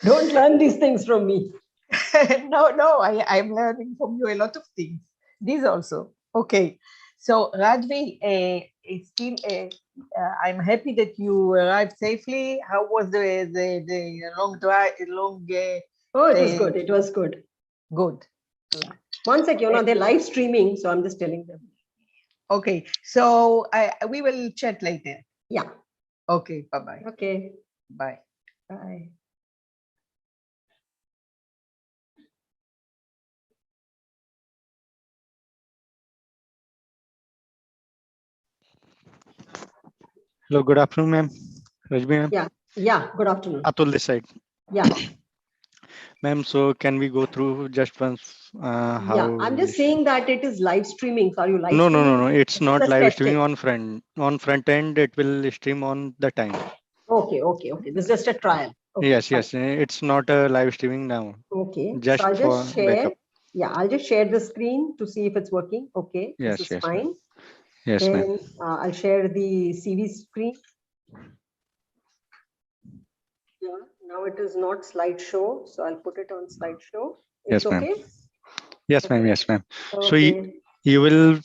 Don't learn these things from me. No, I'm learning from you a lot of things. These also. Okay. So, Radvi, still, I'm happy that you arrived safely. How was the long drive? Oh, it was Uh, good. It was good. good. Yeah. One sec, they're live streaming, so I'm just telling them. Okay. So, we will chat later. Yeah. Okay. Bye-bye. Okay. Bye. Bye. Hello, good afternoon, ma'am. Rajbi, ma'am. Yeah. Yeah. Good afternoon. Atul this side. Yeah. Ma'am, so can we go through just once how? Yeah. I'm just saying that it is live streaming. So are you live No, streaming? no. It's not Just live test streaming it. on front end. It will stream on the time. Okay. This is just a trial. Okay, Yes, fine. yes. It's not a live streaming now. Okay. Just So I'll for just share. backup. Yeah. I'll just share the screen to see if it's working. Okay. This Yes, is yes, ma'am. fine. Yes, ma'am. Then I'll share the CV screen. Yeah. Now it is not slideshow. So I'll put it on slideshow. It's Yes, ma'am. okay. Yes, ma'am. Okay. Yes, ma'am. So Okay. you will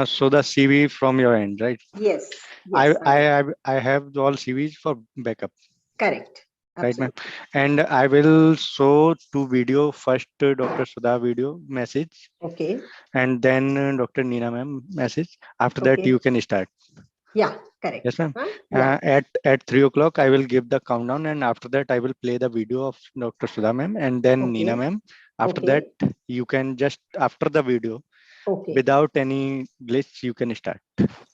show the CV from your end, right? Yes. I Yes. I have I have all CVs for backup. Correct. Right, ma'am. Absolutely. And I will show two video. First, Dr. Sudha video message, Okay. and then Dr. Neena ma'am message. After that, Okay. you can start. Yeah. Correct. Yes, ma'am. Huh? Yeah. At 3 o'clock, I will give the countdown, and after that, I will play the video of Dr. Sudha ma'am and then Neena Okay. ma'am. After Okay. that, you can just after the video, Okay. without any glitch, you can start.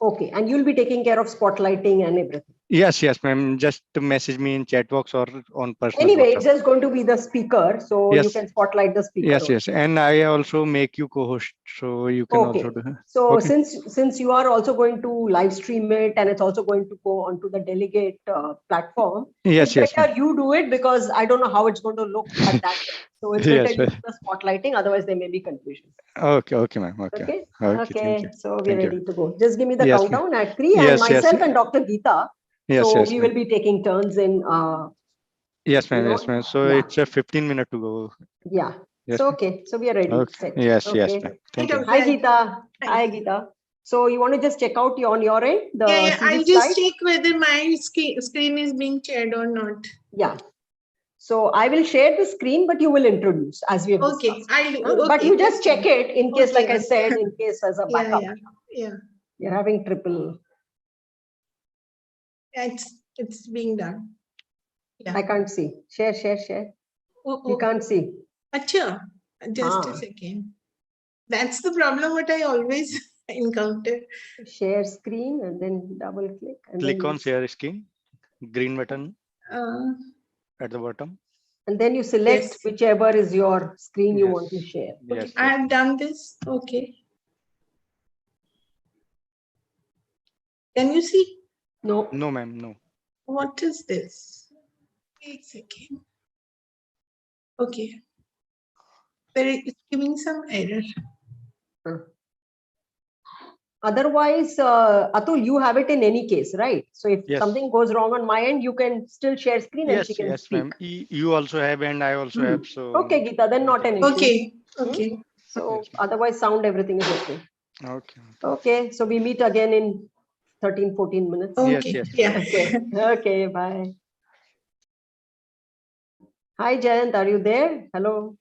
Okay. And you'll be taking care of spotlighting and everything. Yes, ma'am. Just message me in chat box or on personal Anyway, WhatsApp. it's just going to be the speaker, so you Yes. can spotlight the speaker. Yes. And I also make you co-host, so you can Okay. also do. So Okay. since you are also going to live stream it and it's also going to go onto the delegate platform, Yes, it's better ma'am. you do it because I don't know how it's going to look at that end. So it's better Yes, you ma'am. do the spotlighting, otherwise there may be confusion. Okay, ma'am. Okay. Okay. Okay. Thank you. So we're Thank you. ready to go. Just give me the Yes, ma'am. countdown at 3 and Yes. myself and Dr. Geeta. Yes, So yes, we ma'am. will be taking turns in Yes, you ma'am. know, Yes, ma'am. So yeah. it's a 15 minute to go. Yeah. Yes, So ma'am. okay. So we are ready. Okay. Set. Yes, Okay. ma'am. Thank you. Hi Geeta. Hi. Hi Geeta. So you want to just check out on your end the Yeah, CV I'll slide? just check whether my screen is being shared or not. Yeah. So I will share the screen, but you will introduce as we have Okay, discussed. I'll But okay, you just that's check fine. it in case, like Okay, I said, in case as a Yeah, backup. yeah. You're having triple. It's being done. Yeah. I can't see. Share. You can't see. Acha, just a second. That's the problem what I always encounter. Share screen and then double click. And Click then on share screen, green button Uh, at the bottom. And then you select Yes. whichever is your screen you Yes. want to share. Okay, Yes. I have done this. Okay. Can you see? No. No, ma'am. No. What is this? Wait a second. Okay. It's giving some error. Otherwise, Atul, you have it in any case, right? So if Yes. something goes wrong on my end, you can still share screen and she Yes, can speak. ma'am. You also have and I also have. So Okay, Geeta, then not an issue. Okay. So Yes, otherwise, sound, everything is okay. Okay. Okay, so we meet again in 13, 14 minutes. Okay. Yes. Yeah. Okay. Okay, bye. Hi, Jayant, are you there? Hello.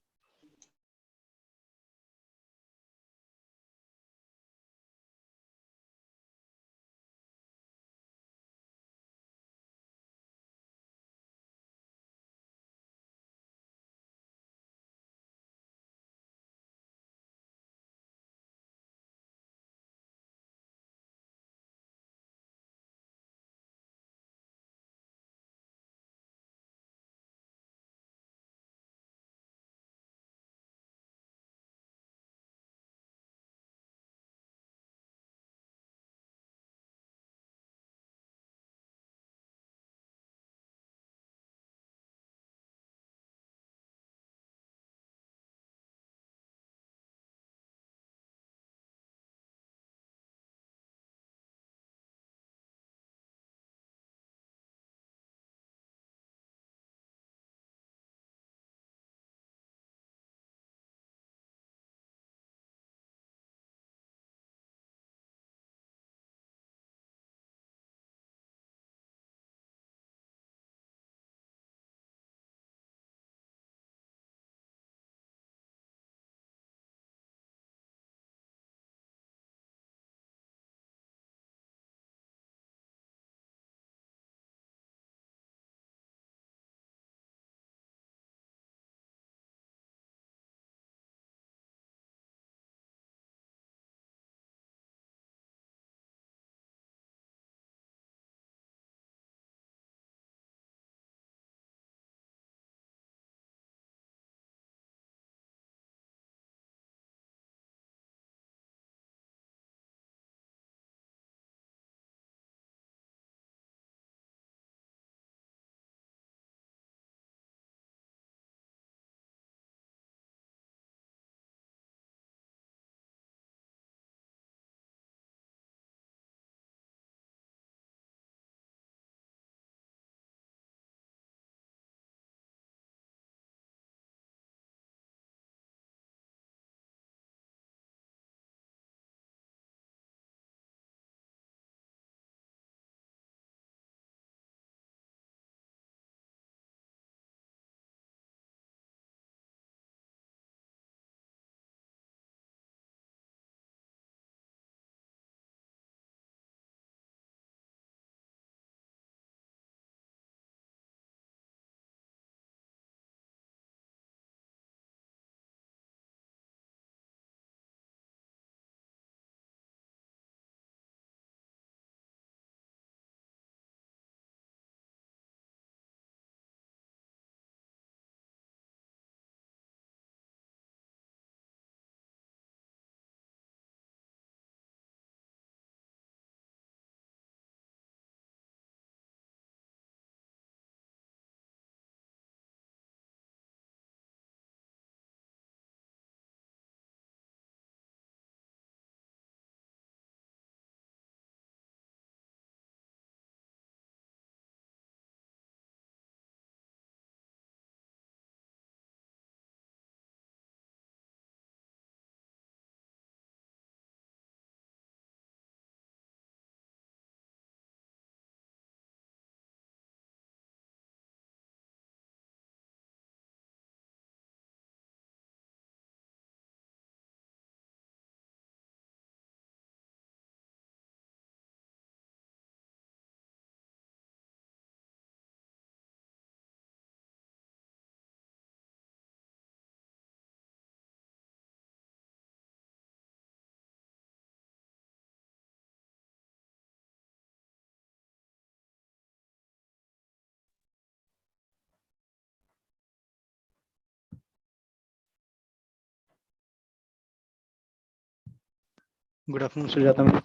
Good afternoon, Sujata ma'am.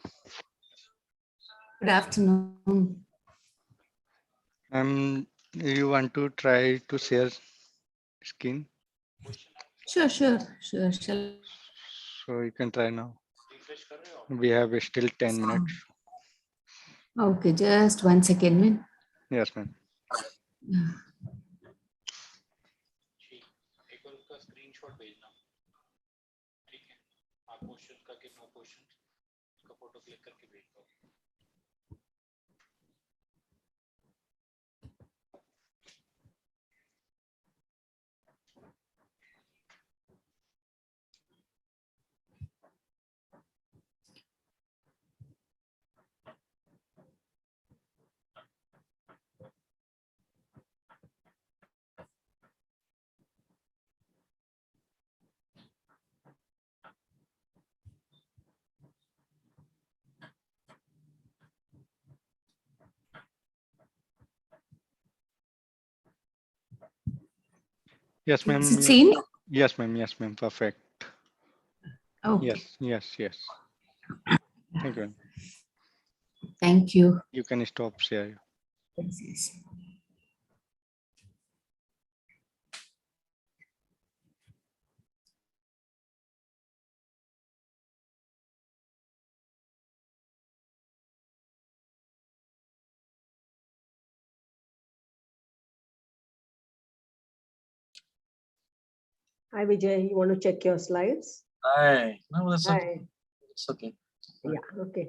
Good afternoon. You want to try to share screen? Sure. Shall So you can try now. We have still 10 minutes. Okay, just 1 second. Min. Yes, ma'am. Yes, ma'am. Is it seen? Yes, ma'am. Yes, ma'am. Perfect. Okay. Yes. Thank you, ma'am. Thank you. You can stop share. Yes. Hi, Vijay. You want to check your slides? Hi. No, that's okay. Hi. It's okay. Yeah, okay.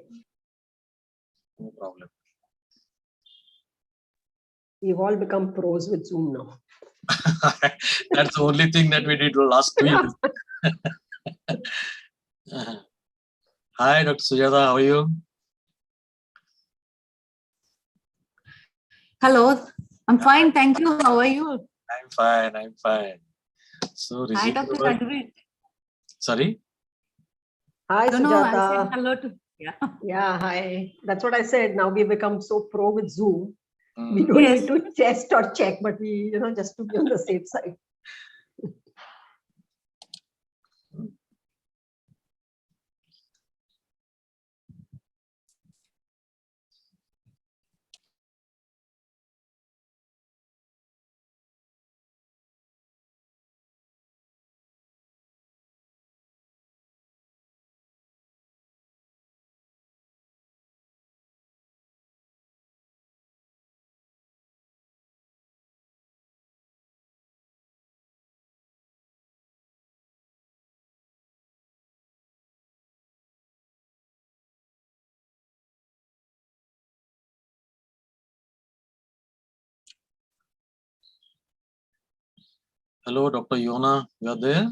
No problem. We've all become pros with Zoom now. That's the only thing that we did last 2 years. Hi, Dr. Sujata. How are you? Hello. I'm fine. Thank you. How are you? I'm fine. So, Hi, resume Dr. your- Radvi. Sorry? Hi, No, I said Sujata. hello to. Yeah. Yeah, hi. That's what I said. Now we've become so pro with Zoom. We don't Yes. need to test or check, but we, just to be on the safe side. Hello, Dr. Yona. You are there?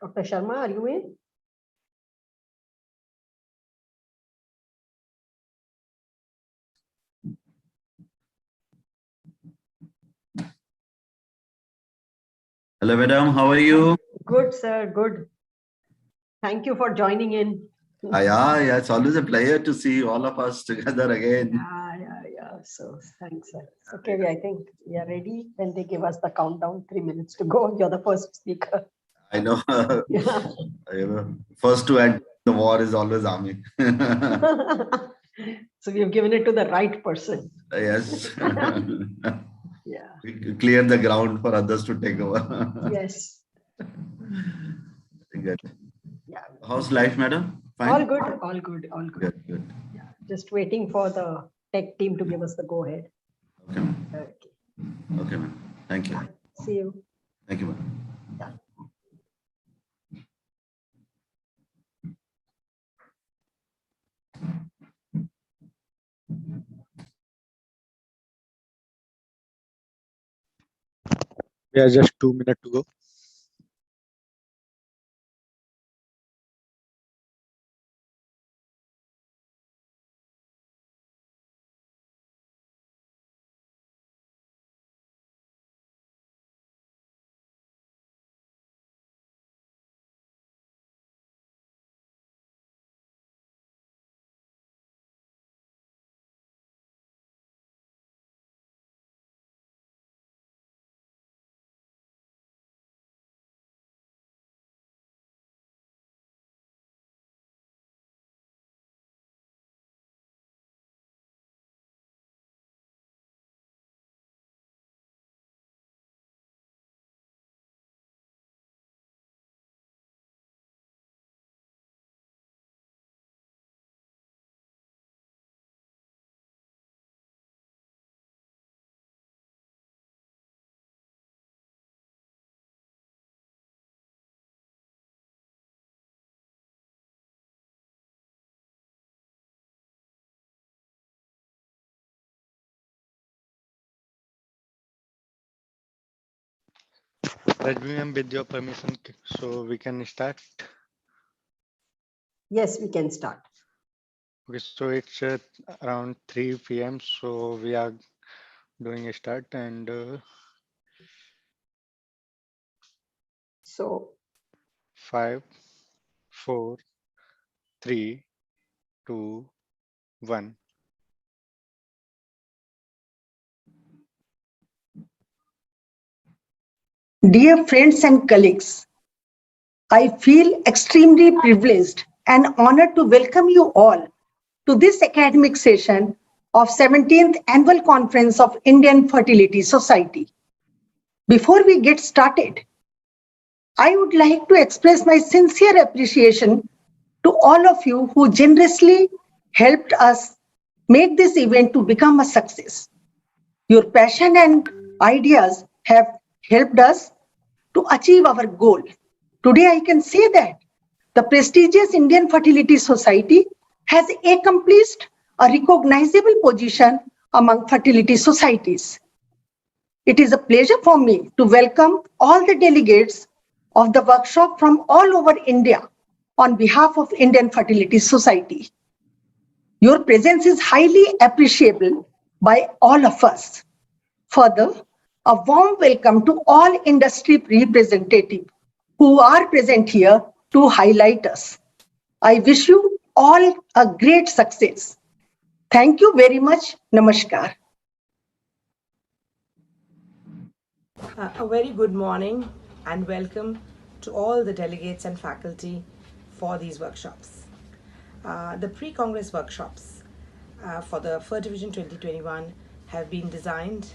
Dr. Sharma, are you in? Hello, madam. How are you? Good, sir. Good. Thank you for joining in. Yeah. It's always a pleasure to see all of us together again. Yeah. So thanks, sir. Okay, I think we are ready when they give us the countdown. 3 minutes to go. You're the first speaker. I know. Yeah. First to end the war is always army. So we've given it to the right person. Yes. Yeah. We clear the ground for others to take over. Yes. Good. Yeah. How's life, madam? Fine? All good. All good. All good. Good. Yeah. Just waiting for the tech team to give us the go ahead. Okay, ma'am. Okay. Okay, ma'am. Thank you. See you. Thank you, madam. Yeah. We are just 2 minutes to go. Rajvi ma'am, with your permission, so we can start. Yes, we can start. Okay, so it's around 3 p.m. So we are doing a start and So 5, 4, 3, 2, 1. Dear friends and colleagues, I feel extremely privileged and honored to welcome you all to this academic session of 17th Annual Conference of Indian Fertility Society. Before we get started, I would like to express my sincere appreciation to all of you who generously helped us make this event to become a success. Your passion and ideas have helped us to achieve our goal. Today, I can say that the prestigious Indian Fertility Society has accomplished a recognizable position among fertility societies. It is a pleasure for me to welcome all the delegates of the workshop from all over India on behalf of Indian Fertility Society. Your presence is highly appreciable by all of us. Further, a warm welcome to all industry representatives who are present here to highlight us. I wish you all a great success. Thank you very much. Namaskar. A very good morning and welcome to all the delegates and faculty for these workshops. The pre-Congress workshops for the FER Division 2021 have been designed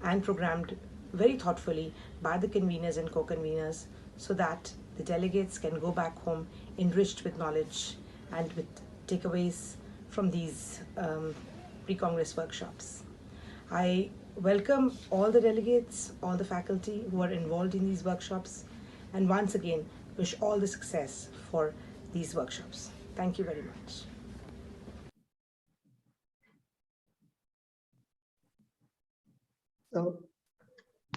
and programmed very thoughtfully by the conveners and co-conveners so that the delegates can go back home enriched with knowledge and with takeaways from these pre-Congress workshops. I welcome all the delegates, all the faculty who are involved in these workshops, and once again wish all the success for these workshops. Thank you very much. So,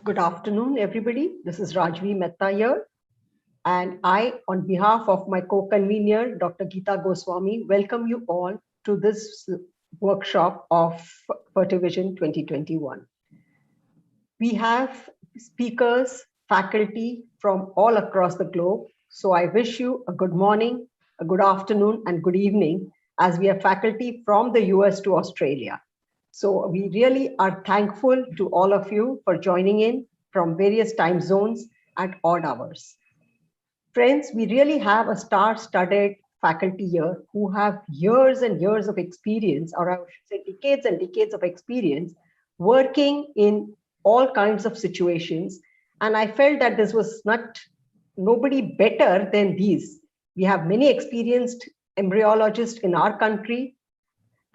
good afternoon, everybody. This is Rajvi Mehta here. And I, on behalf of my co-convener, Dr. Geeta Goswami, welcome you all to this workshop of Fertivision 2021. We have speakers, faculty from all across the globe. So I wish you a good morning, a good afternoon, and good evening, as we have faculty from the US to Australia. So we really are thankful to all of you for joining in from various time zones at odd hours. Friends, we really have a star-studded faculty here who have years and years of experience, or I should say decades and decades of experience, working in all kinds of situations. And I felt that this was nobody better than these. We have many experienced embryologists in our country,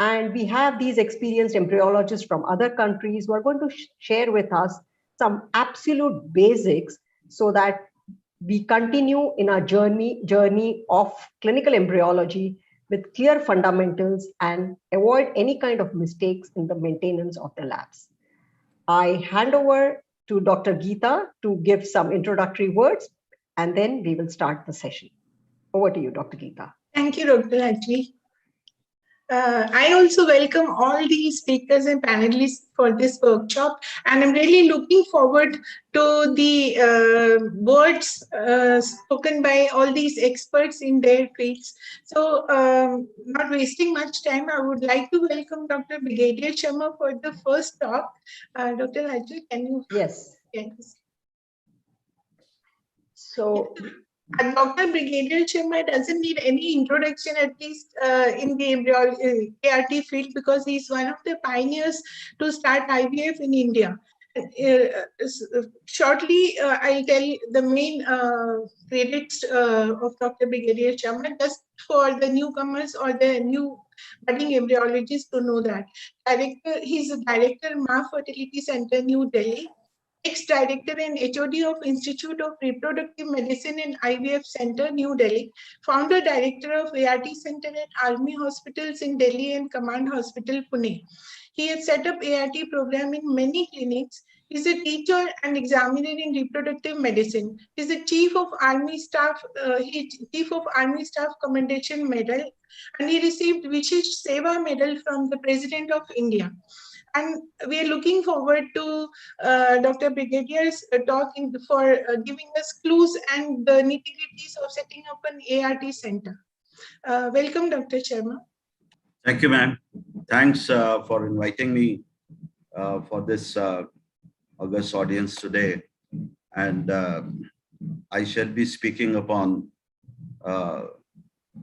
and we have these experienced embryologists from other countries who are going to share with us some absolute basics so that we continue in our journey of clinical embryology with clear fundamentals and avoid any kind of mistakes in the maintenance of the labs. I hand over to Dr. Geeta to give some introductory words, and then we will start the session. Over to you, Dr. Geeta. Thank you, Dr. Rajvi. I also welcome all the speakers and panelists for this workshop, and I'm really looking forward to the words spoken by all these experts in their fields. So, not wasting much time, I would like to welcome Dr. Brigadier Sharma for the first talk. Dr. Rajvi, can you? Yes. Yes. So, Dr. Brigadier Sharma doesn't need any introduction, at least in the ART field, because he's one of the pioneers to start IVF in India. Shortly, I'll tell the main credits of Dr. Brigadier Sharma, just for the newcomers or the new budding embryologists to know that. He's a director, Ma Fertility Center, New Delhi. Ex-director and HOD of Institute of Reproductive Medicine and IVF Center, New Delhi, founder director of ART Center at Army Hospitals in Delhi and Command Hospital, Pune. He has set up ART program in many clinics. He's a teacher and examiner in reproductive medicine. He's the Chief of Army Staff Commendation Medal, and he received Vishesh Seva Medal from the President of India. And we are looking forward to Dr. Brigadier's talk for giving us clues and the nitty-gritties of setting up an ART center. Welcome, Dr. Sharma. Thank you, ma'am. Thanks for inviting me for this August audience today. And I shall be speaking upon the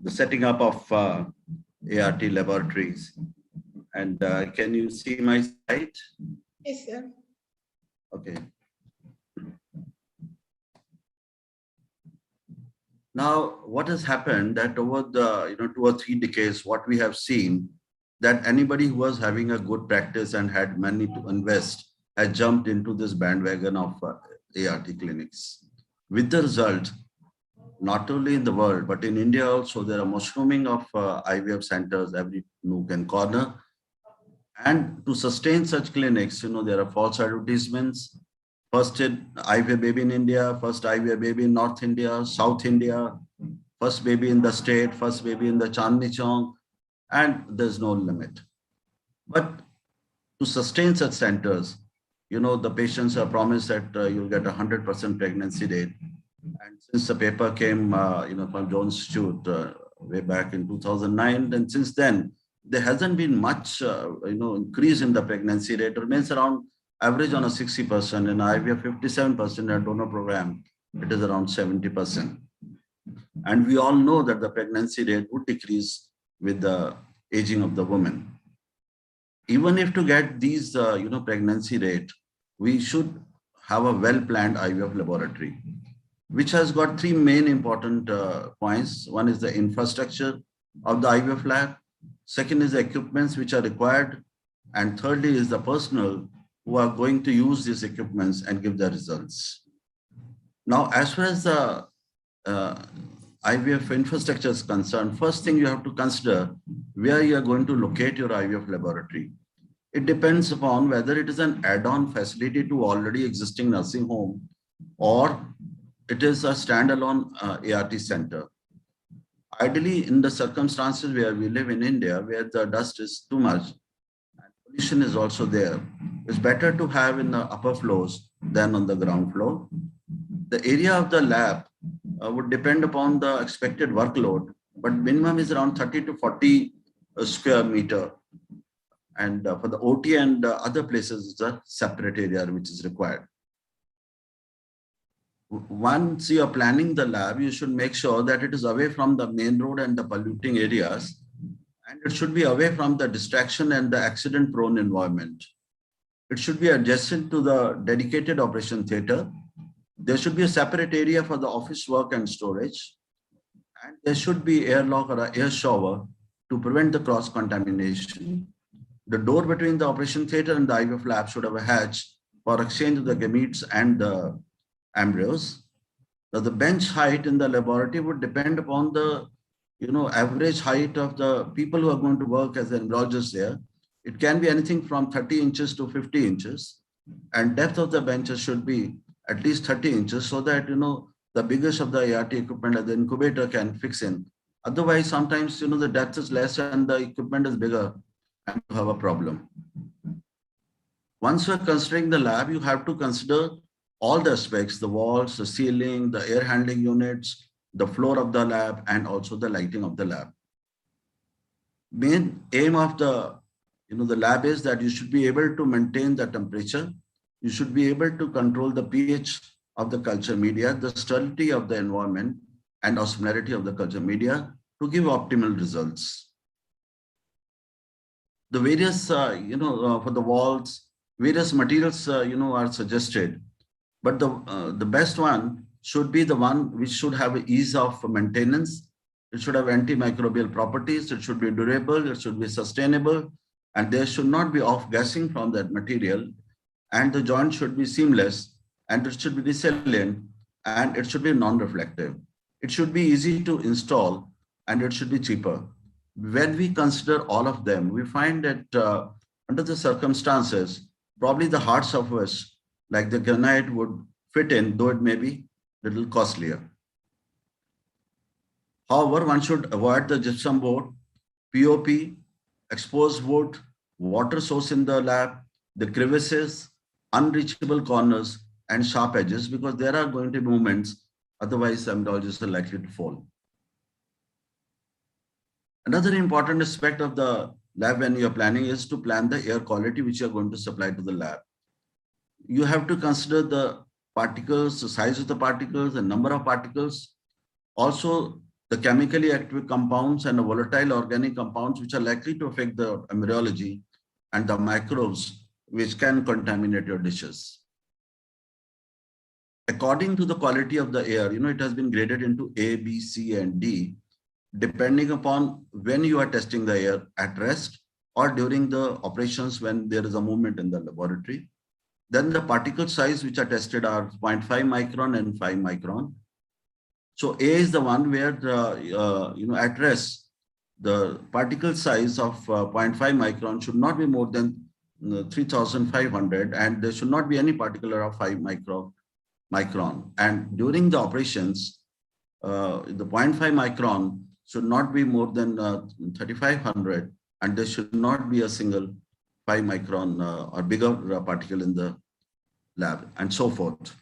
setting up of ART laboratories. And can you see my slide? Yes, sir. Okay. Now, what has happened that over the 2 or 3 decades, what we have seen that anybody who was having a good practice and had money to invest has jumped into this bandwagon of ART clinics. With the result, not only in the world, but in India also, there are mushrooming of IVF centers every nook and corner. And to sustain such clinics, there are false advertisements. First IVF baby in India, first IVF baby in North India, South India, first baby in the state, first baby in the Chandni Chowk, and there's no limit. But to sustain such centers, the patients are promised that you'll get 100% pregnancy rate. And since the paper came, from Jones Institute way back in 2009, and since then, there hasn't been much, increase in the pregnancy rate. It remains around average on a 60%, and IVF 57% at donor program, it is around 70%. And we all know that the pregnancy rate would decrease with the aging of the woman. Even if to get these, pregnancy rate, we should have a well-planned IVF laboratory, which has got 3 main important points. One is the infrastructure of the IVF lab. Second is the equipments which are required. And thirdly is the personnel who are going to use these equipments and give the results. Now, as far as the IVF infrastructure is concerned, first thing you have to consider where you are going to locate your IVF laboratory. It depends upon whether it is an add-on facility to already existing nursing home, or it is a standalone ART center. Ideally, in the circumstances where we live in India, where the dust is too much, and pollution is also there, it's better to have in the upper floors than on the ground floor. The area of the lab would depend upon the expected workload, but minimum is around 30 to 40 square meter. And for the OT and other places, it's a separate area which is required. Once you are planning the lab, you should make sure that it is away from the main road and the polluting areas, and it should be away from the distraction and the accident-prone environment. It should be adjacent to the dedicated operation theater. There should be a separate area for the office work and storage, and there should be airlock or an air shower to prevent the cross-contamination. The door between the operation theater and the IVF lab should have a hatch for exchange of the gametes and the embryos. Now, the bench height in the laboratory would depend upon the average height of the people who are going to work as embryologists there. It can be anything from 30 inches to 50 inches, and depth of the benches should be at least 30 inches so that the biggest of the ART equipment at the incubator can fix in. Otherwise, sometimes the depth is less and the equipment is bigger, and you have a problem. Once you're considering the lab, you have to consider all the aspects: the walls, the ceiling, the air handling units, the floor of the lab, and also the lighting of the lab. Main aim of the lab is that you should be able to maintain the temperature. You should be able to control the pH of the culture media, the sterility of the environment, and osmolarity of the culture media to give optimal results. The various, for the walls, various materials, are suggested, but the best one should be the one which should have ease of maintenance. It should have antimicrobial properties. It should be durable. It should be sustainable, and there should not be off-gassing from that material. And the joint should be seamless, and it should be resilient, and it should be non-reflective. It should be easy to install, and it should be cheaper. When we consider all of them, we find that under the circumstances, probably the hard surface like the granite would fit in, though it may be a little costlier. However, one should avoid the gypsum board, POP, exposed wood, water source in the lab, the crevices, unreachable corners, and sharp edges, because there are going to be movements, otherwise embryologists are likely to fall. Another important aspect of the lab when you are planning is to plan the air quality which you are going to supply to the lab. You have to consider the particles, the size of the particles, the number of particles, also the chemically active compounds and the volatile organic compounds which are likely to affect the embryology, and the microbes which can contaminate your dishes. According to the quality of the air, it has been graded into A, B, C, and D, depending upon when you are testing the air at rest or during the operations when there is a movement in the laboratory. Then the particle size which are tested are 0.5 micron and 5 micron. So A is the one where at rest, the particle size of 0.5 micron should not be more than 3,500, and there should not be any particle of 5 micron. And during the operations, the 0.5 micron should not be more than 3,500, and there should not be a single 5 micron or bigger particle in the lab, and so forth.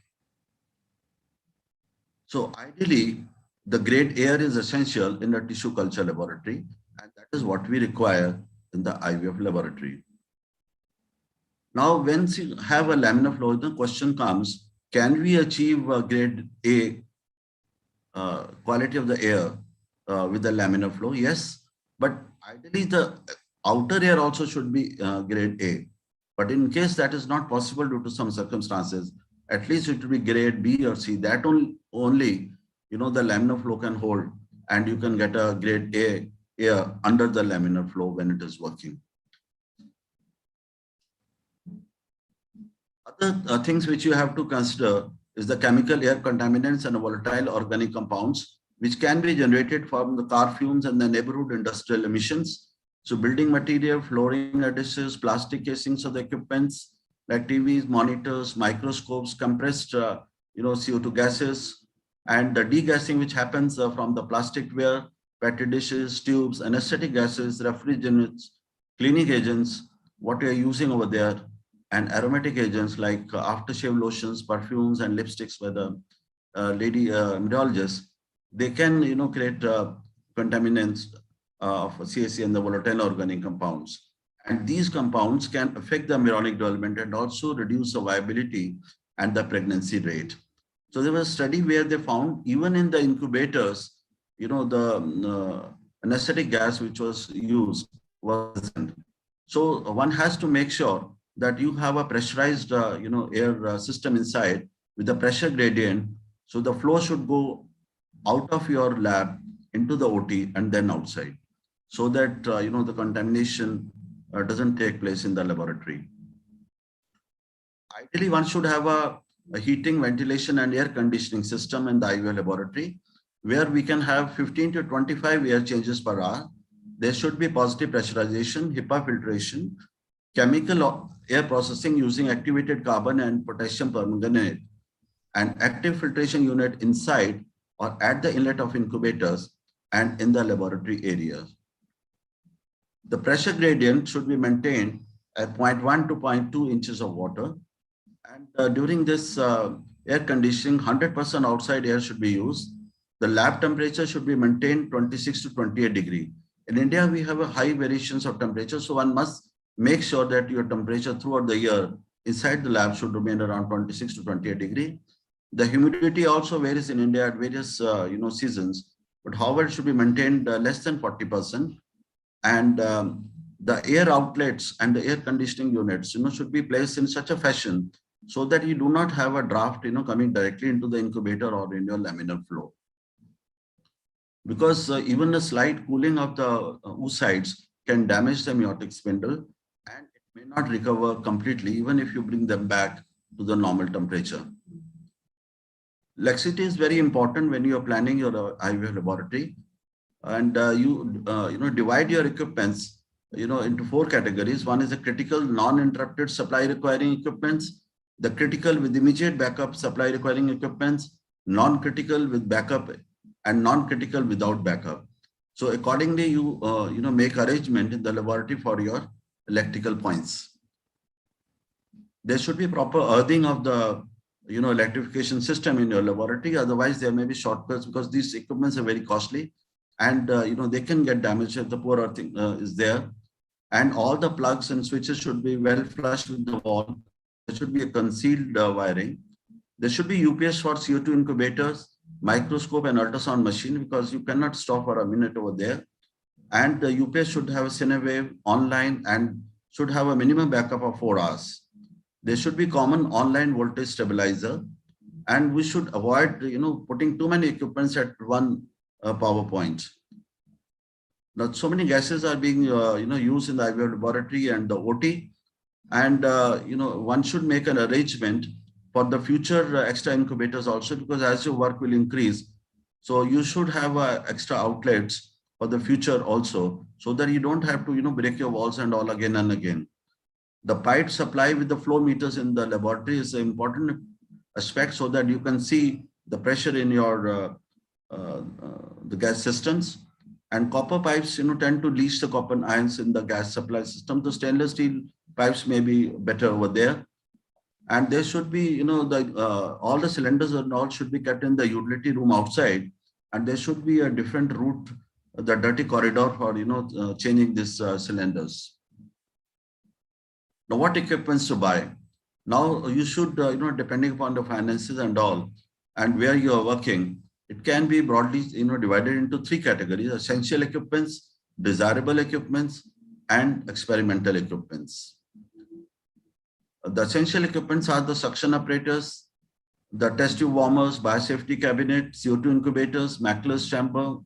So ideally, the grade air is essential in a tissue culture laboratory, and that is what we require in the IVF laboratory. Now, when you have a laminar flow, the question comes, can we achieve a grade A quality of the air with the laminar flow? Yes, but ideally the outer air also should be grade A. But in case that is not possible due to some circumstances, at least it will be grade B or C. That only the laminar flow can hold, and you can get a grade A air under the laminar flow when it is working. Other things which you have to consider is the chemical air contaminants and volatile organic compounds, which can be generated from the car fumes and the neighborhood industrial emissions. So building material, flooring adhesives, plastic casings of the equipments like TVs, monitors, microscopes, compressed CO2 gases, And the degassing which happens from the plasticware, petri dishes, tubes, anesthetic gases, refrigerants, cleaning agents, what we are using over there, and aromatic agents like aftershave lotions, perfumes, and lipsticks by the lady meteorologists, they can create contaminants of CAC and the volatile organic compounds. And these compounds can affect the embryonic development and also reduce the viability and the pregnancy rate. So there was a study where they found even in the incubators, the anesthetic gas which was used was present. So one has to make sure that you have a pressurized, air system inside with the pressure gradient. So the flow should go out of your lab into the OT and then outside, so that the contamination doesn't take place in the laboratory. Ideally, one should have a heating, ventilation, and air conditioning system in the IVL laboratory, where we can have 15 to 25 air changes per hour. There should be positive pressurization, HEPA filtration, chemical air processing using activated carbon and potassium permanganate, and active filtration unit inside or at the inlet of incubators and in the laboratory areas. The pressure gradient should be maintained at 0.1 to 0.2 inches of water. And during this air conditioning, 100% outside air should be used. The lab temperature should be maintained 26 to 28 degree. In India, we have a high variations of temperature, so one must make sure that your temperature throughout the year inside the lab should remain around 26 to 28 degree. The humidity also varies in India at various seasons, but however, it should be maintained less than 40%. And the air outlets and the air conditioning units, should be placed in such a fashion so that you do not have a draft, coming directly into the incubator or in your laminar flow. Because even a slight cooling of the oocytes can damage the meiotic spindle, and it may not recover completely even if you bring them back to the normal temperature. Laxity is very important when you are planning your IVF laboratory, and you divide your equipments into 4 categories. One is the critical non-interrupted supply requiring equipments, the critical with immediate backup supply requiring equipments, non-critical with backup, and non-critical without backup. So accordingly, you make arrangement in the laboratory for your electrical points. There should be proper earthing of the electrification system in your laboratory. Otherwise, there may be shortcuts because these equipments are very costly, and they can get damaged if the poor earthing is there. And all the plugs and switches should be well flushed with the wall. There should be a concealed wiring. There should be UPS for CO2 incubators, microscope, and ultrasound machine, because you cannot stop for a minute over there. And the UPS should have a Cinewave online and should have a minimum backup of 4 hours. There should be common online voltage stabilizer, and we should avoid putting too many equipments at one power point. Now, so many gases are being used in the IVF laboratory and the OT, and one should make an arrangement for the future extra incubators also, because as your work will increase, so you should have extra outlets for the future also, so that you don't have to break your walls and all again and again. The pipe supply with the flow meters in the laboratory is an important aspect, so that you can see the pressure in your the gas systems. And copper pipes tend to leach the copper ions in the gas supply system. The stainless steel pipes may be better over there. And there should be all the cylinders and all should be kept in the utility room outside, and there should be a different route, the dirty corridor for changing these cylinders. Now, what equipments to buy? Now, you should, depending upon the finances and all, and where you are working, it can be broadly, divided into 3 categories: essential equipments, desirable equipments, and experimental equipments. The essential equipments are the suction apparatus, the test tube warmers, biosafety cabinet, CO2 incubators, Mackler's chamber,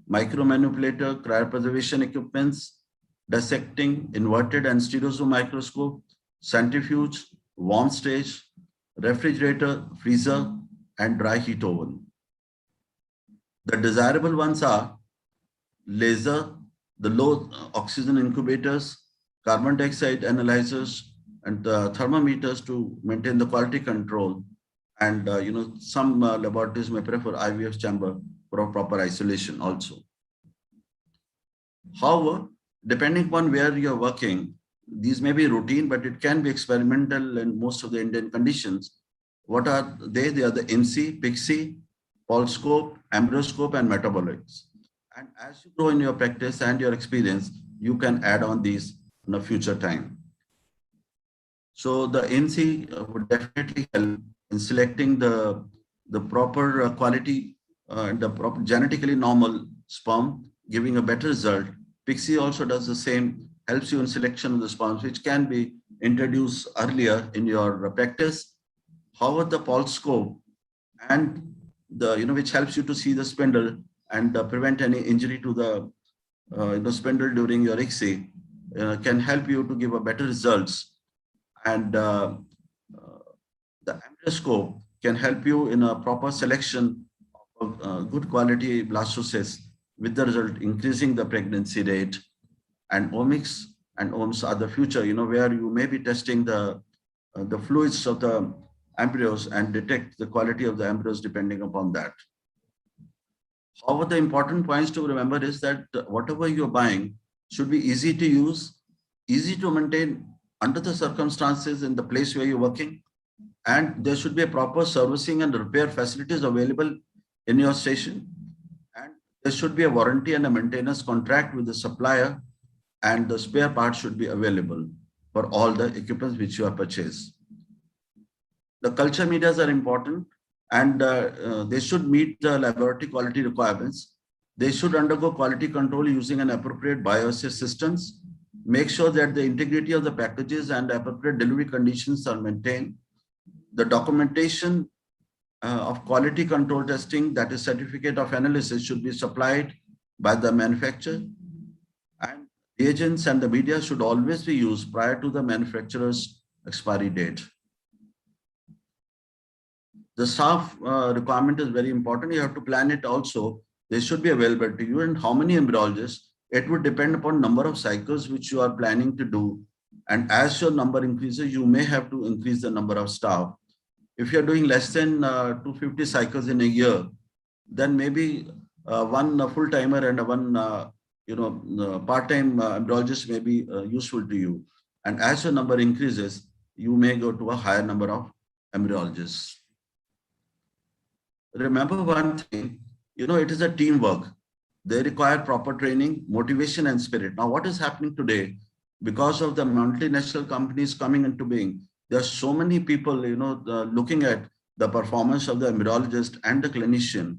micromanipulator, cryopreservation equipments, dissecting, inverted and stereo zoom microscope, centrifuge, warm stage, refrigerator, freezer, and dry heat oven. The desirable ones are laser, the low oxygen incubators, carbon dioxide analyzers, and the thermometers to maintain the quality control, And some laboratories may prefer IVF chamber for proper isolation also. However, depending upon where you're working, these may be routine, but it can be experimental in most of the Indian conditions. What are they? They are the INSEE, PIXI, Polscope, Embryoscope, and metabolites. And as you grow in your practice and your experience, you can add on these in a future time. So the INSEE would definitely help in selecting the proper quality and the proper genetically normal sperm, giving a better result. PIXI also does the same, helps you in selection of the sperms, which can be introduced earlier in your practice. However, the Polscope and which helps you to see the spindle and prevent any injury to the spindle during your ICSI, can help you to give a better results. And the embryoscope can help you in a proper selection of good quality blastocysts, with the result increasing the pregnancy rate. And omics and OMS are the future, where you may be testing the fluids of the embryos and detect the quality of the embryos depending upon that. However, the important points to remember is that whatever you're buying should be easy to use, easy to maintain under the circumstances in the place where you're working, and there should be a proper servicing and repair facilities available in your station. And there should be a warranty and a maintenance contract with the supplier, and the spare parts should be available for all the equipment which you have purchased. The culture medias are important, and they should meet the laboratory quality requirements. They should undergo quality control using an appropriate bioassay systems. Make sure that the integrity of the packages and appropriate delivery conditions are maintained. The documentation of quality control testing, that is certificate of analysis, should be supplied by the manufacturer. And reagents and the media should always be used prior to the manufacturer's expiry date. The staff requirement is very important. You have to plan it also. They should be available to you. And how many embryologists? It would depend upon number of cycles which you are planning to do. And as your number increases, you may have to increase the number of staff. If you're doing less than 250 cycles in a year, then maybe one full-timer and one part-time embryologist may be useful to you. And as your number increases, you may go to a higher number of embryologists. Remember one thing, it is a teamwork. They require proper training, motivation, and spirit. Now, what is happening today, because of the multinational companies coming into being, there are so many people, looking at the performance of the embryologist and the clinician,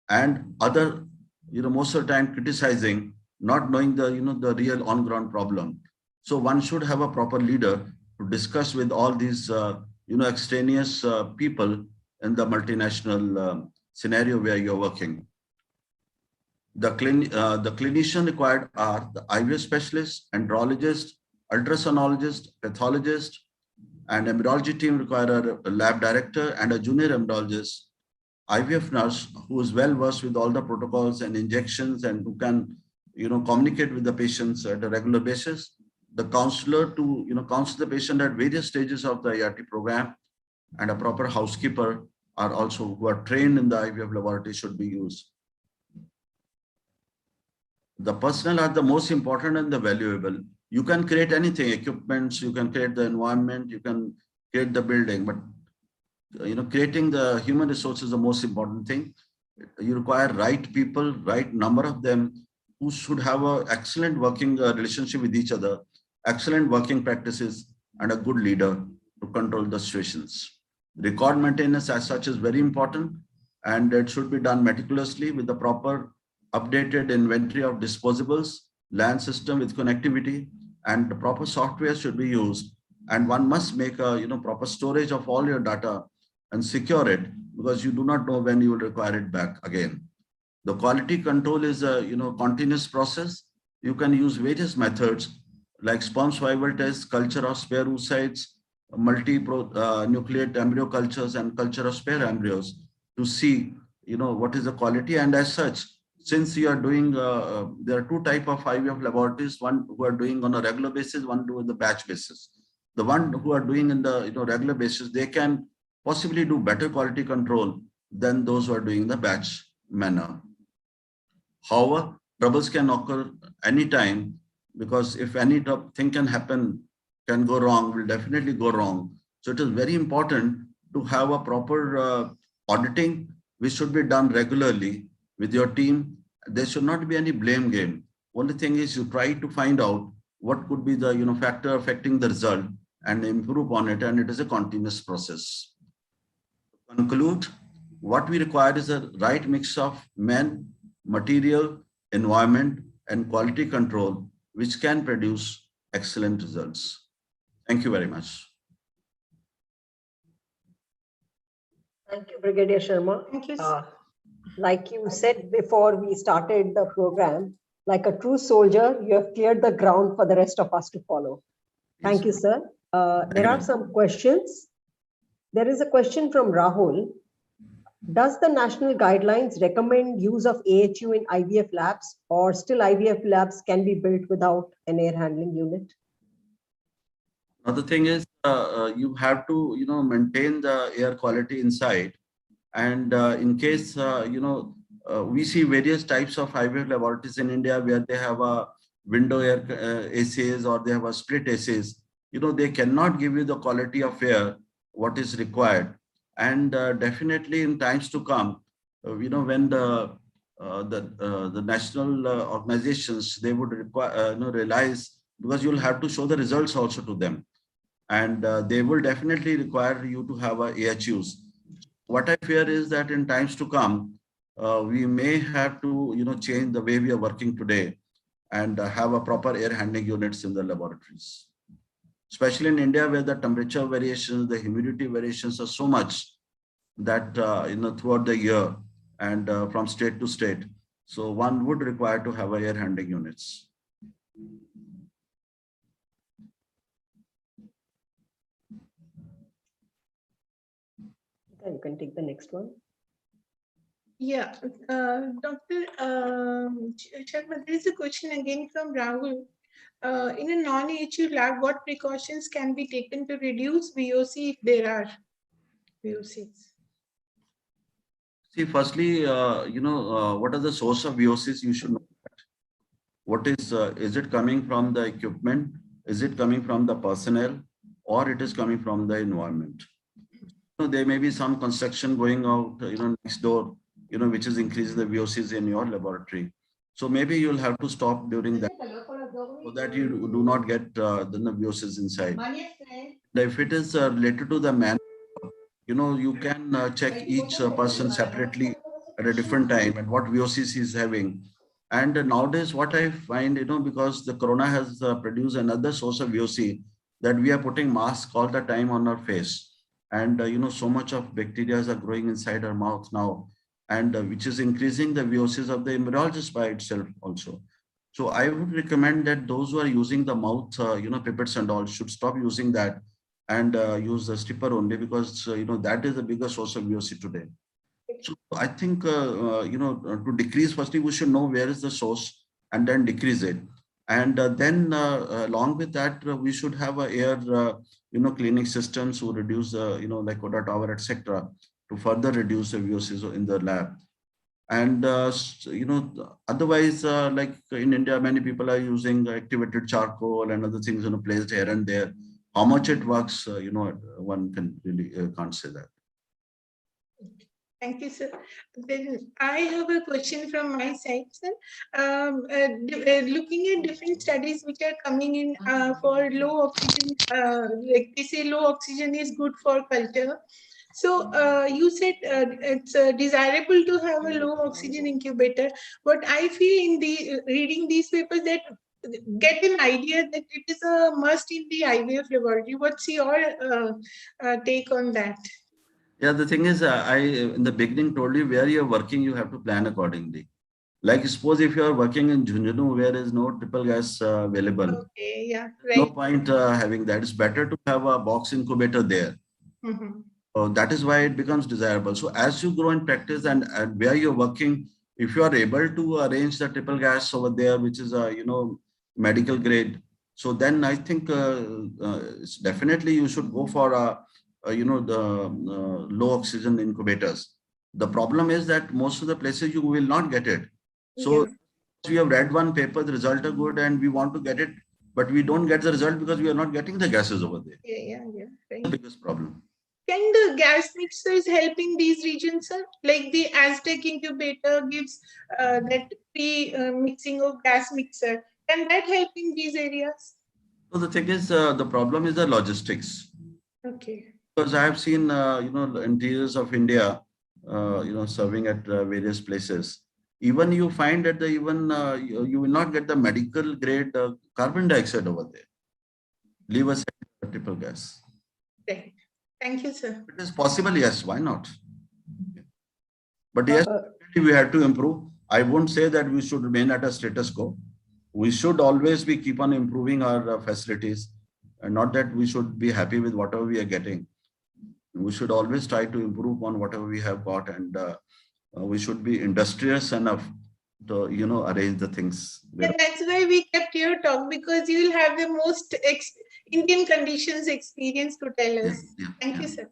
and other, most of the time criticizing, not knowing the real on-ground problem. So one should have a proper leader to discuss with all these, extraneous people in the multinational scenario where you're working. The clinician required are the IVF specialist, andrologist, ultrasonologist, pathologist, and embryology team require a lab director and a junior embryologist, IVF nurse who is well versed with all the protocols and injections and who can, communicate with the patients at a regular basis. The counselor to, counsel the patient at various stages of the ART program, and a proper housekeeper are also who are trained in the IVF laboratory should be used. The personnel are the most important and the valuable. You can create anything, equipments, you can create the environment, you can create the building, but creating the human resources is the most important thing. You require right people, right number of them, who should have an excellent working relationship with each other, excellent working practices, and a good leader to control the situations. Record maintenance as such is very important, and it should be done meticulously with the proper updated inventory of disposables, LAN system with connectivity, and the proper software should be used. And one must make a proper storage of all your data and secure it, because you do not know when you will require it back again. The quality control is a continuous process. You can use various methods like sperm survival tests, culture of spare oocytes, multi-nucleate embryo cultures, and culture of spare embryos to see what is the quality. And as such, since you are doing, there are two types of IVF laboratories, one who are doing on a regular basis, one doing the batch basis. The one who are doing in the regular basis, they can possibly do better quality control than those who are doing the batch manner. However, troubles can occur anytime, because if anything can happen, can go wrong, will definitely go wrong. So it is very important to have a proper auditing, which should be done regularly with your team. There should not be any blame game. Only thing is you try to find out what could be the factor affecting the result and improve on it, and it is a continuous process. To conclude, what we require is a right mix of men, material, environment, and quality control, which can produce excellent results. Thank you very much. Thank you, Brigadier Sharma. Thank you. Like you said before we started the program, like a true soldier, you have cleared the ground for the rest of us to follow. Thank you, sir. There are some questions. There is a question from Rahul. Does the national guidelines recommend use of AHU in IVF labs, or still IVF labs can be built without an air handling unit? Another thing is you have to maintain the air quality inside, and in case we see various types of IVF laboratories in India where they have a window air ACs, or they have a split ACs. They cannot give you the quality of air what is required, and definitely in times to come, when the national organizations, they would require realize, because you'll have to show the results also to them, and they will definitely require you to have a AHUs. What I fear is that in times to come, we may have to change the way we are working today, and have a proper air handling units in the laboratories, especially in India, where the temperature variations, the humidity variations are so much that throughout the year, and from state to state. So one would require to have air handling units. You can take the next one. Yeah, Dr. Sharma, there is a question again from Rahul. In a non-AHU lab, what precautions can be taken to reduce VOC if there are VOCs? See, firstly, what are the source of VOCs? You should know that. What is it coming from the equipment? Is it coming from the personnel, or it is coming from the environment? There may be some construction going out, next door, which is increasing the VOCs in your laboratory. So maybe you'll have to stop during that, so that you do not get the VOCs inside. If it is related to the man, you can check each person separately at a different time and what VOCs he's having. And nowadays, what I find, because the corona has produced another source of VOC, that we are putting masks all the time on our face. And, so much of bacteria are growing inside our mouth now, and which is increasing the VOCs of the embryologist by itself also. So I would recommend that those who are using the mouth, pipettes and all, should stop using that and use the stripper only, because, that is the biggest source of VOC today. So I think, to decrease, firstly, we should know where is the source and then decrease it. And then along with that, we should have a air, cleaning systems to reduce, like Oda Tower, etc., to further reduce the VOCs in the lab. And, otherwise, like in India, many people are using activated charcoal and other things, placed here and there. How much it works, one can really can't say that. Thank you, sir. Then I have a question from my side, sir. Looking at different studies which are coming in for low oxygen, like they say low oxygen is good for culture. So you said it's desirable to have a low oxygen incubator. But I feel in the reading these papers that get an idea that it is a must in the IVF laboratory. What's your take on that? Yeah, the thing is, I in the beginning told you where you're working, you have to plan accordingly. Like suppose if you are working in Junjunu where there is no triple gas available, okay, yeah, right. No point having that. It's better to have a box incubator there. Mm-hmm. So that is why it becomes desirable. So as you grow in practice and where you're working, if you are able to arrange the triple gas over there, which is a medical grade, so then I think it's definitely you should go for a the low oxygen incubators. The problem is that most of the places you will not get it. So we have read one paper, the result are good, and we want to get it, but we don't get the result because we are not getting the gases over there. Yeah. The biggest problem. Can the gas mixers help in these regions, sir? Like the Aztec incubator gives that pre-mixing of gas mixer. Can that help in these areas? So the thing is, the problem is the logistics. Okay. Because I have seen, interiors of India, serving at various places. Even you find that you will not get the medical grade carbon dioxide over there. Leave aside the triple gas. Right. Thank you, sir. It is possible, yes. Why not? But yes, we have to improve. I won't say that we should remain at a status quo. We should always be keep on improving our facilities, and not that we should be happy with whatever we are getting. We should always try to improve on whatever we have got, and we should be industrious enough to arrange the things. And that's why we kept your talk, because you will have the most Indian conditions experience to tell us. Thank you, sir.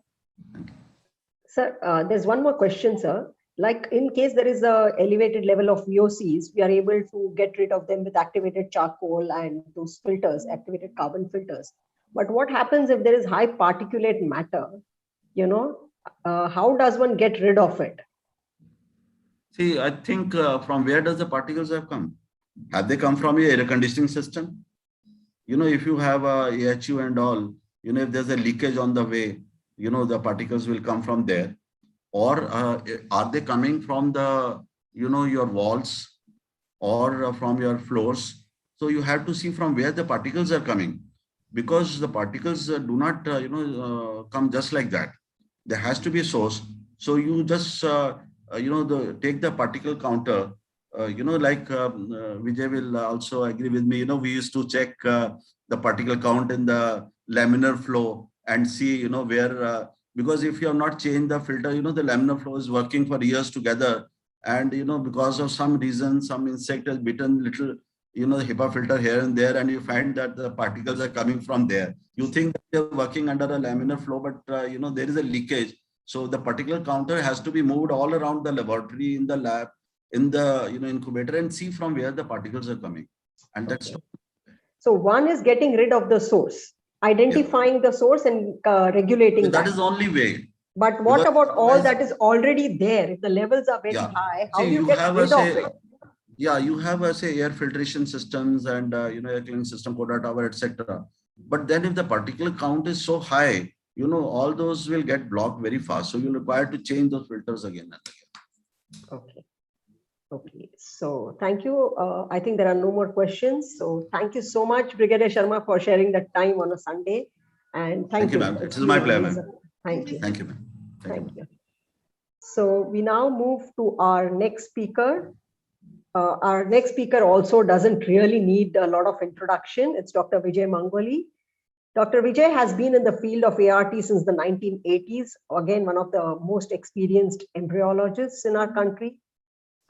Sir, there's one more question, sir. Like in case there is a elevated level of VOCs, we are able to get rid of them with activated charcoal and those filters, activated carbon filters. But what happens if there is high particulate matter? How does one get rid of it? See, I think from where does the particles have come? Have they come from your air conditioning system? If you have a AHU and all, if there's a leakage on the way, the particles will come from there. Or are they coming from the, your walls or from your floors? So you have to see from where the particles are coming, because the particles do not, come just like that. There has to be a source. So you just, take the particle counter, Vijay will also agree with me. We used to check the particle count in the laminar flow and see, where, because if you have not changed the filter, the laminar flow is working for years together. And, because of some reason, some insect has bitten little, the HEPA filter here and there, and you find that the particles are coming from there. You think that you're working under a laminar flow, but, there is a leakage. So the particle counter has to be moved all around the laboratory, in the lab, in the incubator, and see from where the particles are coming. And that's so one is getting rid of the source, identifying the source and regulating that is the only way. But what about all that is already there? If the levels are very high, how do you get rid of it? Yeah, you have say air filtration systems and air cleaning system, Koda tower, etc. But then if the particle count is so high, all those will get blocked very fast. So you're required to change those filters again and again. Okay. So thank you. I think there are no more questions. So thank you so much, Brigadier Sharma, for sharing that time on a Sunday. And thank you, ma'am. It is my pleasure, ma'am. Thank you. Thank you, ma'am. Thank you. So we now move to our next speaker. Our next speaker also doesn't really need a lot of introduction. It's Dr. Vijay Mangoli. Dr. Vijay has been in the field of ART since the 1980s. Again, one of the most experienced embryologists in our country.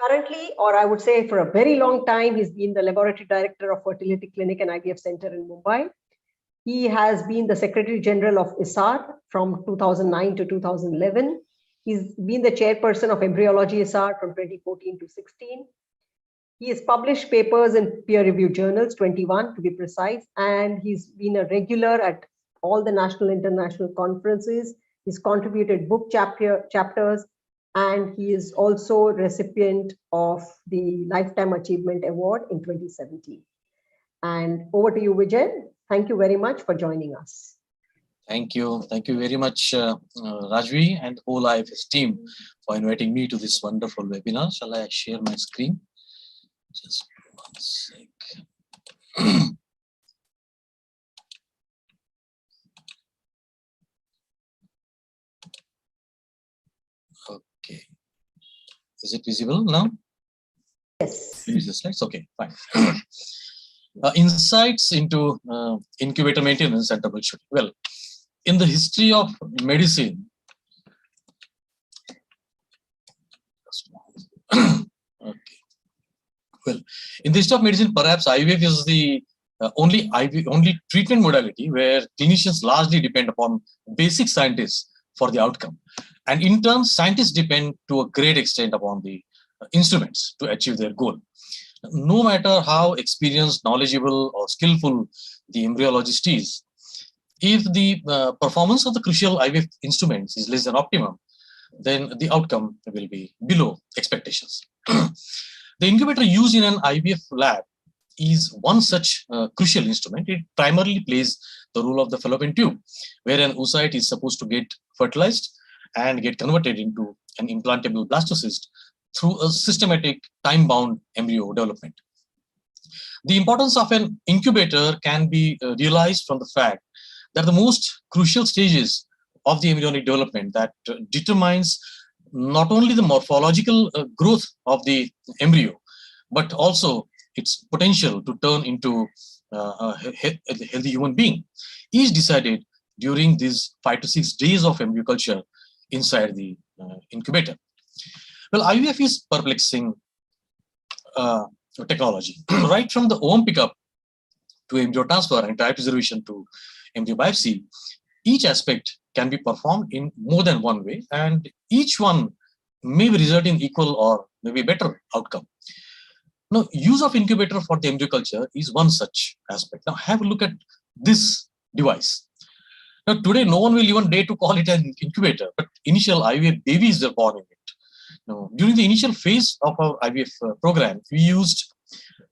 Currently, or I would say for a very long time, he's been the laboratory director of Fertility Clinic and IVF Center in Mumbai. He has been the Secretary General of ISAR from 2009 to 2011. He's been the chairperson of Embryology ISAR from 2014 to 16. He has published papers in peer-reviewed journals, 21 to be precise, and he's been a regular at all the national and international conferences. He's contributed book chapters, and he is also recipient of the Lifetime Achievement Award in 2017. And over to you, Vijay. Thank you very much for joining us. Thank you. Thank you very much, Rajvi and whole IFS team for inviting me to this wonderful webinar. Shall I share my screen? Just one sec. Okay. Is it visible now? Yes. Use the slides. Okay, fine. Insights into incubator maintenance and troubleshooting. Well, in the history of medicine, okay. Well, in the history of medicine, perhaps IVF is the only treatment modality where clinicians largely depend upon basic scientists for the outcome. And in turn, scientists depend to a great extent upon the instruments to achieve their goal. No matter how experienced, knowledgeable, or skillful the embryologist is, if the performance of the crucial IVF instruments is less than optimum, then the outcome will be below expectations. The incubator used in an IVF lab is one such crucial instrument. It primarily plays the role of the fallopian tube, where an oocyte is supposed to get fertilized and get converted into an implantable blastocyst through a systematic time-bound embryo development. The importance of an incubator can be realized from the fact that the most crucial stages of the embryonic development that determines not only the morphological growth of the embryo, but also its potential to turn into a healthy human being, is decided during these 5 to 6 days of embryo culture inside the incubator. Well, IVF is perplexing technology. Right from the ovum pickup to embryo transfer and type preservation to embryo biopsy, each aspect can be performed in more than one way, and each one may result in equal or maybe better outcome. Now, use of incubator for the embryo culture is one such aspect. Now, have a look at this device. Now, today, no one will even dare to call it an incubator, but initial IVF babies are born in it. Now, during the initial phase of our IVF program, we used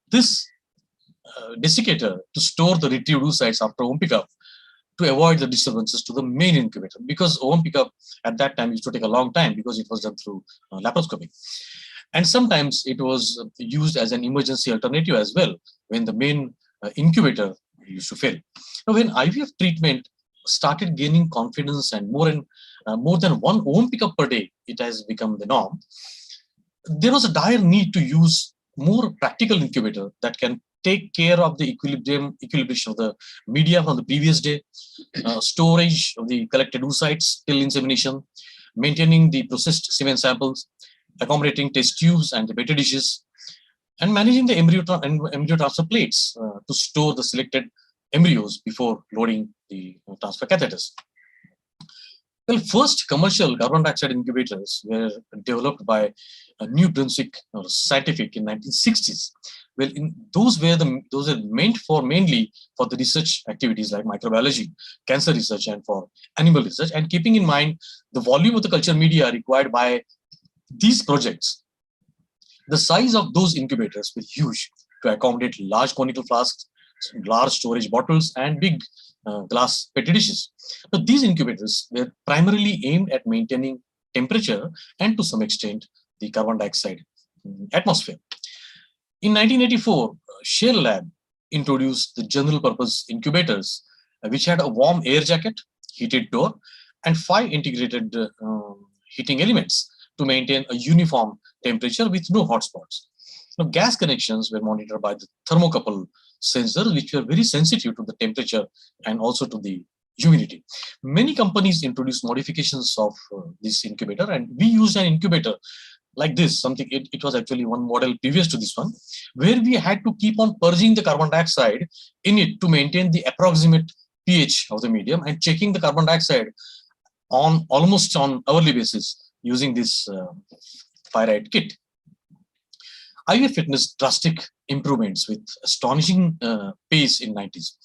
this desiccator to store the retrieved oocytes after ovum pickup to avoid the disturbances to the main incubator, because ovum pickup at that time used to take a long time because it was done through laparoscopy. And sometimes it was used as an emergency alternative as well when the main incubator used to fail. Now, when IVF treatment started gaining confidence and more than one ovum pickup per day, it has become the norm. There was a dire need to use more practical incubator that can take care of the equilibration of the media from the previous day, storage of the collected oocytes till insemination, maintaining the processed semen samples, accommodating test tubes and the petri dishes, and managing the embryo transfer plates to store the selected embryos before loading the transfer catheters. Well, first commercial carbon dioxide incubators were developed by New Brunswick Scientific in 1960s. Well, those are meant for mainly for the research activities like microbiology, cancer research, and for animal research. And keeping in mind the volume of the culture media required by these projects, the size of those incubators were huge to accommodate large conical flasks, large storage bottles, and big glass petri dishes. Now, these incubators were primarily aimed at maintaining temperature and to some extent the carbon dioxide atmosphere. In 1984, Shell Lab introduced the general purpose incubators, which had a warm air jacket, heated door, and 5 integrated heating elements to maintain a uniform temperature with no hotspots. Now, gas connections were monitored by the thermocouple sensors, which were very sensitive to the temperature and also to the humidity. Many companies introduced modifications of this incubator, and we used an incubator like this. It was actually one model previous to this one, where we had to keep on purging the carbon dioxide in it to maintain the approximate pH of the medium and checking the carbon dioxide on almost on hourly basis using this fire-ride kit. IVF witnessed drastic improvements with astonishing pace in 90s.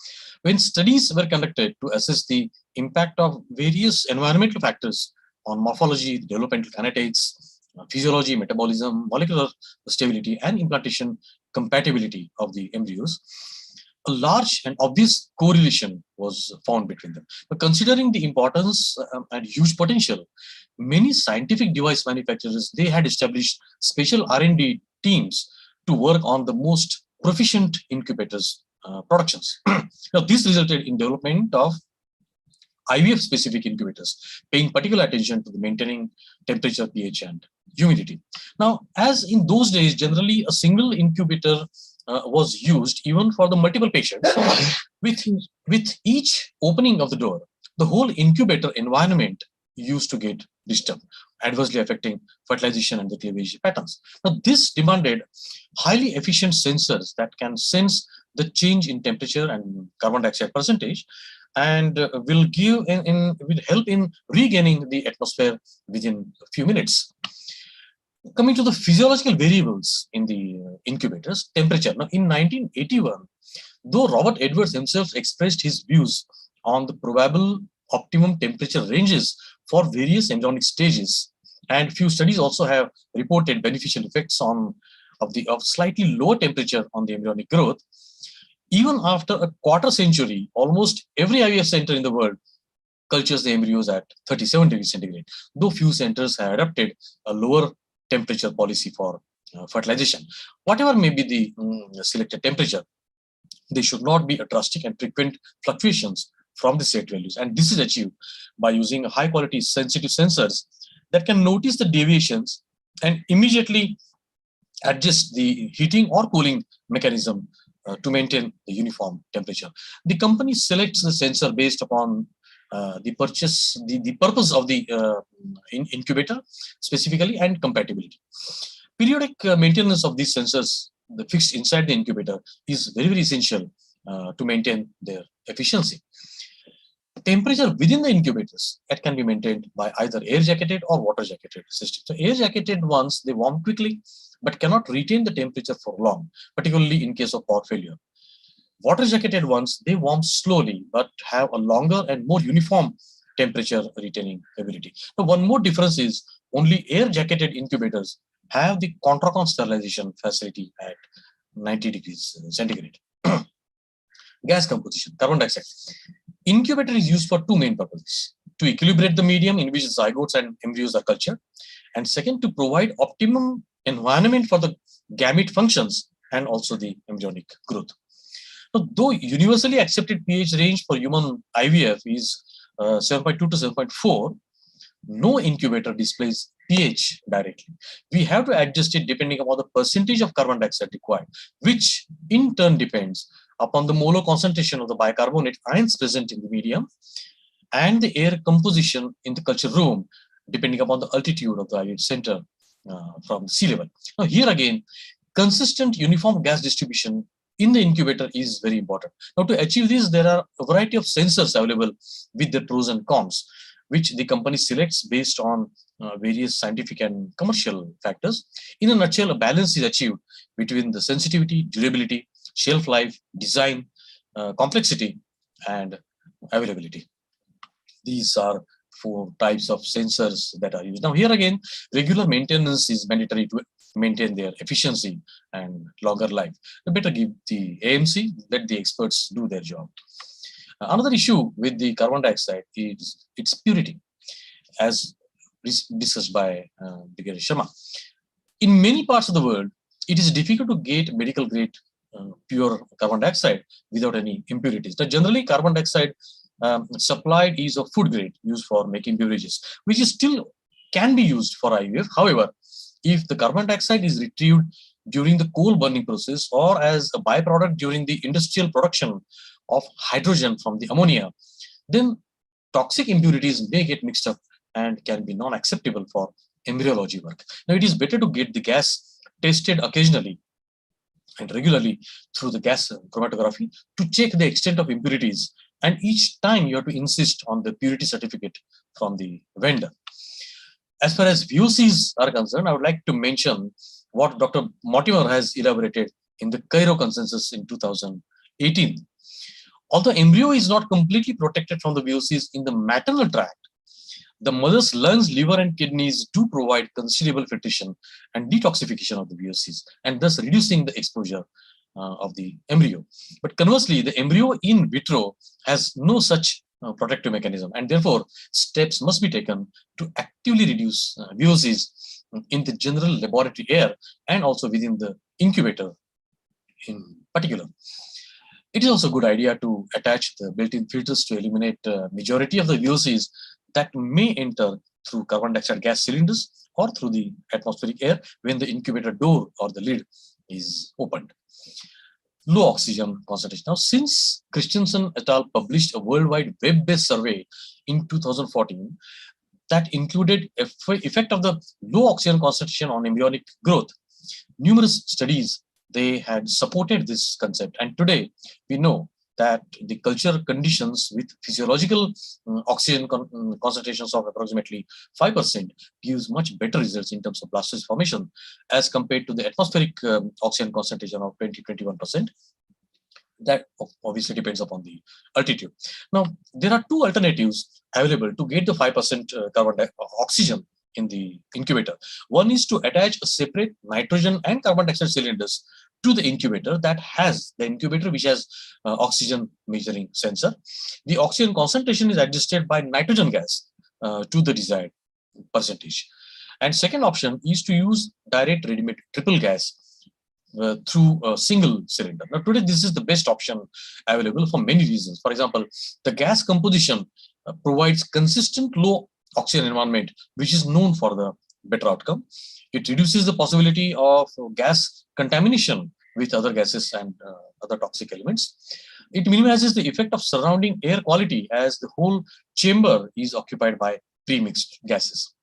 When studies were conducted to assess the impact of various environmental factors on morphology, developmental kinetics, physiology, metabolism, molecular stability, and implantation compatibility of the embryos, a large and obvious correlation was found between them. But considering the importance and huge potential, many scientific device manufacturers, they had established special R&D teams to work on the most proficient incubators productions. Now, this resulted in development of IVF-specific incubators, paying particular attention to the maintaining temperature, pH, and humidity. Now, as in those days, generally a single incubator was used even for the multiple patients. With each opening of the door, the whole incubator environment used to get disturbed, adversely affecting fertilization and the cleavage patterns. Now, this demanded highly efficient sensors that can sense the change in temperature and carbon dioxide percentage, and will help in regaining the atmosphere within a few minutes. Coming to the physiological variables in the incubators, temperature. Now, in 1981, though Robert Edwards himself expressed his views on the probable optimum temperature ranges for various embryonic stages, and few studies also have reported beneficial effects of slightly lower temperature on the embryonic growth. Even after a quarter century, almost every IVF center in the world cultures the embryos at 37 degrees centigrade, though few centers have adopted a lower temperature policy for fertilization. Whatever may be the selected temperature, there should not be a drastic and frequent fluctuations from the set values. And this is achieved by using high quality sensitive sensors that can notice the deviations and immediately adjust the heating or cooling mechanism to maintain the uniform temperature. The company selects the sensor based upon the purpose of the incubator specifically and compatibility. Periodic maintenance of these sensors, the fixed inside the incubator, is very, very essential to maintain their efficiency. Temperature within the incubators that can be maintained by either air jacketed or water jacketed system. So air jacketed ones, they warm quickly but cannot retain the temperature for long, particularly in case of power failure. Water jacketed ones, they warm slowly but have a longer and more uniform temperature retaining ability. Now, one more difference is only air jacketed incubators have the contracon sterilization facility at 90 degrees centigrade. Gas composition, carbon dioxide. Incubator is used for two main purposes: to equilibrate the medium in which zygotes and embryos are cultured, and second, to provide optimum environment for the gamete functions and also the embryonic growth. Now, though universally accepted pH range for human IVF is 7.2 to 7.4, no incubator displays pH directly. We have to adjust it depending upon the percentage of carbon dioxide required, which in turn depends upon the molar concentration of the bicarbonate ions present in the medium and the air composition in the culture room, depending upon the altitude of the IVF center from sea level. Now, here again, consistent uniform gas distribution in the incubator is very important. Now, to achieve this, there are a variety of sensors available with their pros and cons, which the company selects based on various scientific and commercial factors. In a nutshell, a balance is achieved between the sensitivity, durability, shelf life, design, complexity, and availability. These are four types of sensors that are used. Now, here again, regular maintenance is mandatory to maintain their efficiency and longer life. You better give the AMC, let the experts do their job. Another issue with the carbon dioxide is its purity, as discussed by Brigadier Sharma. In many parts of the world, it is difficult to get medical grade pure carbon dioxide without any impurities. Now, generally, carbon dioxide supplied is of food grade used for making beverages, which is still can be used for IVF. However, if the carbon dioxide is retrieved during the coal burning process or as a byproduct during the industrial production of hydrogen from the ammonia, then toxic impurities may get mixed up and can be non-acceptable for embryology work. Now, it is better to get the gas tested occasionally and regularly through the gas chromatography to check the extent of impurities, and each time you have to insist on the purity certificate from the vendor. As far as VOCs are concerned, I would like to mention what Dr. Mortimer has elaborated in the Cairo Consensus in 2018. Although embryo is not completely protected from the VOCs in the maternal tract, the mother's lungs, liver, and kidneys do provide considerable filtration and detoxification of the VOCs, and thus reducing the exposure of the embryo. But conversely, the embryo in vitro has no such protective mechanism, and therefore steps must be taken to actively reduce VOCs in the general laboratory air and also within the incubator in particular. It is also a good idea to attach the built-in filters to eliminate majority of the VOCs that may enter through carbon dioxide gas cylinders or through the atmospheric air when the incubator door or the lid is opened. Low oxygen concentration. Now, since Christensen et al. Published a worldwide web-based survey in 2014 that included effect of the low oxygen concentration on embryonic growth, numerous studies they had supported this concept. And today we know that the culture conditions with physiological oxygen concentrations of approximately 5% gives much better results in terms of blastocyst formation as compared to the atmospheric oxygen concentration of 20-21%. That obviously depends upon the altitude. Now, there are two alternatives available to get the 5% carbon oxygen in the incubator. One is to attach a separate nitrogen and carbon dioxide cylinders to the incubator that has the incubator which has oxygen measuring sensor. The oxygen concentration is adjusted by nitrogen gas to the desired percentage. And second option is to use direct ready-made triple gas through a single cylinder. Now, today, this is the best option available for many reasons. For example, the gas composition provides consistent low oxygen environment, which is known for the better outcome. It reduces the possibility of gas contamination with other gases and other toxic elements. It minimizes the effect of surrounding air quality as the whole chamber is occupied by pre-mixed gases.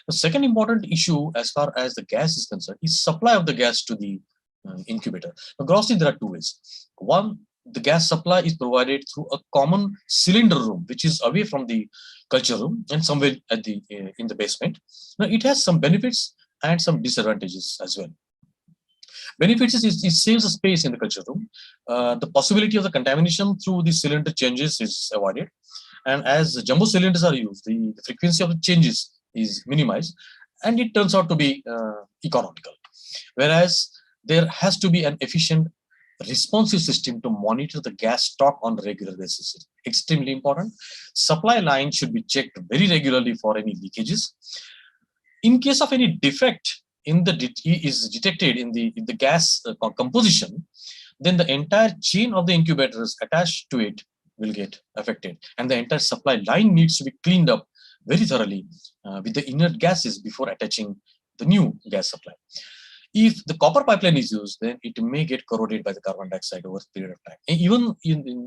The second important issue as far as the gas is concerned is supply of the gas to the incubator. Now, grossly, there are two ways. One, the gas supply is provided through a common cylinder room, which is away from the culture room and somewhere at the in the basement. Now, it has some benefits and some disadvantages as well. Benefits is it saves a space in the culture room. The possibility of the contamination through the cylinder changes is avoided. And as jumbo cylinders are used, the frequency of the changes is minimized, and it turns out to be economical. Whereas there has to be an efficient responsive system to monitor the gas stock on a regular basis. It's extremely important. Supply lines should be checked very regularly for any leakages. In case of any defect in the is detected in the gas composition, then the entire chain of the incubators attached to it will get affected, and the entire supply line needs to be cleaned up very thoroughly with the inert gases before attaching the new gas supply. If the copper pipeline is used, then it may get corroded by the carbon dioxide over a period of time. And even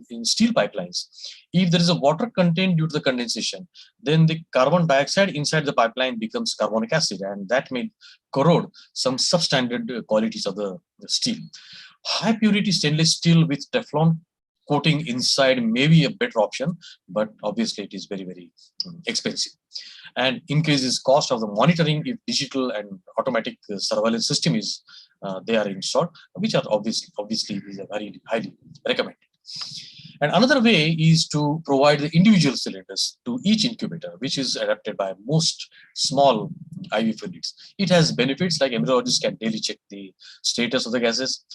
in steel pipelines, if there is a water content due to the condensation, then the carbon dioxide inside the pipeline becomes carbonic acid, and that may corrode some substandard qualities of the steel. High purity stainless steel with Teflon coating inside may be a better option, but obviously it is very, very expensive and increases cost of the monitoring if digital and automatic surveillance system is they are installed, which are obviously these are very highly recommended. And another way is to provide the individual cylinders to each incubator, which is adapted by most small IV fluids. It has benefits like embryologists can daily check the status of the gases.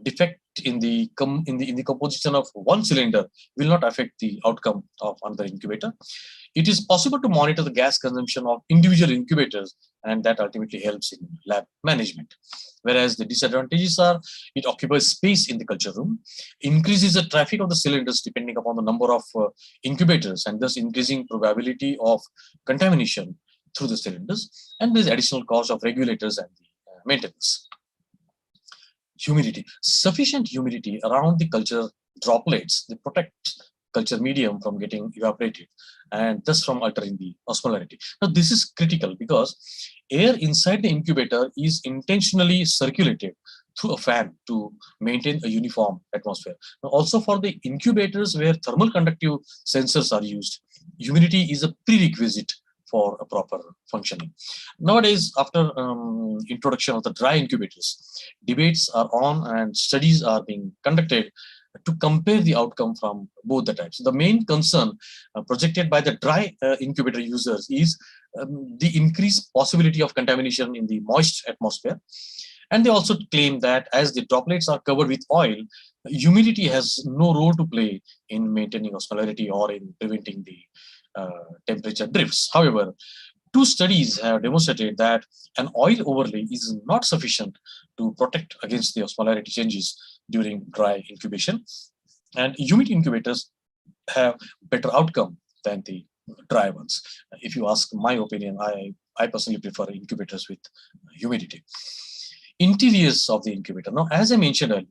Defect in the composition of one cylinder will not affect the outcome of another incubator. It is possible to monitor the gas consumption of individual incubators, and that ultimately helps in lab management. Whereas the disadvantages are it occupies space in the culture room, increases the traffic of the cylinders depending upon the number of incubators, and thus increasing probability of contamination through the cylinders, and there's additional cost of regulators and the maintenance. Humidity. Sufficient humidity around the culture droplets, they protect culture medium from getting evaporated and thus from altering the osmolarity. Now, this is critical because air inside the incubator is intentionally circulated through a fan to maintain a uniform atmosphere. Now, also for the incubators where thermal conductive sensors are used, humidity is a prerequisite for a proper functioning. Nowadays, after introduction of the dry incubators, debates are on and studies are being conducted to compare the outcome from both the types. The main concern projected by the dry incubator users is the increased possibility of contamination in the moist atmosphere. And they also claim that as the droplets are covered with oil, humidity has no role to play in maintaining osmolarity or in preventing the temperature drifts. However, two studies have demonstrated that an oil overlay is not sufficient to protect against the osmolarity changes during dry incubation, and humid incubators have better outcome than the dry ones. If you ask my opinion, I personally prefer incubators with humidity. Interiors of the incubator. Now, as I mentioned earlier,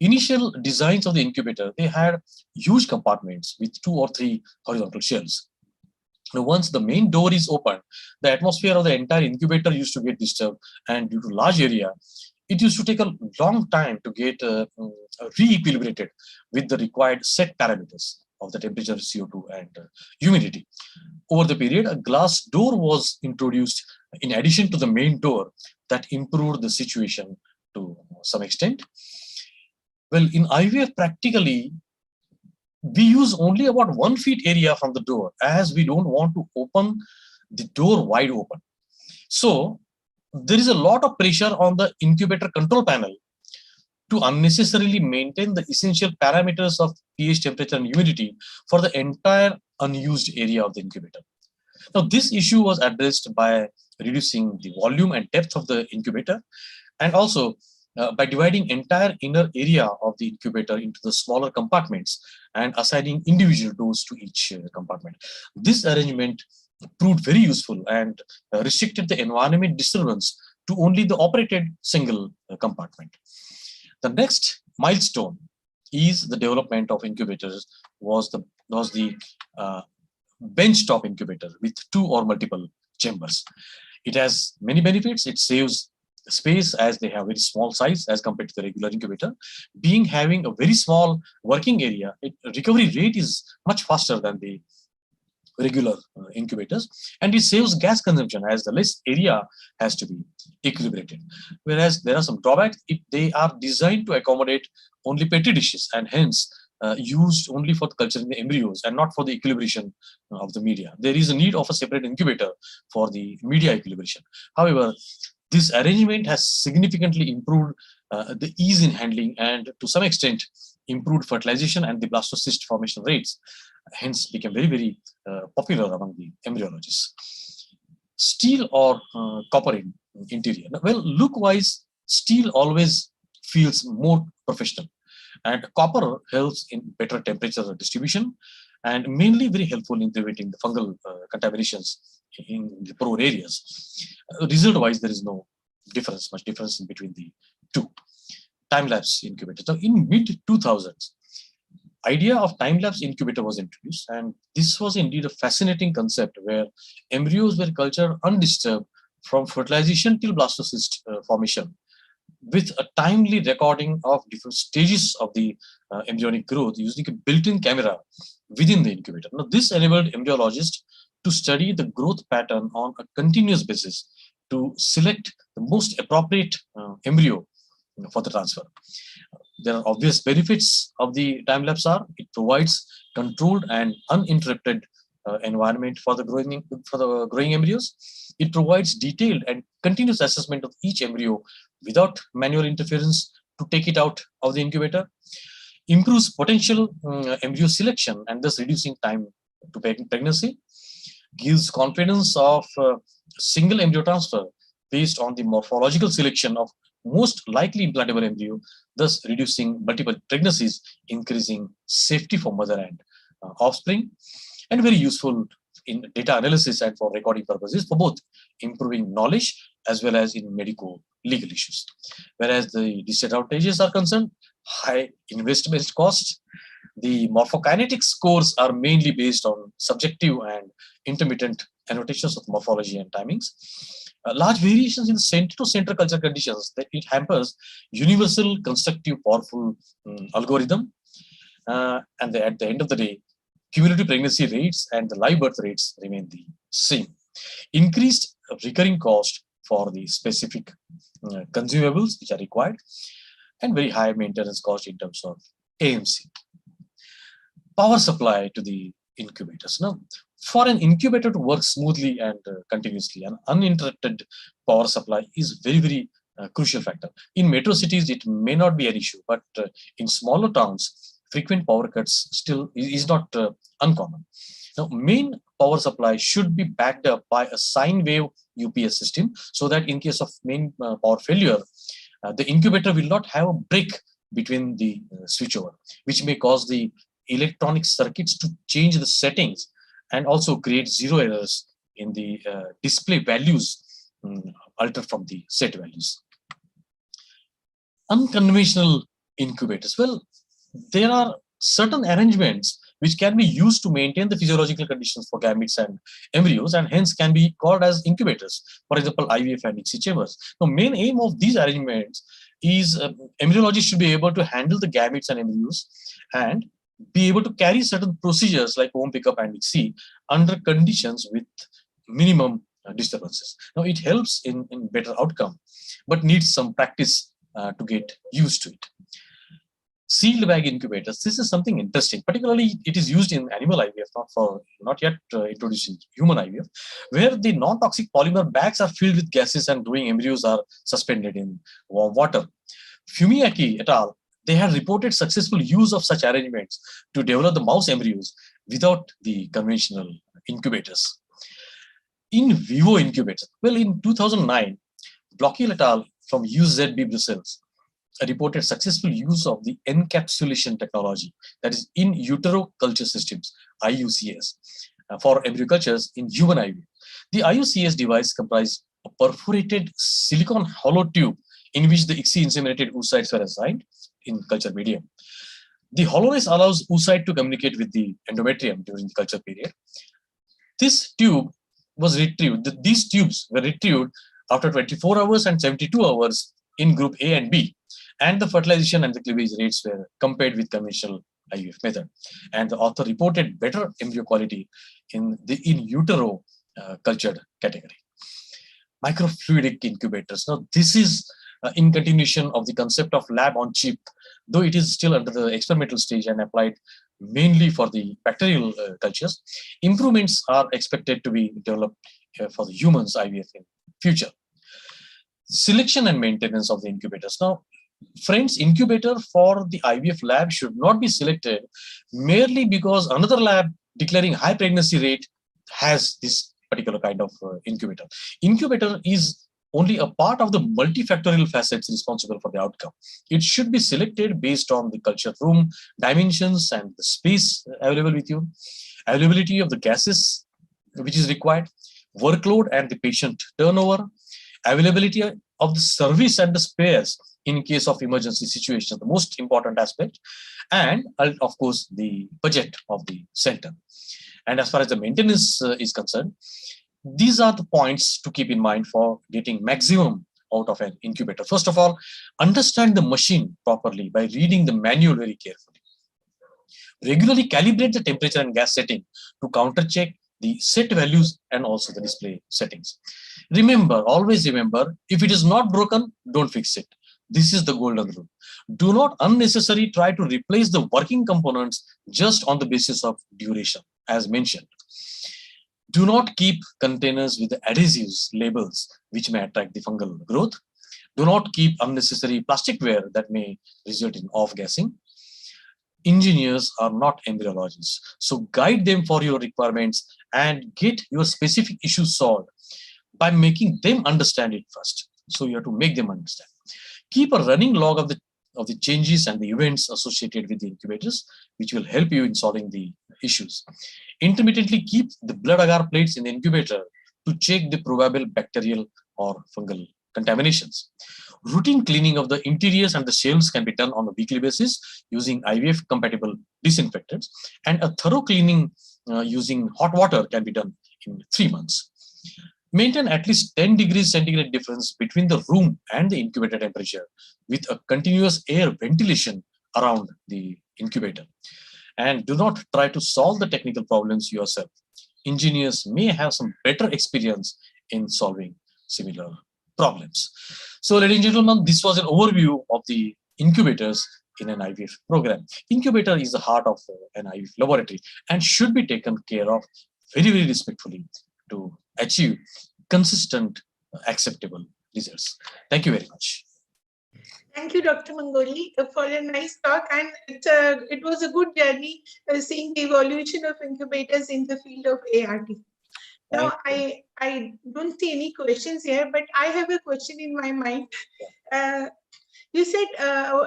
initial designs of the incubator, they had huge compartments with 2 or 3 horizontal shells. Now, once the main door is opened, the atmosphere of the entire incubator used to get disturbed, and due to large area, it used to take a long time to get re-equilibrated with the required set parameters of the temperature, CO2, and humidity. Over the period, a glass door was introduced in addition to the main door that improved the situation to some extent. Well, in IVF, practically, we use only about 1 feet area from the door, as we don't want to open the door wide open. So there is a lot of pressure on the incubator control panel to unnecessarily maintain the essential parameters of pH, temperature, and humidity for the entire unused area of the incubator. Now, this issue was addressed by reducing the volume and depth of the incubator, and also by dividing entire inner area of the incubator into the smaller compartments and assigning individual doors to each compartment. This arrangement proved very useful and restricted the environment disturbance to only the operated single compartment. The next milestone is the development of incubators was the benchtop incubator with 2 or multiple chambers. It has many benefits. It saves space as they have very small size as compared to the regular incubator. Having a very small working area, recovery rate is much faster than the regular incubators, and it saves gas consumption as the less area has to be equilibrated. Whereas there are some drawbacks. They are designed to accommodate only petri dishes and hence used only for culturing the embryos and not for the equilibration of the media. There is a need of a separate incubator for the media equilibration. However, this arrangement has significantly improved the ease in handling and to some extent improved fertilization and the blastocyst formation rates, hence became very, very popular among the embryologists. Steel or copper in interior. Well, look-wise, steel always feels more professional, and copper helps in better temperature distribution and mainly very helpful in preventing the fungal contaminations in the pore areas. Result-wise, there is no difference, much difference in between the two. Time-lapse incubator. So in mid-2000s, idea of time-lapse incubator was introduced, and this was indeed a fascinating concept where embryos were cultured undisturbed from fertilization till blastocyst formation, with a timely recording of different stages of the embryonic growth using a built-in camera within the incubator. Now, this enabled embryologists to study the growth pattern on a continuous basis to select the most appropriate embryo for the transfer. There are obvious benefits of the time-lapse are it provides controlled and uninterrupted environment for the growing embryos. It provides detailed and continuous assessment of each embryo without manual interference to take it out of the incubator. Improves potential embryo selection and thus reducing time to pregnancy. Gives confidence of single embryo transfer based on the morphological selection of most likely implantable embryo, thus reducing multiple pregnancies, increasing safety for mother and offspring, and very useful in data analysis and for recording purposes for both improving knowledge as well as in medico-legal issues. Whereas the disadvantages are concerned, high investment cost. The morphokinetic scores are mainly based on subjective and intermittent annotations of morphology and timings. Large variations in center-to-center culture conditions that it hampers universal, constructive, powerful algorithm. And at the end of the day, cumulative pregnancy rates and the live birth rates remain the same. Increased recurring cost for the specific consumables which are required, and very high maintenance cost in terms of AMC. Power supply to the incubators. Now, for an incubator to work smoothly and continuously, an uninterrupted power supply is very, very crucial factor. In metro cities, it may not be an issue, but in smaller towns, frequent power cuts still is not uncommon. Now, main power supply should be backed up by a sine wave UPS system, so that in case of main power failure, the incubator will not have a break between the switchover, which may cause the electronic circuits to change the settings and also create zero errors in the display values altered from the set values. Unconventional incubators. Well, there are certain arrangements which can be used to maintain the physiological conditions for gametes and embryos, and hence can be called as incubators. For example, IVF and ICSI chambers. The main aim of these arrangements is embryologists should be able to handle the gametes and embryos and be able to carry certain procedures like home pickup and ICSI under conditions with minimum disturbances. Now, it helps in better outcome, but needs some practice to get used to it. Sealed bag incubators. This is something interesting. Particularly, it is used in animal IVF, not yet introduced in human IVF, where the non-toxic polymer bags are filled with gases and growing embryos are suspended in warm water. Fumiaki et al. They had reported successful use of such arrangements to develop the mouse embryos without the conventional incubators. In vivo incubators. Well, in 2009, Blocky et al. From UZB Brussels reported successful use of the encapsulation technology, that is in utero culture systems, IUCS, for embryo cultures in human IVF. The IUCS device comprised a perforated silicon hollow tube in which the ICSI inseminated oocytes were assigned in culture medium. The hollowness allows oocyte to communicate with the endometrium during the culture period. This tube was retrieved. These tubes were retrieved after 24 hours and 72 hours in group A and B, and the fertilization and the cleavage rates were compared with conventional IVF method. And the author reported better embryo quality in the in utero cultured category. Microfluidic incubators. Now, this is in continuation of the concept of lab on chip, though it is still under the experimental stage and applied mainly for the bacterial cultures. Improvements are expected to be developed for the humans IVF in future. Selection and maintenance of the incubators. Now, friends, incubator for the IVF lab should not be selected merely because another lab declaring high pregnancy rate has this particular kind of incubator. Incubator is only a part of the multifactorial facets responsible for the outcome. It should be selected based on the culture room dimensions and the space available with you, availability of the gases which is required, workload and the patient turnover, availability of the service and the spares in case of emergency situation, the most important aspect, and of course the budget of the center. And as far as the maintenance is concerned, these are the points to keep in mind for getting maximum out of an incubator. First of all, understand the machine properly by reading the manual very carefully. Regularly calibrate the temperature and gas setting to counter check the set values and also the display settings. Remember, always remember, if it is not broken, don't fix it. This is the golden rule. Do not unnecessarily try to replace the working components just on the basis of duration, as mentioned. Do not keep containers with adhesives labels which may attract the fungal growth. Do not keep unnecessary plasticware that may result in off-gassing. Engineers are not embryologists, so guide them for your requirements and get your specific issues solved by making them understand it first. So you have to make them understand. Keep a running log of the changes and the events associated with the incubators, which will help you in solving the issues. Intermittently keep the blood agar plates in the incubator to check the probable bacterial or fungal contaminations. Routine cleaning of the interiors and the shelves can be done on a weekly basis using IVF compatible disinfectants, and a thorough cleaning using hot water can be done in 3 months. Maintain at least 10 degrees centigrade difference between the room and the incubator temperature with a continuous air ventilation around the incubator. And do not try to solve the technical problems yourself. Engineers may have some better experience in solving similar problems. So, ladies and gentlemen, this was an overview of the incubators in an IVF program. Incubator is the heart of an IVF laboratory and should be taken care of very, very respectfully to achieve consistent, acceptable results. Thank you very much. Thank you, Dr. Mangoli, for a nice talk. And it was a good journey seeing the evolution of incubators in the field of ART. Now, I don't see any questions here, but I have a question in my mind. You said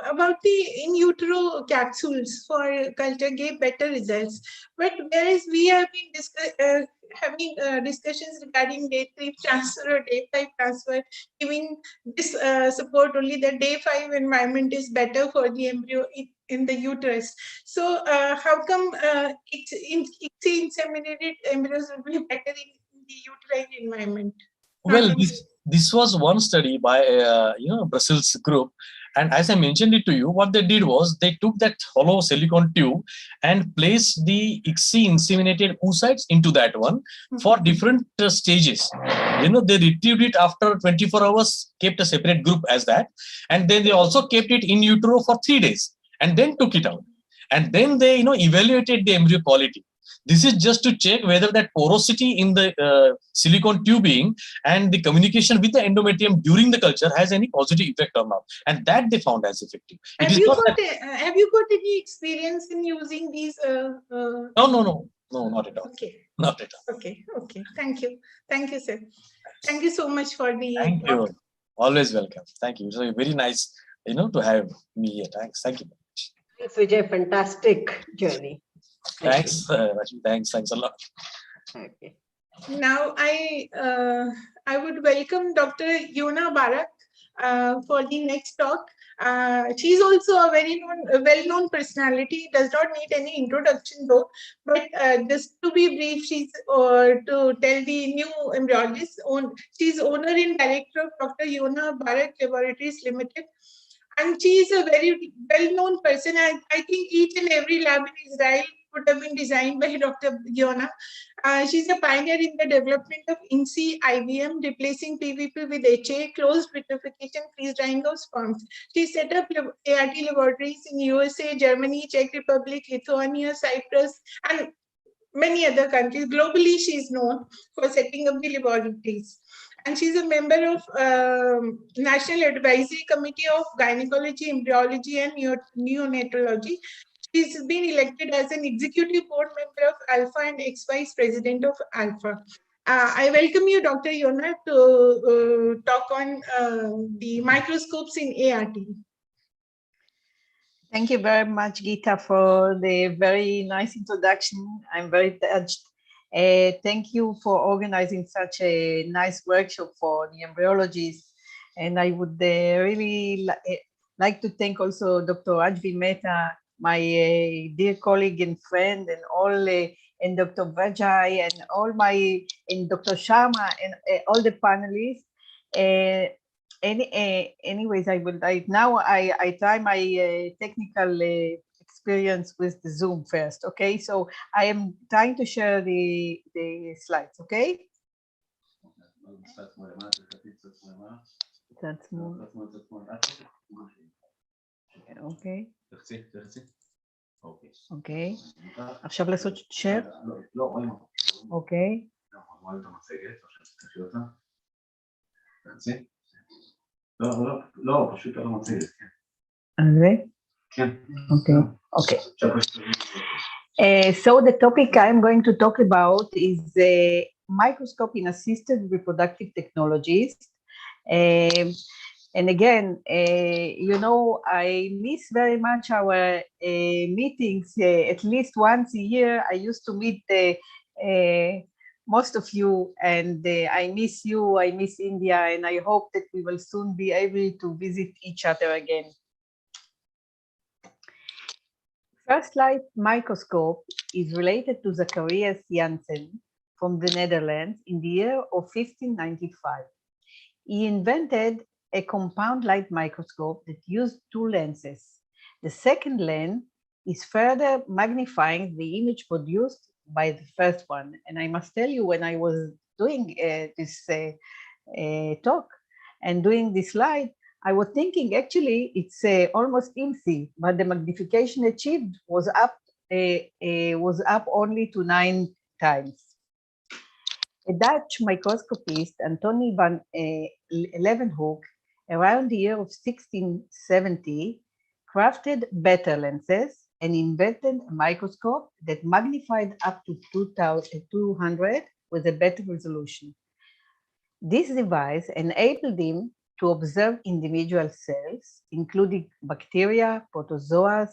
about the in utero capsules for culture gave better results, but whereas we have been having discussions regarding day 3 transfer or day 5 transfer, giving this support only that day 5 environment is better for the embryo. in the uterus. So how come ICSI-inseminated embryos would be better in the uterine environment? Well, this was one study by Brussels group, and as I mentioned it to you, what they did was they took that hollow silicone tube and placed the ICSI inseminated oocytes into that one for different stages. They retrieved it after 24 hours, kept a separate group as that, and then they also kept it in utero for 3 days, and then took it out, and then they evaluated the embryo quality. This is just to check whether that porosity in the silicone tubing and the communication with the endometrium during the culture has any positive effect or not, and that they found as effective. Have you got any experience in using these? No, not at all. Okay. Not at all. Okay. Thank you, sir. Thank you so much for the. Thank you. Always welcome. Thank you. It's very nice, to have me here. Thanks. Thank you very much. Thanks, Vijay. Fantastic journey. Thanks, Rashmi. Thanks a lot. Okay. Now I would welcome Dr. Yona Barak for the next talk. She's also a well-known personality. Does not need any introduction though. But just to be brief, she's to tell the new embryologists. She's owner and director of Dr. Yona Barak Laboratories Limited. And she is a very well-known person. I think each and every lab in Israel would have been designed by Dr. Yona. She's a pioneer in the development of INSEE IVM, replacing PVP with HA, closed vitrification, freeze drying of sperms. She set up ART laboratories in USA, Germany, Czech Republic, Lithuania, Cyprus, and many other countries. Globally, she's known for setting up the laboratories. And she's a member of National Advisory Committee of Gynecology, Embryology, and Neonatology. She's been elected as an executive board member of Alpha and ex-vice president of Alpha. I welcome you, Dr. Yona, to talk on the microscopes in ART. Thank you very much, Gita, for the very nice introduction. I'm very touched. Thank you for organizing such a nice workshop for the embryologists. And I would really like to thank also Dr. Rajvi Mehta, my dear colleague and friend, and all, and Dr. Vajay, and Dr. Sharma, and all the panelists. Anyways, I try my technical experience with the Zoom first. Okay, so I am trying to share the slides. Okay. That's more. Okay. אוקיי, עכשיו לעשות share? אוקיי. לא, פשוט על המצגת. על זה? כן. אוקיי. So the topic I'm going to talk about is microscope in assisted reproductive technologies. And again, I miss very much our meetings. At least once a year, I used to meet most of you, and I miss you, I miss India, and I hope that we will soon be able to visit each other again. First light microscope is related to Zacharias Janssen from the Netherlands in the year of 1595. He invented a compound light microscope that used two lenses. The second lens is further magnifying the image produced by the first one. And I must tell you, when I was doing this talk and doing this slide, I was thinking actually it's almost IMSI, but the magnification achieved was up only to 9 times. A Dutch microscopist, Antony van Leeuwenhoek, around the year of 1670, crafted better lenses and invented a microscope that magnified up to 200 with a better resolution. This device enabled him to observe individual cells, including bacteria, protozoas,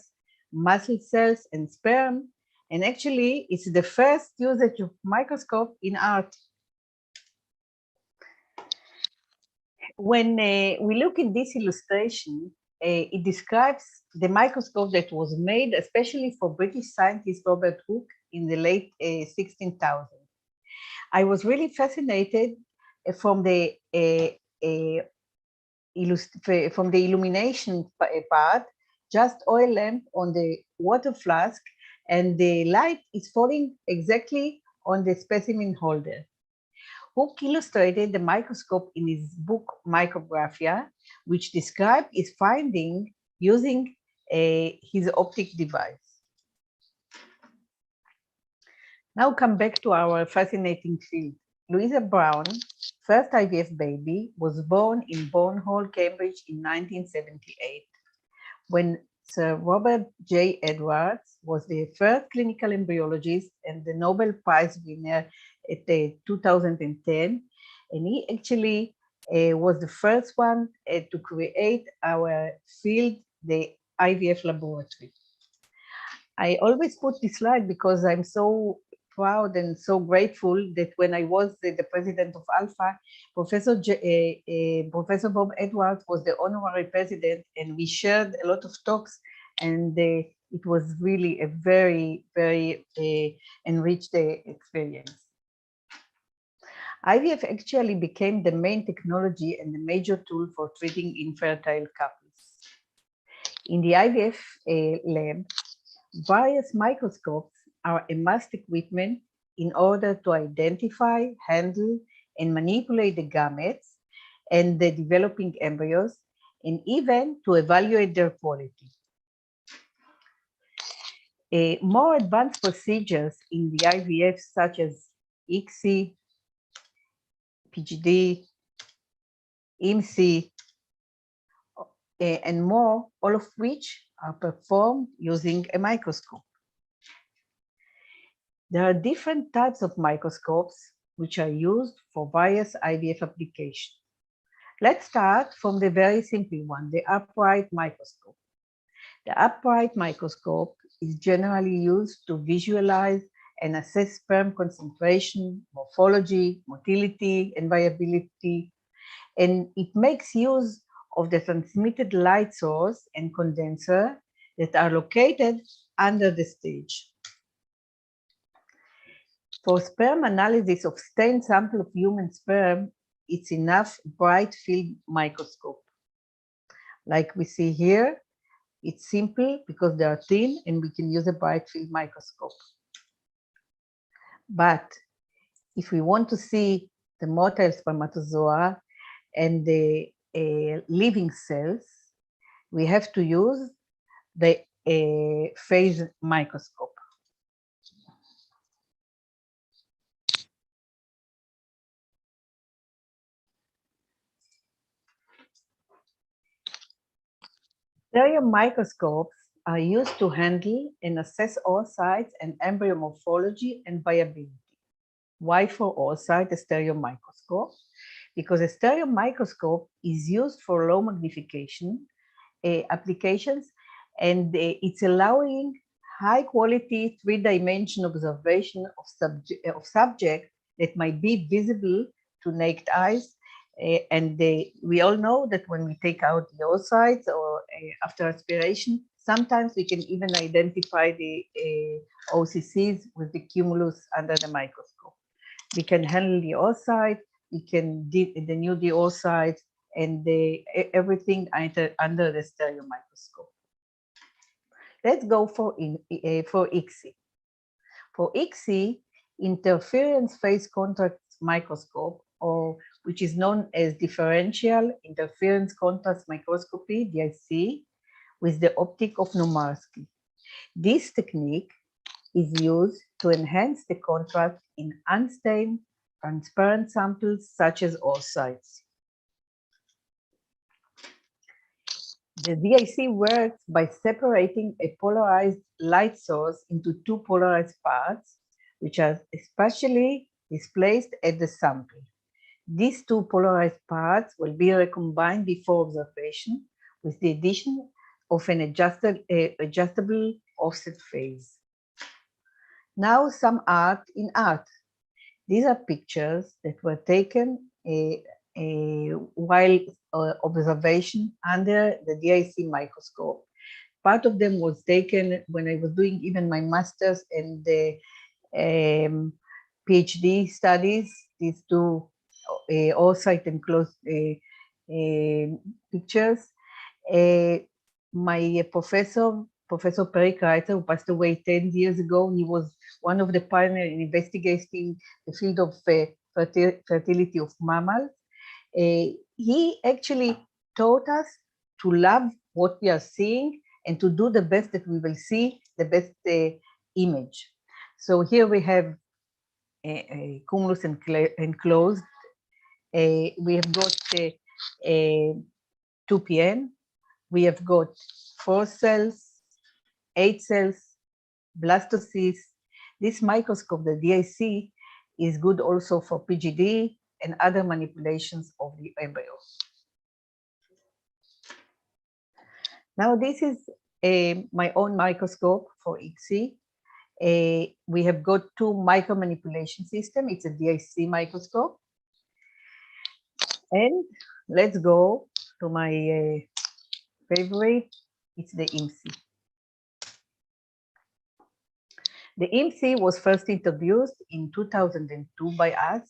muscle cells, and sperm, and actually it's the first usage of microscope in art. When we look at this illustration, it describes the microscope that was made especially for British scientist Robert Hooke in the late 16,000. I was really fascinated from the illumination part, just oil lamp on the water flask, and the light is falling exactly on the specimen holder. Hooke illustrated the microscope in his book Micrographia, which described his finding using his optic device. Now come back to our fascinating field. Louisa Brown, first IVF baby, was born in Bourne Hall, Cambridge in 1978, when Sir Robert J. Edwards was the first clinical embryologist and the Nobel Prize winner at the 2010, and he actually was the first one to create our field, the IVF laboratory. I always put this slide because I'm so proud and so grateful that when I was the president of Alpha, Professor Bob Edwards was the honorary president, and we shared a lot of talks, and it was really a very, very enriched experience. IVF actually became the main technology and the major tool for treating infertile couples. In the IVF lab, various microscopes are a must equipment in order to identify, handle, and manipulate the gametes and the developing embryos, and even to evaluate their quality. More advanced procedures in the IVF, such as ICSI, PGD, IMSI, and more, all of which are performed using a microscope. There are different types of microscopes which are used for various IVF applications. Let's start from the very simple one, the upright microscope. The upright microscope is generally used to visualize and assess sperm concentration, morphology, motility, and viability, and it makes use of the transmitted light source and condenser that are located under the stage. For sperm analysis of stained sample of human sperm, it's enough bright field microscope. Like we see here, it's simple because they are thin and we can use a bright field microscope. But if we want to see the motile spermatozoa and the living cells, we have to use the phase microscope. Stereo microscopes are used to handle and assess oocytes and embryo morphology and viability. Why for oocyte a stereo microscope? Because a stereo microscope is used for low magnification applications, and it's allowing high quality three-dimension observation of subject that might be visible to naked eyes. And we all know that when we take out the oocytes or after aspiration, sometimes we can even identify the OCCs with the cumulus under the microscope. We can handle the oocyte, we can denude the oocytes, and everything under the stereo microscope. Let's go for ICSI. For ICSI, interference phase contrast microscope, or which is known as differential interference contrast microscopy, DIC, with the optic of Nomarsky. This technique is used to enhance the contrast in unstained, transparent samples such as oocytes. The DIC works by separating a polarized light source into two polarized parts, which are spatially displaced at the sample. These two polarized parts will be recombined before observation with the addition of an adjustable offset phase. Now some art in art. These are pictures that were taken while observation under the DIC microscope. Part of them was taken when I was doing even my master's and the PhD studies, these two Ofart and closed pictures. My professor, Professor Perry Kreitzer, who passed away 10 years ago, he was one of the pioneers in investigating the field of fertility of mammals. He actually taught us to love what we are seeing and to do the best that we will see, the best image. So here we have cumulus enclosed. We have got 2PN. We have got 4 cells, 8 cells, blastocysts. This microscope, the DIC, is good also for PGD and other manipulations of the embryo. Now this is my own microscope for ICSI. We have got 2 micro manipulation systems. It's a DIC microscope. And let's go to my favorite, it's the IMSI. The IMSI was first introduced in 2002 by us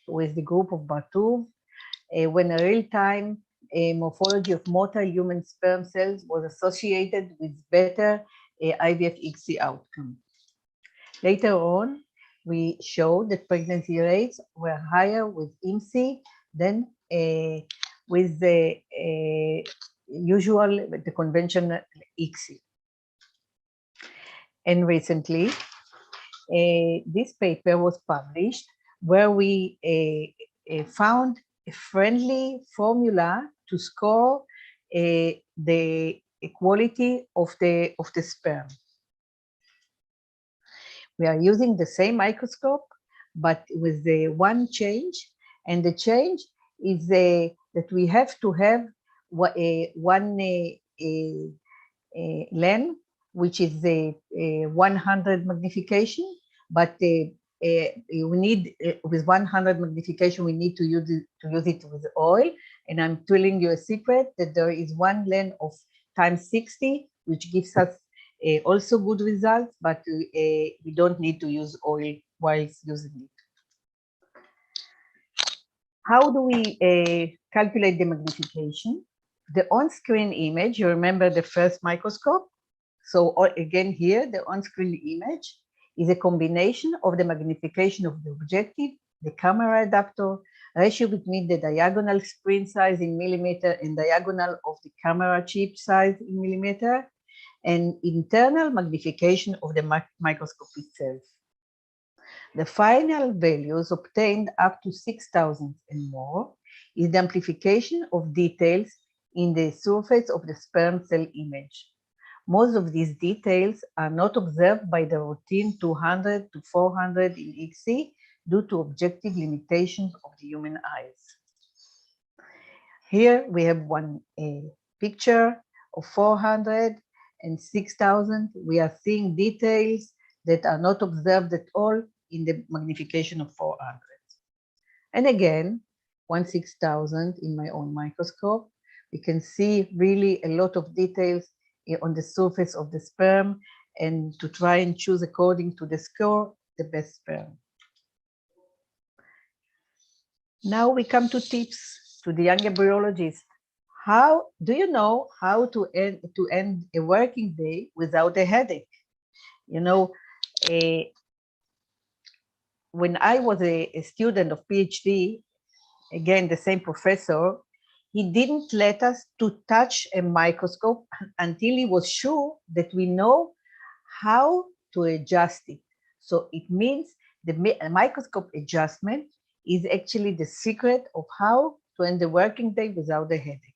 with the group of Bartu, when a real-time morphology of mortal human sperm cells was associated with better IVF-ICSI outcome. Later on, we showed that pregnancy rates were higher with IMSI than with the the conventional ICSI. And recently, this paper was published where we found a friendly formula to score the quality of the sperm. We are using the same microscope, but with the one change, and the change is that we have to have one lens, which is a 100 magnification, but we need with 100 magnification we need to use it with oil. And I'm telling you a secret that there is one lens of times 60, which gives us also good results, but we don't need to use oil while using it. How do we calculate the magnification? The on-screen image, you remember the first microscope? So again here, the on-screen image is a combination of the magnification of the objective, the camera adapter, ratio between the diagonal screen size in millimeter and diagonal of the camera chip size in millimeter, and internal magnification of the microscope itself. The final values obtained up to 6,000 and more is the amplification of details in the surface of the sperm cell image. Most of these details are not observed by the routine 200 to 400 in ICSI due to objective limitations of the human eyes. Here we have one picture of 400 and 6,000. We are seeing details that are not observed at all in the magnification of 400. And again, 6,000 in my own microscope, we can see really a lot of details on the surface of the sperm, and to try and choose according to the score, the best sperm. Now we come to tips to the young embryologist. How do you know how to end a working day without a headache? You know, when I was a student of PhD, again, the same professor, he didn't let us to touch a microscope until he was sure that we know how to adjust it. So it means the microscope adjustment is actually the secret of how to end the working day without a headache.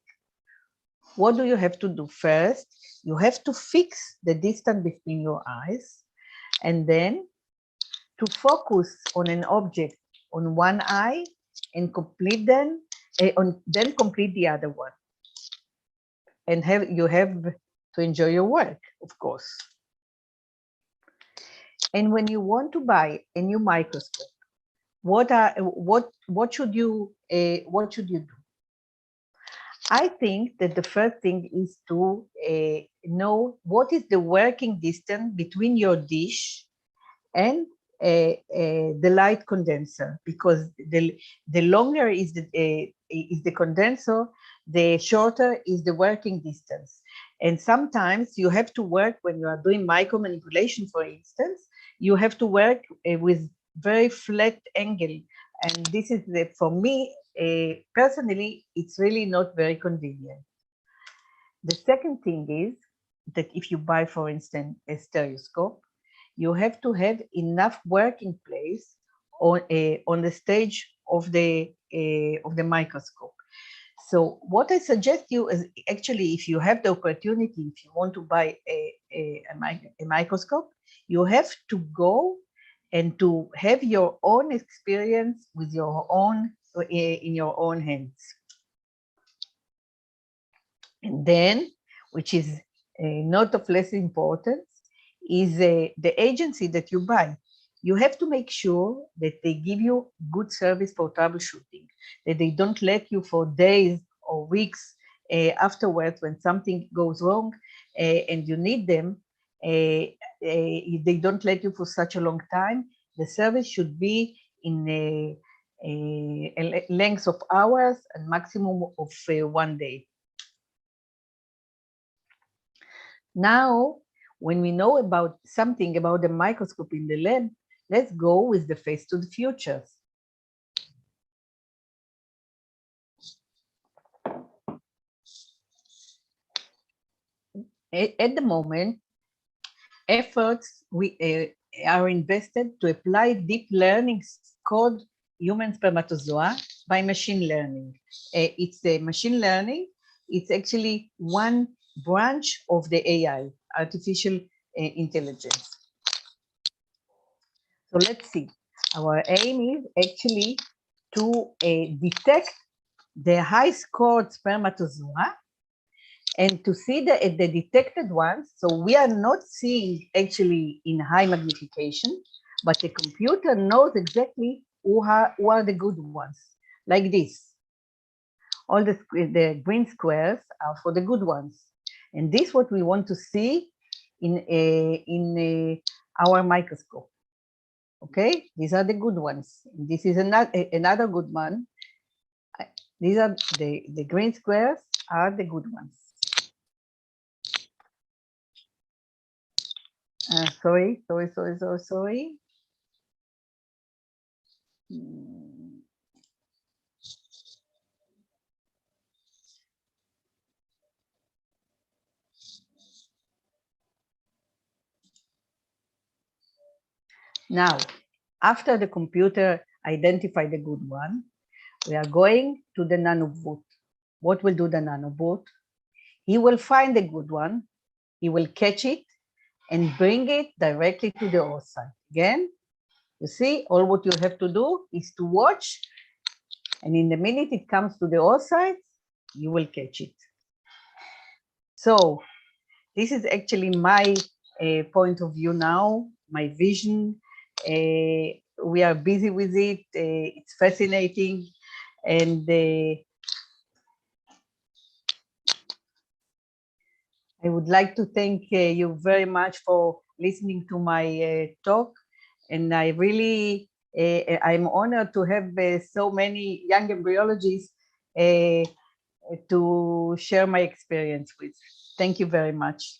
What do you have to do first? You have to fix the distance between your eyes, and then to focus on an object on one eye and complete then complete the other one. And you have to enjoy your work, of course. And when you want to buy a new microscope, what should you what should you do? I think that the first thing is to know what is the working distance between your dish and the light condenser, because the longer is the condenser, the shorter is the working distance. And sometimes you have to work, when you are doing micro manipulation, for instance, you have to work with very flat angle. And this is, for me, personally, it's really not very convenient. The second thing is that if you buy, for instance, a stereoscope, you have to have enough working place on the stage of the microscope. So what I suggest you is, actually, if you have the opportunity, if you want to buy a microscope, you have to go and to have your own experience with your own, in your own hands. And then, which is not of less importance, is the agency that you buy. You have to make sure that they give you good service for troubleshooting, that they don't let you for days or weeks afterwards when something goes wrong and you need them. If they don't let you for such a long time, the service should be in a length of hours and maximum of 1 day. Now, when we know about something about the microscope in the lab, let's go with the face to the futures. At the moment, efforts are invested to apply deep learning called human spermatozoa by machine learning. It's a machine learning. It's actually one branch of the AI, artificial intelligence. So let's see. Our aim is actually to detect the high-scored spermatozoa and to see the detected ones. So we are not seeing actually in high magnification, but the computer knows exactly who are the good ones, like this. All the green squares are for the good ones. And this is what we want to see in our microscope. Okay, these are the good ones. This is another good one. These are the green squares are the good ones. Sorry. Now, after the computer identified the good one, we are going to the nanobot. What will do the nanobot? He will find the good one, he will catch it and bring it directly to the oocyte. Again, you see, all what you have to do is to watch, and in the minute it comes to the oocyte, you will catch it. So this is actually my point of view now, my vision. We are busy with it. It's fascinating. And I would like to thank you very much for listening to my talk. And I really, I'm honored to have so many young embryologists to share my experience with. Thank you very much.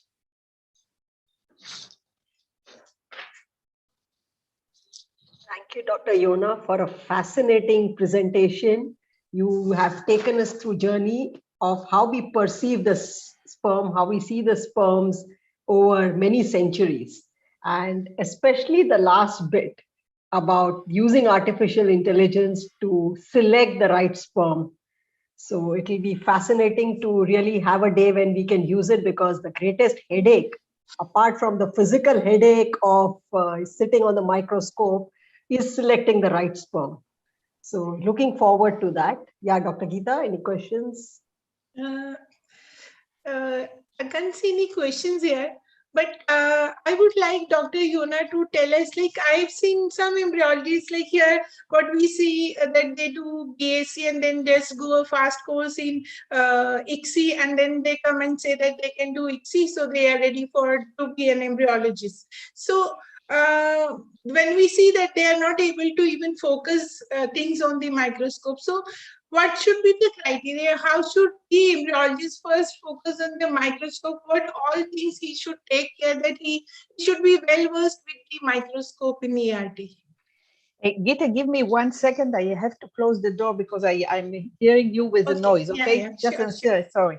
Thank you, Dr. Yona, for a fascinating presentation. You have taken us through a journey of how we perceive the sperm, how we see the sperms over many centuries, and especially the last bit about using artificial intelligence to select the right sperm. So it will be fascinating to really have a day when we can use it, because the greatest headache, apart from the physical headache of sitting on the microscope, is selecting the right sperm. So looking forward to that. Yeah, Dr. Geeta, any questions? I can't see any questions here, But I would like Dr. Yona to tell us, like I've seen some embryologists, like here, what we see that they do BSc and then just go a fast course in ICSI, and then they come and say that they can do ICSI, so they are ready for to be an embryologist. So when we see that they are not able to even focus things on the microscope, so what should be the criteria? How should the embryologist first focus on the microscope? What all things he should take care that he should be well versed with the microscope in ERT? Hey, Gita, give me 1 second. I have to close the door because I'm hearing you with the noise. Okay, Yeah, just sure, a sure. second. Sorry.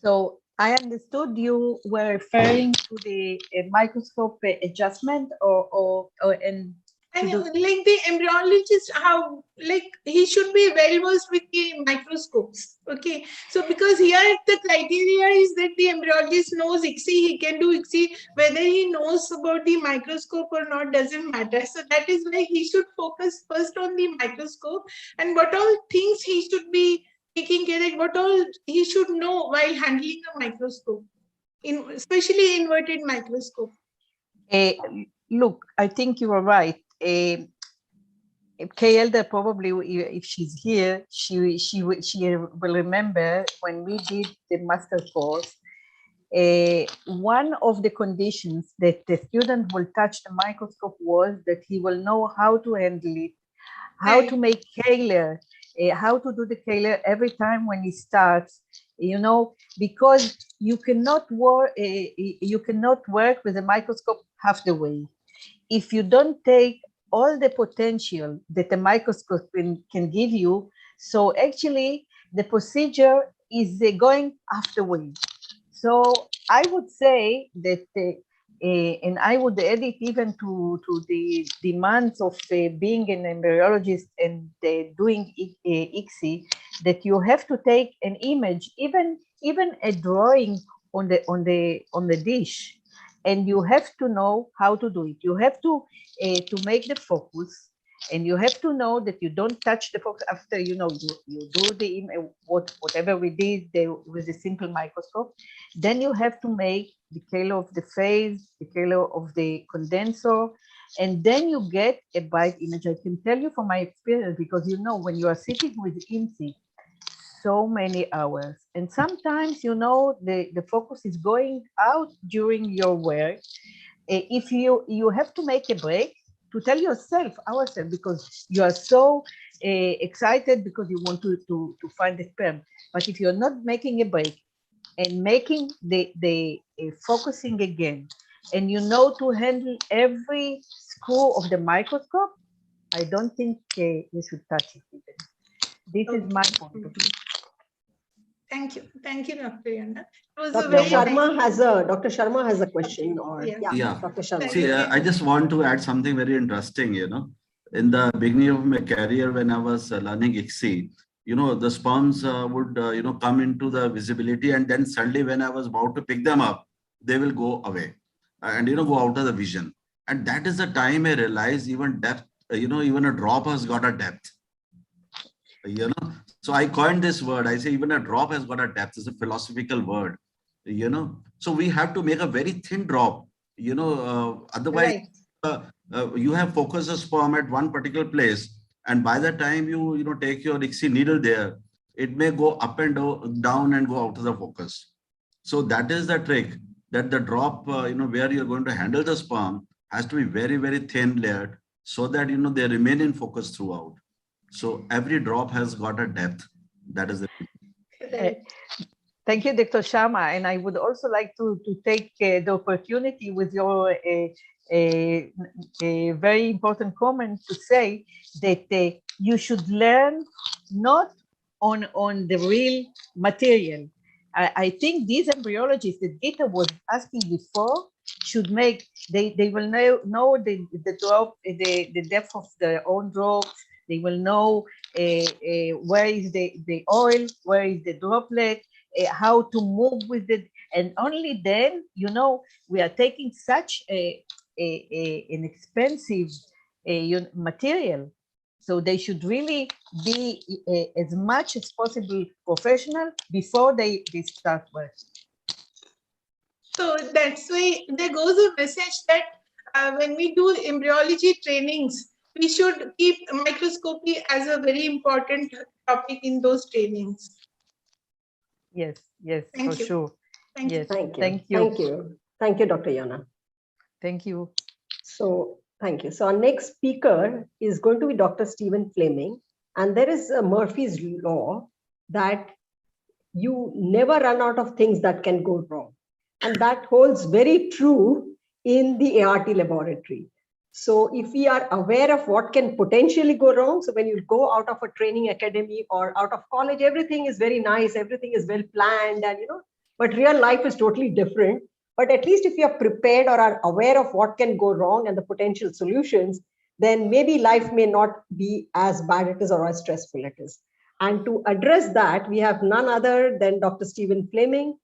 So I understood you were referring to the microscope adjustment or and And to do like the embryologist, how like he should be well versed with the microscopes. Okay, so because here the criteria is that the embryologist knows ICSI, he can do ICSI. Whether he knows about the microscope or not doesn't matter. So that is why he should focus first on the microscope and what all things he should be taking care of, what all he should know while handling a microscope, especially inverted microscope. look, I think you are right. Elder probably, if she's here, she will remember when we did the master course. One of the conditions that the student will touch the microscope was that he will know how to handle it, how to make Kaler, how to do the Kaler every time when he starts, because you cannot work with a microscope half the way. If you don't take all the potential that the microscope can give you, so actually the procedure is going halfway. So I would say that, and I would add it even to the demands of being an embryologist and doing ICSI, that you have to take an image, even a drawing on the dish, and you have to know how to do it. You have to make the focus, and you have to know that you don't touch the focus after you do the whatever we did with a simple microscope. Then you have to make the color of the phase, the color of the condenser, and then you get a bright image. I can tell you from my experience, because when you are sitting with IMSI so many hours, and sometimes the focus is going out during your work. If you have to make a break to tell ourselves, because you are so excited because you want to find the sperm. But if you're not making a break and making the focusing again, and to handle every screw of the microscope, I don't think you should touch it even. This is my point of view. Thank you, Dr. Yana. Dr. Sharma has a question. Or Yeah. Dr. Sharma. See, I just want to add something very interesting. In the beginning of my career, when I was learning ICSI, the sperms would come into the visibility, and then suddenly when I was about to pick them up, they will go away and go out of the vision. And that is the time I realized even depth, even a drop has got a depth. So I coined this word. I say even a drop has got a depth. It's a philosophical word. So we have to make a very thin drop. Otherwise, you have focused a sperm at one particular place, and by the time you take your ICSI needle there, it may go up and down and go out of the focus. So that is the trick, that the drop where you're going to handle the sperm has to be very, very thin layered, so that they remain in focus throughout. So every drop has got a depth. That is it. Thank you, Dr. Sharma. And I would also like to take the opportunity with your a very important comment to say that you should learn not on the real material. I think these embryologists that Gita was asking before should make, they will know the drop, the depth of their own drops. They will know where is the oil, where is the droplet, how to move with it. And only then, you know, we are taking such an expensive material. So they should really be as much as possible professional before they start work. So that's why there goes a message that when we do embryology trainings, we should keep microscopy as a very important topic in those trainings. Yes, yes, Thank for you. sure. Thank you. Yes, Thank you. thank you. Thank you. Thank you, Dr. Yana. Thank you. So thank you. So our next speaker is going to be Dr. Stephen Fleming. And there is a Murphy's law that you never run out of things that can go wrong. And that holds very true in the ART laboratory. So if we are aware of what can potentially go wrong, so when you go out of a training academy or out of college, everything is very nice, everything is well planned, and but real life is totally different. But at least if you are prepared or are aware of what can go wrong and the potential solutions, then maybe life may not be as bad it is or as stressful it is. And to address that, we have none other than Dr. Stephen Fleming.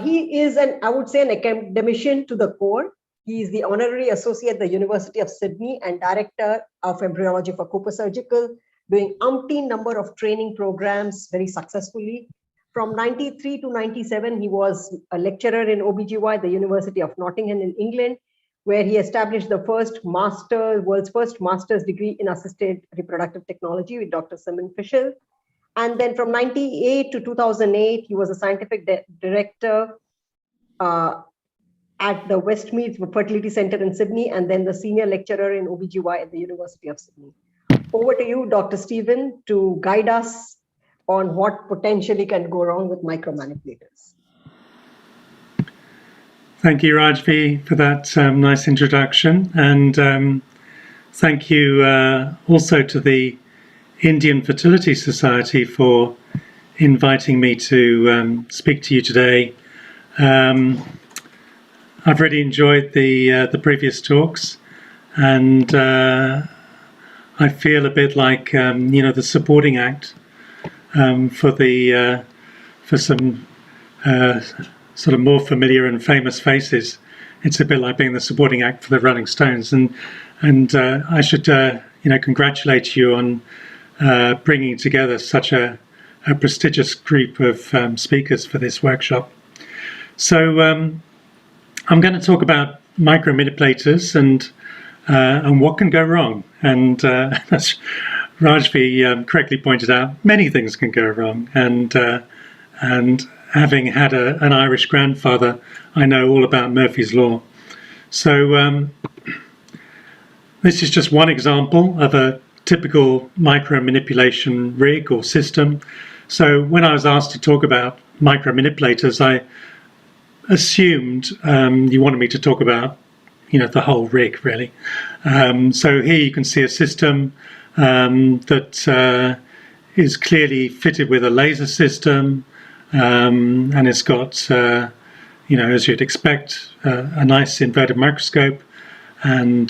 He is I would say, an academician to the core. He is the honorary associate at the University of Sydney and director of embryology for Cooper Surgical, doing umpteen number of training programs very successfully. From 93 to 97, he was a lecturer in OBGY at the University of Nottingham in England, where he established the world's first master's degree in assisted reproductive technology with Dr. Simon Fischel. And then from 98 to 2008, he was a scientific director at the Westmead Fertility Center in Sydney, and then the senior lecturer in OBGY at the University of Sydney. Over to you, Dr. Stephen, to guide us on what potentially can go wrong with micromanipulators. Thank you, Rajvi, for that nice introduction. And thank you also to the Indian Fertility Society for inviting me to speak to you today. I've really enjoyed the previous talks, and I feel a bit like the supporting act for some sort of more familiar and famous faces. It's a bit like being the supporting act for the Rolling Stones, and I should congratulate you on bringing together such a prestigious group of speakers for this workshop. So I'm going to talk about micromanipulators and what can go wrong. And as Rajvi correctly pointed out, many things can go wrong. And having had an Irish grandfather, I know all about Murphy's Law. So this is just one example of a typical micromanipulation rig or system. So when I was asked to talk about micromanipulators, I assumed you wanted me to talk about, the whole rig, really. So here you can see a system that is clearly fitted with a laser system, and it's got, as you'd expect, a nice inverted microscope and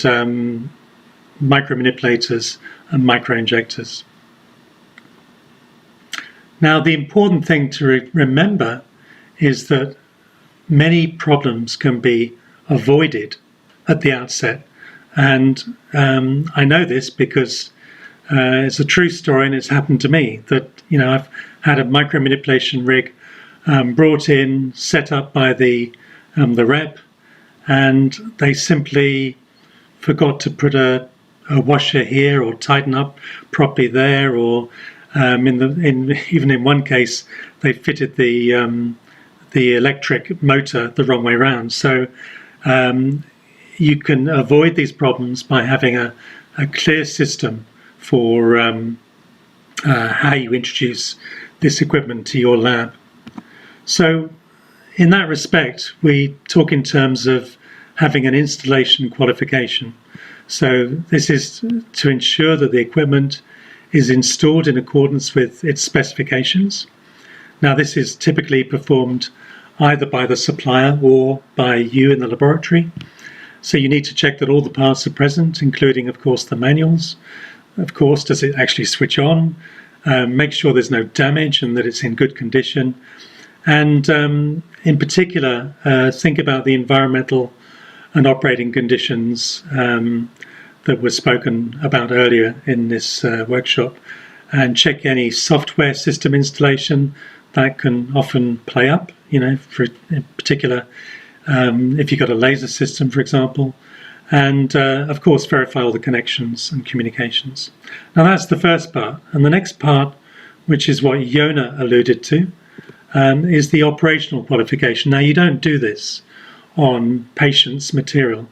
micromanipulators and microinjectors. Now, the important thing to remember is that many problems can be avoided at the outset. And I know this because it's a true story, and it's happened to me that, I've had a micromanipulation rig brought in, set up by the rep, and they simply forgot to put a washer here or tighten up properly there, or even in one case they fitted the electric motor the wrong way around. So you can avoid these problems by having a clear system for how you introduce this equipment to your lab. So in that respect, we talk in terms of having an installation qualification. So this is to ensure that the equipment is installed in accordance with its specifications. Now, this is typically performed either by the supplier or by you in the laboratory. So you need to check that all the parts are present, including, of course, the manuals, of course, does it actually switch on? Make sure there's no damage and that it's in good condition. And in particular, think about the environmental and operating conditions that were spoken about earlier in this workshop, and check any software system installation that can often play up, for in particular, if you've got a laser system, for example. And of course, verify all the connections and communications. Now that's the first part. And the next part, which is what Yona alluded to, is the operational qualification. Now you don't do this on patients' material.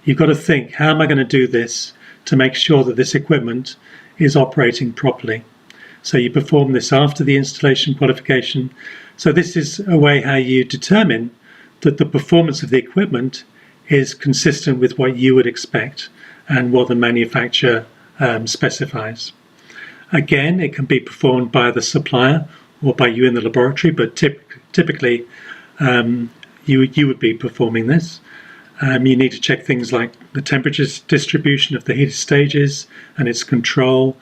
You've got to think, how am I going to do this to make sure that this equipment is operating properly? So you perform this after the installation qualification. So this is a way how you determine that the performance of the equipment is consistent with what you would expect and what the manufacturer specifies. Again, it can be performed by the supplier or by you in the laboratory, but typically you would be performing this. You need to check things like the temperature distribution of the heated stages and its control.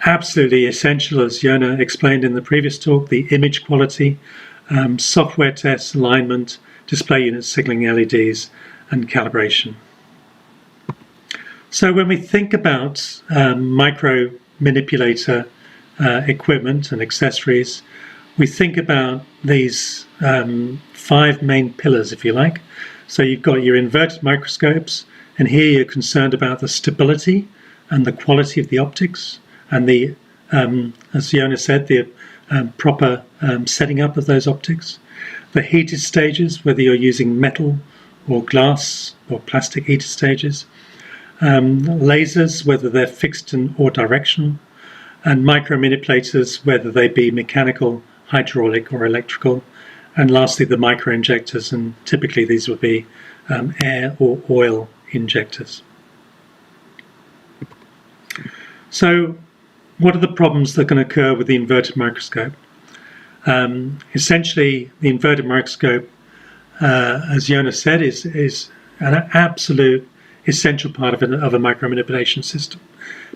Absolutely essential, as Yona explained in the previous talk, the image quality, software tests, alignment, display unit signaling LEDs, and calibration. So when we think about micro manipulator equipment and accessories, we think about these 5 main pillars, if you like. So you've got your inverted microscopes, and here you're concerned about the stability and the quality of the optics, and the, as Yona said, the proper setting up of those optics. The heated stages, whether you're using metal or glass or plastic heated stages. Lasers, whether they're fixed or directional. And micromanipulators, whether they be mechanical, hydraulic or electrical. And lastly, the microinjectors, and typically these would be air or oil injectors. So what are the problems that can occur with the inverted microscope? Essentially, the inverted microscope, as Yona said, is an absolute essential part of a micromanipulation system,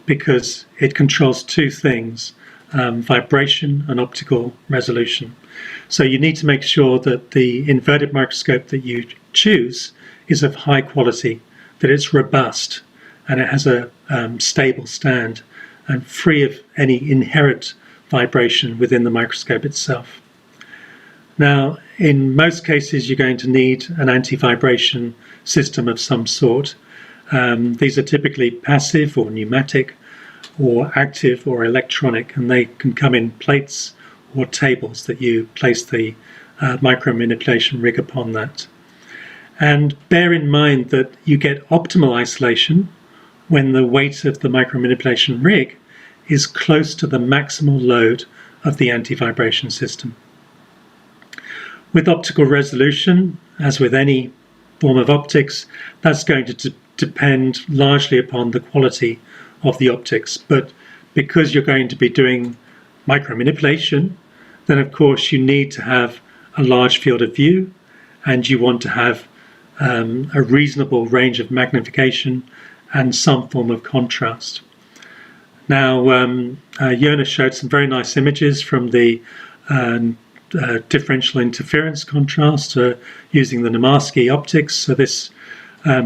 because it controls 2 things, vibration and optical resolution. So you need to make sure that the inverted microscope that you choose is of high quality, that it's robust, and it has a stable stand and free of any inherent vibration within the microscope itself. Now, in most cases, you're going to need an anti-vibration system of some sort. These are typically passive or pneumatic or active or electronic, and they can come in plates or tables that you place the micromanipulation rig upon that. And bear in mind that you get optimal isolation when the weight of the micromanipulation rig is close to the maximal load of the anti-vibration system. With optical resolution, as with any form of optics, that's going to depend largely upon the quality of the optics. But because you're going to be doing micromanipulation, then of course you need to have a large field of view, and you want to have a reasonable range of magnification and some form of contrast. Now, Yona showed some very nice images from the differential interference contrast using the Namarsky optics. So this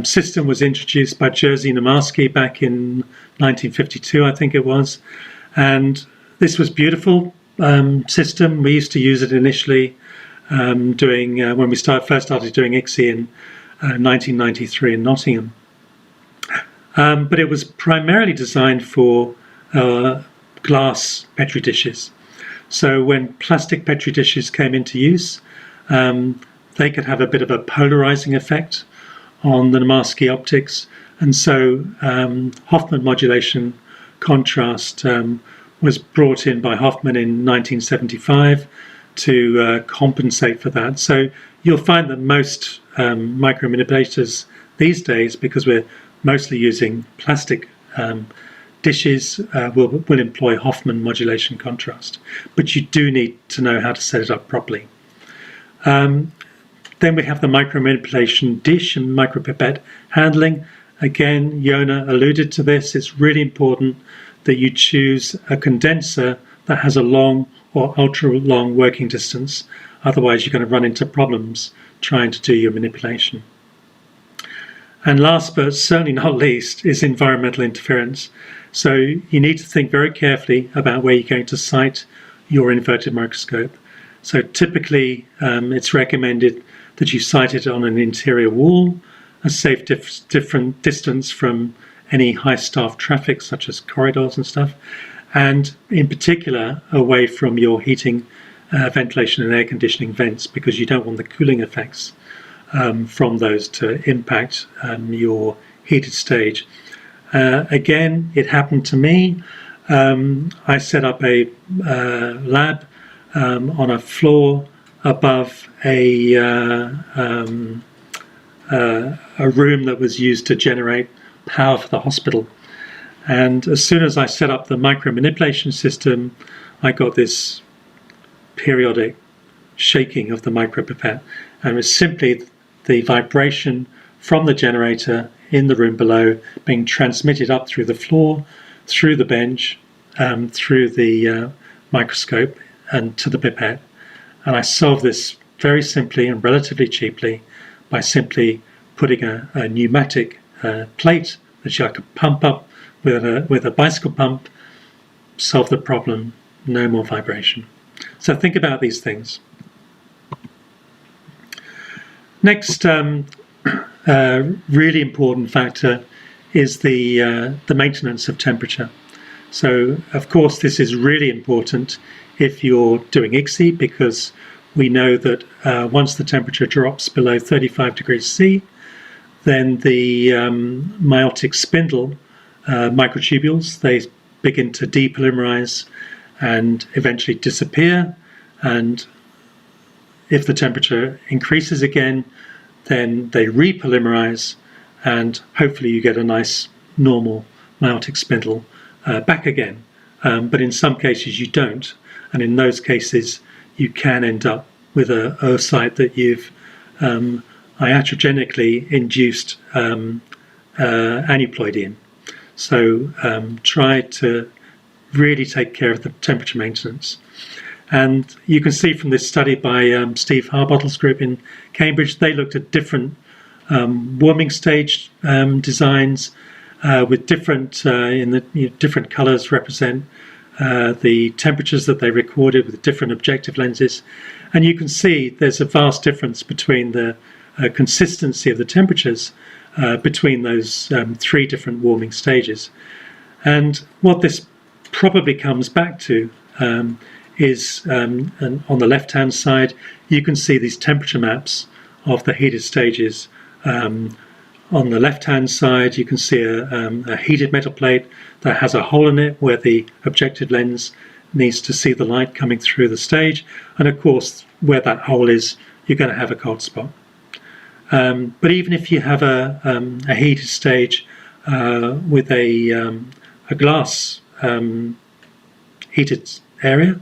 system was introduced by Jerzy Namarsky back in 1952, I think it was. And this was beautiful system. We used to use it initially when we first started doing ICSI in 1993 in Nottingham. But it was primarily designed for glass Petri dishes. So when plastic Petri dishes came into use, they could have a bit of a polarizing effect on the Namarsky optics. And so Hoffman modulation contrast was brought in by Hoffman in 1975 to compensate for that. So you'll find that most micromanipulators these days, because we're mostly using plastic dishes, will employ Hoffman modulation contrast. But you do need to know how to set it up properly. Then we have the micromanipulation dish and micropipette handling. Again, Yona alluded to this. It's really important that you choose a condenser that has a long or ultra long working distance. Otherwise, you're going to run into problems trying to do your manipulation. And last but certainly not least is environmental interference. So you need to think very carefully about where you're going to site your inverted microscope. So typically it's recommended that you site it on an interior wall, a safe different distance from any high staff traffic such as corridors and stuff, and in particular away from your heating, ventilation and air conditioning vents, because you don't want the cooling effects from those to impact your heated stage. Again, it happened to me. I set up a lab on a floor above a room that was used to generate power for the hospital. And as soon as I set up the micro manipulation system, I got this periodic shaking of the micropipette, and it was simply the vibration from the generator in the room below being transmitted up through the floor, through the bench, through the microscope and to the pipette. And I solved this very simply and relatively cheaply by simply putting a pneumatic plate that I could pump up with a bicycle pump, solve the problem, no more vibration. So think about these things. Next really important factor is the maintenance of temperature. So of course this is really important if you're doing ICSI, because we know that once the temperature drops below 35 degrees C, then the meiotic spindle microtubules, they begin to depolymerize and eventually disappear. And if the temperature increases again, then they repolymerize, and hopefully you get a nice normal meiotic spindle back again. But in some cases you don't, and in those cases you can end up with a oocyte that you've iatrogenically induced aneuploidy in. So try to really take care of the temperature maintenance. And you can see from this study by Steve Harbottle's group in Cambridge, they looked at different warming stage designs with different, different colors represent the temperatures that they recorded with different objective lenses. And you can see there's a vast difference between the consistency of the temperatures between those three different warming stages. And what this probably comes back to is and on the left-hand side, you can see these temperature maps of the heated stages. On the left-hand side, you can see a heated metal plate that has a hole in it where the objective lens needs to see the light coming through the stage. And of course, where that hole is, you're going to have a cold spot. But even if you have a heated stage with a glass heated area,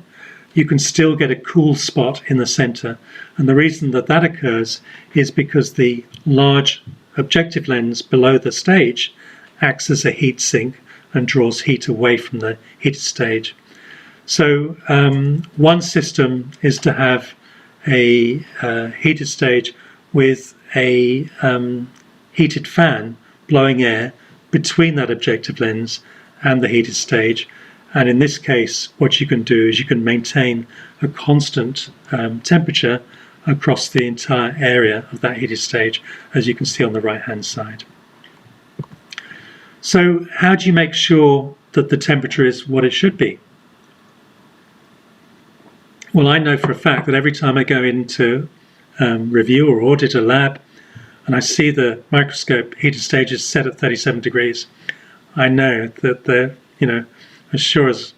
you can still get a cool spot in the center. And the reason that that occurs is because the large objective lens below the stage acts as a heat sink and draws heat away from the heated stage. So one system is to have a heated stage with a heated fan blowing air between that objective lens and the heated stage. And in this case, what you can do is you can maintain a constant temperature across the entire area of that heated stage, as you can see on the right-hand side. So how do you make sure that the temperature is what it should be? Well, I know for a fact that every time I go into review or audit a lab and I see the microscope heated stages set at 37 degrees, I know that they're, as sure as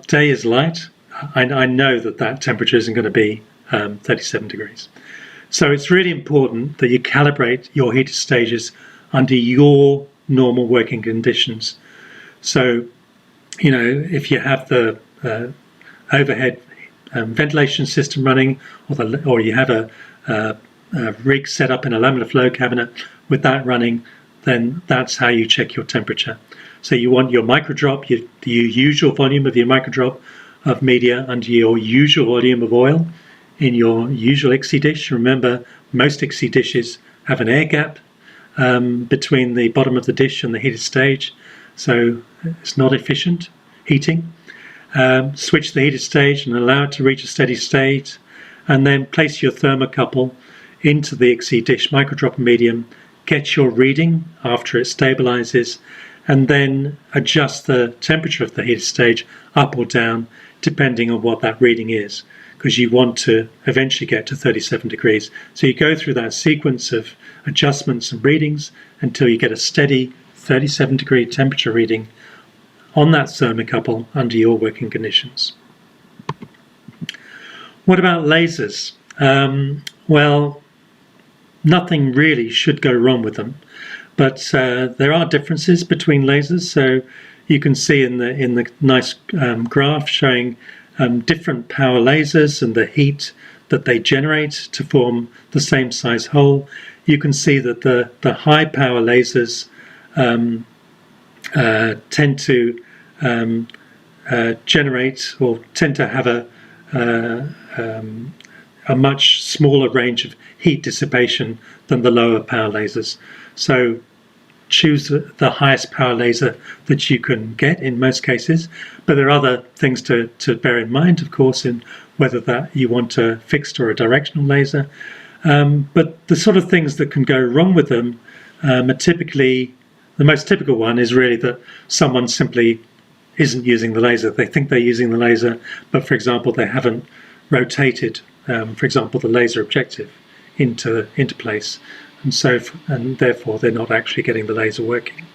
day is light, I know that that temperature isn't going to be 37 degrees. So it's really important that you calibrate your heated stages under your normal working conditions. So, if you have the overhead ventilation system running, or you have a rig set up in a laminar flow cabinet with that running, then that's how you check your temperature. So you want your microdrop, the usual volume of your microdrop of media under your usual volume of oil in your usual ICSI dish. Remember, most ICSI dishes have an air gap between the bottom of the dish and the heated stage, so it's not efficient heating. Switch the heated stage and allow it to reach a steady state, and then place your thermocouple into the ICSI dish microdrop medium, get your reading after it stabilizes, and then adjust the temperature of the heated stage up or down depending on what that reading is, because you want to eventually get to 37 degrees. So you go through that sequence of adjustments and readings until you get a steady 37 degree temperature reading on that thermocouple under your working conditions. What about lasers? Well, nothing really should go wrong with them, but there are differences between lasers. So you can see in the nice graph showing different power lasers and the heat that they generate to form the same size hole. You can see that the high power lasers tend to generate or tend to have a much smaller range of heat dissipation than the lower power lasers. So choose the highest power laser that you can get in most cases, but there are other things to bear in mind, of course, in whether that you want a fixed or a directional laser. But the sort of things that can go wrong with them are typically, the most typical one is really that someone simply isn't using the laser. They think they're using the laser, but for example, they haven't rotated, for example, the laser objective into place. And therefore they're not actually getting the laser working.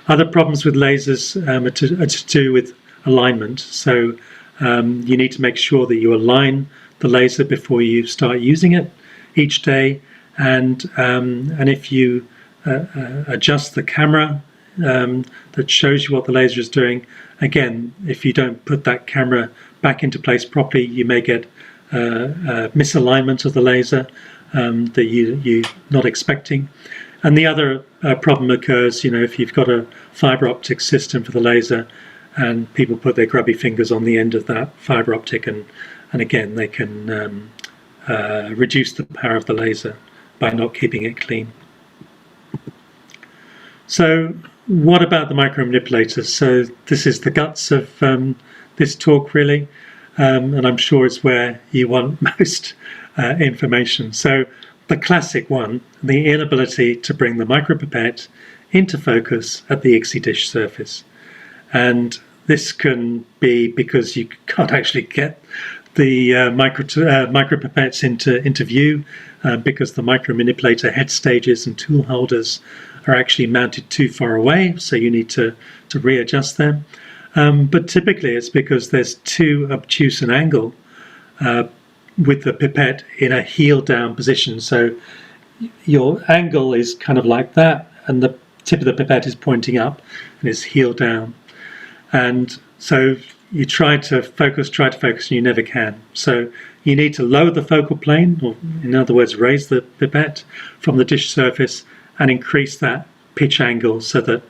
Other problems with lasers are to do with alignment. So you need to make sure that you align the laser before you start using it each day. And if you adjust the camera that shows you what the laser is doing, again, if you don't put that camera back into place properly, you may get misalignment of the laser that you're not expecting. And the other problem occurs, if you've got a fiber optic system for the laser and people put their grubby fingers on the end of that fiber optic, and again, they can reduce the power of the laser by not keeping it clean. So what about the micromanipulators? So this is the guts of this talk, really, and I'm sure it's where you want most information. So the classic one, the inability to bring the micropipette into focus at the ICSI dish surface. And this can be because you can't actually get the micropipettes into view because the micromanipulator head stages and tool holders are actually mounted too far away, so you need to readjust them. But typically it's because there's too obtuse an angle with the pipette in a heel down position. So your angle is kind of like that, and the tip of the pipette is pointing up and it's heel down. And so you try to focus, and you never can. So you need to lower the focal plane, or in other words, raise the pipette from the dish surface and increase that pitch angle so that,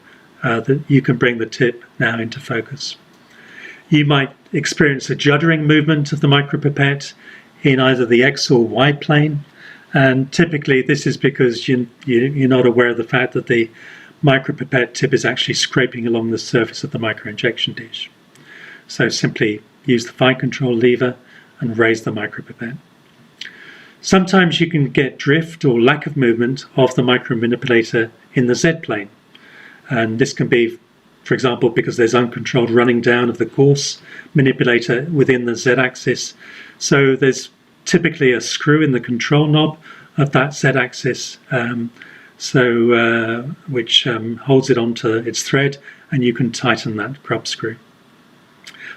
that you can bring the tip now into focus. You might experience a juddering movement of the micropipette in either the X or Y plane, and typically this is because you're not aware of the fact that the micropipette tip is actually scraping along the surface of the microinjection dish. So simply use the fine control lever and raise the micropipette. Sometimes you can get drift or lack of movement of the micromanipulator in the Z plane, and this can be, for example, because there's uncontrolled running down of the coarse manipulator within the Z-axis. So there's typically a screw in the control knob of that Z-axis, which holds it onto its thread, and you can tighten that grub screw.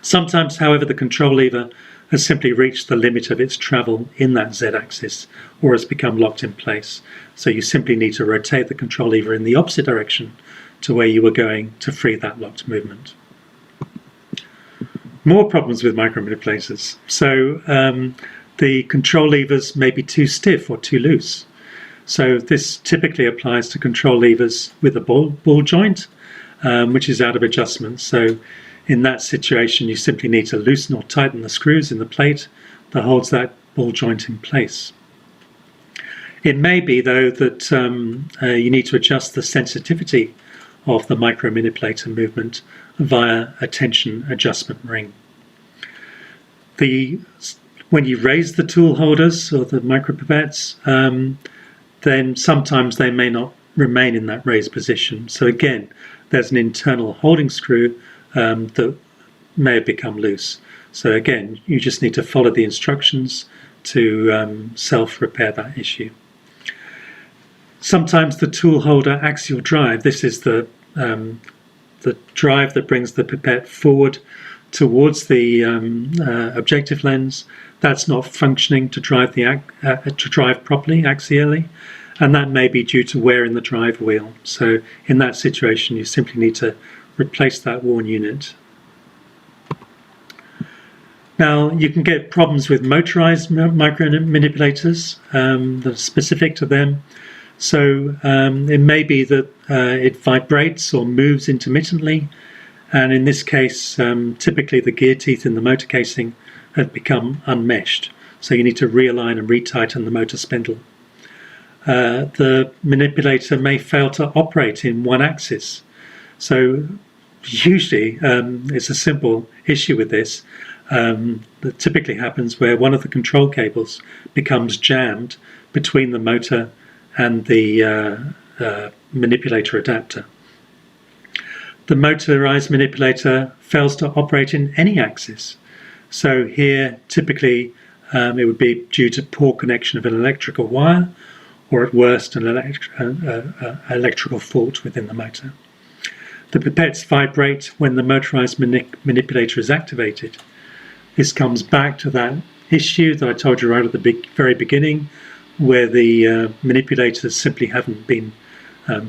Sometimes, however, the control lever has simply reached the limit of its travel in that Z-axis or has become locked in place. So you simply need to rotate the control lever in the opposite direction to where you were going to free that locked movement. More problems with micromanipulators. So the control levers may be too stiff or too loose. So this typically applies to control levers with a ball joint, which is out of adjustment. So in that situation, you simply need to loosen or tighten the screws in the plate that holds that ball joint in place. It may be, though, that you need to adjust the sensitivity of the micromanipulator movement via a tension adjustment ring. When you raise the tool holders or the micropipettes, then sometimes they may not remain in that raised position. So again, there's an internal holding screw that may have become loose. So again, you just need to follow the instructions to self-repair that issue. Sometimes the tool holder axial drive, this is the drive that brings the pipette forward towards the objective lens, that's not functioning to drive properly axially, and that may be due to wear in the drive wheel. So in that situation, you simply need to replace that worn unit. Now, you can get problems with motorized micro-manipulators that are specific to them. So it may be that it vibrates or moves intermittently, and in this case, typically the gear teeth in the motor casing have become unmeshed. So you need to realign and retighten the motor spindle. The manipulator may fail to operate in one axis. So usually it's a simple issue with this. That typically happens where one of the control cables becomes jammed between the motor and the manipulator adapter. The motorized manipulator fails to operate in any axis. So here, typically, it would be due to poor connection of an electrical wire, or at worst, an electrical fault within the motor. The pipettes vibrate when the motorized manipulator is activated. This comes back to that issue that I told you right at the very beginning, where the manipulators simply haven't been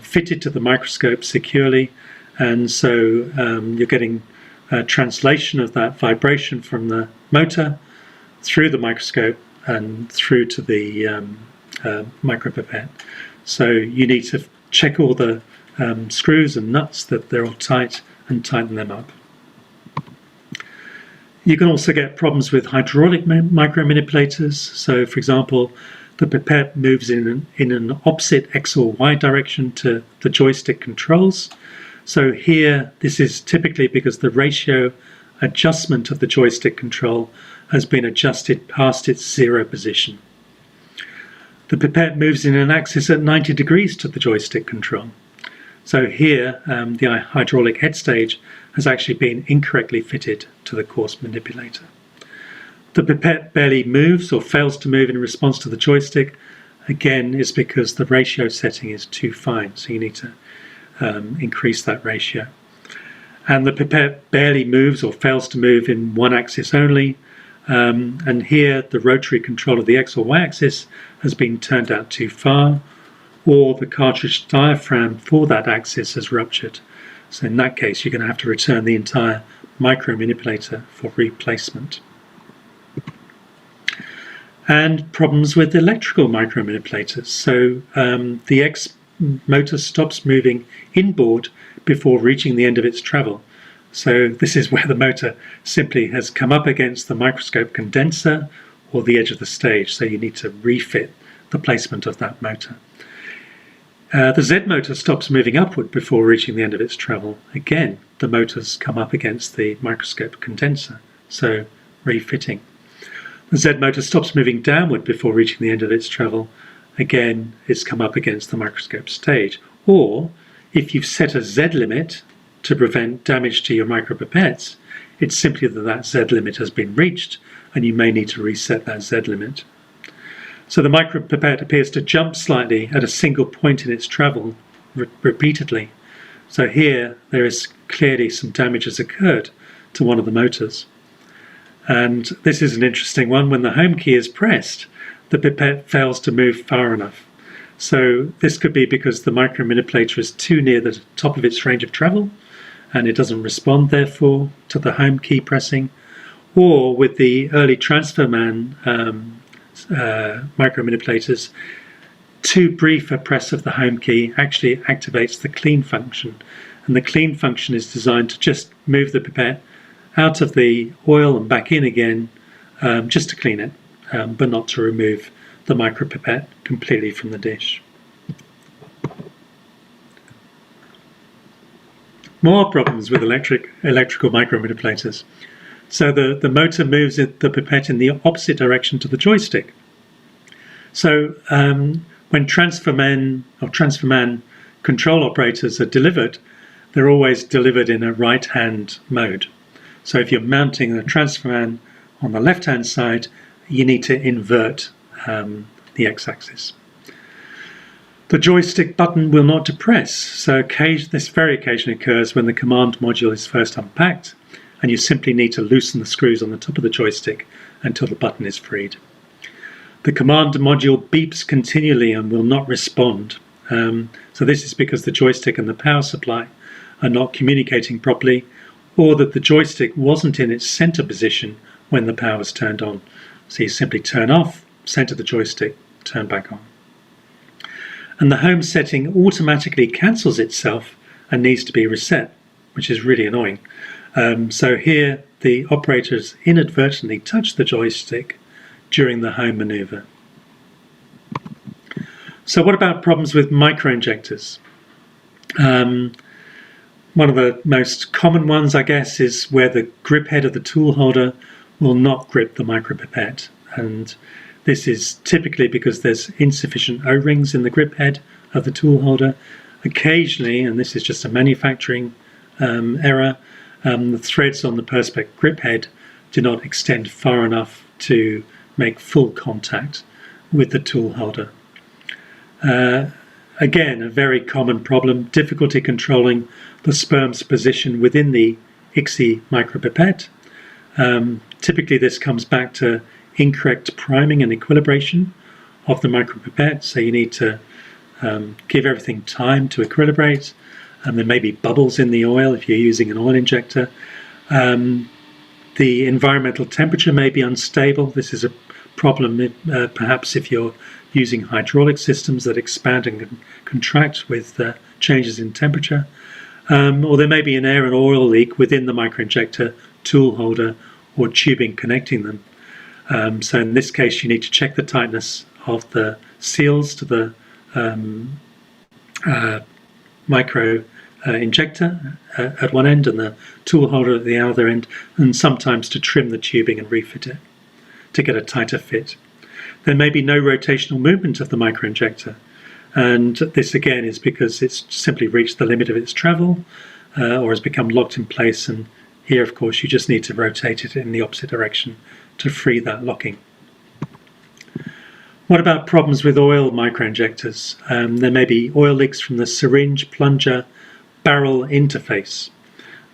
fitted to the microscope securely, and so you're getting a translation of that vibration from the motor through the microscope and through to the micropipette. So you need to check all the screws and nuts that they're all tight and tighten them up. You can also get problems with hydraulic micromanipulators. So, for example, the pipette moves in an opposite X or Y direction to the joystick controls. So here, this is typically because the ratio adjustment of the joystick control has been adjusted past its zero position. The pipette moves in an axis at 90 degrees to the joystick control. So here, the hydraulic head stage has actually been incorrectly fitted to the coarse manipulator. The pipette barely moves or fails to move in response to the joystick. Again, it's because the ratio setting is too fine, so you need to increase that ratio. And the pipette barely moves or fails to move in one axis only. And here, the rotary control of the X or Y axis has been turned out too far, or the cartridge diaphragm for that axis has ruptured. So in that case, you're going to have to return the entire micromanipulator for replacement. And problems with electrical micromanipulators. So the X motor stops moving inboard before reaching the end of its travel. So this is where the motor simply has come up against the microscope condenser or the edge of the stage. So you need to refit the placement of that motor. The Z motor stops moving upward before reaching the end of its travel. Again, the motor's come up against the microscope condenser, so refitting. The Z motor stops moving downward before reaching the end of its travel. Again, it's come up against the microscope stage. Or, if you've set a Z limit to prevent damage to your micropipettes, it's simply that Z limit has been reached, and you may need to reset that Z limit. So the micropipette appears to jump slightly at a single point in its travel repeatedly. So here there is clearly some damage has occurred to one of the motors. And this is an interesting one. When the home key is pressed, the pipette fails to move far enough. So this could be because the micromanipulator is too near the top of its range of travel and it doesn't respond therefore to the home key pressing. Or with the early transfer man micromanipulators, too brief a press of the home key actually activates the clean function. And the clean function is designed to just move the pipette out of the oil and back in again, just to clean it, but not to remove the micropipette completely from the dish. More problems with electrical micromanipulators. So the motor moves the pipette in the opposite direction to the joystick. So when transferman control operators are delivered, they're always delivered in a right-hand mode. So if you're mounting the transferman on the left-hand side, you need to invert the x-axis. The joystick button will not depress, so this very occasionally occurs when the command module is first unpacked, and you simply need to loosen the screws on the top of the joystick until the button is freed. The command module beeps continually and will not respond. So this is because the joystick and the power supply are not communicating properly, or that the joystick wasn't in its center position when the power was turned on. So you simply turn off, center the joystick, turn back on. And the home setting automatically cancels itself and needs to be reset, which is really annoying. So here the operators inadvertently touch the joystick during the home maneuver. So what about problems with microinjectors? One of the most common ones, I guess, is where the grip head of the tool holder will not grip the micropipette. And this is typically because there's insufficient O-rings in the grip head of the tool holder. Occasionally, and this is just a manufacturing error, the threads on the Perspex grip head do not extend far enough to make full contact with the tool holder. Again, a very common problem, difficulty controlling the sperm's position within the ICSI micropipette. Typically this comes back to incorrect priming and equilibration of the micropipette, so you need to give everything time to equilibrate, and there may be bubbles in the oil if you're using an oil injector. The environmental temperature may be unstable. This is a problem perhaps if you're using hydraulic systems that expand and contract with changes in temperature. Or there may be an air and oil leak within the microinjector tool holder or tubing connecting them. So in this case, you need to check the tightness of the seals to the micro injector at one end and the tool holder at the other end, and sometimes to trim the tubing and refit it to get a tighter fit. There may be no rotational movement of the microinjector, and this again is because it's simply reached the limit of its travel or has become locked in place, and here of course you just need to rotate it in the opposite direction to free that locking. What about problems with oil microinjectors? There may be oil leaks from the syringe plunger barrel interface.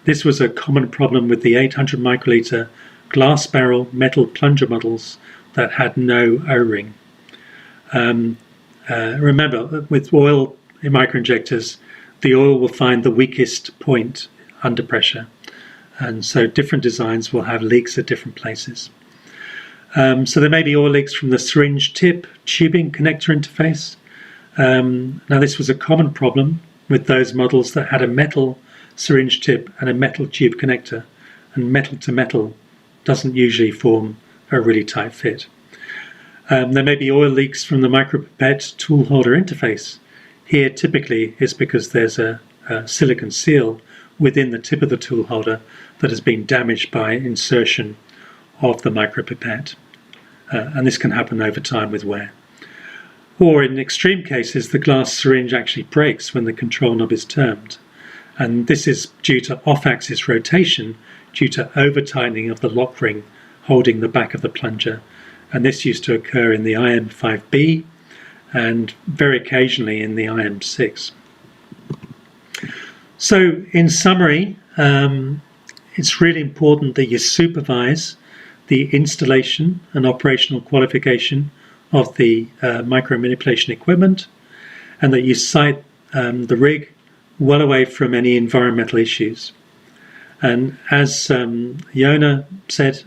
This was a common problem with the 800 microliter glass barrel metal plunger models that had no O-ring. Remember, with oil microinjectors, the oil will find the weakest point under pressure, and so different designs will have leaks at different places. So there may be oil leaks from the syringe tip tubing connector interface. Now this was a common problem with those models that had a metal syringe tip and a metal tube connector, and metal to metal doesn't usually form a really tight fit. There may be oil leaks from the micropipette tool holder interface. Here typically is because there's a silicon seal within the tip of the tool holder that has been damaged by insertion of the micropipette, and this can happen over time with wear. Or in extreme cases, the glass syringe actually breaks when the control knob is turned, and this is due to off-axis rotation due to over-tightening of the lock ring holding the back of the plunger, and this used to occur in the IM5B and very occasionally in the IM6. So in summary, it's really important that you supervise the installation and operational qualification of the micromanipulation equipment, and that you site the rig well away from any environmental issues. And as Yona said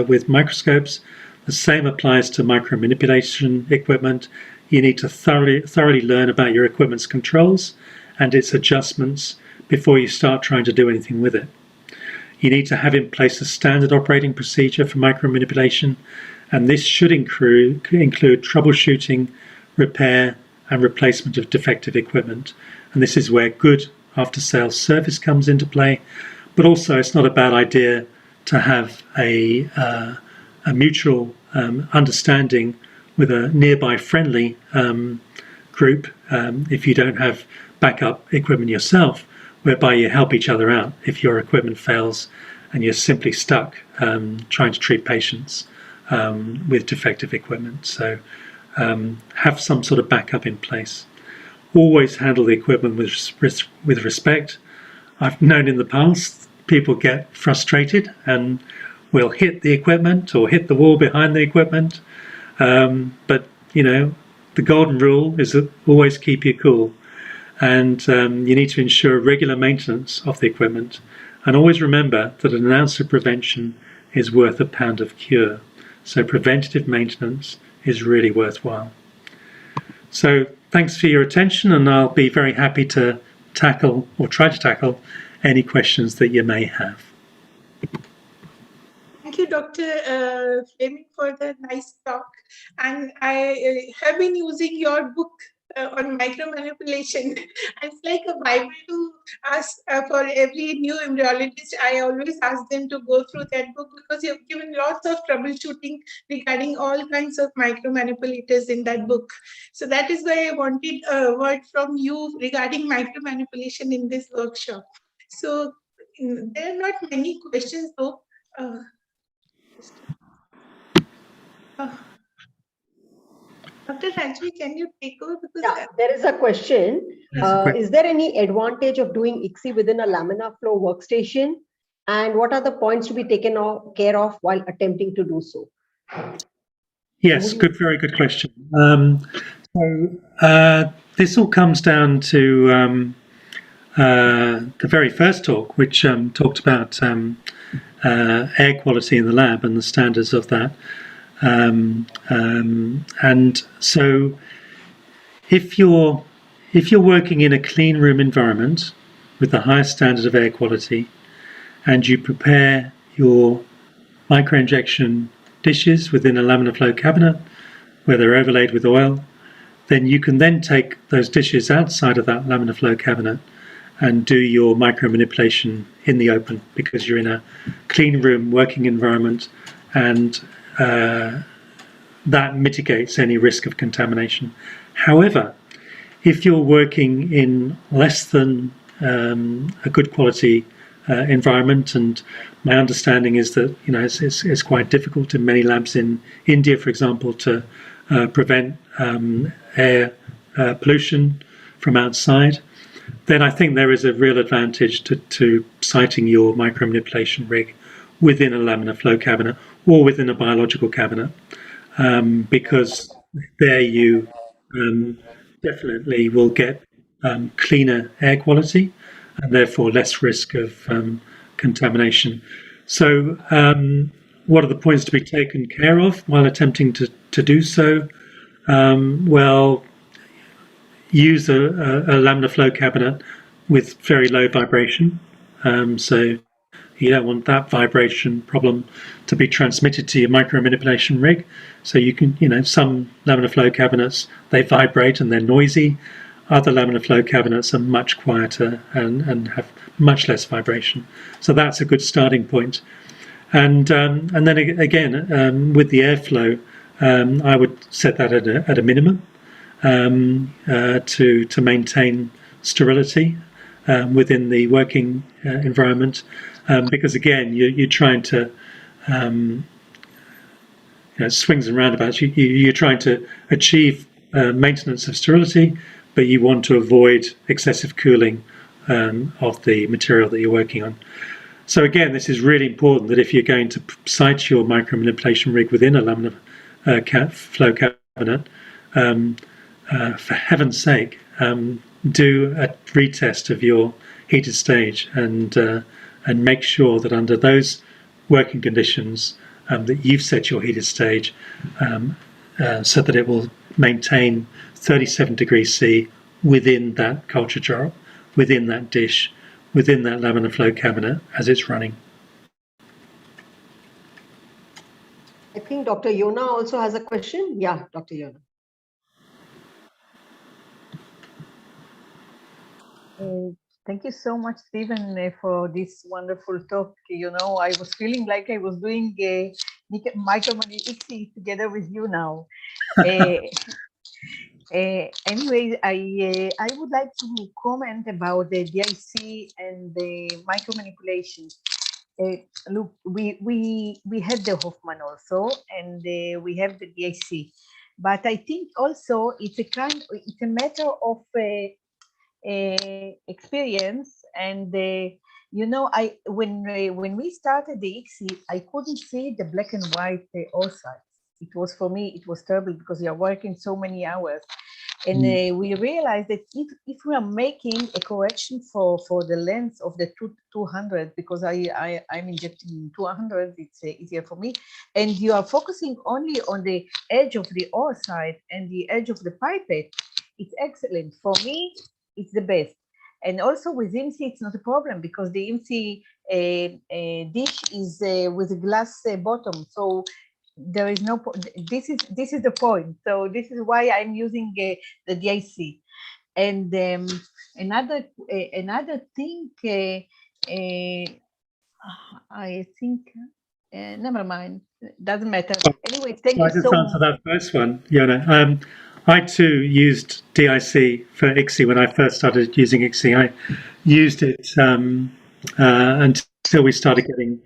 with microscopes, The same applies to micromanipulation equipment. You need to thoroughly learn about your equipment's controls and its adjustments before you start trying to do anything with it. You need to have in place a standard operating procedure for micromanipulation, and this should include troubleshooting, repair, and replacement of defective equipment. And this is where good after-sales service comes into play, but also it's not a bad idea to have a mutual understanding with a nearby friendly group if you don't have backup equipment yourself, whereby you help each other out if your equipment fails and you're simply stuck trying to treat patients with defective equipment. So have some sort of backup in place. Always handle the equipment with respect. I've known in the past people get frustrated and will hit the equipment or hit the wall behind the equipment. But, you know, the golden rule is that always keep your cool. And you need to ensure regular maintenance of the equipment. And always remember that an ounce of prevention is worth a pound of cure. So preventative maintenance is really worthwhile. So thanks for your attention, and I'll be very happy to tackle or try to tackle any questions that you may have. Thank you, Dr. Fleming, for the nice talk. And I have been using your book on micromanipulation. It's like a Bible to ask for every new embryologist. I always ask them to go through that book because you've given lots of troubleshooting regarding all kinds of micromanipulators in that book. So that is why I wanted a word from you regarding micromanipulation in this workshop. So there are not many questions though. Dr. Rajvi, can you take over? Because yeah, there is a question. Is there any advantage of doing ICSI within a laminar flow workstation? And what are the points to be taken care of while attempting to do so? Yes, very good question. This all comes down to the very first talk, which talked about air quality in the lab and the standards of that. And so if you're working in a clean room environment with the highest standard of air quality, and you prepare your microinjection dishes within a laminar flow cabinet where they're overlaid with oil, then you can then take those dishes outside of that laminar flow cabinet and do your micromanipulation in the open, because you're in a clean room working environment, and that mitigates any risk of contamination. However, if you're working in less than a good quality environment, and my understanding is that it's quite difficult in many labs in India, for example, to prevent air pollution from outside, then I think there is a real advantage to siting your micromanipulation rig within a laminar flow cabinet or within a biological cabinet, because there you definitely will get cleaner air quality and therefore less risk of contamination. So what are the points to be taken care of while attempting to do so? Well, use a laminar flow cabinet with very low vibration. So you don't want that vibration problem to be transmitted to your micromanipulation rig. So you can, some laminar flow cabinets, they vibrate and they're noisy. Other laminar flow cabinets are much quieter and have much less vibration. So that's a good starting point. And then again, with the airflow, I would set that at a minimum to maintain sterility within the working environment, because again, you're trying to swings and roundabouts. You're trying to achieve maintenance of sterility, but you want to avoid excessive cooling of the material that you're working on. So again, this is really important that if you're going to site your micromanipulation rig within a laminar flow cabinet, for heaven's sake, do a retest of your heated stage and make sure that under those working conditions, that you've set your heated stage so that it will maintain 37 degrees C within that culture jar, within that dish, within that laminar flow cabinet as it's running. I think Dr. Yona also has a question. Yeah, Dr. Yona. Thank you so much, Stephen, for this wonderful talk. You know, I was feeling like I was doing micromanagement together with you now. Anyway, I would like to comment about the DIC and the micromanipulation. Look, we have the Hoffman also, and we have the DIC, but I think also it's a matter of experience. And you know, when we started the ICSI, I couldn't see the black and white outside. It was, for me, it was terrible because you are working so many hours. And we realized that if we are making a correction for the length of the 200, because I'm injecting 200, it's easier for me, and you are focusing only on the edge of the oar side and the edge of the pipette, it's excellent. For me, it's the best. And also with IMSI, it's not a problem because the IMSI dish is with a glass bottom. So there is no, this is the point. So this is why I'm using the DIC. And another thing, I think, never mind, doesn't matter. Anyway, thank you so much. I just answer that first one, Yona. I too used DIC for ICSI when I first started using ICSI. I used it until we started getting,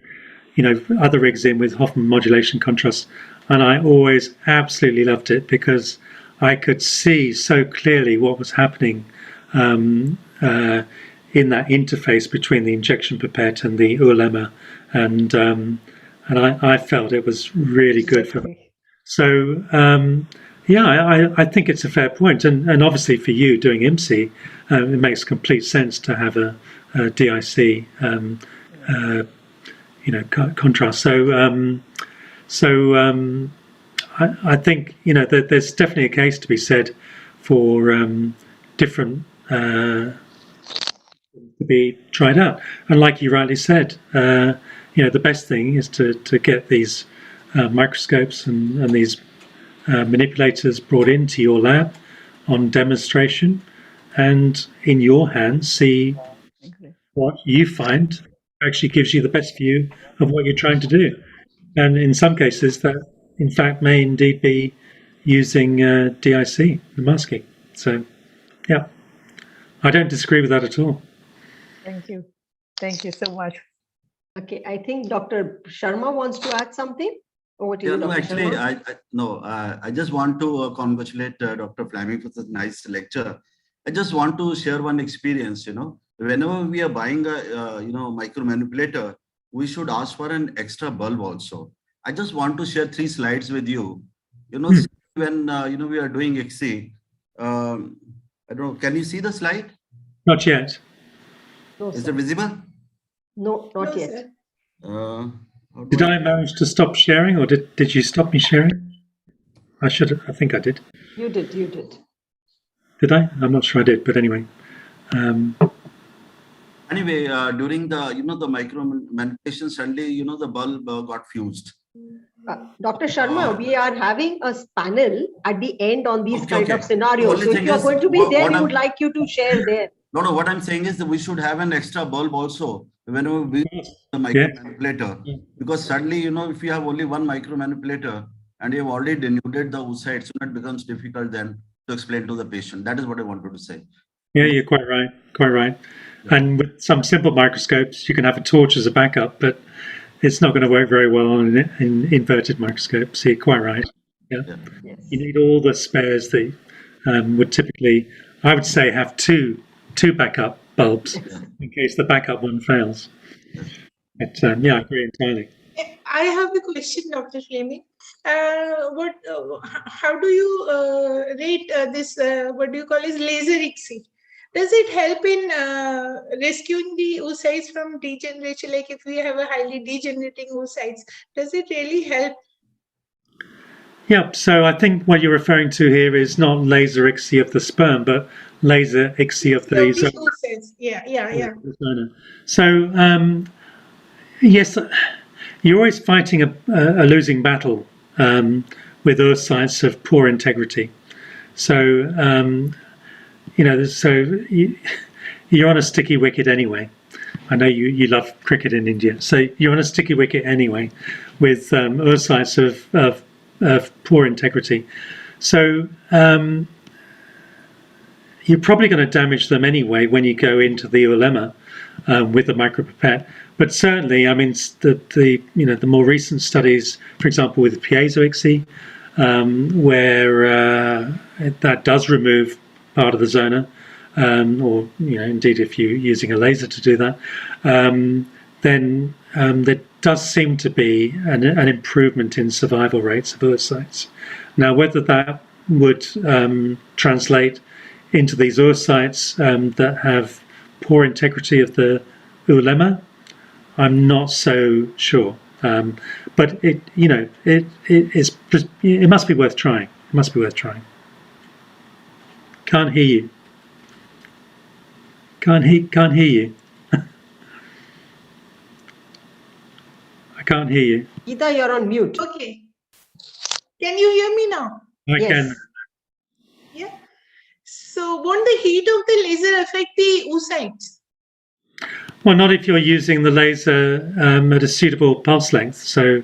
other rigs in with Hoffman modulation contrast, and I always absolutely loved it because I could see so clearly what was happening in that interface between the injection pipette and the ulema, and I felt it was really good for me. So I think it's a fair point, and obviously for you doing IMSI, it makes complete sense to have a DIC contrast. I think that there's definitely a case to be said for different to be tried out. And like you rightly said, the best thing is to get these microscopes and these manipulators brought into your lab on demonstration, and in your hands see what you find actually gives you the best view of what you're trying to do. And in some cases, that in fact may indeed be using DIC, the masking. So, yeah, I don't disagree with that at all. Thank you. Thank you so much. Okay, I think Dr. Sharma wants to add something. Over to you, No, Dr. actually, Sharma. I just want to congratulate Dr. Fleming for such nice lecture. I just want to share one experience. Whenever we are buying a micro manipulator, we should ask for an extra bulb also. I just want to share 3 slides with you. When we are doing ICSI, I don't know, can you see the slide? Not yet. No, Is sir. it visible? No, not No, yet. sir. Did I manage to stop sharing, or did you stop me sharing? I think I did. You did. Did I? I'm not sure I did, but anyway. Anyway, during the micro manipulation, suddenly, the bulb got fused. Dr. Sharma, we are having a panel at the end on these kind of scenarios. So if you are is, going to be there, we would like you to share there. No, what I'm saying is that we should have an extra bulb also whenever we use the micro manipulator. Because suddenly, if you have only one micro manipulator and you have already denuded the oocyte, so it becomes difficult then to explain to the patient. That is what I wanted to say. Yeah, you're quite right. Yeah. And with some simple microscopes, you can have a torch as a backup, but it's not going to work very well in inverted microscopes. So you're quite right. Yeah. Yes. You need all the spares that would typically, I would say, have two backup bulbs in case the backup one fails. But I agree entirely. I have a question, Dr. Fleming. How do you rate this? What do you call is laser ICSI? Does it help in rescuing the oocytes from degeneration? Like if we have a highly degenerating oocytes, does it really help? Yeah, so I think what you're referring to here is not laser ICSI of the sperm, but laser ICSI of the The oocytes. Yeah. zona. So yes, you're always fighting a losing battle with oocytes of poor integrity. So you're on a sticky wicket anyway. I know you love cricket in India, so you're on a sticky wicket anyway with oocytes of poor integrity. So you're probably going to damage them anyway when you go into the ulema with the micropipette. But certainly, I mean, the more recent studies, for example, with piezo ICSI, where that does remove part of the zona, or indeed if you're using a laser to do that, then there does seem to be an improvement in survival rates of oocytes. Now, whether that would translate into these oocytes that have poor integrity of the ulema, I'm not so sure. But it must be worth trying. It must be worth trying. Can't hear you. Can't hear you. I can't hear you. Geeta, you're on mute. Okay. Can you hear me now? I can. Yeah. So won't the heat of the laser affect the oocytes? Well, not if you're using the laser at a suitable pulse length. So,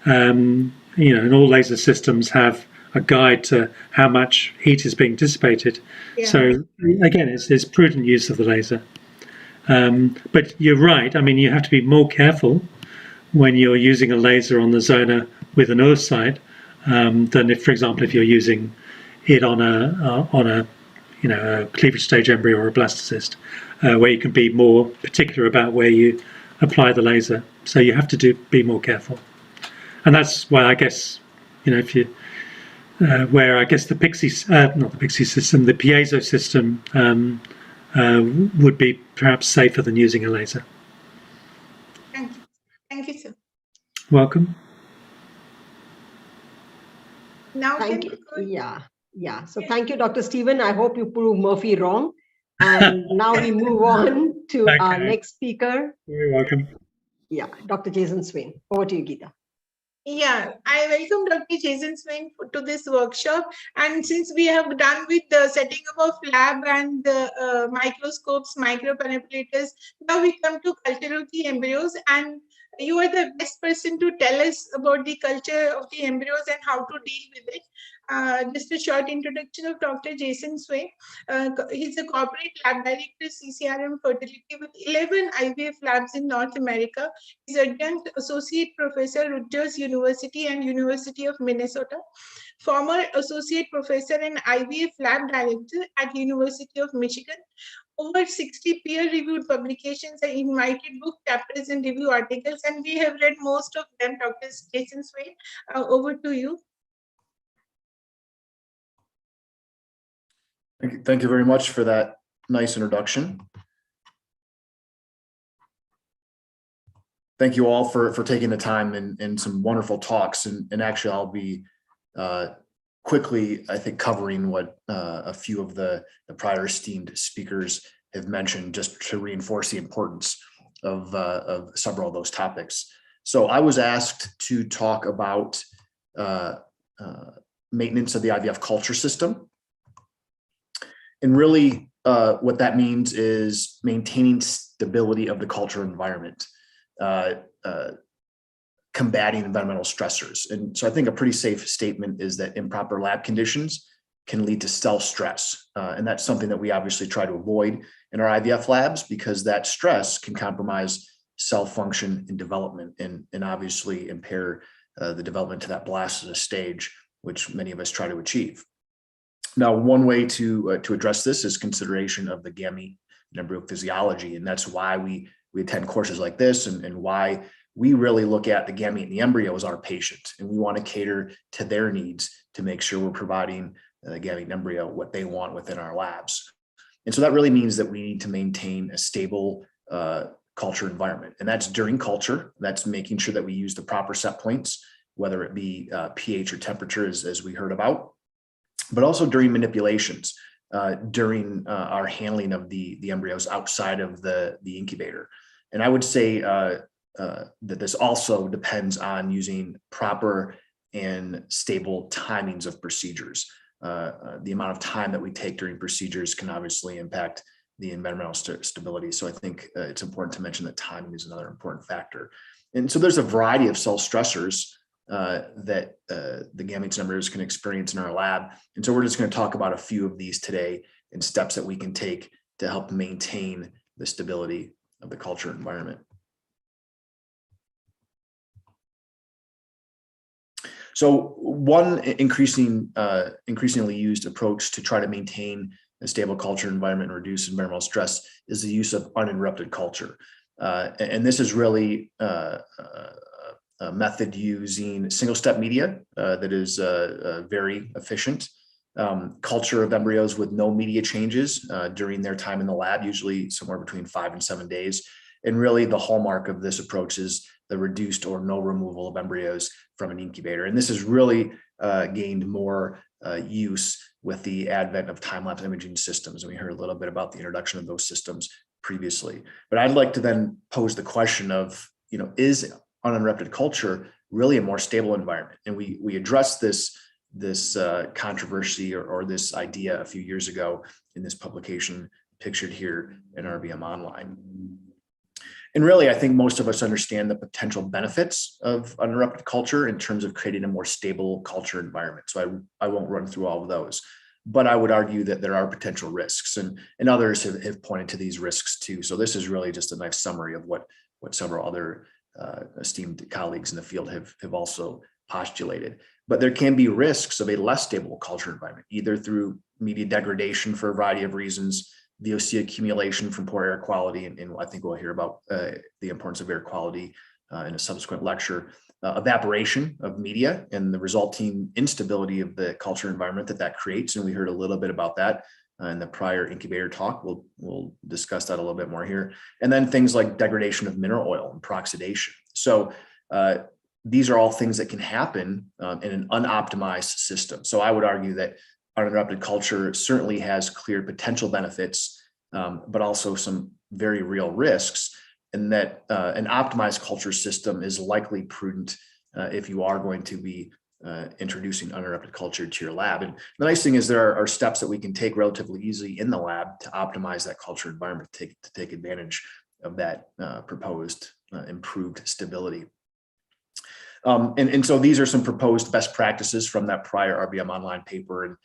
and all laser systems have a guide to how much heat is being dissipated. Yeah. So again, it's prudent use of the laser. But you're right. I mean, you have to be more careful when you're using a laser on the zona with an oocyte than if, for example, if you're using it on a cleavage stage embryo or a blastocyst, where you can be more particular about where you apply the laser. So you have to be more careful, and that's why I guess if you where I guess the piezo system would be perhaps safer than using a laser. Thank you, sir. Welcome. Now thank you. Yeah. So thank you, Dr. Stephen. I hope you prove Murphy wrong. And now we move on to our next speaker. You're welcome. Yeah, Dr. Jason Swain. Over to you, Geeta. Yeah, I welcome Dr. Jason Swain to this workshop. And since we have done with the setting up of lab and the microscopes, micropanipulators, now we come to culture of the embryos. And you are the best person to tell us about the culture of the embryos and how to deal with it. Just a short introduction of Dr. Jason Swain. He's a corporate lab director, CCRM fertility with 11 IVF labs in North America. He's adjunct associate professor, Rutgers University and University of Minnesota. Former associate professor and IVF lab director at University of Michigan. Over 60 peer-reviewed publications and invited book chapters and review articles, and we have read most of them. Dr. Jason Swain, over to you. Thank you very much for that nice introduction. Thank you all for taking the time and some wonderful talks. And actually, I'll be quickly, I think, covering what a few of the prior esteemed speakers have mentioned, just to reinforce the importance of several of those topics. So I was asked to talk about maintenance of the IVF culture system. And really, what that means is maintaining stability of the culture environment, combating environmental stressors. And so I think a pretty safe statement is that improper lab conditions can lead to cell stress. And that's something that we obviously try to avoid in our IVF labs, because that stress can compromise cell function and development and obviously impair the development to that blastocyst stage, which many of us try to achieve. Now, one way to address this is consideration of the gamete and embryo physiology, and that's why we attend courses like this, and why we really look at the gamete and the embryo as our patient, and we want to cater to their needs to make sure we're providing the gamete and embryo what they want within our labs. And so that really means that we need to maintain a stable culture environment. And that's during culture. That's making sure that we use the proper set points, whether it be pH or temperature, as we heard about, but also during manipulations, during our handling of the embryos outside of the incubator. And I would say that this also depends on using proper and stable timings of procedures. The amount of time that we take during procedures can obviously impact the environmental stability. So I think it's important to mention that timing is another important factor. And so there's a variety of cell stressors that the gametes and embryos can experience in our lab. And so we're just going to talk about a few of these today and steps that we can take to help maintain the stability of the culture environment. So one increasingly used approach to try to maintain a stable culture environment and reduce environmental stress is the use of uninterrupted culture. And this is really a method using single-step media that is very efficient. Culture of embryos with no media changes during their time in the lab, usually somewhere between 5 and 7 days. And really the hallmark of this approach is the reduced or no removal of embryos from an incubator. And this has really gained more use with the advent of time-lapse imaging systems. And we heard a little bit about the introduction of those systems previously. But I'd like to then pose the question of, is uninterrupted culture really a more stable environment? And we addressed this controversy or this idea a few years ago in this publication pictured here in RBM Online. And really, I think most of us understand the potential benefits of uninterrupted culture in terms of creating a more stable culture environment. So I won't run through all of those, but I would argue that there are potential risks, and others have pointed to these risks too. So this is really just a nice summary of what several other esteemed colleagues in the field have also postulated. But there can be risks of a less stable culture environment, either through media degradation for a variety of reasons, VOC accumulation from poor air quality, and I think we'll hear about the importance of air quality in a subsequent lecture, evaporation of media and the resulting instability of the culture environment that creates. And we heard a little bit about that in the prior incubator talk. We'll discuss that a little bit more here. And then things like degradation of mineral oil and peroxidation. So these are all things that can happen in an unoptimized system. So I would argue that uninterrupted culture certainly has clear potential benefits, but also some very real risks, and that an optimized culture system is likely prudent if you are going to be introducing uninterrupted culture to your lab. And the nice thing is there are steps that we can take relatively easily in the lab to optimize that culture environment, to take advantage of that proposed improved stability. And so these are some proposed best practices from that prior RBM Online paper, and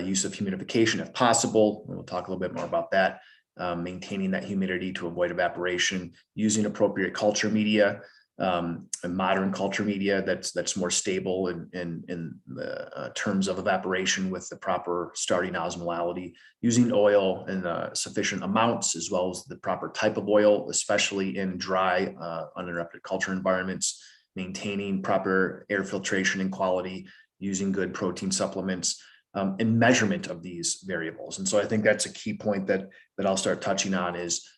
use of humidification if possible. We'll talk a little bit more about that. Maintaining that humidity to avoid evaporation, using appropriate culture media, and modern culture media that's more stable in the terms of evaporation with the proper starting osmolality, using oil in sufficient amounts as well as the proper type of oil, especially in dry uninterrupted culture environments, maintaining proper air filtration and quality, using good protein supplements, and measurement of these variables. And so I think that's a key point that I'll start touching on, is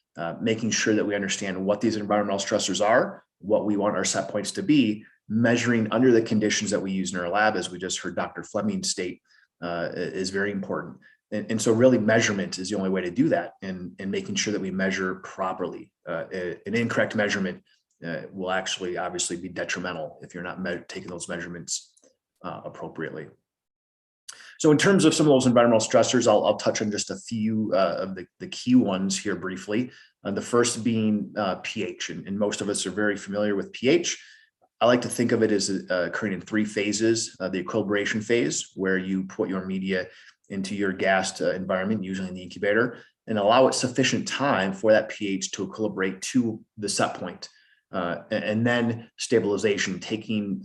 making sure that we understand what these environmental stressors are, what we want our set points to be, measuring under the conditions that we use in our lab, as we just heard Dr. Fleming state, is very important. And so really measurement is the only way to do that, and making sure that we measure properly. An incorrect measurement will actually obviously be detrimental if you're not taking those measurements appropriately. So in terms of some of those environmental stressors, I'll touch on just a few of the key ones here briefly. The first being pH, and most of us are very familiar with pH. I like to think of it as occurring in 3 phases. The equilibration phase, where you put your media into your gassed environment, usually in the incubator, and allow it sufficient time for that pH to equilibrate to the set point. And then stabilization, taking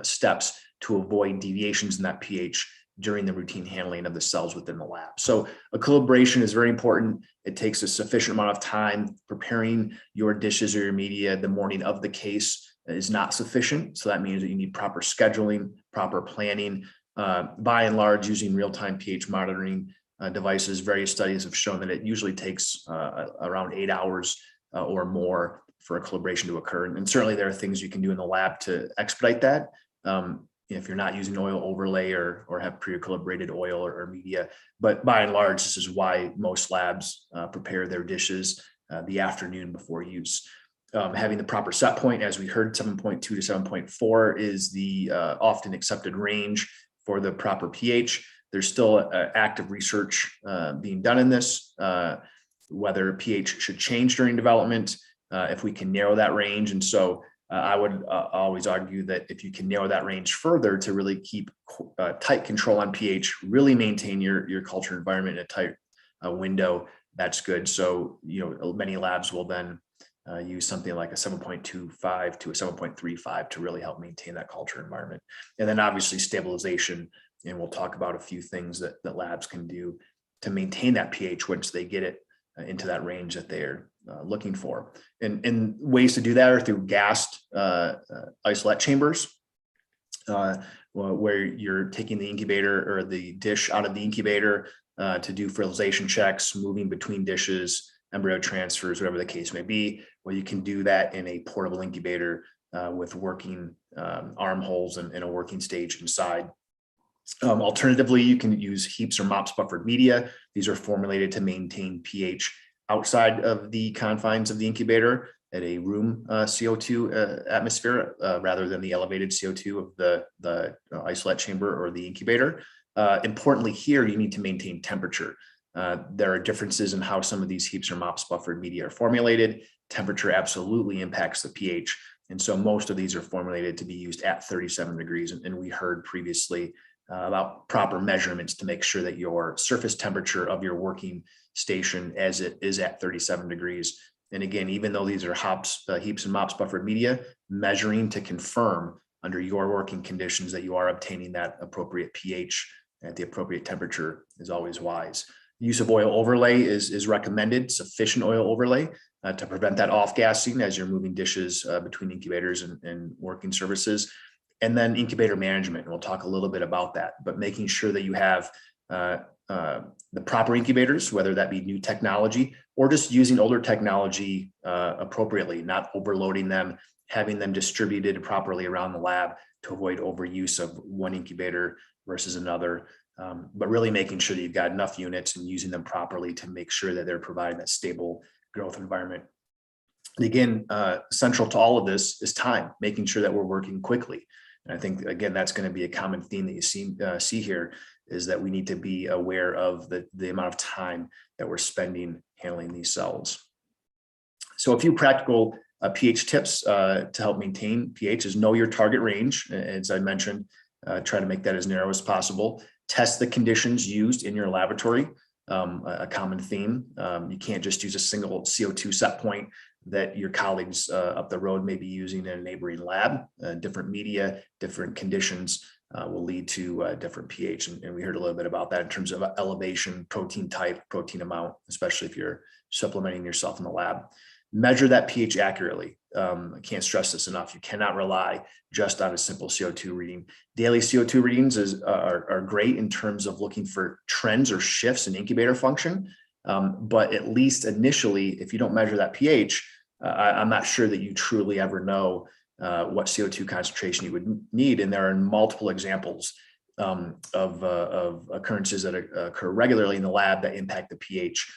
steps to avoid deviations in that pH during the routine handling of the cells within the lab. So equilibration is very important. It takes a sufficient amount of time. Preparing your dishes or your media the morning of the case is not sufficient. So that means that you need proper scheduling, proper planning, by and large using real-time pH monitoring devices, various studies have shown that it usually takes around 8 hours or more for a calibration to occur. And certainly there are things you can do in the lab to expedite that. If you're not using oil overlay or have pre-calibrated oil or media, but by and large, this is why most labs prepare their dishes the afternoon before use. Having the proper set point, as we heard, 7.2 to 7.4 is the often accepted range for the proper pH. There's still active research being done in this, whether pH should change during development, if we can narrow that range. And so I would always argue that if you can narrow that range further to really keep tight control on pH, really maintain your culture environment in a tight window, that's good. So, many labs will then use something like a 7.25 to a 7.35 to really help maintain that culture environment. And then obviously stabilization, and we'll talk about a few things that labs can do to maintain that pH once they get it into that range that they're looking for. And ways to do that are through gassed isolate chambers, where you're taking the incubator or the dish out of the incubator to do fertilization checks, moving between dishes, embryo transfers, whatever the case may be. Well, you can do that in a portable incubator with working armholes and a working stage inside. Alternatively, you can use heaps or mops buffered media. These are formulated to maintain pH outside of the confines of the incubator at a room CO2 atmosphere rather than the elevated CO2 of the isolate chamber or the incubator. Importantly here, you need to maintain temperature. There are differences in how some of these heaps or mops buffered media are formulated. Temperature absolutely impacts the pH. And so most of these are formulated to be used at 37 degrees. And we heard previously about proper measurements to make sure that your surface temperature of your working station as it is at 37 degrees. And again, even though these are heaps and mops buffered media, measuring to confirm under your working conditions that you are obtaining that appropriate pH at the appropriate temperature is always wise. Use of oil overlay is recommended, sufficient oil overlay to prevent that off-gassing as you're moving dishes between incubators and working surfaces. And then incubator management, and we'll talk a little bit about that, but making sure that you have the proper incubators, whether that be new technology or just using older technology appropriately, not overloading them, having them distributed properly around the lab to avoid overuse of one incubator versus another, but really making sure that you've got enough units and using them properly to make sure that they're providing that stable growth environment. And again, central to all of this is time, making sure that we're working quickly. And I think, again, that's going to be a common theme that you see here, is that we need to be aware of the amount of time that we're spending handling these cells. So a few practical pH tips to help maintain pH is know your target range. As I mentioned, try to make that as narrow as possible. Test the conditions used in your laboratory, a common theme. You can't just use a single CO2 set point that your colleagues up the road may be using in a neighboring lab. Different media, different conditions will lead to different pH. And we heard a little bit about that in terms of elevation, protein type, protein amount, especially if you're supplementing yourself in the lab. Measure that pH accurately. I can't stress this enough. You cannot rely just on a simple CO2 reading. Daily CO2 readings are great in terms of looking for trends or shifts in incubator function. But at least initially, if you don't measure that pH, I'm not sure that you truly ever know what CO2 concentration you would need. And there are multiple examples of occurrences that occur regularly in the lab that impact the pH.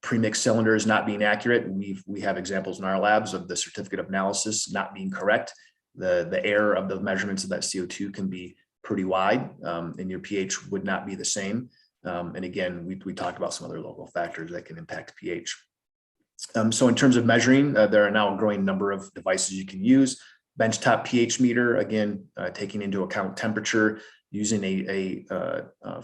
Premix cylinders not being accurate. We have examples in our labs of the certificate of analysis not being correct. The error of the measurements of that CO2 can be pretty wide, and your pH would not be the same. And again, we talked about some other local factors that can impact pH. So in terms of measuring, there are now a growing number of devices you can use. Benchtop pH meter, again, taking into account temperature, using a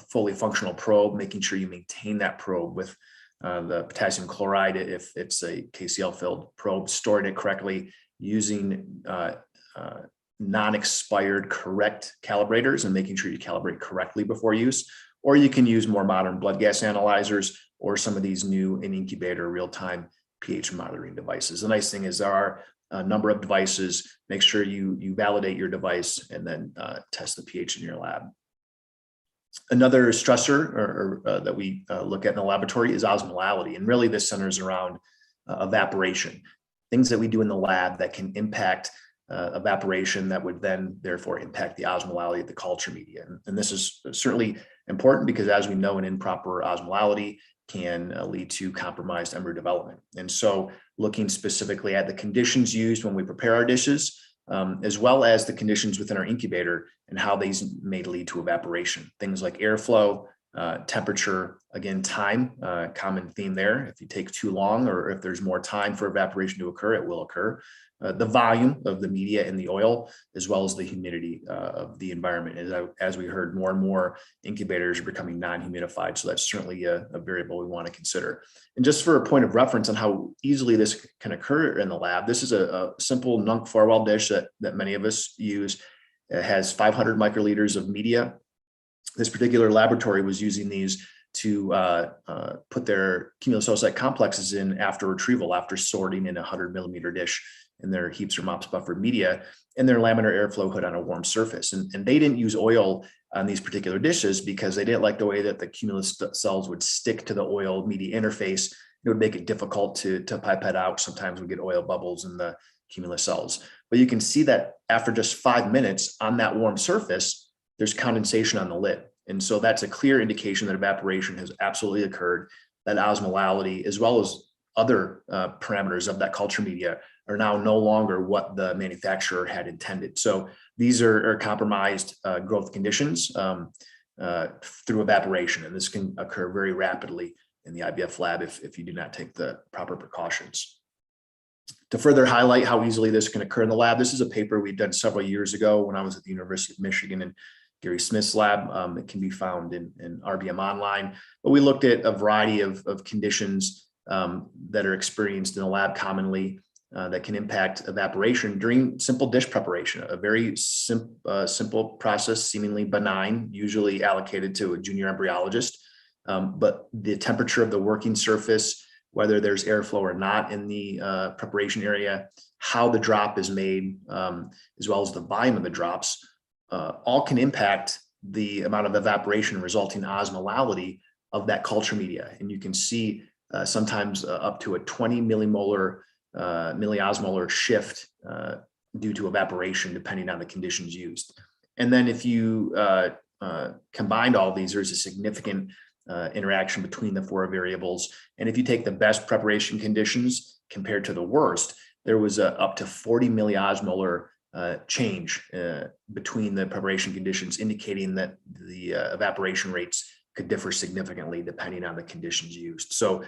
fully functional probe, making sure you maintain that probe with the potassium chloride, if it's a KCl filled probe, storing it correctly, using non-expired correct calibrators and making sure you calibrate correctly before use. Or you can use more modern blood gas analyzers or some of these new in-incubator real-time pH monitoring devices. The nice thing is there are a number of devices. Make sure you validate your device and then test the pH in your lab. Another stressor that we look at in the laboratory is osmolality. And really this centers around evaporation, things that we do in the lab that can impact evaporation that would then therefore impact the osmolality of the culture media. And this is certainly important because, as we know, an improper osmolality can lead to compromised embryo development. And so looking specifically at the conditions used when we prepare our dishes, as well as the conditions within our incubator and how these may lead to evaporation. Things like airflow, temperature, again, time, common theme there. If you take too long or if there's more time for evaporation to occur, it will occur. The volume of the media and the oil, as well as the humidity of the environment. As we heard, more and more incubators are becoming non-humidified. So that's certainly a variable we want to consider. And just for a point of reference on how easily this can occur in the lab, this is a simple Nunk Farwell dish that many of us use. It has 500 microliters of media. This particular laboratory was using these to put their cumulocyte complexes in after retrieval, after sorting in a 100 millimeter dish in their heaps or mops buffered media and their laminar airflow hood on a warm surface. And they didn't use oil on these particular dishes because they didn't like the way that the cumulus cells would stick to the oil media interface. It would make it difficult to pipette out. Sometimes we get oil bubbles in the cumulus cells. But you can see that after just 5 minutes on that warm surface, there's condensation on the lid. And so that's a clear indication that evaporation has absolutely occurred, that osmolality, as well as other parameters of that culture media, are now no longer what the manufacturer had intended. So these are compromised growth conditions through evaporation, and this can occur very rapidly in the IVF lab if you do not take the proper precautions. To further highlight how easily this can occur in the lab, this is a paper we'd done several years ago when I was at the University of Michigan in Gary Smith's lab. It can be found in RBM Online, but we looked at a variety of conditions that are experienced in the lab commonly that can impact evaporation during simple dish preparation, a very simple process, seemingly benign, usually allocated to a junior embryologist. But the temperature of the working surface, whether there's airflow or not in the preparation area, how the drop is made, as well as the volume of the drops, all can impact the amount of evaporation resulting in osmolality of that culture media. And you can see sometimes up to a 20 millimolar milliosmolar shift due to evaporation, depending on the conditions used. And then if you combined all these, there's a significant interaction between the four variables. And if you take the best preparation conditions compared to the worst, there was a up to 40 milliosmolar change between the preparation conditions, indicating that the evaporation rates could differ significantly depending on the conditions used. So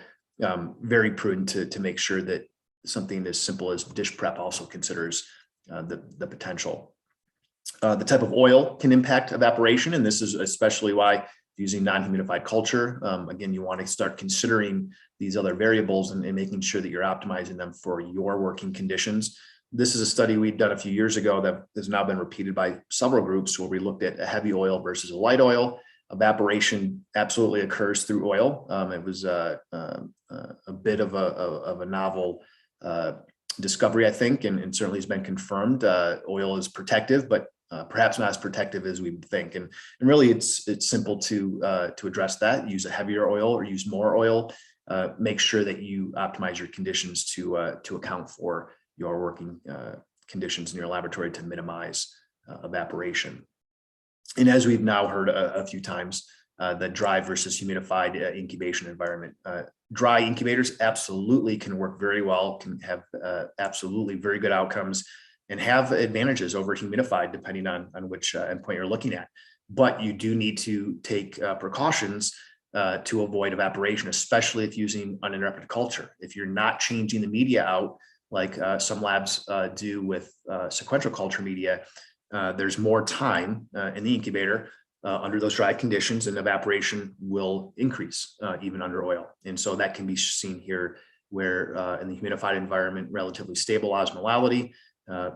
very prudent to make sure that something as simple as dish prep also considers the potential. The type of oil can impact evaporation, and this is especially why using non-humidified culture, again, you want to start considering these other variables and making sure that you're optimizing them for your working conditions. This is a study we've done a few years ago that has now been repeated by several groups where we looked at a heavy oil versus a light oil. Evaporation absolutely occurs through oil. It was a bit of a novel discovery, I think, and certainly has been confirmed. Oil is protective, but perhaps not as protective as we would think. And really, it's simple to address that. Use a heavier oil or use more oil. Make sure that you optimize your conditions to account for your working conditions in your laboratory to minimize evaporation. And as we've now heard a few times, the dry versus humidified incubation environment. Dry incubators absolutely can work very well, can have absolutely very good outcomes, and have advantages over humidified, depending on which endpoint you're looking at. But you do need to take precautions to avoid evaporation, especially if using uninterrupted culture. If you're not changing the media out, like some labs do with sequential culture media, there's more time in the incubator under those dry conditions, and evaporation will increase even under oil. And so that can be seen here where in the humidified environment, relatively stable osmolality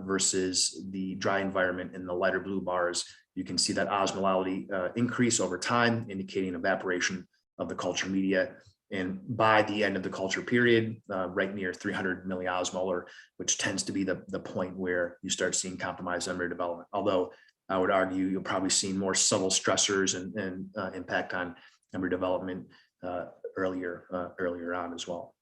versus the dry environment in the lighter blue bars, you can see that osmolality increase over time, indicating evaporation of the culture media. And by the end of the culture period, right near 300 milliosmolar, which tends to be the point where you start seeing compromised embryo development. Although I would argue you'll probably see more subtle stressors and impact on embryo development earlier on as well.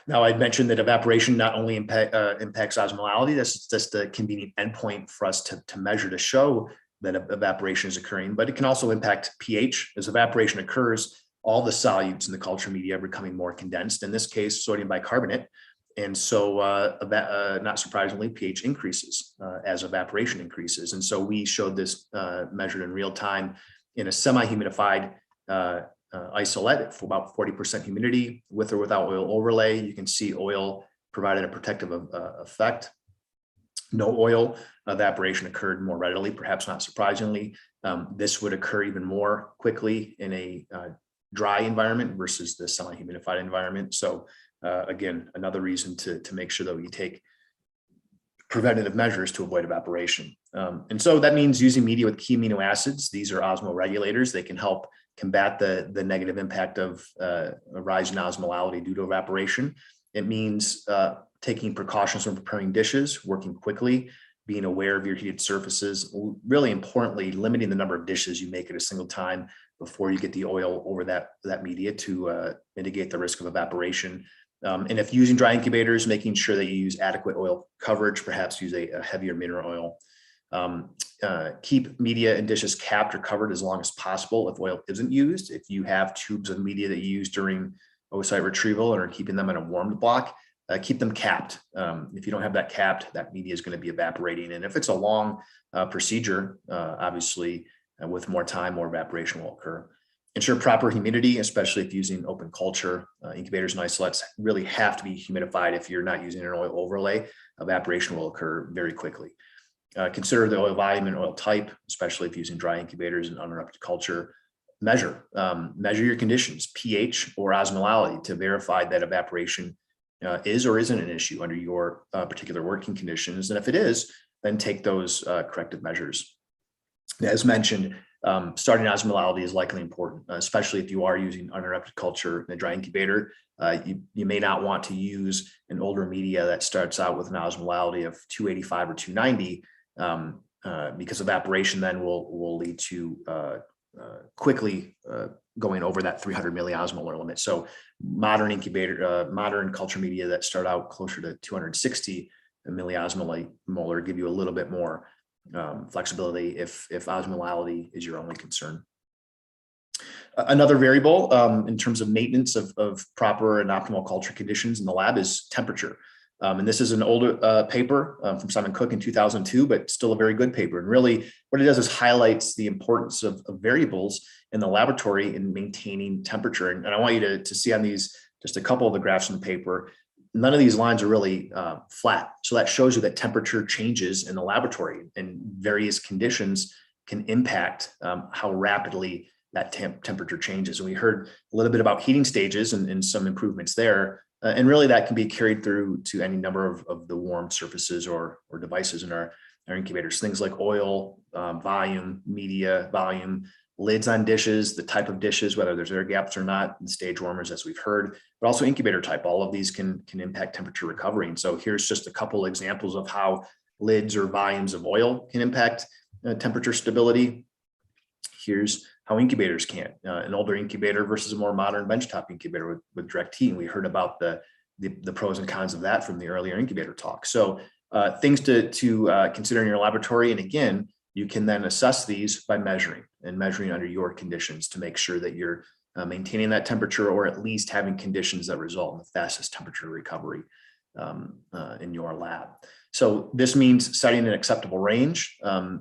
Now, I'd mentioned that evaporation not only impacts osmolality, that's just a convenient endpoint for us to measure to show that evaporation is occurring, but it can also impact pH. As evaporation occurs, all the solutes in the culture media are becoming more condensed, in this case, sodium bicarbonate. And so not surprisingly, pH increases as evaporation increases. And so we showed this measured in real time in a semi-humidified isolate for about 40% humidity, with or without oil overlay. You can see oil provided a protective effect. No oil evaporation occurred more readily, perhaps not surprisingly. This would occur even more quickly in a dry environment versus the semi-humidified environment. So again, another reason to make sure that we take preventative measures to avoid evaporation. And so that means using media with key amino acids. These are osmoregulators. They can help combat the negative impact of a rise in osmolality due to evaporation. It means taking precautions when preparing dishes, working quickly, being aware of your heated surfaces, really importantly, limiting the number of dishes you make at a single time before you get the oil over that media to mitigate the risk of evaporation. And if using dry incubators, making sure that you use adequate oil coverage, perhaps use a heavier mineral oil. Keep media and dishes capped or covered as long as possible if oil isn't used. If you have tubes of media that you use during oocyte retrieval and are keeping them in a warmed block, keep them capped. If you don't have that capped, that media is going to be evaporating. And if it's a long procedure, obviously with more time, more evaporation will occur. Ensure proper humidity, especially if using open culture. Incubators and isolates really have to be humidified. If you're not using an oil overlay, evaporation will occur very quickly. Consider the oil volume and oil type, especially if using dry incubators and uninterrupted culture. Measure your conditions, pH or osmolality, to verify that evaporation is or isn't an issue under your particular working conditions. And if it is, then take those corrective measures. As mentioned, starting osmolality is likely important, especially if you are using uninterrupted culture in a dry incubator. You may not want to use an older media that starts out with an osmolality of 285 or 290, because evaporation then will lead to quickly going over that 300 milliosmolar limit. So modern culture media that start out closer to 260 milliosmolar give you a little bit more flexibility if osmolality is your only concern. Another variable in terms of maintenance of proper and optimal culture conditions in the lab is temperature. And this is an older paper from Simon Cook in 2002, but still a very good paper. And really what it does is highlights the importance of variables in the laboratory in maintaining temperature. And I want you to see on these, just a couple of the graphs in the paper, none of these lines are really flat. So that shows you that temperature changes in the laboratory, and various conditions can impact how rapidly that temperature changes. And we heard a little bit about heating stages and some improvements there. And really that can be carried through to any number of the warm surfaces or devices in our incubators. Things like oil, volume, media, volume, lids on dishes, the type of dishes, whether there's air gaps or not, and stage warmers, as we've heard, but also incubator type. All of these can impact temperature recovery. And so here's just a couple examples of how lids or volumes of oil can impact temperature stability. Here's how incubators can. An older incubator versus a more modern benchtop incubator with direct heat. And we heard about the pros and cons of that from the earlier incubator talk. So things to consider in your laboratory. And again, you can then assess these by measuring under your conditions to make sure that you're maintaining that temperature, or at least having conditions that result in the fastest temperature recovery in your lab. So this means setting an acceptable range,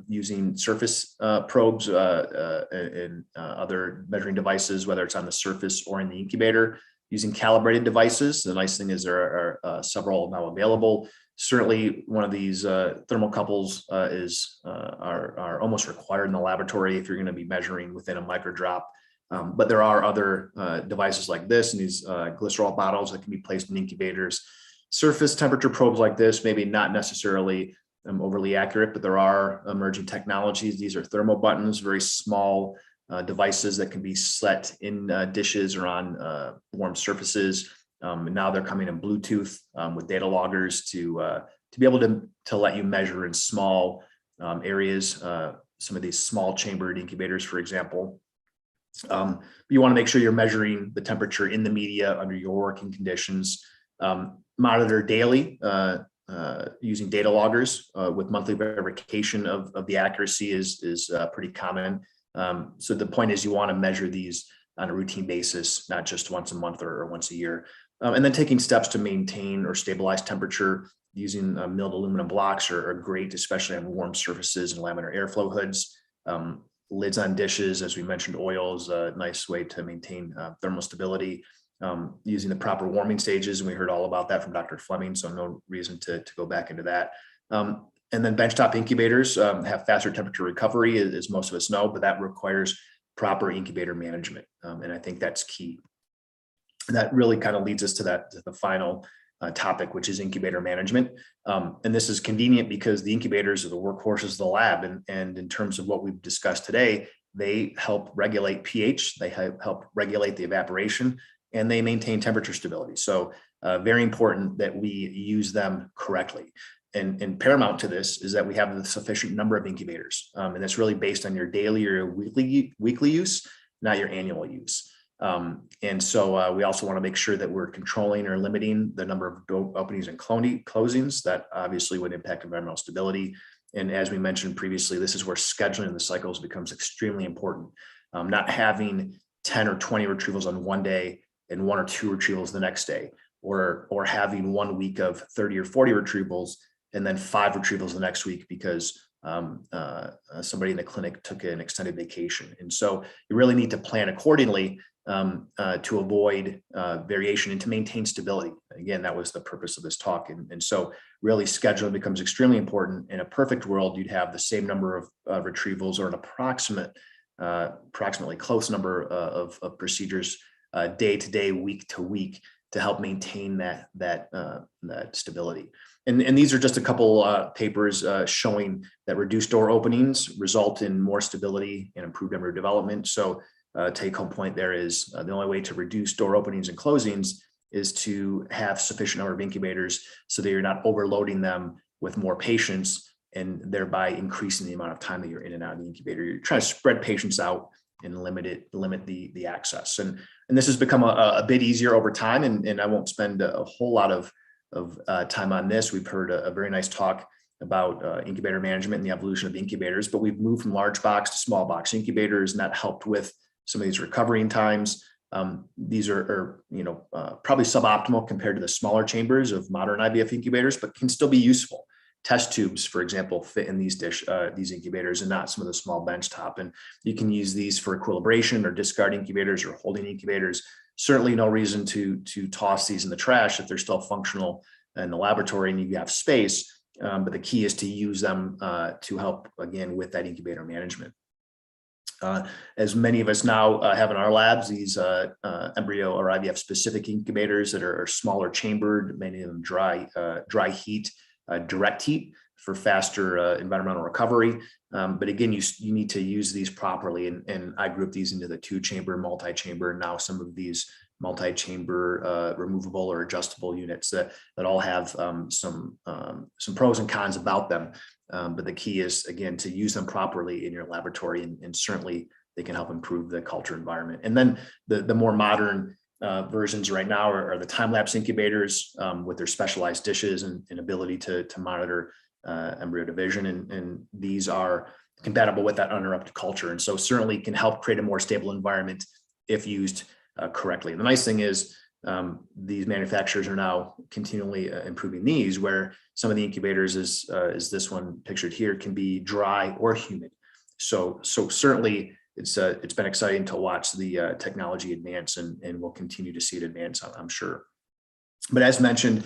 using surface probes and other measuring devices, whether it's on the surface or in the incubator, using calibrated devices. The nice thing is there are several now available. Certainly one of these thermocouples are almost required in the laboratory if you're going to be measuring within a microdrop. But there are other devices like this and these glycerol bottles that can be placed in incubators. Surface temperature probes like this, maybe not necessarily overly accurate, but there are emerging technologies. These are thermal buttons, very small devices that can be set in dishes or on warm surfaces. And now they're coming in Bluetooth with data loggers to be able to let you measure in small areas, some of these small chambered incubators, for example. You want to make sure you're measuring the temperature in the media under your working conditions. Monitor daily using data loggers with monthly verification of the accuracy is pretty common. So the point is you want to measure these on a routine basis, not just once a month or once a year. And then taking steps to maintain or stabilize temperature using milled aluminum blocks are great, especially on warm surfaces and laminar airflow hoods. Lids on dishes, as we mentioned, oil is a nice way to maintain thermal stability. Using the proper warming stages, and we heard all about that from Dr. Fleming, so no reason to go back into that. And then benchtop incubators have faster temperature recovery, as most of us know, but that requires proper incubator management. And I think that's key. And that really kind of leads us to the final topic, which is incubator management. And this is convenient because the incubators are the workhorses of the lab. And in terms of what we've discussed today, they help regulate pH, they help regulate the evaporation, and they maintain temperature stability. So very important that we use them correctly. And paramount to this is that we have the sufficient number of incubators. And that's really based on your daily or weekly use, not your annual use. And so we also want to make sure that we're controlling or limiting the number of openings and closings. That obviously would impact environmental stability. And as we mentioned previously, this is where scheduling the cycles becomes extremely important. Not having 10 or 20 retrievals on one day and 1 or 2 retrievals the next day, or having 1 week of 30 or 40 retrievals and then 5 retrievals the next week because somebody in the clinic took an extended vacation. And so you really need to plan accordingly to avoid variation and to maintain stability. Again, that was the purpose of this talk. And so really scheduling becomes extremely important. In a perfect world, you'd have the same number of retrievals or an approximately close number of procedures day to day, week to week, to help maintain that stability. And these are just a couple papers showing that reduced door openings result in more stability and improved embryo development. So take home point there is the only way to reduce door openings and closings is to have sufficient number of incubators so that you're not overloading them with more patients and thereby increasing the amount of time that you're in and out of the incubator. You're trying to spread patients out and limit the access. And this has become a bit easier over time. And I won't spend a whole lot of time on this. We've heard a very nice talk about incubator management and the evolution of incubators, but we've moved from large box to small box incubators, and that helped with some of these recovering times. These are probably suboptimal compared to the smaller chambers of modern IVF incubators, but can still be useful. Test tubes, for example, fit in these incubators and not some of the small benchtop. And you can use these for equilibration or discard incubators or holding incubators. Certainly no reason to toss these in the trash if they're still functional in the laboratory and you have space. But the key is to use them to help, again, with that incubator management. As many of us now have in our labs, these embryo or IVF specific incubators that are smaller chambered, many of them dry heat, direct heat for faster environmental recovery. But again, you need to use these properly. And I group these into the 2-chamber, multi-chamber. Now some of these multi-chamber removable or adjustable units that all have some pros and cons about them. But the key is, again, to use them properly in your laboratory, and certainly they can help improve the culture environment. And then the more modern versions right now are the time-lapse incubators with their specialized dishes and ability to monitor embryo division. And these are compatible with that uninterrupted culture. And so certainly can help create a more stable environment if used correctly. And the nice thing is these manufacturers are now continually improving these, where some of the incubators, is this one pictured here, can be dry or humid. So certainly it's been exciting to watch the technology advance, and we'll continue to see it advance, I'm sure. But as mentioned,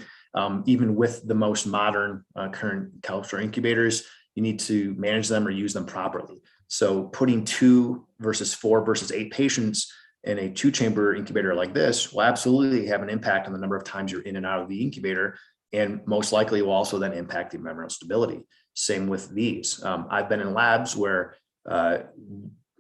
even with the most modern current culture incubators, you need to manage them or use them properly. So putting 2 versus 4 versus 8 patients in a 2-chamber incubator like this will absolutely have an impact on the number of times you're in and out of the incubator, and most likely will also then impact the environmental stability. Same with these. I've been in labs where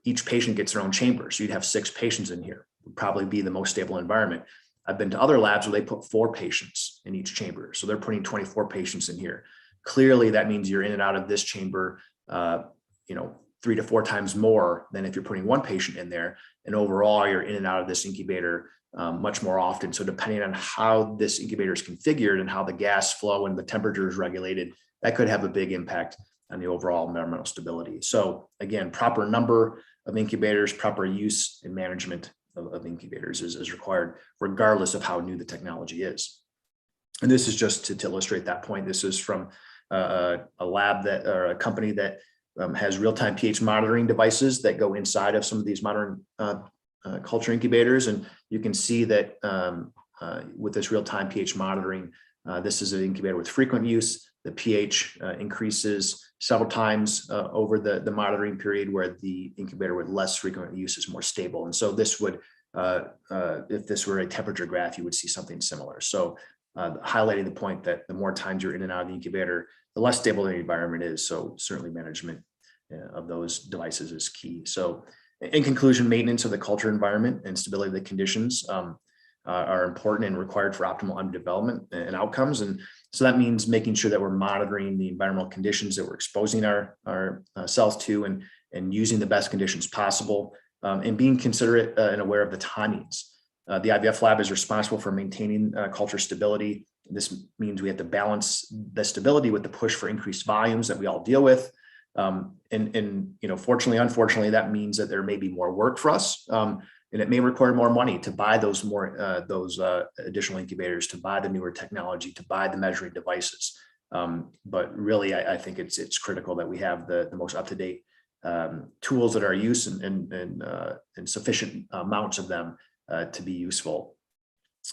each patient gets their own chamber. So you'd have 6 patients in here, would probably be the most stable environment. I've been to other labs where they put 4 patients in each chamber. So they're putting 24 patients in here. Clearly that means you're in and out of this chamber 3 to 4 times more than if you're putting one patient in there. And overall, you're in and out of this incubator much more often. So depending on how this incubator is configured and how the gas flow and the temperature is regulated, that could have a big impact on the overall environmental stability. So again, proper number of incubators, proper use and management of incubators is required, regardless of how new the technology is. And this is just to illustrate that point. This is from a lab that, or a company that has real-time pH monitoring devices that go inside of some of these modern culture incubators. And you can see that with this real-time pH monitoring, this is an incubator with frequent use. The pH increases several times over the monitoring period, where the incubator with less frequent use is more stable. And so this would, if this were a temperature graph, you would see something similar. So highlighting the point that the more times you're in and out of the incubator, the less stable the environment is. So certainly management of those devices is key. So in conclusion, maintenance of the culture environment and stability of the conditions are important and required for optimal under development and outcomes. And so that means making sure that we're monitoring the environmental conditions that we're exposing our cells to, and using the best conditions possible, and being considerate and aware of the timings. The IVF lab is responsible for maintaining culture stability. This means we have to balance the stability with the push for increased volumes that we all deal with. Fortunately, unfortunately, that means that there may be more work for us, and it may require more money to buy those additional incubators, to buy the newer technology, to buy the measuring devices. But really, I think it's critical that we have the most up-to-date tools at our use, and sufficient amounts of them to be useful.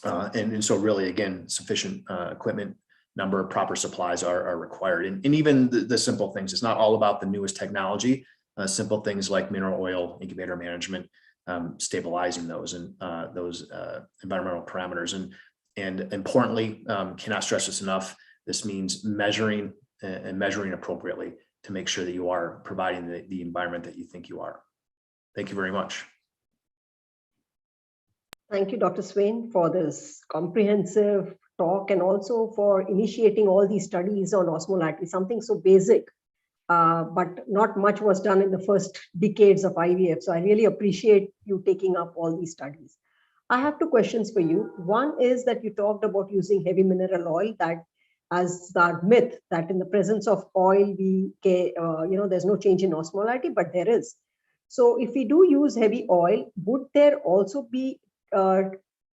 And so really, again, sufficient equipment, number of proper supplies are required. And even the simple things, it's not all about the newest technology. Simple things like mineral oil incubator management, stabilizing those and those environmental parameters. And importantly, cannot stress this enough, this means measuring and measuring appropriately to make sure that you are providing the environment that you think you are. Thank you very much. Thank you, Dr. Swain, for this comprehensive talk, and also for initiating all these studies on osmolality, something so basic, but not much was done in the first decades of IVF. So I really appreciate you taking up all these studies. I have 2 questions for you. One is that you talked about using heavy mineral oil, that as the myth that in the presence of oil, there's no change in osmolality, but there is. So if we do use heavy oil, would there also be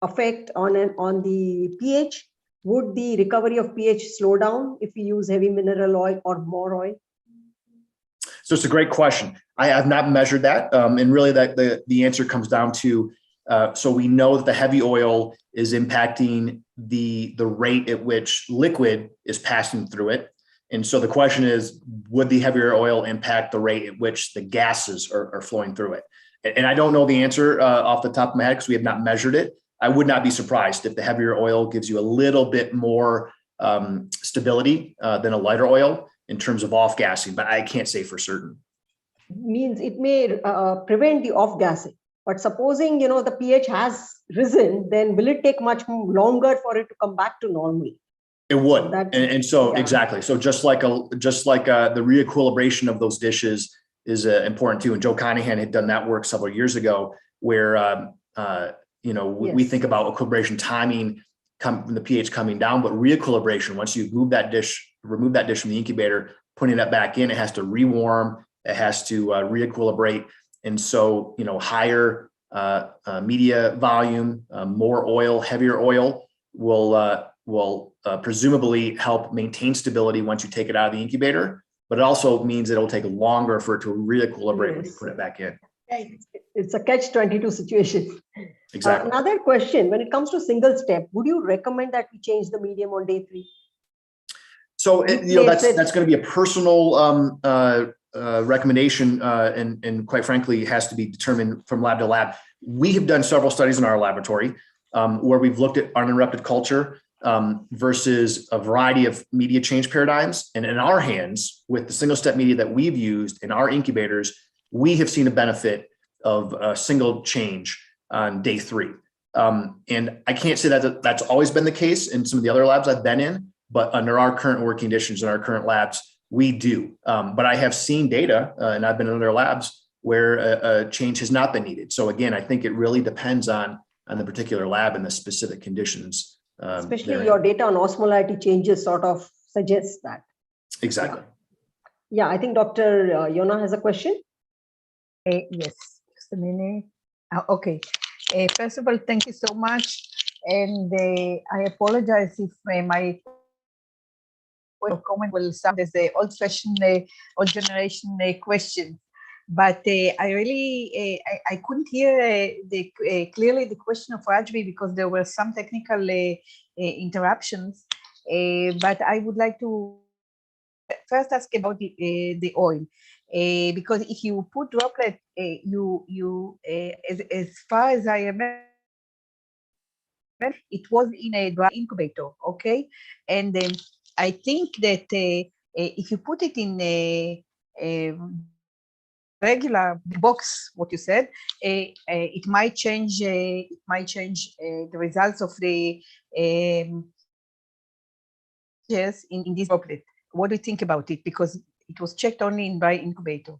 effect on the pH? Would the recovery of pH slow down if we use heavy mineral oil or more oil? So it's a great question. I have not measured that. And really that the answer comes down to, so we know that the heavy oil is impacting the rate at which liquid is passing through it. And so the question is, would the heavier oil impact the rate at which the gases are flowing through it? And I don't know the answer off the top of my head because we have not measured it. I would not be surprised if the heavier oil gives you a little bit more stability than a lighter oil in terms of off-gassing, but I can't say for certain. Means it may prevent the off-gassing. But supposing, the pH has risen, then will it take much longer for it to come back to normal? It would. So exactly. So just like the reequilibration of those dishes is important too. And Joe Conahan had done that work several years ago where, we think about equilibration timing from the pH coming down, but reequilibration, once you remove that dish from the incubator, putting that back in, it has to rewarm, it has to reequilibrate. And so, higher media volume, more oil, heavier oil will presumably help maintain stability once you take it out of the incubator, but it also means it'll take longer for it to reequilibrate when you put it back in. It's a catch-22 situation. Exactly. Another question, when it comes to single step, would you recommend that we change the medium on day 3? So that's going to be a personal recommendation, and quite frankly, has to be determined from lab to lab. We have done several studies in our laboratory where we've looked at uninterrupted culture versus a variety of media change paradigms. And in our hands, with the single step media that we've used in our incubators, we have seen a benefit of a single change on day 3. And I can't say that that's always been the case in some of the other labs I've been in, but under our current working conditions in our current labs, we do. But I have seen data, and I've been in other labs where a change has not been needed. So again, I think it really depends on the particular lab and the specific conditions. Especially your data on osmolarity changes sort of suggests that. Exactly. Yeah, I think Dr. Yona has a question. Yes, just a minute. Okay. First of all, thank you so much. And I apologize if my comment will sound as the old-fashioned, old generation question. But I really, I couldn't hear clearly the question of Rajvi because there were some technical interruptions. But I would like to first ask about the oil. Because if you put droplet, as far as I remember, it was in a dry incubator, okay? And I think that if you put it in a regular box, what you said, it might change. The results of the yes in this droplet. What do you think about it? Because it was checked only in dry incubator.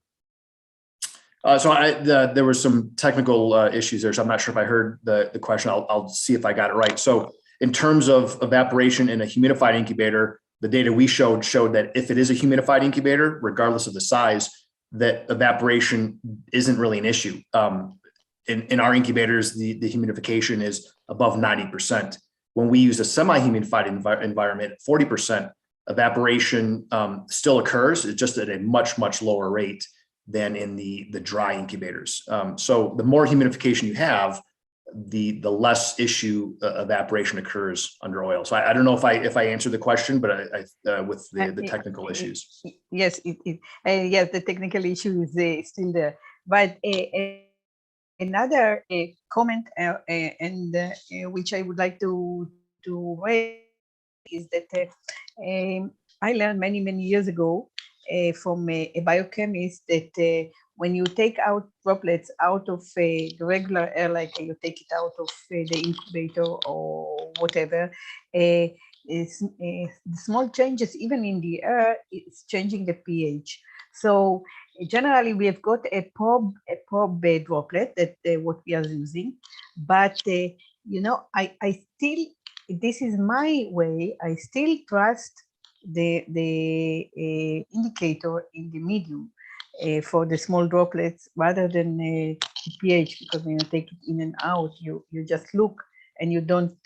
There were some technical issues there, so I'm not sure if I heard the question. I'll see if I got it right. So in terms of evaporation in a humidified incubator, the data we showed that if it is a humidified incubator, regardless of the size, that evaporation isn't really an issue. In our incubators, the humidification is above 90%. When we use a semi-humidified environment, 40%, evaporation still occurs. It's just at a much, much lower rate than in the dry incubators. So the more humidification you have, the less issue evaporation occurs under oil. So I don't know if I answered the question, but I with the technical issues. Yes, yes, the technical issue is still there. But another comment and which I would like to raise is that I learned many years ago from a biochemist that when you take out droplets out of the regular air, like you take it out of the incubator or whatever, the small changes even in the air is changing the pH. So generally we have got a probe droplet that what we are using, but you know, I still, this is my way, I still trust the indicator in the medium for the small droplets rather than pH, because when you take it in and out, you just look and you don't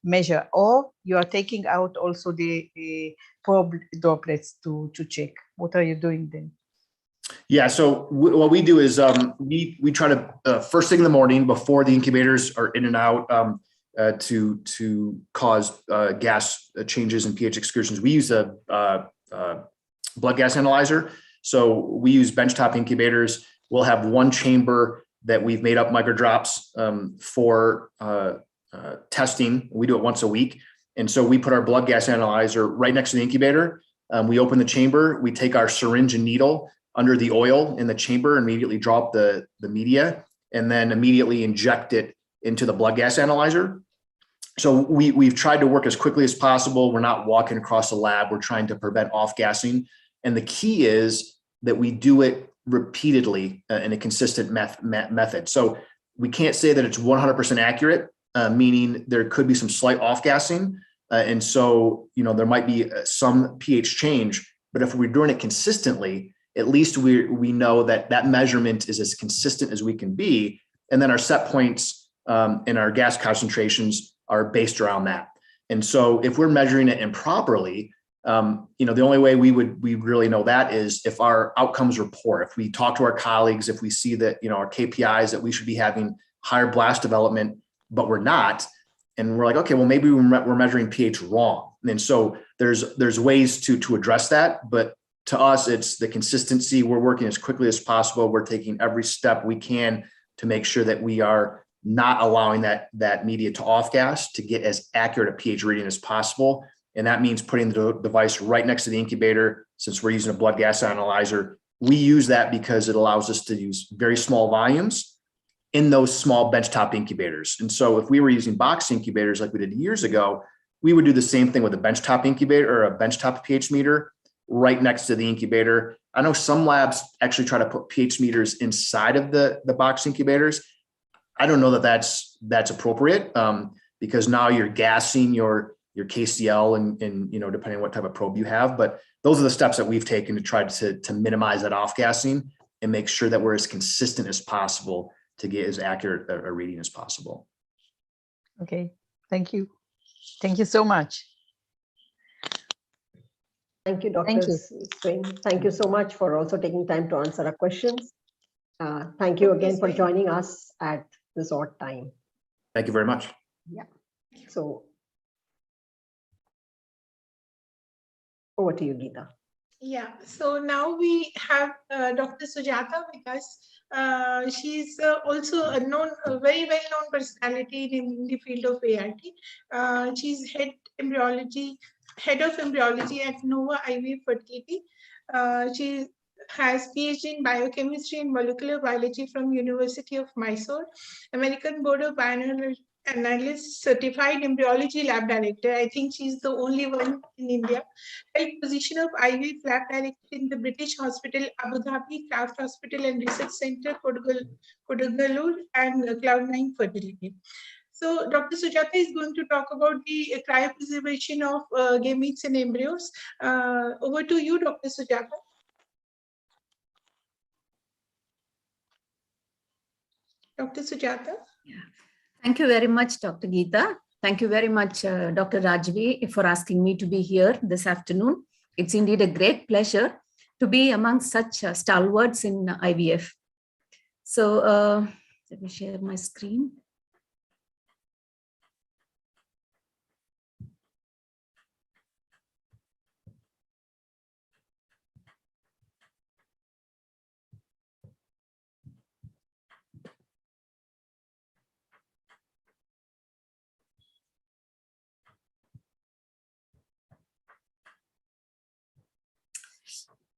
measure, or you are taking out also the probe droplets to check. What are you doing then? Yeah, so what we do is we try to first thing in the morning before the incubators are in and out to cause gas changes and pH excursions. We use a blood gas analyzer. So we use benchtop incubators. We'll have one chamber that we've made up microdrops for testing. We do it once a week. And so we put our blood gas analyzer right next to the incubator. We open the chamber, we take our syringe and needle under the oil in the chamber, immediately drop the media, and then immediately inject it into the blood gas analyzer. So we've tried to work as quickly as possible. We're not walking across the lab. We're trying to prevent off-gassing. And the key is that we do it repeatedly in a consistent method. So we can't say that it's 100% accurate, meaning there could be some slight off-gassing. And so, you know, there might be some pH change, but if we're doing it consistently, at least we know that that measurement is as consistent as we can be. And then our set points and our gas concentrations are based around that. And so if we're measuring it improperly, you know, the only way we really know that is if our outcomes report, if we talk to our colleagues, if we see that, you know, our KPIs that we should be having higher blast development, but we're not. And we're like, okay, well, maybe we're measuring pH wrong. And so there's ways to address that. But to us, it's the consistency. We're working as quickly as possible. We're taking every step we can to make sure that we are not allowing that media to off gas, to get as accurate a pH reading as possible. And that means putting the device right next to the incubator. Since we're using a blood gas analyzer, we use that because it allows us to use very small volumes in those small benchtop incubators. And so if we were using box incubators like we did years ago, we would do the same thing with a benchtop incubator or a benchtop pH meter. right next to the incubator. I know some labs actually try to put pH meters inside of the box incubators. I don't know that that's appropriate, because now you're gassing your KCl and depending on what type of probe you have. But those are the steps that we've taken to try to minimize that off gassing and make sure that we're as consistent as possible to get as accurate a reading as possible. Okay, thank you. Thank you so much. Thank you, Dr. Thank you. Singh. Thank you so much for also taking time to answer our questions. Thank you again for joining us at this odd time. Thank you very much. Yeah. So over to you, Geeta. Yeah, so now we have Dr. Sujata with us. She's also a very well-known personality in the field of ART. She's head of embryology at Nova IVF Fertility. She has PhD in biochemistry and molecular biology from University of Mysore, American Board of Bioanalysts certified embryology lab director. I think she's the only one in India. Held position of IVF lab director in the British Hospital, Abu Dhabi, Kraft Hospital and Research Center, Kodungalur, and Cloud9 Fertility. So Dr. Sujata is going to talk about the cryopreservation of gametes and embryos. Over to you, Dr. Sujata. Dr. Sujata. Yeah. Thank you very much, Dr. Geeta. Thank you very much, Dr. Rajvi, for asking me to be here this afternoon. It's indeed a great pleasure to be among such stalwarts in IVF. So let me share my screen.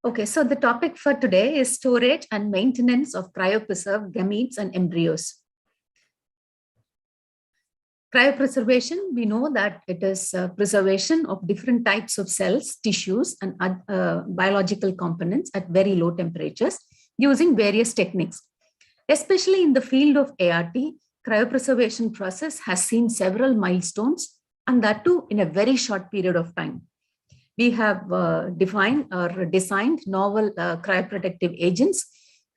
Okay, so the topic for today is storage and maintenance of cryopreserved gametes and embryos. Cryopreservation, we know that it is preservation of different types of cells, tissues, and biological components at very low temperatures using various techniques. Especially in the field of ART, cryopreservation process has seen several milestones, and that too in a very short period of time. We have defined or designed novel cryoprotective agents,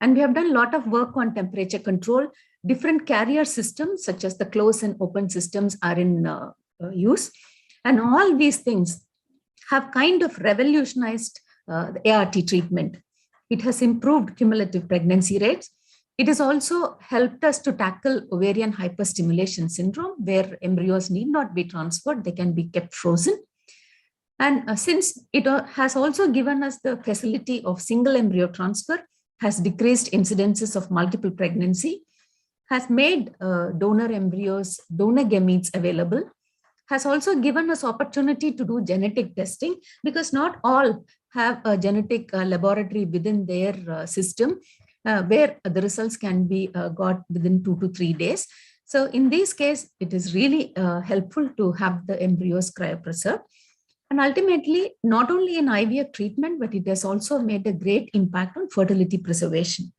and we have done a lot of work on temperature control. Different carrier systems, such as the closed and open systems, are in use. And all these things have kind of revolutionized the ART treatment. It has improved cumulative pregnancy rates. It has also helped us to tackle ovarian hyperstimulation syndrome, where embryos need not be transferred, they can be kept frozen. And since it has also given us the facility of single embryo transfer, has decreased incidences of multiple pregnancy, has made donor embryos, donor gametes available, has also given us opportunity to do genetic testing, because not all have a genetic laboratory within their system where the results can be got within 2 to 3 days. So in this case, it is really helpful to have the embryos cryopreserved. And ultimately, not only in IVF treatment, but it has also made a great impact on fertility preservation.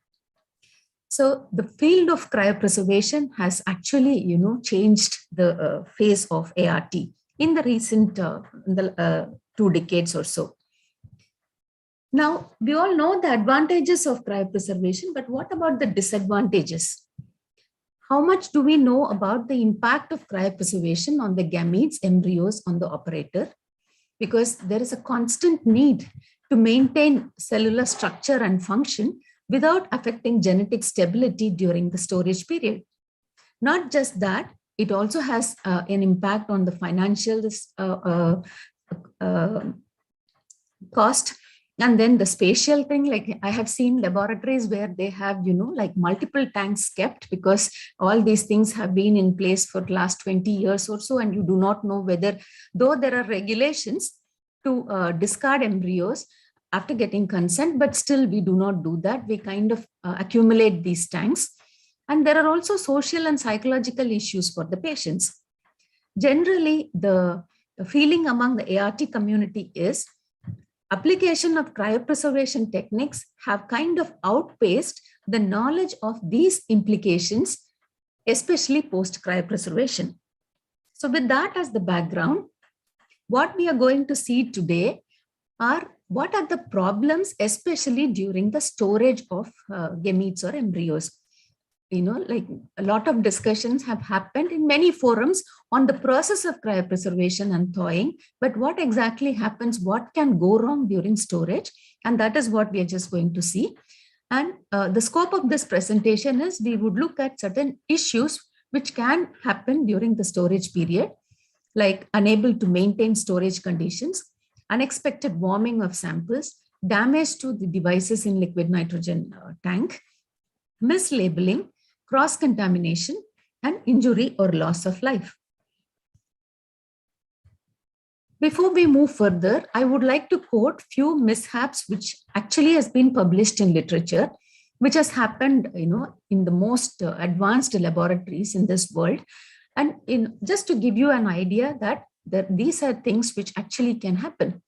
So the field of cryopreservation has actually, changed the face of ART in the recent 2 decades or so. Now, we all know the advantages of cryopreservation, but what about the disadvantages? How much do we know about the impact of cryopreservation on the gametes, embryos, on the operator? Because there is a constant need to maintain cellular structure and function without affecting genetic stability during the storage period. Not just that, it also has an impact on the financial cost. And then the spatial thing, like I have seen laboratories where they have, like multiple tanks kept, because all these things have been in place for the last 20 years or so. And you do not know whether, though there are regulations to discard embryos after getting consent, but still we do not do that. We kind of accumulate these tanks. And there are also social and psychological issues for the patients. Generally, the feeling among the ART community is, application of cryopreservation techniques have kind of outpaced the knowledge of these implications, especially post cryopreservation. So with that as the background, what we are going to see today are what are the problems, especially during the storage of gametes or embryos. Like a lot of discussions have happened in many forums on the process of cryopreservation and thawing, but what exactly happens, what can go wrong during storage, and that is what we are just going to see. And the scope of this presentation is we would look at certain issues which can happen during the storage period, like unable to maintain storage conditions, unexpected warming of samples, damage to the devices in liquid nitrogen tank, mislabeling, cross-contamination, and injury or loss of life. Before we move further, I would like to quote few mishaps which actually has been published in literature, which has happened, in the most advanced laboratories in this world. And just to give you an idea that these are things which actually can happen.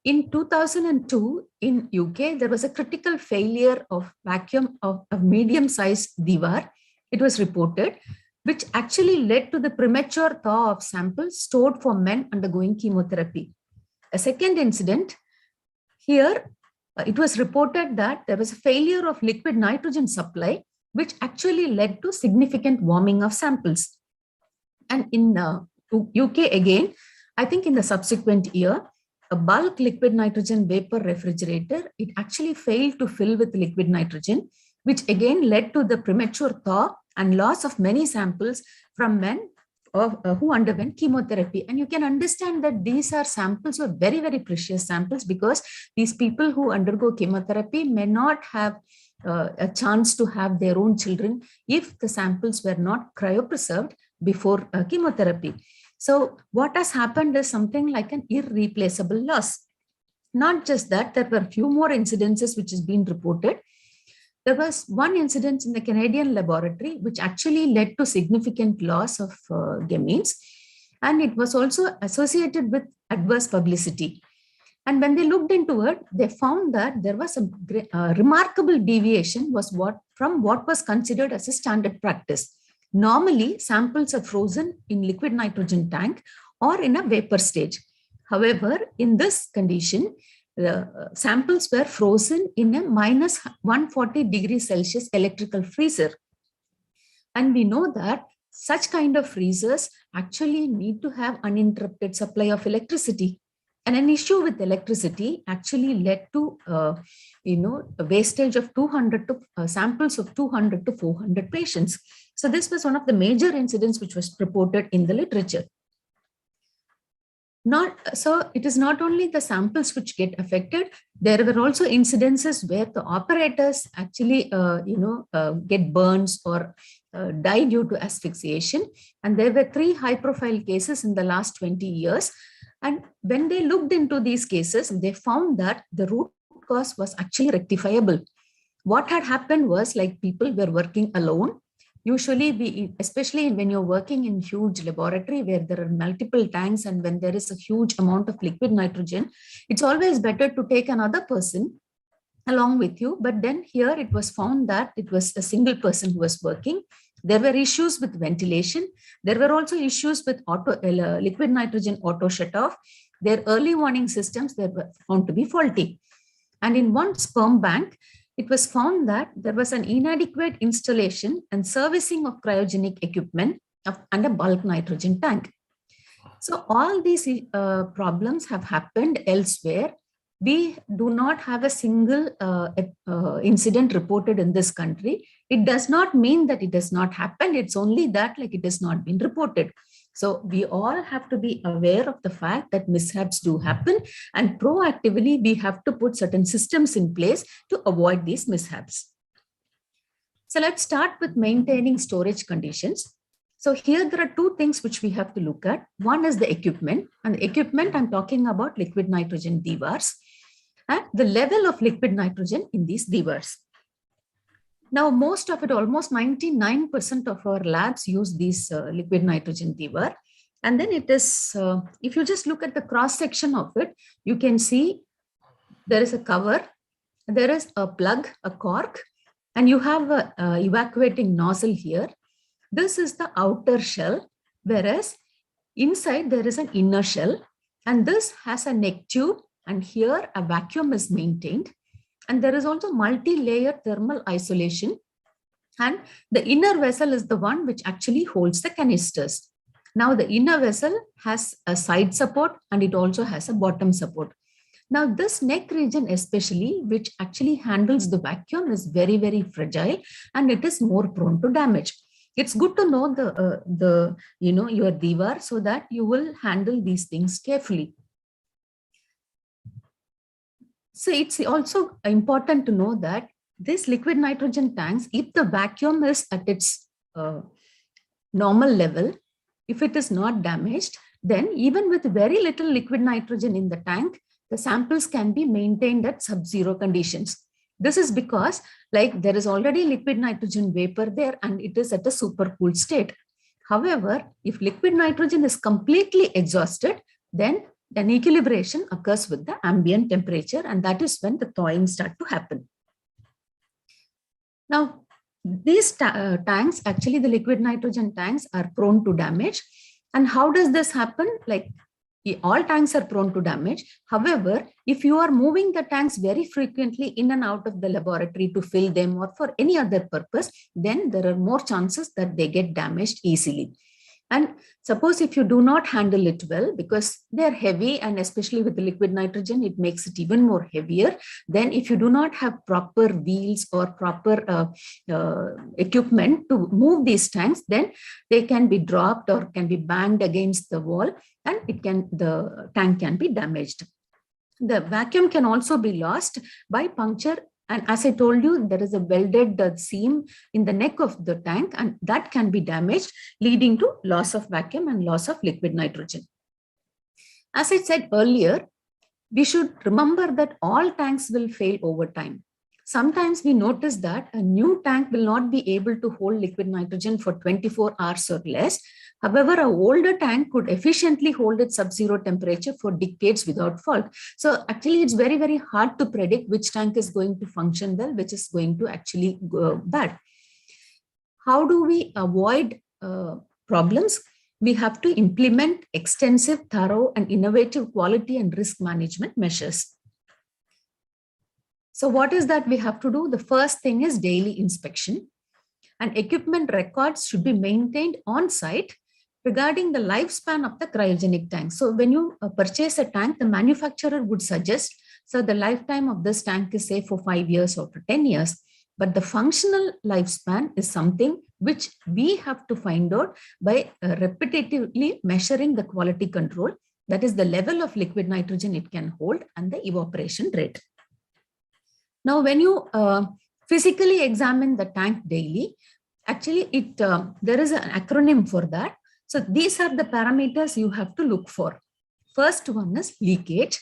In 2002, in UK, there was a critical failure of vacuum of a medium-sized Divar. It was reported, which actually led to the premature thaw of samples stored for men undergoing chemotherapy. A second incident, here it was reported that there was a failure of liquid nitrogen supply, which actually led to significant warming of samples. And in UK again, I think in the subsequent year, a bulk liquid nitrogen vapor refrigerator, it actually failed to fill with liquid nitrogen, which again led to the premature thaw and loss of many samples from men who underwent chemotherapy. And you can understand that these are samples of very, very precious samples, because these people who undergo chemotherapy may not have a chance to have their own children if the samples were not cryopreserved before chemotherapy. So what has happened is something like an irreplaceable loss. Not just that, there were a few more incidences which has been reported. There was one incident in the Canadian laboratory which actually led to significant loss of gametes, and it was also associated with adverse publicity. And when they looked into it, they found that there was a remarkable deviation from what was considered as a standard practice. Normally, samples are frozen in liquid nitrogen tank or in a vapor stage. However, in this condition, the samples were frozen in a minus 140 degrees Celsius electrical freezer. And we know that such kind of freezers actually need to have uninterrupted supply of electricity. And an issue with electricity actually led to, a wastage of 200 to samples of 200 to 400 patients. So this was one of the major incidents which was reported in the literature. So it is not only the samples which get affected. There were also incidences where the operators actually, get burns or die due to asphyxiation. And there were 3 high-profile cases in the last 20 years. And when they looked into these cases, they found that the root cause was actually rectifiable. What had happened was, like, people were working alone. Usually, especially when you're working in huge laboratory where there are multiple tanks and when there is a huge amount of liquid nitrogen, it's always better to take another person along with you. But then here it was found that it was a single person who was working. There were issues with ventilation. There were also issues with liquid nitrogen auto shut off. Their early warning systems were found to be faulty. And in one sperm bank, it was found that there was an inadequate installation and servicing of cryogenic equipment and a bulk nitrogen tank. So all these problems have happened elsewhere. We do not have a single incident reported in this country. It does not mean that it has not happened. It's only that, like, it has not been reported. So we all have to be aware of the fact that mishaps do happen, and proactively we have to put certain systems in place to avoid these mishaps. So let's start with maintaining storage conditions. So here there are 2 things which we have to look at. One is the equipment, and the equipment I'm talking about liquid nitrogen divars and the level of liquid nitrogen in these divars. Now, most of it, almost 99% of our labs use these liquid nitrogen divar. And then it is, if you just look at the cross section of it, you can see there is a cover, there is a plug, a cork, and you have a evacuating nozzle here. This is the outer shell, whereas inside there is an inner shell, and this has a neck tube, and here a vacuum is maintained. And there is also multi-layer thermal isolation. And the inner vessel is the one which actually holds the canisters. Now the inner vessel has a side support and it also has a bottom support. Now this neck region especially, which actually handles the vacuum, is very, very fragile and it is more prone to damage. It's good to know your diwar so that you will handle these things carefully. So it's also important to know that these liquid nitrogen tanks, if the vacuum is at its normal level, if it is not damaged, then even with very little liquid nitrogen in the tank, the samples can be maintained at sub-zero conditions. This is because there is already liquid nitrogen vapor there and it is at a supercooled state. However, if liquid nitrogen is completely exhausted, then an equilibration occurs with the ambient temperature, and that is when the thawing starts to happen. Now, these tanks, actually the liquid nitrogen tanks, are prone to damage. And how does this happen? All tanks are prone to damage. However, if you are moving the tanks very frequently in and out of the laboratory to fill them or for any other purpose, then there are more chances that they get damaged easily. And suppose if you do not handle it well, because they're heavy, and especially with the liquid nitrogen, it makes it even more heavier. Then if you do not have proper wheels or proper equipment to move these tanks, then they can be dropped or can be banged against the wall, and the tank can be damaged. The vacuum can also be lost by puncture. And as I told you, there is a welded seam in the neck of the tank, and that can be damaged, leading to loss of vacuum and loss of liquid nitrogen. As I said earlier, we should remember that all tanks will fail over time. Sometimes we notice that a new tank will not be able to hold liquid nitrogen for 24 hours or less. However, an older tank could efficiently hold its sub-zero temperature for decades without fault. So actually, it's very, very hard to predict which tank is going to function well, which is going to actually go bad. How do we avoid problems? We have to implement extensive, thorough, and innovative quality and risk management measures. So what is that we have to do? The first thing is daily inspection, and equipment records should be maintained on site regarding the lifespan of the cryogenic tank. So when you purchase a tank, the manufacturer would suggest, so the lifetime of this tank is say for 5 years or for 10 years, but the functional lifespan is something which we have to find out by repetitively measuring the quality control, that is the level of liquid nitrogen it can hold and the evaporation rate. Now, when you physically examine the tank daily, actually there is an acronym for that. So these are the parameters you have to look for. First one is leakage,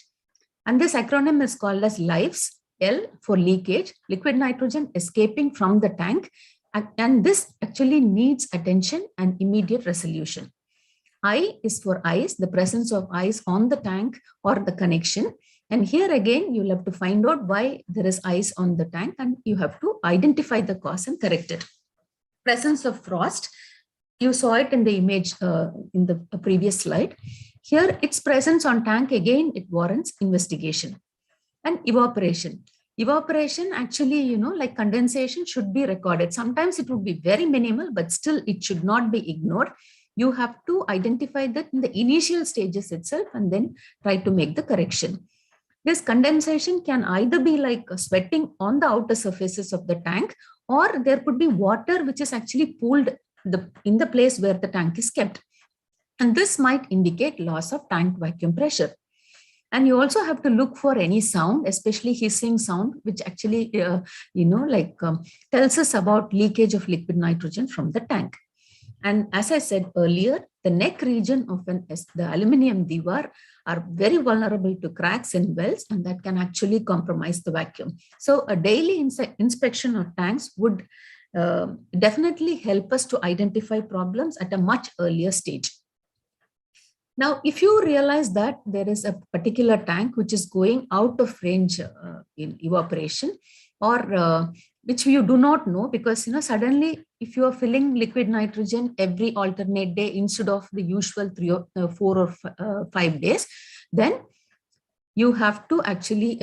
and this acronym is called as LIFES. L for leakage, liquid nitrogen escaping from the tank, and this actually needs attention and immediate resolution. I is for ice, the presence of ice on the tank or the connection. And here again, you'll have to find out why there is ice on the tank, and you have to identify the cause and correct it. Presence of frost, you saw it in the image in the previous slide. Here, its presence on tank, again, it warrants investigation. And evaporation. Evaporation actually, like condensation should be recorded. Sometimes it would be very minimal, but still it should not be ignored. You have to identify that in the initial stages itself and then try to make the correction. This condensation can either be like sweating on the outer surfaces of the tank, or there could be water which is actually pooled in the place where the tank is kept. And this might indicate loss of tank vacuum pressure. And you also have to look for any sound, especially hissing sound, which actually, tells us about leakage of liquid nitrogen from the tank. And as I said earlier, the neck region of the aluminum diwar are very vulnerable to cracks and welds, and that can actually compromise the vacuum. So a daily inspection of tanks would definitely help us to identify problems at a much earlier stage. Now, if you realize that there is a particular tank which is going out of range in evaporation, or which you do not know, because suddenly if you are filling liquid nitrogen every alternate day instead of the usual 4 or 5 days, then you have to actually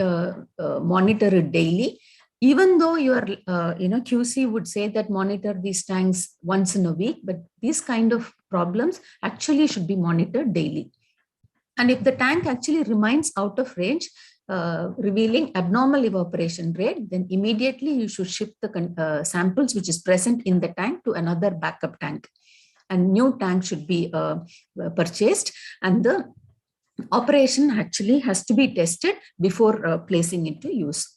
monitor it daily. Even though your QC would say that monitor these tanks once in a week, but these kind of problems actually should be monitored daily. And if the tank actually remains out of range, revealing abnormal evaporation rate, then immediately you should shift the samples which is present in the tank to another backup tank. And new tank should be purchased, and the operation actually has to be tested before placing into use.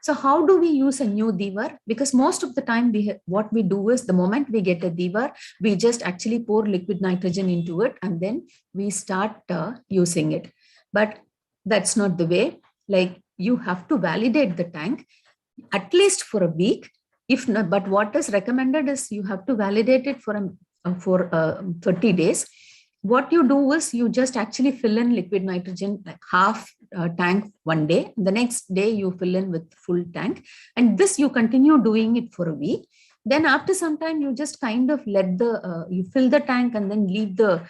So how do we use a new devar? Because most of the time what we do is the moment we get a devar, we just actually pour liquid nitrogen into it and then we start using it. But that's not the way. Like, you have to validate the tank at least for a week. If not, but what is recommended is you have to validate it for 30 days. What you do is you just actually fill in liquid nitrogen, like half tank one day. The next day you fill in with full tank. And this you continue doing it for a week. Then after some time, you just kind of let you fill the tank and then leave the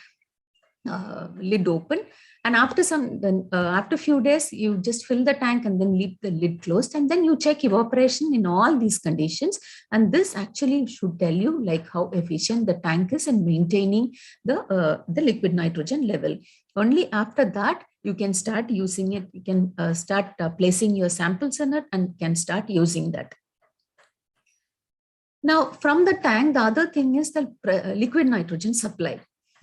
lid open. And after a few days, you just fill the tank and then leave the lid closed. And then you check evaporation in all these conditions. And this actually should tell you like how efficient the tank is in maintaining the liquid nitrogen level. Only after that, you can start using it. You can start placing your samples in it and can start using that. Now, from the tank, the other thing is the liquid nitrogen supply.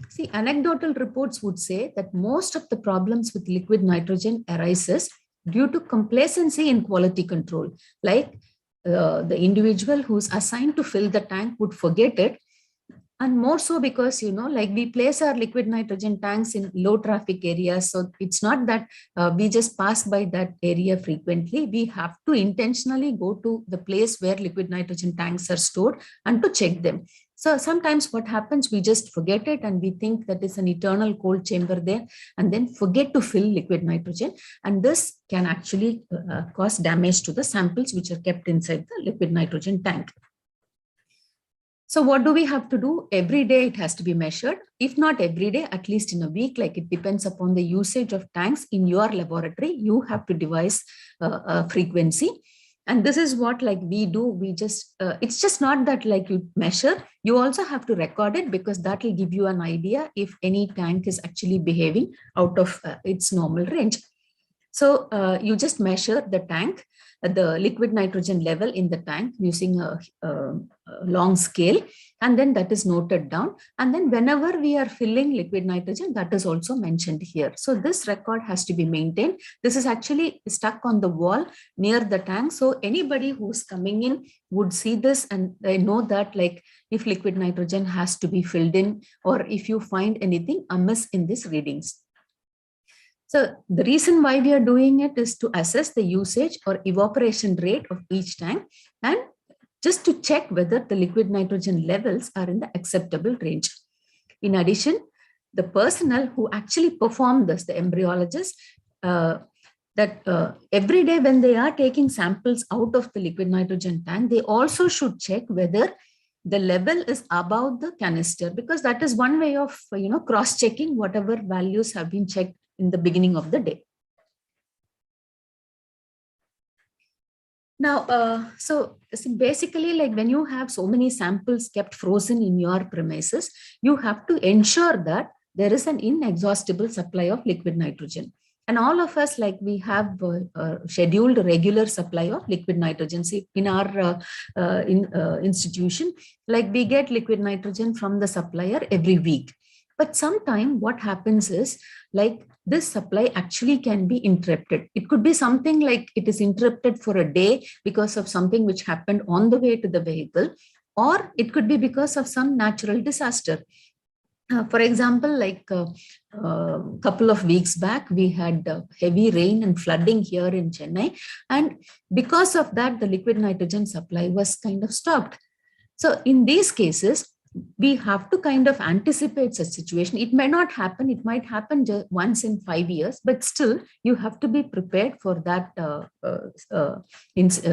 See, anecdotal reports would say that most of the problems with liquid nitrogen arises due to complacency in quality control. Like the individual who's assigned to fill the tank would forget it. And more so because, like we place our liquid nitrogen tanks in low traffic areas. So it's not that we just pass by that area frequently. We have to intentionally go to the place where liquid nitrogen tanks are stored and to check them. So sometimes what happens, we just forget it and we think that it's an eternal cold chamber there and then forget to fill liquid nitrogen. And this can actually cause damage to the samples which are kept inside the liquid nitrogen tank. So what do we have to do? Every day it has to be measured. If not every day, at least in a week, like it depends upon the usage of tanks in your laboratory, you have to devise a frequency. And this is what like we do. We just, it's just not that like you measure, you also have to record it because that will give you an idea if any tank is actually behaving out of its normal range. So you just measure the tank, the liquid nitrogen level in the tank using a long scale, and then that is noted down. And then whenever we are filling liquid nitrogen, that is also mentioned here. So this record has to be maintained. This is actually stuck on the wall near the tank. So anybody who's coming in would see this and they know that like if liquid nitrogen has to be filled in or if you find anything amiss in these readings. So the reason why we are doing it is to assess the usage or evaporation rate of each tank and just to check whether the liquid nitrogen levels are in the acceptable range. In addition, the personnel who actually perform this, the embryologists, every day when they are taking samples out of the liquid nitrogen tank, they also should check whether the level is above the canister, because that is one way of cross-checking whatever values have been checked in the beginning of the day. Now, so basically, like when you have so many samples kept frozen in your premises, you have to ensure that there is an inexhaustible supply of liquid nitrogen. And all of us, like we have scheduled regular supply of liquid nitrogen. See, in our institution, like we get liquid nitrogen from the supplier every week. But sometimes what happens is like this supply actually can be interrupted. It could be something like it is interrupted for a day because of something which happened on the way to the vehicle, or it could be because of some natural disaster. For example, like a couple of weeks back, we had heavy rain and flooding here in Chennai. And because of that, the liquid nitrogen supply was kind of stopped. So in these cases, we have to kind of anticipate such situation. It may not happen, it might happen just once in 5 years, but still you have to be prepared for that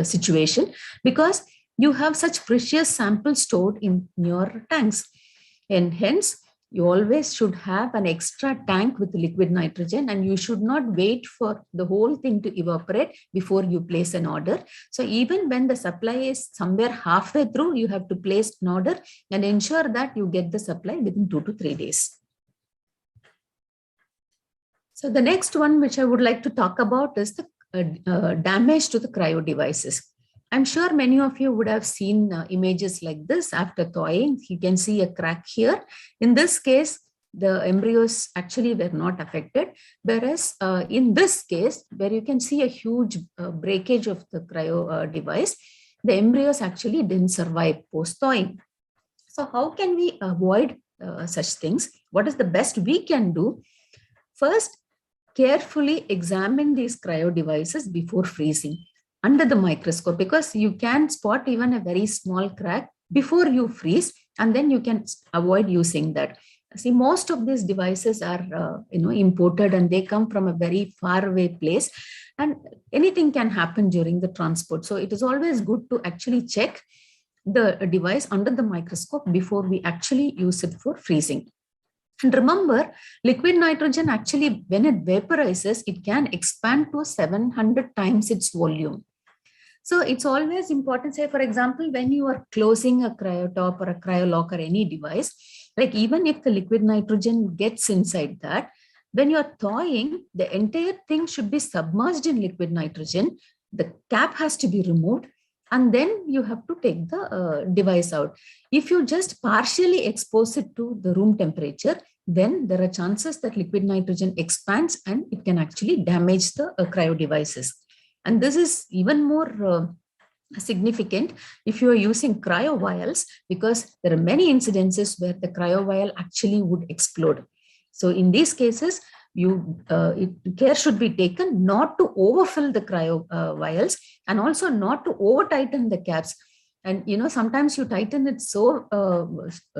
situation, because you have such precious samples stored in your tanks. And hence, you always should have an extra tank with liquid nitrogen, and you should not wait for the whole thing to evaporate before you place an order. So even when the supply is somewhere halfway through, you have to place an order and ensure that you get the supply within 2 to 3 days. So the next one which I would like to talk about is the damage to the cryo devices. I'm sure many of you would have seen images like this after thawing. You can see a crack here. In this case, the embryos actually were not affected. Whereas in this case, where you can see a huge breakage of the cryo device, the embryos actually didn't survive post-thawing. So how can we avoid such things? What is the best we can do? First, carefully examine these cryo devices before freezing under the microscope, because you can spot even a very small crack before you freeze, and then you can avoid using that. See, most of these devices are imported, and they come from a very far away place, and anything can happen during the transport. So it is always good to actually check the device under the microscope before we actually use it for freezing. And remember, liquid nitrogen actually, when it vaporizes, it can expand to 700 times its volume. So it's always important, say, for example, when you are closing a cryotop or a cryolock or any device, like even if the liquid nitrogen gets inside that, when you're thawing, the entire thing should be submerged in liquid nitrogen. The cap has to be removed, and then you have to take the device out. If you just partially expose it to the room temperature, then there are chances that liquid nitrogen expands and it can actually damage the cryo devices. And this is even more significant if you are using cryo vials, because there are many incidences where the cryo vial actually would explode. So in these cases, care should be taken not to overfill the cryo vials, and also not to over tighten the caps. And sometimes you tighten it so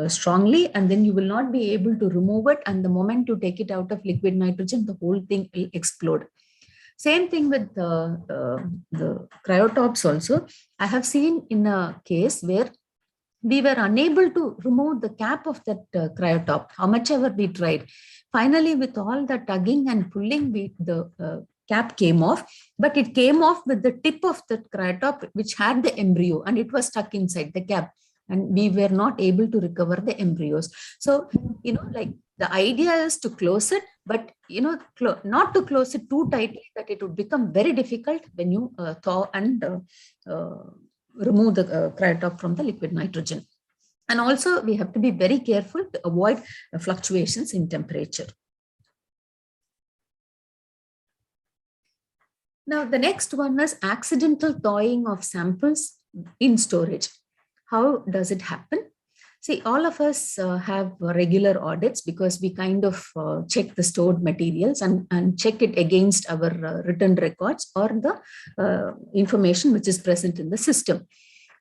strongly, and then you will not be able to remove it. And the moment you take it out of liquid nitrogen, the whole thing will explode. Same thing with the cryotops also. I have seen in a case where we were unable to remove the cap of that cryotop, how much ever we tried. Finally, with all the tugging and pulling, the cap came off, but it came off with the tip of the cryotop, which had the embryo, and it was stuck inside the cap, and we were not able to recover the embryos. So, like the idea is to close it, but not to close it too tightly that it would become very difficult when you thaw and remove the cryotop from the liquid nitrogen. And also we have to be very careful to avoid fluctuations in temperature. Now, the next one is accidental thawing of samples in storage. How does it happen? See, all of us have regular audits, because we kind of check the stored materials and check it against our written records or the information which is present in the system.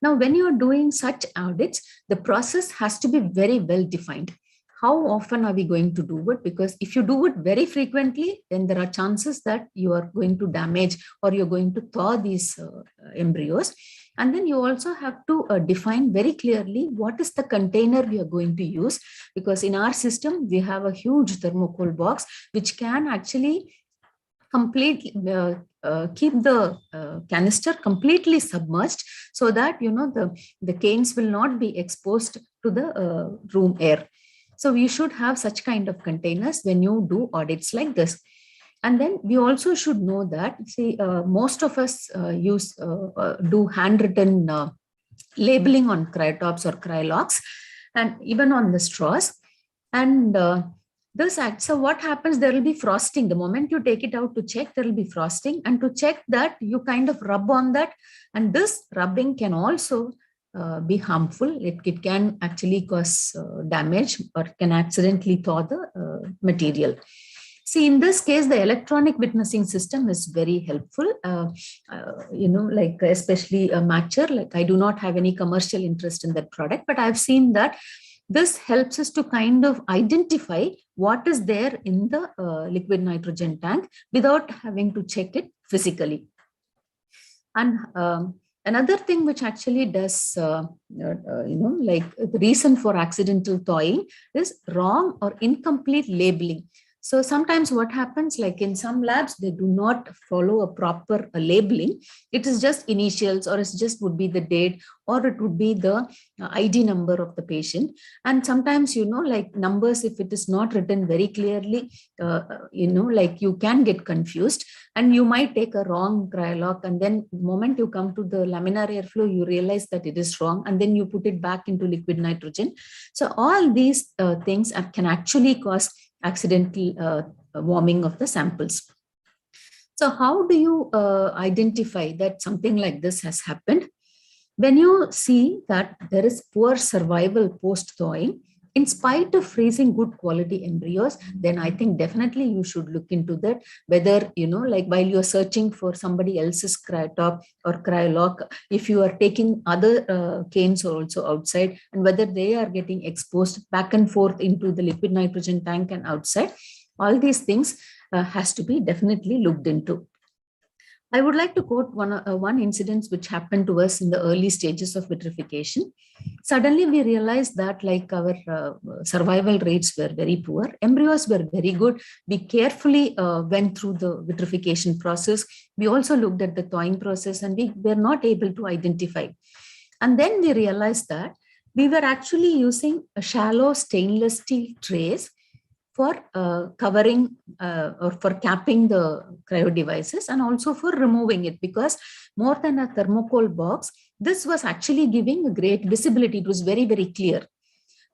Now, when you're doing such audits, the process has to be very well defined. How often are we going to do it? Because if you do it very frequently, then there are chances that you are going to damage or you're going to thaw these embryos. And then you also have to define very clearly what is the container we are going to use, because in our system, we have a huge thermocol box, which can actually completely keep the canister completely submerged, so that the canes will not be exposed to the room air. So we should have such kind of containers when you do audits like this. And then we also should know that, see, most of us do handwritten labeling on cryotops or cryolocks, and even on the straws. And so what happens, there will be frosting. The moment you take it out to check, there will be frosting. And to check that, you kind of rub on that. And this rubbing can also be harmful. It can actually cause damage, or can accidentally thaw the material. See, in this case, the electronic witnessing system is very helpful, like especially a matcher. Like, I do not have any commercial interest in that product, but I've seen that This helps us to kind of identify what is there in the liquid nitrogen tank without having to check it physically. And another thing which actually does, like the reason for accidental thawing is wrong or incomplete labeling. So sometimes what happens, like in some labs, they do not follow a proper labeling. It is just initials, or it just would be the date, or it would be the ID number of the patient. And sometimes, like numbers, if it is not written very clearly, like you can get confused and you might take a wrong cryolock. And then the moment you come to the laminar airflow, you realize that it is wrong. And then you put it back into liquid nitrogen. So all these things can actually cause accidental warming of the samples. So how do you identify that something like this has happened? When you see that there is poor survival post-thawing, in spite of freezing good quality embryos, then I think definitely you should look into that, whether, like while you're searching for somebody else's cryotop or cryolock, if you are taking other canes also outside, and whether they are getting exposed back and forth into the liquid nitrogen tank and outside, all these things has to be definitely looked into. I would like to quote one incident which happened to us in the early stages of vitrification. Suddenly we realized that like our survival rates were very poor. Embryos were very good. We carefully went through the vitrification process. We also looked at the thawing process, and we were not able to identify. And then we realized that we were actually using a shallow stainless steel trays for covering or for capping the cryo devices, and also for removing it, because more than a thermocol box, this was actually giving a great visibility. It was very, very clear.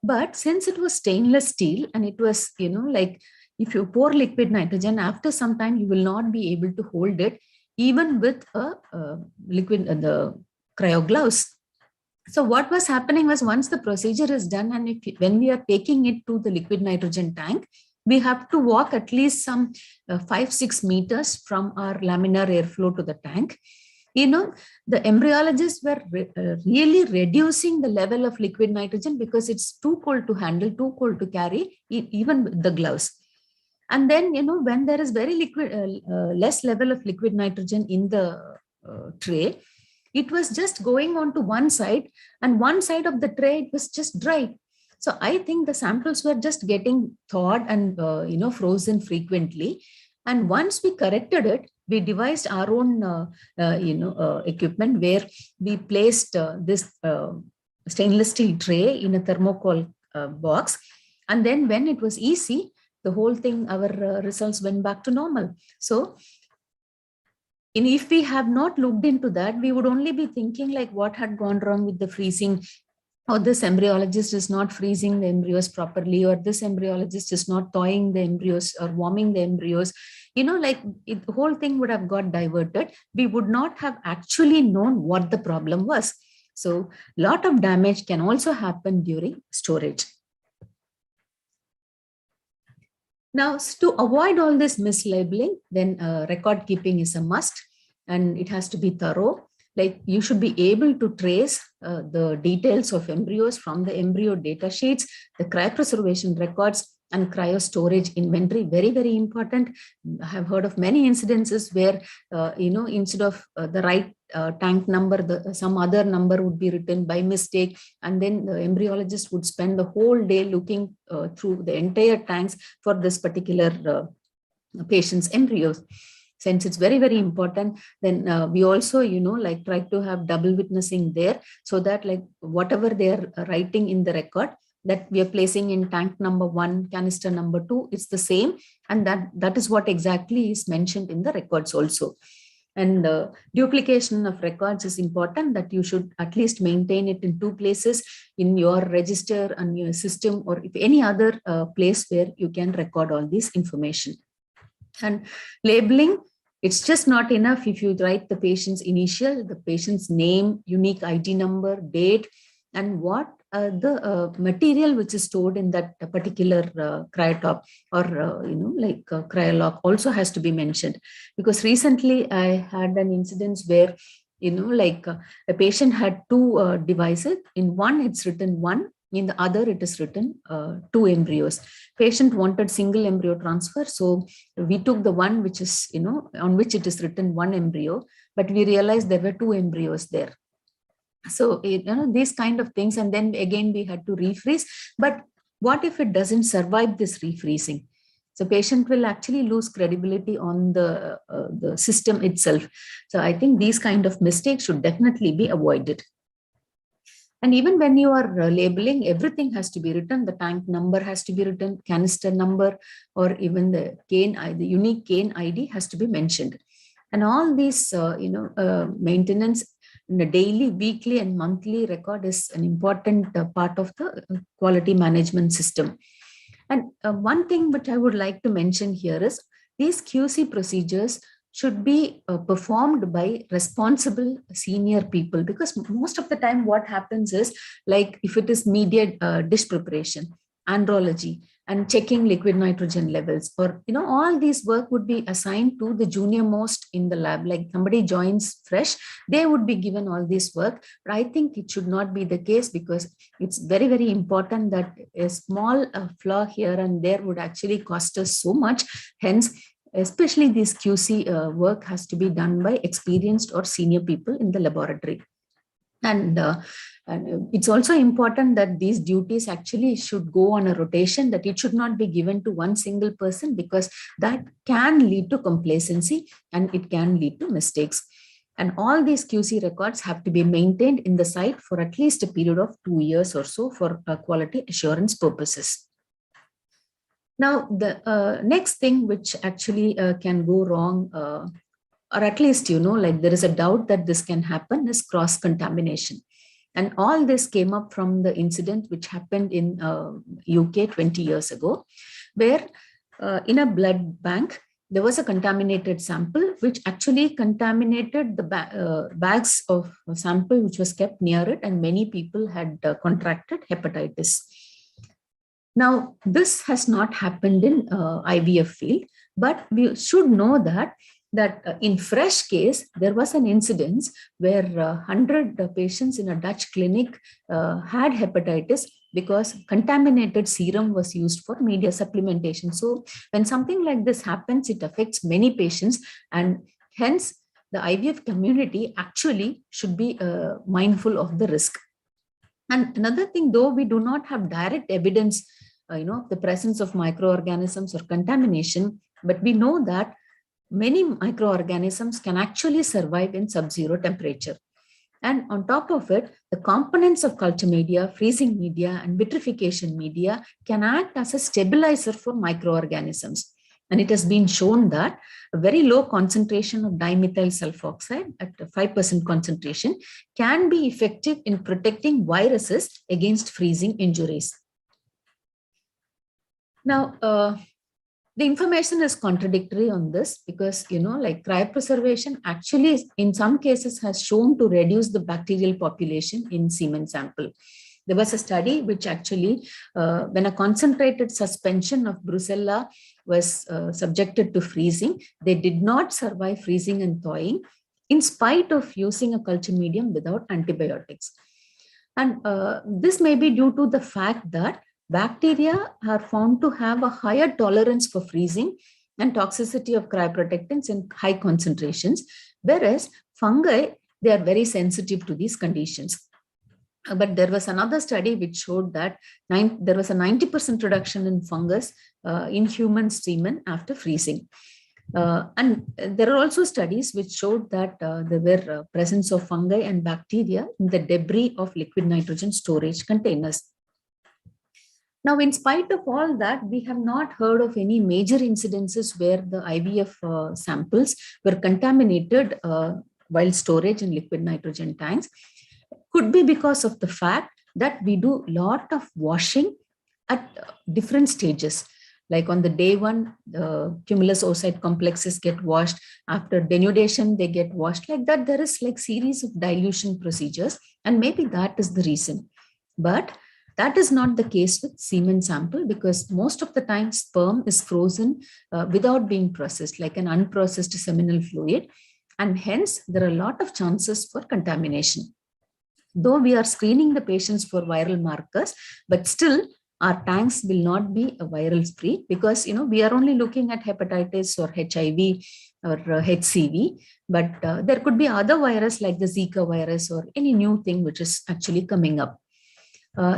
But since it was stainless steel, and it was, like if you pour liquid nitrogen, after some time, you will not be able to hold it, even with a liquid, the cryo gloves. So what was happening was, once the procedure is done, and when we are taking it to the liquid nitrogen tank, we have to walk at least some 5-6 meters from our laminar airflow to the tank. The embryologists were really reducing the level of liquid nitrogen because it's too cold to handle, too cold to carry, even with the gloves. And then, when there is very less level of liquid nitrogen in the tray, it was just going on to one side, and one side of the tray, it was just dry. So I think the samples were just getting thawed and, frozen frequently. And once we corrected it, we devised our own, equipment, where we placed this stainless steel tray in a thermocol box. And then when it was easy, the whole thing, our results went back to normal. So and if we have not looked into that, we would only be thinking like what had gone wrong with the freezing, or this embryologist is not freezing the embryos properly, or this embryologist is not thawing the embryos or warming the embryos. The whole thing would have got diverted. We would not have actually known what the problem was. So a lot of damage can also happen during storage. Now, to avoid all this mislabeling, then record keeping is a must, and it has to be thorough. Like you should be able to trace the details of embryos from the embryo data sheets, the cryopreservation records, and cryo storage inventory. Very, very important. I have heard of many incidences where, instead of the right tank number, some other number would be written by mistake. And then the embryologist would spend the whole day looking through the entire tanks for this particular patient's embryos. Since it's very, very important, then we also, try to have double witnessing there, so that like whatever they're writing in the record, that we are placing in tank number 1, canister number 2, it's the same. And that is what exactly is mentioned in the records also. And duplication of records is important, that you should at least maintain it in 2 places, in your register and your system, or if any other place where you can record all this information. And labeling, it's just not enough if you write the patient's initial, the patient's name, unique ID number, date, and what the material which is stored in that particular cryotop or, cryolock also has to be mentioned. Because recently I had an incident where, a patient had 2 devices. In one, it's written 1, In the other, it is written 2 embryos. Patient wanted single embryo transfer, so we took the one which is, on which it is written 1 embryo, but we realized there were 2 embryos there. So, these kind of things, and then again we had to refreeze. But what if it doesn't survive this refreezing? So patient will actually lose credibility on the system itself. So I think these kind of mistakes should definitely be avoided. And even when you are labeling, everything has to be written. The tank number has to be written, canister number, or even the unique cane ID has to be mentioned. And all these, maintenance in a daily, weekly, and monthly record is an important part of the quality management system. And one thing which I would like to mention here is these QC procedures should be performed by responsible senior people, because most of the time what happens is, like if it is media dish preparation, andrology, and checking liquid nitrogen levels, or all these work would be assigned to the junior most in the lab. Like somebody joins fresh, they would be given all this work. But I think it should not be the case, because it's very, very important that a small flaw here and there would actually cost us so much. Hence, especially this QC work has to be done by experienced or senior people in the laboratory. And it's also important that these duties actually should go on a rotation, that it should not be given to one single person, because that can lead to complacency and it can lead to mistakes. And all these QC records have to be maintained in the site for at least a period of 2 years or so for quality assurance purposes. Now, the next thing which actually can go wrong, or at least, like there is a doubt that this can happen, is cross-contamination. And all this came up from the incident which happened in UK 20 years ago, where in a blood bank, there was a contaminated sample which actually contaminated the bags of sample which was kept near it, and many people had contracted hepatitis. Now, this has not happened in IVF field, but we should know that in fresh case, there was an incidence where 100 patients in a Dutch clinic had hepatitis because contaminated serum was used for media supplementation. So when something like this happens, it affects many patients, and hence the IVF community actually should be mindful of the risk. And another thing, though we do not have direct evidence, the presence of microorganisms or contamination, but we know that many microorganisms can actually survive in sub-zero temperature. And on top of it, the components of culture media, freezing media, and vitrification media can act as a stabilizer for microorganisms. And it has been shown that a very low concentration of dimethyl sulfoxide at 5% concentration can be effective in protecting viruses against freezing injuries. Now, the information is contradictory on this, because, like cryopreservation actually in some cases has shown to reduce the bacterial population in semen sample. There was a study which actually, when a concentrated suspension of Brucella was subjected to freezing, they did not survive freezing and thawing in spite of using a culture medium without antibiotics. And this may be due to the fact that bacteria are found to have a higher tolerance for freezing and toxicity of cryoprotectants in high concentrations, whereas fungi, they are very sensitive to these conditions. But there was another study which showed that there was a 90% reduction in fungus in human semen after freezing. And there are also studies which showed that there were presence of fungi and bacteria in the debris of liquid nitrogen storage containers. Now, in spite of all that, we have not heard of any major incidences where the IVF samples were contaminated while storage in liquid nitrogen tanks. Could be because of the fact that we do a lot of washing at different stages. Like on the day one, the cumulus oocyte complexes get washed. After denudation, they get washed. Like that, there is like series of dilution procedures, and maybe that is the reason. But that is not the case with semen sample, because most of the time sperm is frozen without being processed, like an unprocessed seminal fluid. And hence, there are a lot of chances for contamination. though we are screening the patients for viral markers, but still our tanks will not be a viral free, because we are only looking at hepatitis or HIV or HCV, but there could be other virus like the Zika virus or any new thing which is actually coming up.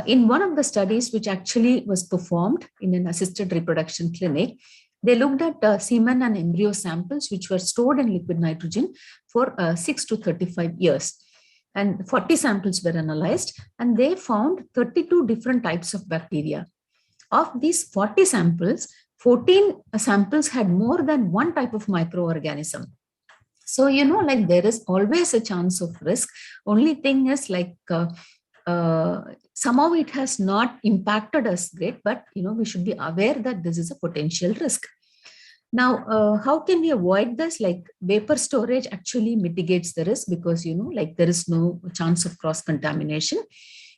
In one of the studies which actually was performed in an assisted reproduction clinic, they looked at semen and embryo samples which were stored in liquid nitrogen for 6 to 35 years. And 40 samples were analyzed, and they found 32 different types of bacteria. Of these 40 samples, 14 samples had more than one type of microorganism. So, like there is always a chance of risk. Only thing is like somehow it has not impacted us great, but we should be aware that this is a potential risk. Now, how can we avoid this? Like vapor storage actually mitigates the risk, because like there is no chance of cross contamination.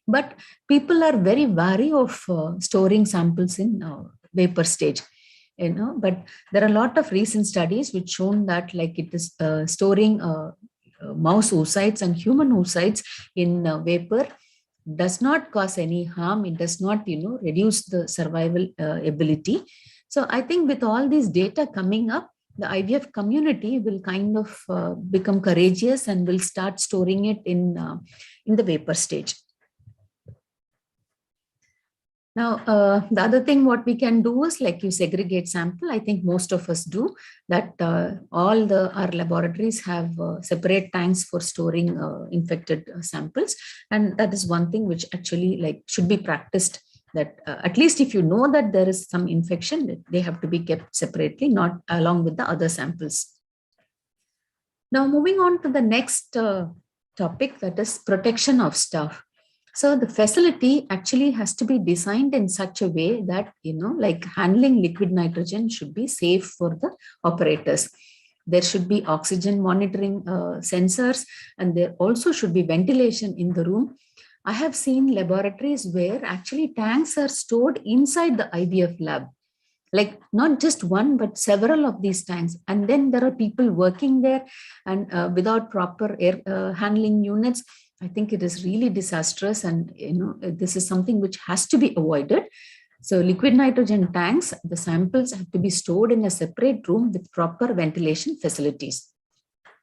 But people are very wary of storing samples in vapor stage. But there are a lot of recent studies which shown that like it is storing mouse oocytes and human oocytes in vapor does not cause any harm. It does not reduce the survival ability. So I think with all these data coming up, the IVF community will kind of become courageous and will start storing it in the vapor stage. Now, the other thing what we can do is like you segregate sample. I think most of us do that. All our laboratories have separate tanks for storing infected samples, and that is one thing which actually like should be practiced. That at least if you know that there is some infection, they have to be kept separately, not along with the other samples. Now, moving on to the next topic, that is protection of staff. So the facility actually has to be designed in such a way that, like handling liquid nitrogen should be safe for the operators. There should be oxygen monitoring sensors, and there also should be ventilation in the room. I have seen laboratories where actually tanks are stored inside the IVF lab, like not just one, but several of these tanks. And then there are people working there and without proper air handling units. I think it is really disastrous, and this is something which has to be avoided. So liquid nitrogen tanks, the samples have to be stored in a separate room with proper ventilation facilities.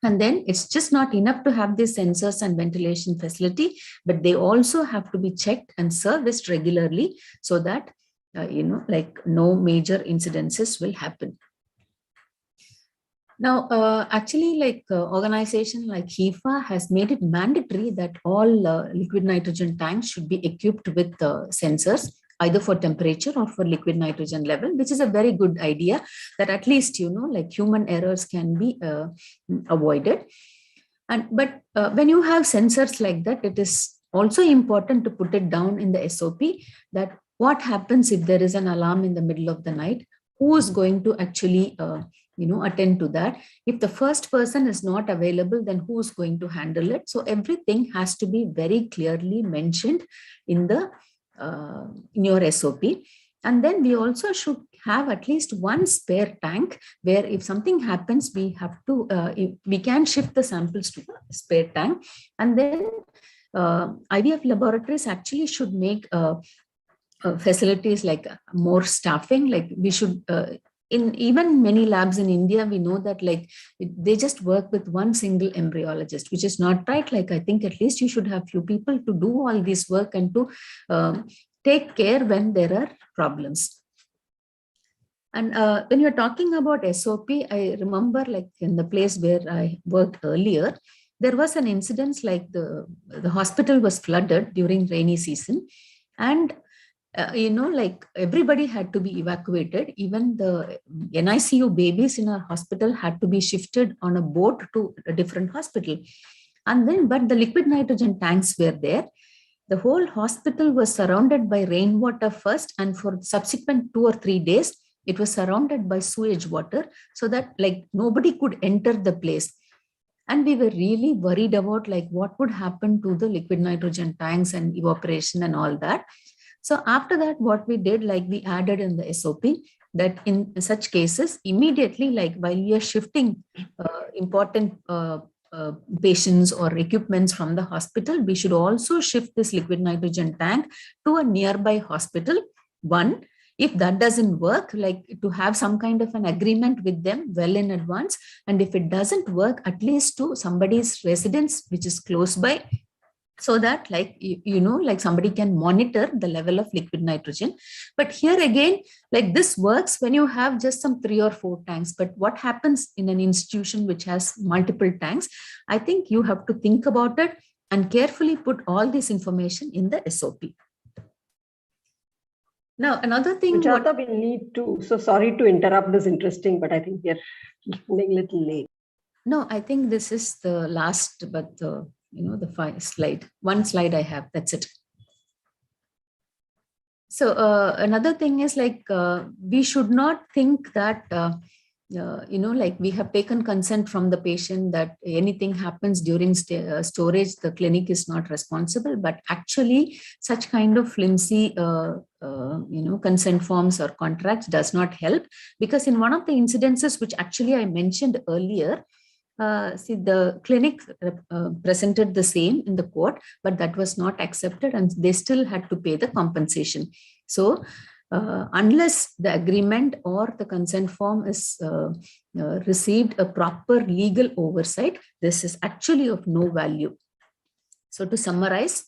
And then it's just not enough to have these sensors and ventilation facility, but they also have to be checked and serviced regularly so that, like no major incidences will happen. Now, actually, like organization like HIFA has made it mandatory that all liquid nitrogen tanks should be equipped with sensors, either for temperature or for liquid nitrogen level, which is a very good idea, that at least, like human errors can be avoided. But when you have sensors like that, it is also important to put it down in the SOP that what happens if there is an alarm in the middle of the night, who is going to actually attend to that. If the first person is not available, then who's going to handle it? So everything has to be very clearly mentioned in the in your SOP. And then we also should have at least one spare tank where if something happens, we have to we can shift the samples to the spare tank. And then IVF laboratories actually should make facilities like more staffing. Like we should in even many labs in India, we know that like they just work with one single embryologist, which is not right. Like I think at least you should have few people to do all this work and to take care when there are problems. And when you're talking about SOP, I remember like in the place where I worked earlier, there was an incident like the hospital was flooded during rainy season, and like everybody had to be evacuated. Even the NICU babies in our hospital had to be shifted on a boat to a different hospital. And then, but the liquid nitrogen tanks were there. The whole hospital was surrounded by rainwater first, and for subsequent 2 or 3 days, it was surrounded by sewage water, so that like nobody could enter the place. And we were really worried about like what would happen to the liquid nitrogen tanks and evaporation and all that. So after that, what we did, like we added in the SOP that in such cases, immediately, like while we are shifting important patients or equipments from the hospital, we should also shift this liquid nitrogen tank to a nearby hospital. One, if that doesn't work, like to have some kind of an agreement with them well in advance. And if it doesn't work, at least to somebody's residence, which is close by, so that like, like somebody can monitor the level of liquid nitrogen. But here again, like this works when you have just some 3 or 4 tanks. But what happens in an institution which has multiple tanks? I think you have to think about it and carefully put all this information in the SOP. Now, another thing. Sujata, we need to, so sorry to interrupt this interesting, but I think we are running a little late. No, I think this is the last, but the slide, one slide I have, that's it. So another thing is like, we should not think that, like we have taken consent from the patient that anything happens during storage, the clinic is not responsible. But actually such kind of flimsy, consent forms or contracts does not help, because in one of the incidences, which actually I mentioned earlier, the clinic presented the same in the court, but that was not accepted and they still had to pay the compensation. So unless the agreement or the consent form is received a proper legal oversight, this is actually of no value. So to summarize,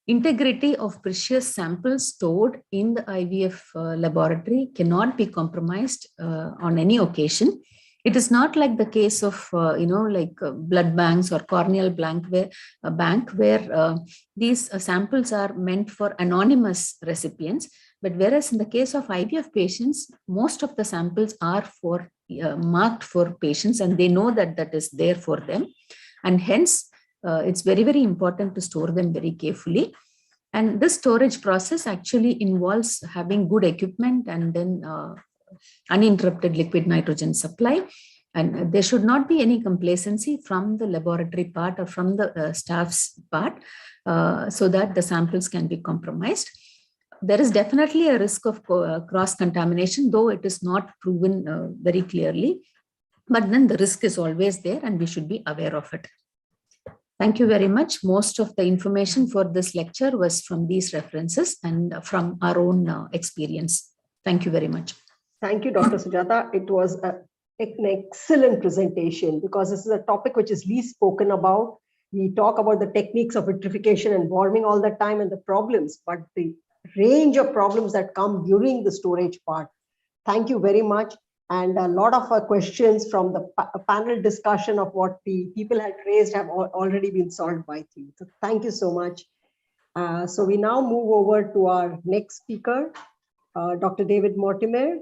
integrity of precious samples stored in the IVF laboratory cannot be compromised on any occasion. It is not like the case of, blood banks or corneal bank where these samples are meant for anonymous recipients. But whereas in the case of IVF patients, most of the samples are for marked for patients and they know that that is there for them. And hence, it's very, very important to store them very carefully. And this storage process actually involves having good equipment and then uninterrupted liquid nitrogen supply. And there should not be any complacency from the laboratory part or from the staff's part so that the samples can be compromised. There is definitely a risk of cross-contamination, though it is not proven very clearly. But then the risk is always there and we should be aware of it. Thank you very much. Most of the information for this lecture was from these references and from our own experience. Thank you very much. Thank you, Dr. Sujata. It was an excellent presentation because this is a topic which is least spoken about. We talk about the techniques of vitrification and warming all the time and the problems, but the range of problems that come during the storage part. Thank you very much. And a lot of questions from the panel discussion of what the people had raised have already been solved by you. So thank you so much. So we now move over to our next speaker, Dr. David Mortimer.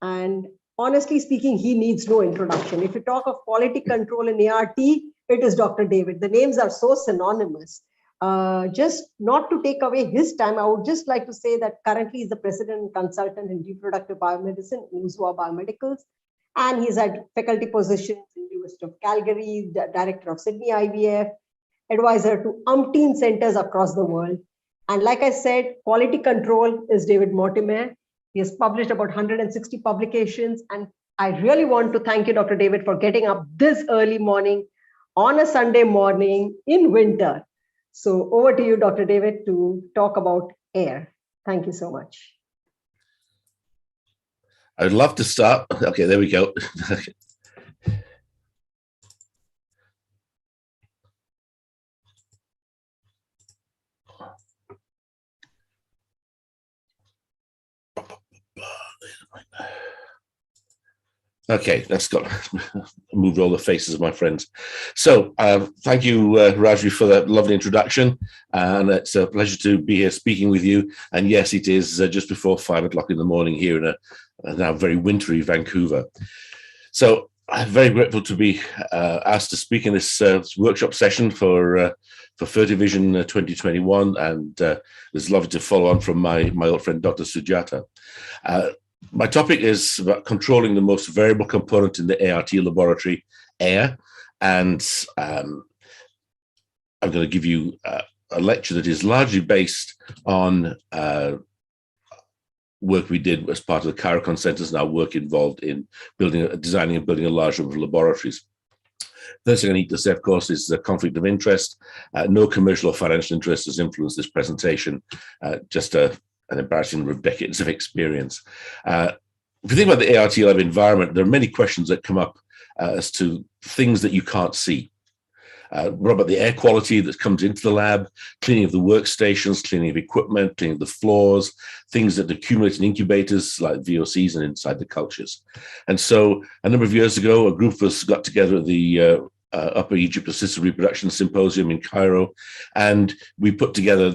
And honestly speaking, he needs no introduction. If you talk of quality control in ART, it is Dr. David. The names are so synonymous. Just not to take away his time, I would just like to say that currently he's the president and consultant in reproductive biomedicine in Uzwa Biomedicals, and he's had faculty positions in the University of Calgary, director of Sydney IVF, advisor to umpteen centers across the world. And like I said, quality control is David Mortimer. He has published about 160 publications, and I really want to thank you, Dr. David, for getting up this early morning on a Sunday morning in winter. So over to you, Dr. David, to talk about air. Thank you so much. I'd love to start. Okay, there we go. Okay, let's go. Moved all the faces of my friends. So thank you, Rajvi, for that lovely introduction. And it's a pleasure to be here speaking with you. And yes, it is just before 5 o'clock in the morning here in a now very wintry Vancouver. So I'm very grateful to be asked to speak in this workshop session for Fertivision 2021. And it's lovely to follow on from my old friend, Dr. Sujata. My topic is about controlling the most variable component in the ART laboratory, air. And I'm going to give you a lecture that is largely based on work we did as part of the Chirocon Centers and our work involved in designing and building a large number of laboratories. First thing I need to say, of course, is the conflict of interest. No commercial or financial interest has influenced this presentation, just an embarrassing number of decades of experience. If you think about the ART lab environment, there are many questions that come up as to things that you can't see. What about the air quality that comes into the lab, cleaning of the workstations, cleaning of equipment, cleaning of the floors, things that accumulate in incubators like VOCs and inside the cultures. And so a number of years ago, a group of us got together at the Upper Egypt Assisted Reproduction Symposium in Cairo, and we put together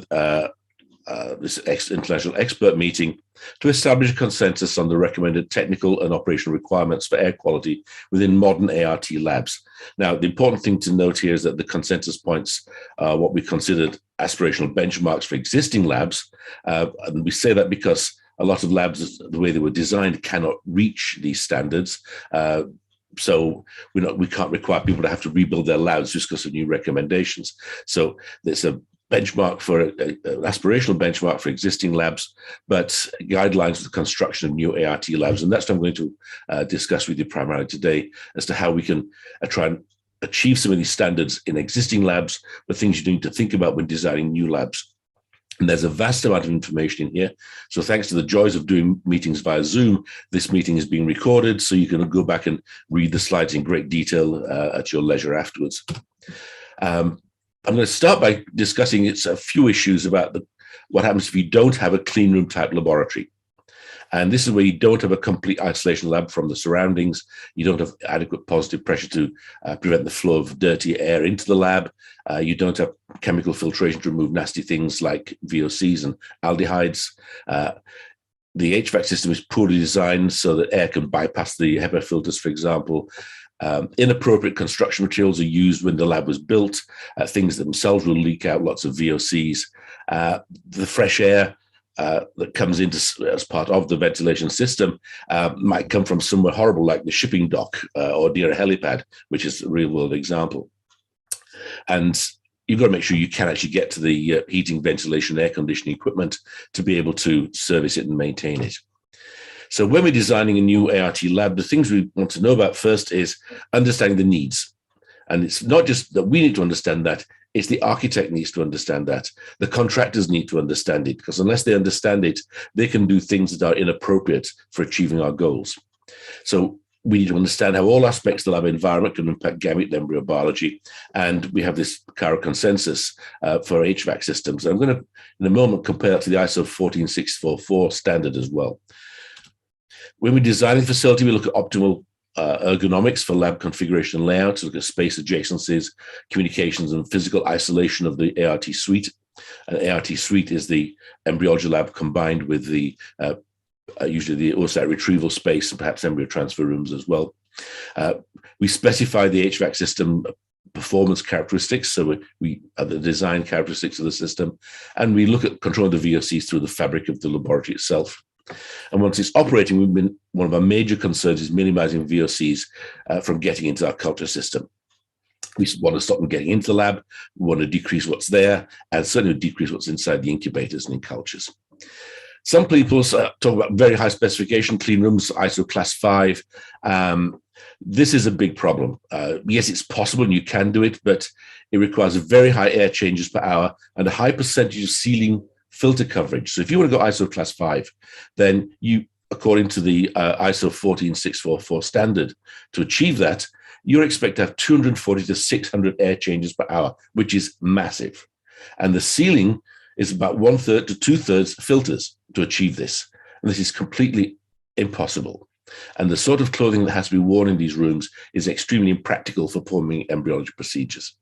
this international expert meeting to establish a consensus on the recommended technical and operational requirements for air quality within modern ART labs. Now, the important thing to note here is that the consensus points are what we considered aspirational benchmarks for existing labs. And we say that because a lot of labs, the way they were designed, cannot reach these standards. So we can't require people to have to rebuild their labs just because of new recommendations. So there's a benchmark for an aspirational benchmark for existing labs, but guidelines for the construction of new ART labs. And that's what I'm going to discuss with you primarily today, as to how we can try and achieve some of these standards in existing labs, but things you need to think about when designing new labs. And there's a vast amount of information in here. So thanks to the joys of doing meetings via Zoom, this meeting is being recorded, so you can go back and read the slides in great detail at your leisure afterwards. I'm going to start by discussing a few issues about what happens if you don't have a clean room type laboratory. And this is where you don't have a complete isolation lab from the surroundings. You don't have adequate positive pressure to prevent the flow of dirty air into the lab. You don't have chemical filtration to remove nasty things like VOCs and aldehydes. The HVAC system is poorly designed so that air can bypass the HEPA filters, for example. Inappropriate construction materials are used when the lab was built. Things themselves will leak out lots of VOCs. The fresh air that comes into as part of the ventilation system might come from somewhere horrible like the shipping dock or near a helipad, which is a real world example. And you've got to make sure you can actually get to the heating, ventilation, air conditioning equipment to be able to service it and maintain it. So when we're designing a new ART lab, the things we want to know about first is understanding the needs. And it's not just that we need to understand that, it's the architect needs to understand that. The contractors need to understand it, because unless they understand it, they can do things that are inappropriate for achieving our goals. So we need to understand how all aspects of the lab environment can impact gamete and embryo biology. And we have this Cairo consensus for HVAC systems. I'm going to, in a moment, compare that to the ISO 14644 standard as well. When we're designing a facility, we look at optimal ergonomics for lab configuration and layout, look at space adjacencies, communications, and physical isolation of the ART suite. An ART suite is the embryology lab combined with the usually the oocyte retrieval space and perhaps embryo transfer rooms as well. We specify the HVAC system performance characteristics, so we are the design characteristics of the system, and we look at controlling the VOCs through the fabric of the laboratory itself. And once it's operating, one of our major concerns is minimizing VOCs from getting into our culture system. We want to stop them getting into the lab. We want to decrease what's there, and certainly decrease what's inside the incubators and in cultures. Some people talk about very high specification clean rooms, ISO class 5. This is a big problem. Yes, it's possible and you can do it, but it requires very high air changes per hour and a high percentage of ceiling filter coverage. So if you want to go ISO class 5, then you, according to the ISO 14644 standard, to achieve that, you're expected to have 240 to 600 air changes per hour, which is massive. And the ceiling is about 1/3 to 2/3 filters to achieve this. And this is completely impossible. And the sort of clothing that has to be worn in these rooms is extremely impractical for performing embryology procedures.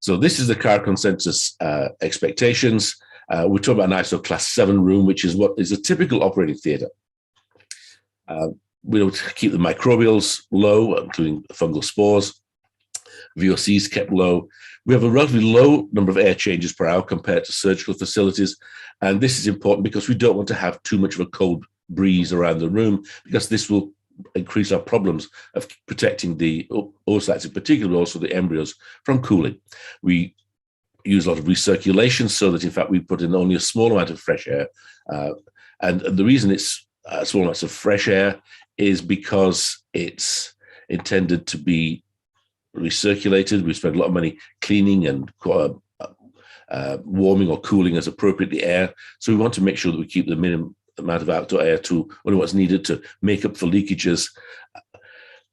So this is the Cairo consensus expectations. We're talking about an ISO class 7 room, which is what is a typical operating theater. We don't keep the microbials low, including fungal spores. VOCs kept low. We have a relatively low number of air changes per hour compared to surgical facilities. And this is important because we don't want to have too much of a cold breeze around the room, because this will increase our problems of protecting the oocytes, in particular, but also the embryos, from cooling. We use a lot of recirculation so that, in fact, we put in only a small amount of fresh air. And the reason it's small amounts of fresh air is because it's intended to be recirculated. We spend a lot of money cleaning and warming or cooling as appropriate the air. So we want to make sure that we keep the minimum amount of outdoor air to only what's needed to make up for leakages.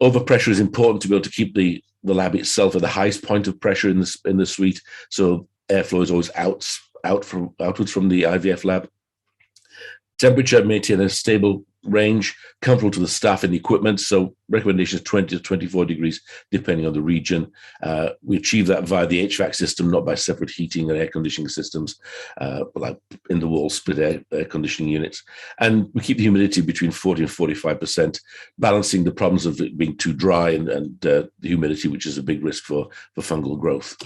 Overpressure is important to be able to keep the lab itself at the highest point of pressure in the suite. So airflow is always outwards from the IVF lab. Temperature, maintain a stable range, comfortable to the staff and the equipment. So recommendation is 20 to 24 degrees, depending on the region. We achieve that via the HVAC system, not by separate heating and air conditioning systems, like in the wall split air conditioning units. And we keep the humidity between 40 and 45%, balancing the problems of it being too dry and the humidity, which is a big risk for fungal growth.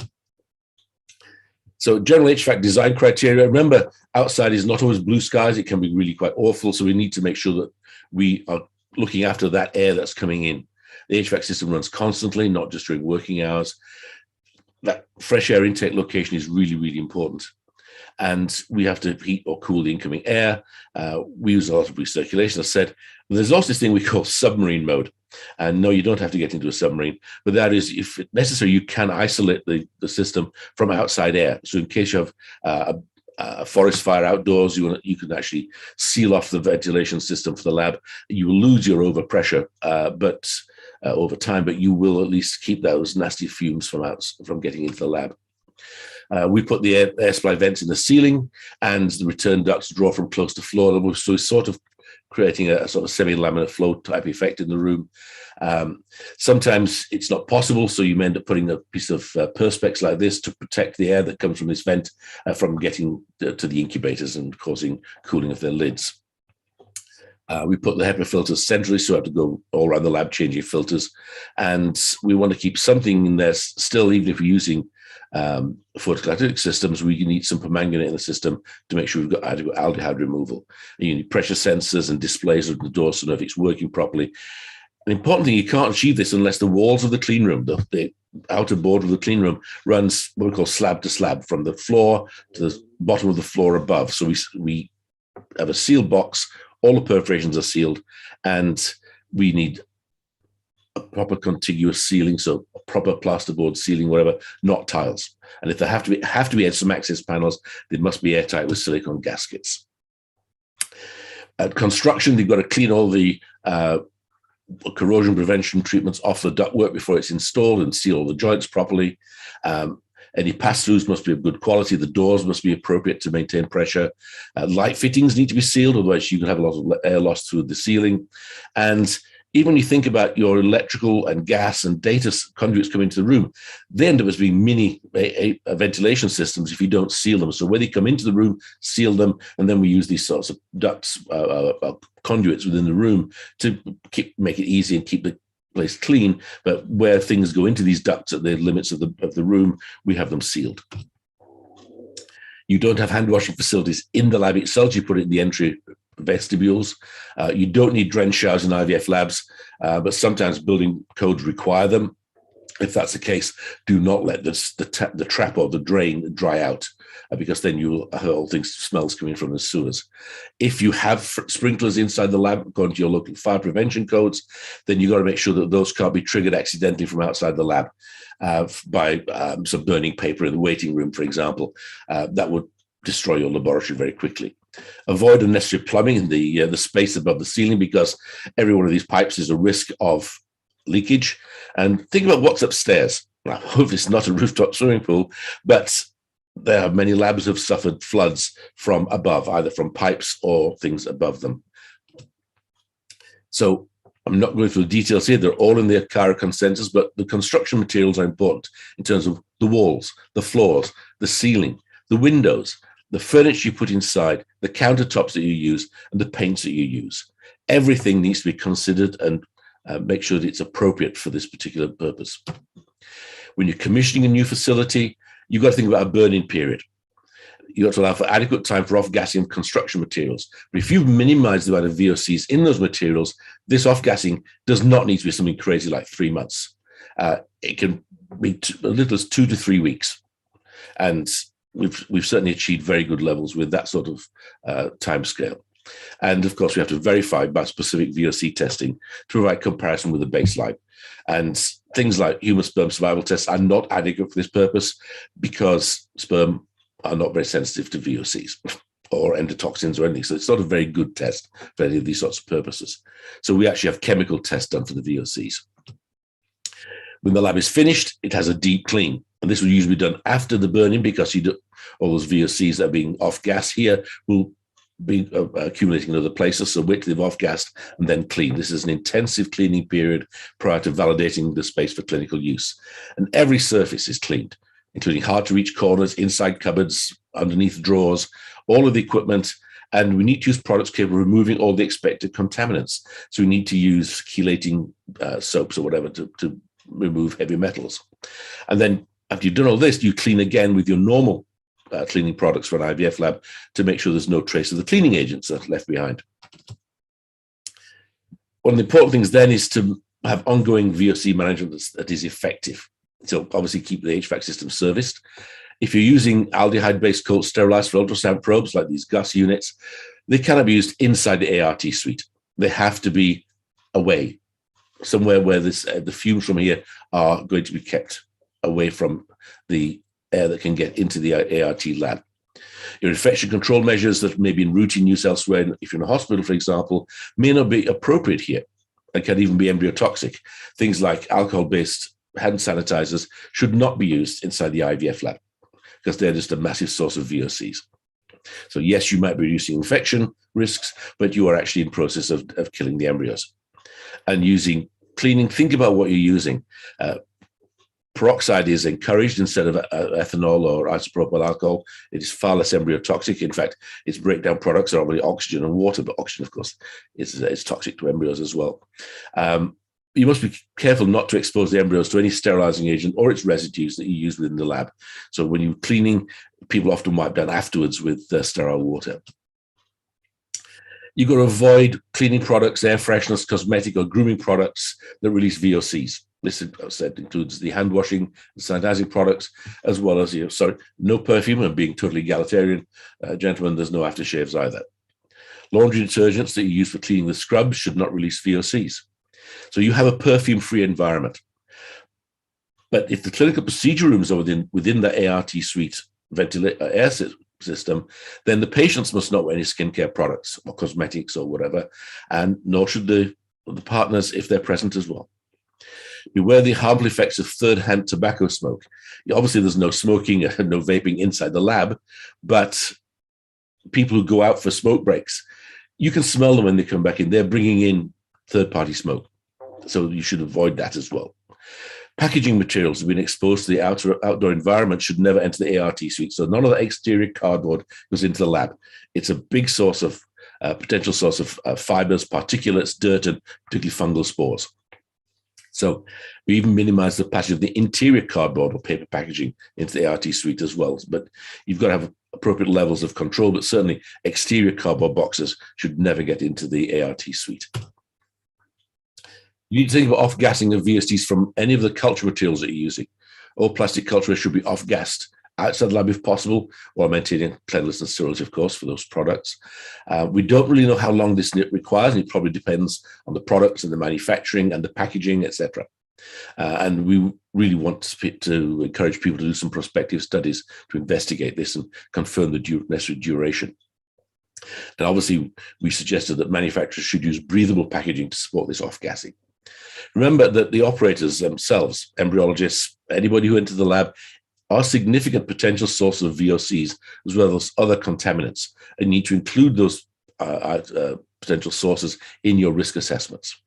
So general HVAC design criteria, remember, outside is not always blue skies. It can be really quite awful. So we need to make sure that we are looking after that air that's coming in. The HVAC system runs constantly, not just during working hours. That fresh air intake location is really, really important. And we have to heat or cool the incoming air. We use a lot of recirculation, as I said. There's also this thing we call submarine mode. And no, you don't have to get into a submarine, but that is, if necessary, you can isolate the system from outside air. So in case you have a forest fire outdoors, you can actually seal off the ventilation system for the lab. You will lose your overpressure, but over time, but you will at least keep those nasty fumes from getting into the lab. We put the air supply vents in the ceiling, and the return ducts draw from close to floor level. So it's sort of creating a sort of semi-laminar flow type effect in the room. Sometimes it's not possible, so you may end up putting a piece of perspex like this to protect the air that comes from this vent from getting to the incubators and causing cooling of their lids. We put the HEPA filters centrally, so we have to go all around the lab changing filters. And we want to keep something in there still, even if we're using photocatalytic systems, we need some permanganate in the system to make sure we've got adequate aldehyde removal. You need pressure sensors and displays of the door to know if it's working properly. An important thing, you can't achieve this unless the walls of the clean room, the outer board of the clean room, runs what we call slab to slab, from the floor to the bottom of the floor above. So we have a sealed box, all the perforations are sealed, and we need a proper contiguous ceiling, so a proper plasterboard ceiling, whatever, not tiles. And if there have to be some access panels, they must be airtight with silicone gaskets. At construction, they've got to clean all the corrosion prevention treatments off the ductwork before it's installed and seal all the joints properly. Any pass-throughs must be of good quality. The doors must be appropriate to maintain pressure. Light fittings need to be sealed, otherwise you can have a lot of air loss through the ceiling. And even when you think about your electrical and gas and data conduits coming into the room, they end up as being mini ventilation systems if you don't seal them. So when they come into the room, seal them, and then we use these sorts of ducts, conduits within the room to make it easy and keep the place clean. But where things go into these ducts at the limits of the room, we have them sealed. You don't have hand washing facilities in the lab itself. You put it in the entry vestibules. You don't need drench showers in IVF labs, but sometimes building codes require them. If that's the case, do not let the trap or the drain dry out, because then you'll have all things, smells coming from the sewers. If you have sprinklers inside the lab, according to your local fire prevention codes, then you've got to make sure that those can't be triggered accidentally from outside the lab by some burning paper in the waiting room, for example. That would destroy your laboratory very quickly. Avoid unnecessary plumbing in the space above the ceiling, because every one of these pipes is a risk of leakage. And think about what's upstairs. Now, hopefully it's not a rooftop swimming pool, but there are many labs have suffered floods from above, either from pipes or things above them. So I'm not going through the details here. They're all in the ACARA consensus, but the construction materials are important in terms of the walls, the floors, the ceiling, the windows, the furniture you put inside, the countertops that you use, and the paints that you use. Everything needs to be considered and make sure that it's appropriate for this particular purpose. When you're commissioning a new facility, you've got to think about a burn-in period. You've got to allow for adequate time for off-gassing of construction materials. But if you minimize the amount of VOCs in those materials, this off-gassing does not need to be something crazy like 3 months. It can be as little as 2 to 3 weeks. And we've certainly achieved very good levels with that sort of time scale. And of course, we have to verify by specific VOC testing to provide comparison with the baseline. And things like human sperm survival tests are not adequate for this purpose because sperm are not very sensitive to VOCs or endotoxins or anything. So it's not a very good test for any of these sorts of purposes. So we actually have chemical tests done for the VOCs. When the lab is finished, it has a deep clean. And this will usually be done after the burning because you do, all those VOCs that are being off-gas here will be accumulating in other places. So wait till they've off-gassed and then clean. This is an intensive cleaning period prior to validating the space for clinical use. And every surface is cleaned, including hard-to-reach corners, inside cupboards, underneath drawers, all of the equipment. And we need to use products capable of removing all the expected contaminants. So we need to use chelating soaps or whatever to remove heavy metals. And then after you've done all this, you clean again with your normal cleaning products for an IVF lab to make sure there's no trace of the cleaning agents that are left behind. One of the important things then is to have ongoing VOC management that is effective. So obviously keep the HVAC system serviced. If you're using aldehyde-based cold sterilized for ultrasound probes, like these GUS units, they cannot be used inside the ART suite. They have to be away, somewhere where this, the fumes from here are going to be kept away from the air that can get into the ART lab. Your infection control measures that may be in routine use elsewhere, if you're in a hospital, for example, may not be appropriate here and can even be embryotoxic. Things like alcohol-based hand sanitizers should not be used inside the IVF lab because they're just a massive source of VOCs. So yes, you might be reducing infection risks, but you are actually in process of killing the embryos. And using cleaning, think about what you're using. Peroxide is encouraged instead of ethanol or isopropyl alcohol. It is far less embryotoxic. In fact, its breakdown products are only oxygen and water, but oxygen, of course, is toxic to embryos as well. You must be careful not to expose the embryos to any sterilizing agent or its residues that you use within the lab. So when you're cleaning, people often wipe down afterwards with sterile water. You've got to avoid cleaning products, air fresheners, cosmetic or grooming products that release VOCs. This, as I said, includes the hand washing and sanitizing products, as well as, no perfume, and being totally egalitarian, gentlemen, there's no aftershaves either. Laundry detergents that you use for cleaning the scrubs should not release VOCs. So you have a perfume-free environment. But if the clinical procedure rooms are within the ART suite air system, then the patients must not wear any skincare products or cosmetics or whatever, and nor should the partners if they're present as well. Beware the harmful effects of third-hand tobacco smoke. Obviously, there's no smoking and no vaping inside the lab, but people who go out for smoke breaks, you can smell them when they come back in. They're bringing in third-party smoke, so you should avoid that as well. Packaging materials have been exposed to the outdoor environment should never enter the ART suite. So none of the exterior cardboard goes into the lab. It's a big source of potential source of fibers, particulates, dirt, and particularly fungal spores. So we even minimize the passage of the interior cardboard or paper packaging into the ART suite as well. But you've got to have appropriate levels of control, but certainly exterior cardboard boxes should never get into the ART suite. You need to think about off-gassing of VSTs from any of the culture materials that you're using. All plastic culture should be off-gassed outside the lab if possible, while maintaining cleanliness and sterility, of course, for those products. We don't really know how long this requires, and it probably depends on the products and the manufacturing and the packaging, etc. And we really want to encourage people to do some prospective studies to investigate this and confirm the necessary duration. And obviously, we suggested that manufacturers should use breathable packaging to support this off-gassing. Remember that the operators themselves, embryologists, anybody who enters the lab, are significant potential sources of VOCs as well as other contaminants, and you need to include those potential sources in your risk assessments.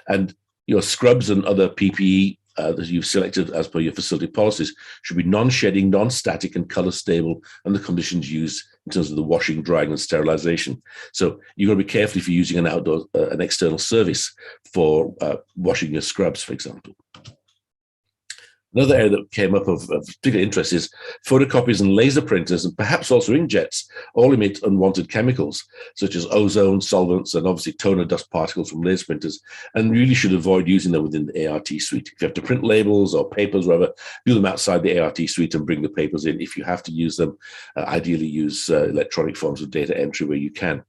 And your scrubs and other PPE that you've selected as per your facility policies should be non-shedding, non-static, and color stable, and the conditions used in terms of the washing, drying, and sterilization. So you've got to be careful if you're using an external service for washing your scrubs, for example. Another area that came up of particular interest is photocopiers and laser printers, and perhaps also inkjets, all emit unwanted chemicals, such as ozone, solvents, and obviously toner dust particles from laser printers, and really should avoid using them within the ART suite. If you have to print labels or papers, whatever, do them outside the ART suite and bring the papers in. If you have to use them, ideally use electronic forms of data entry where you can.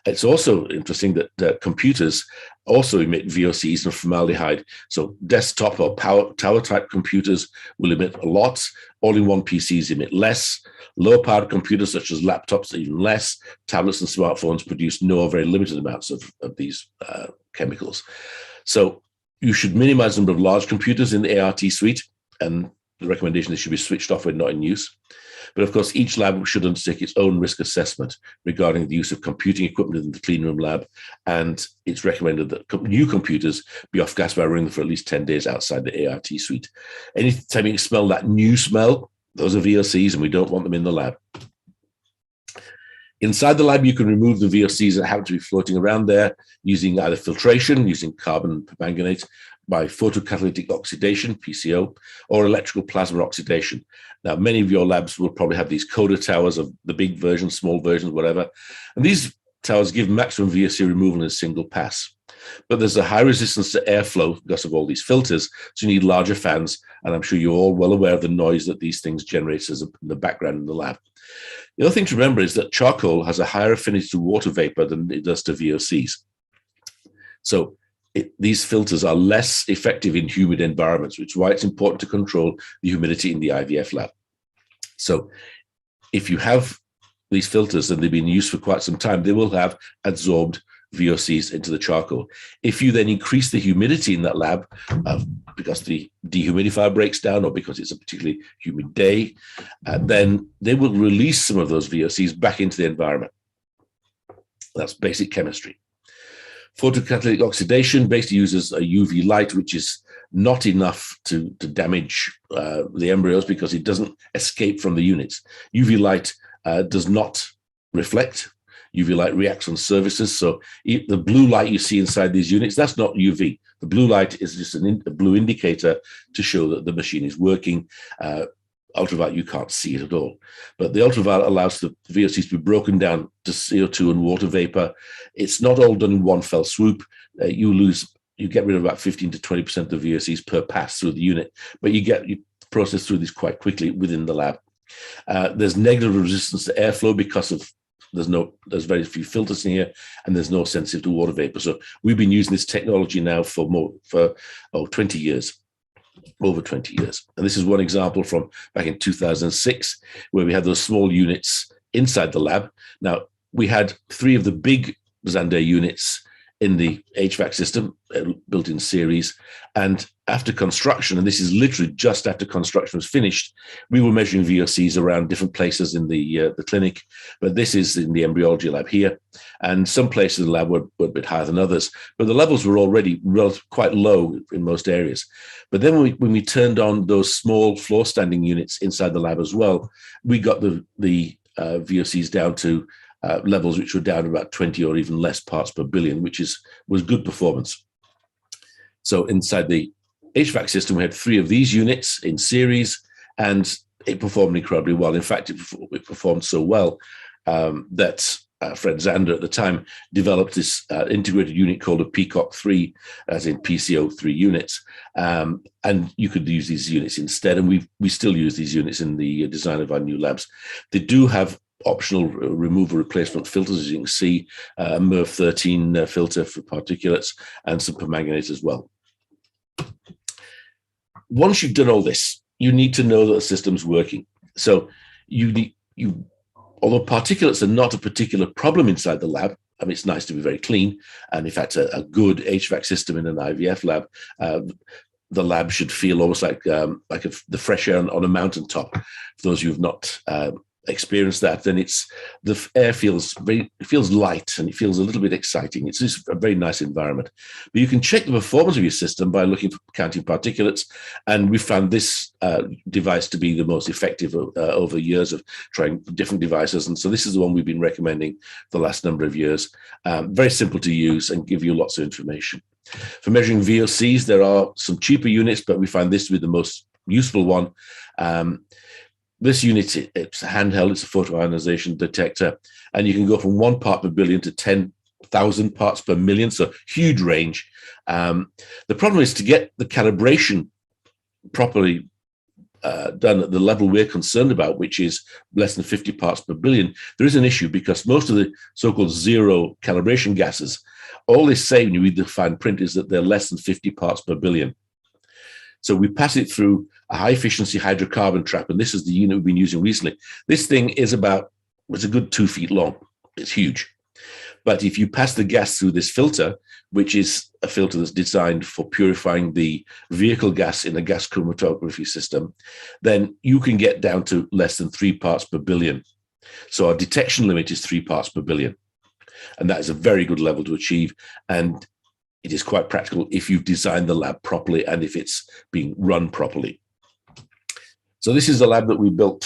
It's also interesting that computers also emit VOCs and formaldehyde. So desktop or tower type computers will emit a lot. All-in-one PCs emit less. Low-powered computers such as laptops, even less. Tablets and smartphones produce no or very limited amounts of these chemicals. So you should minimize the number of large computers in the ART suite, and the recommendation is should be switched off when not in use. But of course, each lab should undertake its own risk assessment regarding the use of computing equipment in the clean room lab. And it's recommended that new computers be off gas by running them for at least 10 days outside the ART suite. Anytime you smell that new smell, those are VOCs, and we don't want them in the lab. Inside the lab, you can remove the VOCs that happen to be floating around there using either filtration, using carbon permanganate, by photocatalytic oxidation, PCO, or electrical plasma oxidation. Now, many of your labs will probably have these coda towers of the big version, small versions, whatever. And these towers give maximum VOC removal in a single pass. But there's a high resistance to airflow because of all these filters, so you need larger fans. And I'm sure you're all well aware of the noise that these things generate as in the background in the lab. The other thing to remember is that charcoal has a higher affinity to water vapor than it does to VOCs. So these filters are less effective in humid environments, which is why it's important to control the humidity in the IVF lab. So if you have these filters and they've been used for quite some time, they will have absorbed VOCs into the charcoal. If you then increase the humidity in that lab because the dehumidifier breaks down or because it's a particularly humid day, then they will release some of those VOCs back into the environment. That's basic chemistry. Photocatalytic oxidation basically uses a UV light, which is not enough to damage the embryos because it doesn't escape from the units. UV light does not reflect. UV light reacts on surfaces. So the blue light you see inside these units, that's not UV. The blue light is just a blue indicator to show that the machine is working. Ultraviolet, you can't see it at all. But the ultraviolet allows the VOCs to be broken down to CO2 and water vapor. It's not all done in one fell swoop. You get rid of about 15 to 20% of the VOCs per pass through the unit, but you process through these quite quickly within the lab. There's negative resistance to airflow because of there's very few filters in here, and there's no sensitive to water vapor. So we've been using this technology now for 20 years. Over 20 years. And this is one example from back in 2006, where we had those small units inside the lab. Now, we had 3 of the big Xander units in the HVAC system built in series. And after construction, and this is literally just after construction was finished, we were measuring VOCs around different places in the clinic. But this is in the embryology lab here. And some places in the lab were a bit higher than others, but the levels were already quite low in most areas. But then when we turned on those small floor standing units inside the lab as well, we got the VOCs down to levels which were down about 20 or even less parts per billion, which was good performance. So inside the HVAC system, we had 3 of these units in series, and it performed incredibly well. In fact, it performed so well that Fred Zander at the time developed this integrated unit called a Peacock 3, as in PCO 3 units. And you could use these units instead. And we still use these units in the design of our new labs. They do have optional removal replacement filters, as you can see, a MERV 13 filter for particulates, and some permanganate as well. Once you've done all this, you need to know that the system's working. So although particulates are not a particular problem inside the lab, I mean, it's nice to be very clean. And in fact, a good HVAC system in an IVF lab, the lab should feel almost like the fresh air on a mountaintop. For those of you who've not experienced that, then the air feels light and it feels a little bit exciting. It's just a very nice environment. But you can check the performance of your system by looking for counting particulates, and we found this device to be the most effective over years of trying different devices. And so this is the one we've been recommending for the last number of years. Very simple to use and give you lots of information. For measuring VOCs, there are some cheaper units, but we find this to be the most useful one. This unit, it's a handheld, it's a photoionization detector, and you can go from 1 part per billion to 10,000 parts per million, so huge range. The problem is to get the calibration properly done at the level we're concerned about, which is less than 50 parts per billion, there is an issue because most of the so-called zero calibration gases, all they say when you read the fine print is that they're less than 50 parts per billion. So we pass it through a high efficiency hydrocarbon trap, and this is the unit we've been using recently. This thing is it's a good 2 feet long. It's huge. But if you pass the gas through this filter, which is a filter that's designed for purifying the vehicle gas in a gas chromatography system, then you can get down to less than 3 parts per billion. So our detection limit is 3 parts per billion. And that is a very good level to achieve. And it is quite practical if you've designed the lab properly and if it's being run properly. So this is the lab that we built,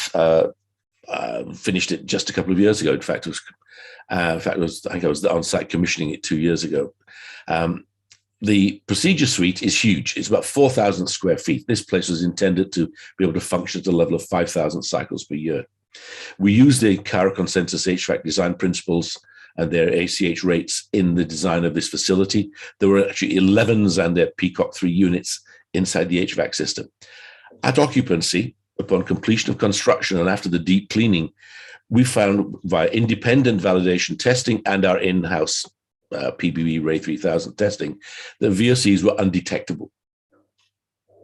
finished it just a couple of years ago. In fact, I think I was on site commissioning it 2 years ago. The procedure suite is huge. It's about 4,000 square feet. This place was intended to be able to function at a level of 5,000 cycles per year. We use the Cara consensus HVAC design principles and their ACH rates in the design of this facility. There were actually 11s and their Peacock 3 units inside the HVAC system. At occupancy, upon completion of construction and after the deep cleaning, we found via independent validation testing and our in-house PBB Ray 3000 testing that VOCs were undetectable,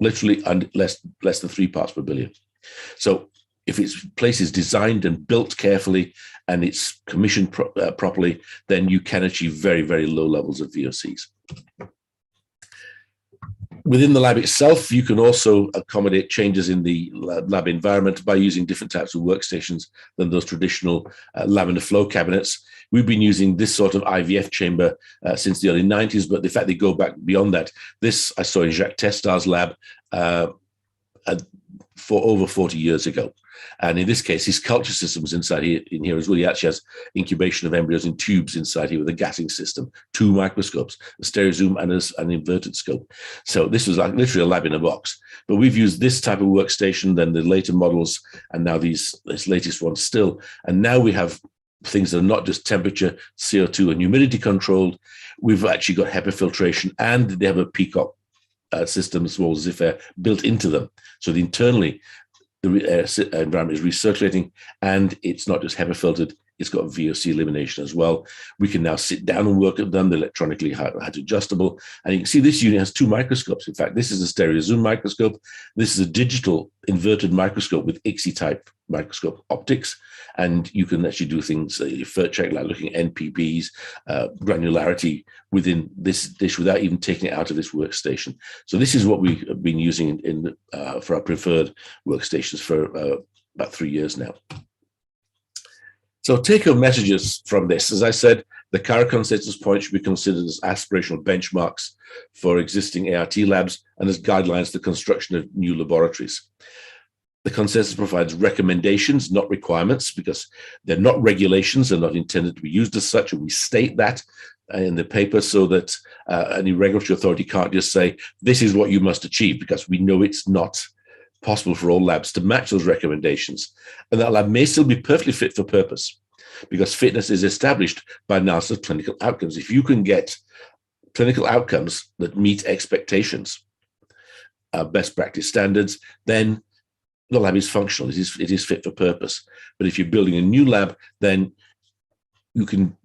literally less than 3 parts per billion. So if its place is designed and built carefully and it's commissioned properly, then you can achieve very, very low levels of VOCs. Within the lab itself, you can also accommodate changes in the lab environment by using different types of workstations than those traditional laminar flow cabinets. We've been using this sort of IVF chamber since the early 90s, but in fact, they go back beyond that. This I saw in Jacques Testar's lab for over 40 years ago. And in this case, his culture system was inside here, in here as well. He actually has incubation of embryos in tubes inside here with a gassing system, 2 microscopes, a stereo zoom and an inverted scope. So this was like literally a lab in a box. But we've used this type of workstation, then the later models, and now this latest one still. And now we have things that are not just temperature, CO2, and humidity controlled. We've actually got HEPA filtration, and they have a Peacock system, small Ziffair, built into them. So internally, the environment is recirculating, and it's not just HEPA filtered, it's got VOC elimination as well. We can now sit down and work at them. They're electronically height adjustable. And you can see this unit has 2 microscopes. In fact, this is a stereo zoom microscope. This is a digital inverted microscope with ICSI type microscope optics. And you can actually do things, check like looking at NPPs, granularity within this dish without even taking it out of this workstation. So this is what we've been using for our preferred workstations for about 3 years now. So take-home messages from this. As I said, the Cara consensus points should be considered as aspirational benchmarks for existing ART labs and as guidelines for the construction of new laboratories. The consensus provides recommendations, not requirements, because they're not regulations. They're not intended to be used as such. And we state that in the paper so that any regulatory authority can't just say, this is what you must achieve, because we know it's not possible for all labs to match those recommendations. And that lab may still be perfectly fit for purpose, because fitness is established by analysis of clinical outcomes. If you can get clinical outcomes that meet expectations, best practice standards, then the lab is functional, it is fit for purpose. But if you're building a new lab, then you can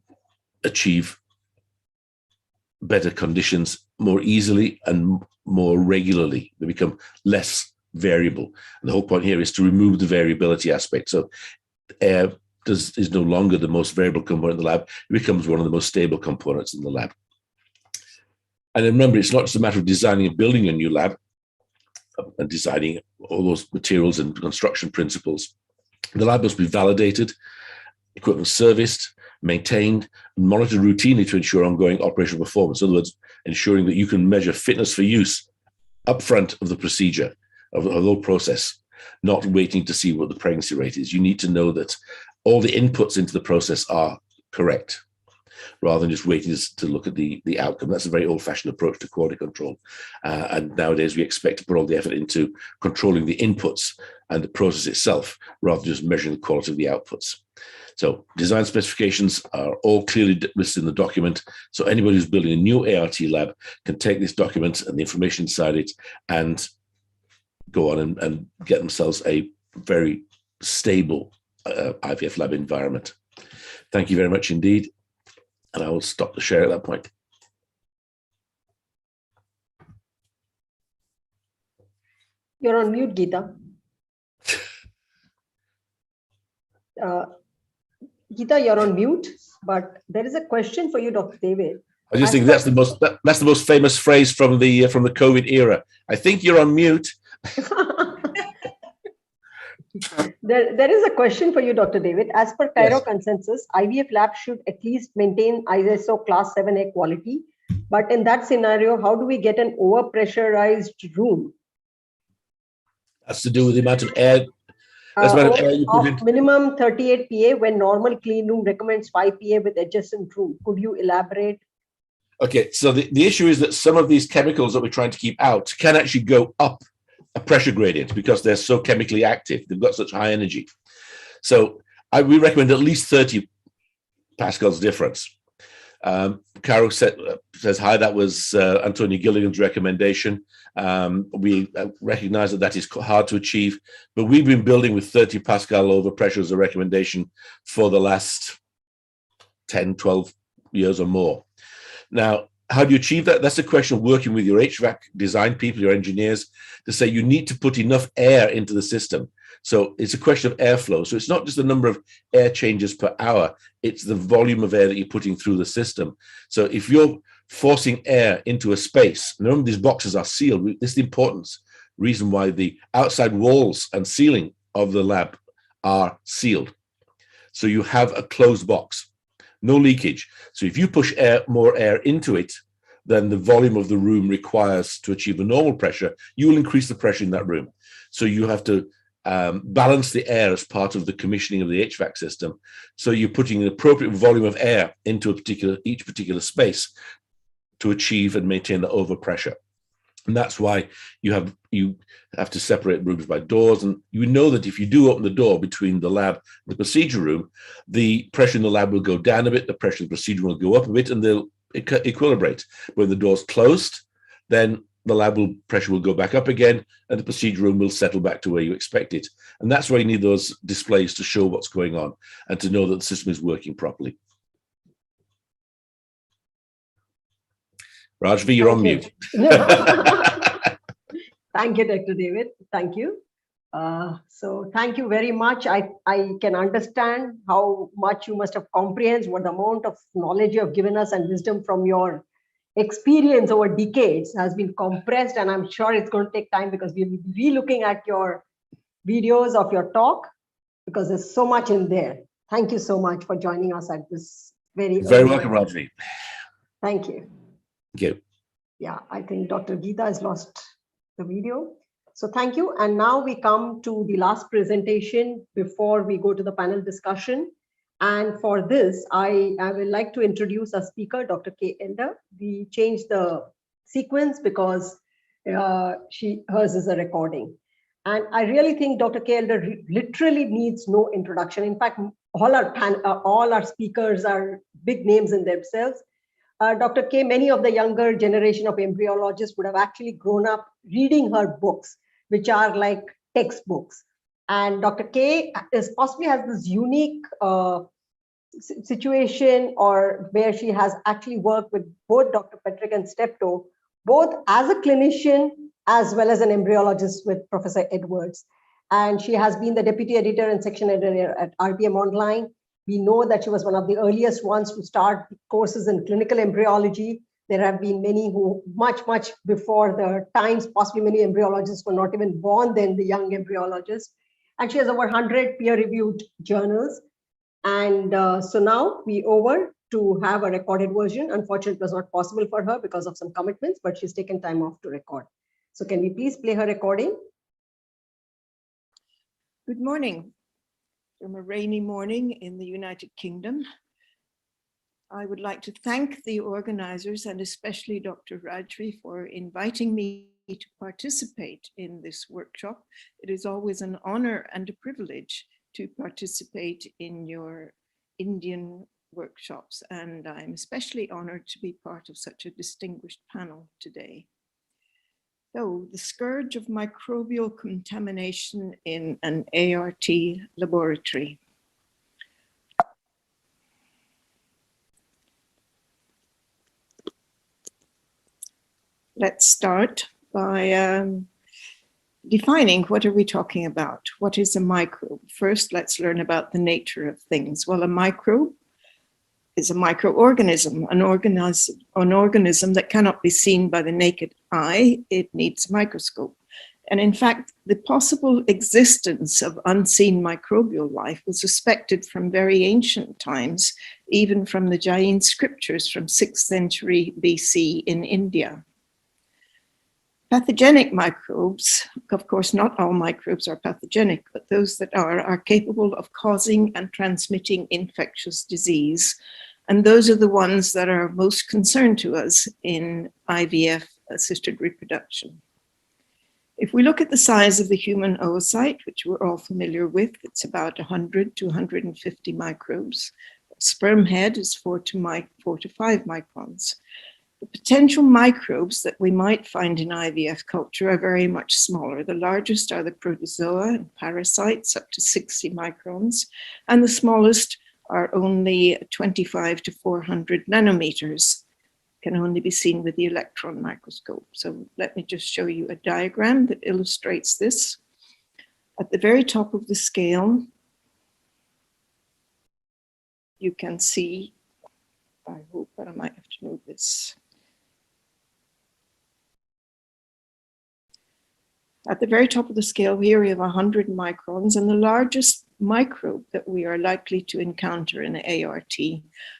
achieve better conditions more easily and more regularly. They become less variable. And the whole point here is to remove the variability aspect. So air is no longer the most variable component in the lab. It becomes one of the most stable components in the lab. And remember, it's not just a matter of designing and building a new lab and designing all those materials and construction principles. The lab must be validated, equipment serviced, maintained, and monitored routinely to ensure ongoing operational performance. In other words, ensuring that you can measure fitness for use upfront of the procedure, of the whole process, not waiting to see what the pregnancy rate is. You need to know that all the inputs into the process are correct, rather than just waiting to look at the outcome. That's a very old-fashioned approach to quality control. And nowadays we expect to put all the effort into controlling the inputs and the process itself, rather than just measuring the quality of the outputs. So design specifications are all clearly listed in the document. So anybody who's building a new ART lab can take this document and the information inside it and go on and get themselves a very stable IVF lab environment. Thank you very much indeed. And I will stop the share at that point. You're on mute, Geeta. Geeta, you're on mute, but there is a question for you, Dr. David. I just think that's the most famous phrase from the COVID era. I think you're on mute. There is a question for you, Dr. David. As per Cairo Yes. consensus, IVF labs should at least maintain ISO class 7A quality. But in that scenario, how do we get an overpressurized room? That's to do with the amount of air. That's the amount of air you put in. Of minimum 38 PA when normal clean room recommends 5 PA with adjacent room. Could you elaborate? Okay, so the issue is that some of these chemicals that we're trying to keep out can actually go up a pressure gradient because they're so chemically active. They've got such high energy. So we recommend at least 30 pascals difference. Caro says hi, that was Antonio Gilligan's recommendation. We recognize that is hard to achieve, but we've been building with 30 Pascal over pressure as a recommendation for the last 10, 12 years or more. Now, how do you achieve that? That's a question of working with your HVAC design people, your engineers, to say you need to put enough air into the system. So it's a question of airflow. So it's not just the number of air changes per hour, it's the volume of air that you're putting through the system. So if you're forcing air into a space, remember these boxes are sealed. This is the important reason why the outside walls and ceiling of the lab are sealed. So you have a closed box. No leakage. So if you push more air into it than the volume of the room requires to achieve the normal pressure, you will increase the pressure in that room. So you have to balance the air as part of the commissioning of the HVAC system. So you're putting an appropriate volume of air into each particular space to achieve and maintain the overpressure. And that's why you have to separate rooms by doors. And you know that if you do open the door between the lab and the procedure room, the pressure in the lab will go down a bit, the pressure in the procedure room will go up a bit, and they'll equilibrate. When the door's closed, then the pressure will go back up again, and the procedure room will settle back to where you expect it. And that's why you need those displays to show what's going on and to know that the system is working properly. Rajvi, you're on mute. Thank you, Dr. David. Thank you. So thank you very much. I can understand how much you must have comprehended, what the amount of knowledge you have given us and wisdom from your experience over decades has been compressed. And I'm sure it's going to take time because we'll be re-looking at your videos of your talk because there's so much in there. Thank you so much for joining us at this very welcome, Rajvi. Thank you. Thank you. Yeah, I think Dr. Geeta has lost the video. So thank you. And now we come to the last presentation before we go to the panel discussion. And for this, I would like to introduce our speaker, Dr. K. Elder. We changed the sequence because hers is a recording. And I really think Dr. K. Elder literally needs no introduction. In fact, all our speakers are big names in themselves. Dr. K, many of the younger generation of embryologists would have actually grown up reading her books, which are like textbooks. And Dr. K possibly has this unique situation or where she has actually worked with both Dr. Petrick and Steptoe, both as a clinician as well as an embryologist with Professor Edwards. And she has been the deputy editor and section editor at RBM Online. We know that she was one of the earliest ones to start courses in clinical embryology. There have been many who much before the times, possibly many embryologists were not even born then, the young embryologists. And she has over 100 peer-reviewed journals. And so now we over to have a recorded version. Unfortunately, it was not possible for her because of some commitments, but she's taken time off to record. So can we please play her recording? Good morning. From a rainy morning in the United Kingdom. I would like to thank the organizers and especially Dr. Rajvi for inviting me to participate in this workshop. It is always an honor and a privilege to participate in your Indian workshops, and I'm especially honored to be part of such a distinguished panel today. So, the scourge of microbial contamination in an ART laboratory. Let's start by defining what are we talking about? What is a microbe? First, let's learn about the nature of things. Well, a microbe is a microorganism, an organism that cannot be seen by the naked eye. It needs a microscope. And in fact, the possible existence of unseen microbial life was suspected from very ancient times, even from the Jain scriptures from 6th century BC in India. Pathogenic microbes, of course, not all microbes are pathogenic, but those that are capable of causing and transmitting infectious disease. And those are the ones that are most concerned to us in IVF-assisted reproduction. If we look at the size of the human oocyte, which we're all familiar with, it's about 100 to 150 microbes. Sperm head is 4 to 5 microns. The potential microbes that we might find in IVF culture are very much smaller. The largest are the protozoa and parasites, up to 60 microns, and the smallest are only 25 to 400 nanometers, can only be seen with the electron microscope. So let me just show you a diagram that illustrates this. At the very top of the scale, you can see, I hope that I might have to move this. At the very top of the scale here, we have 100 microns, and the largest microbe that we are likely to encounter in the ART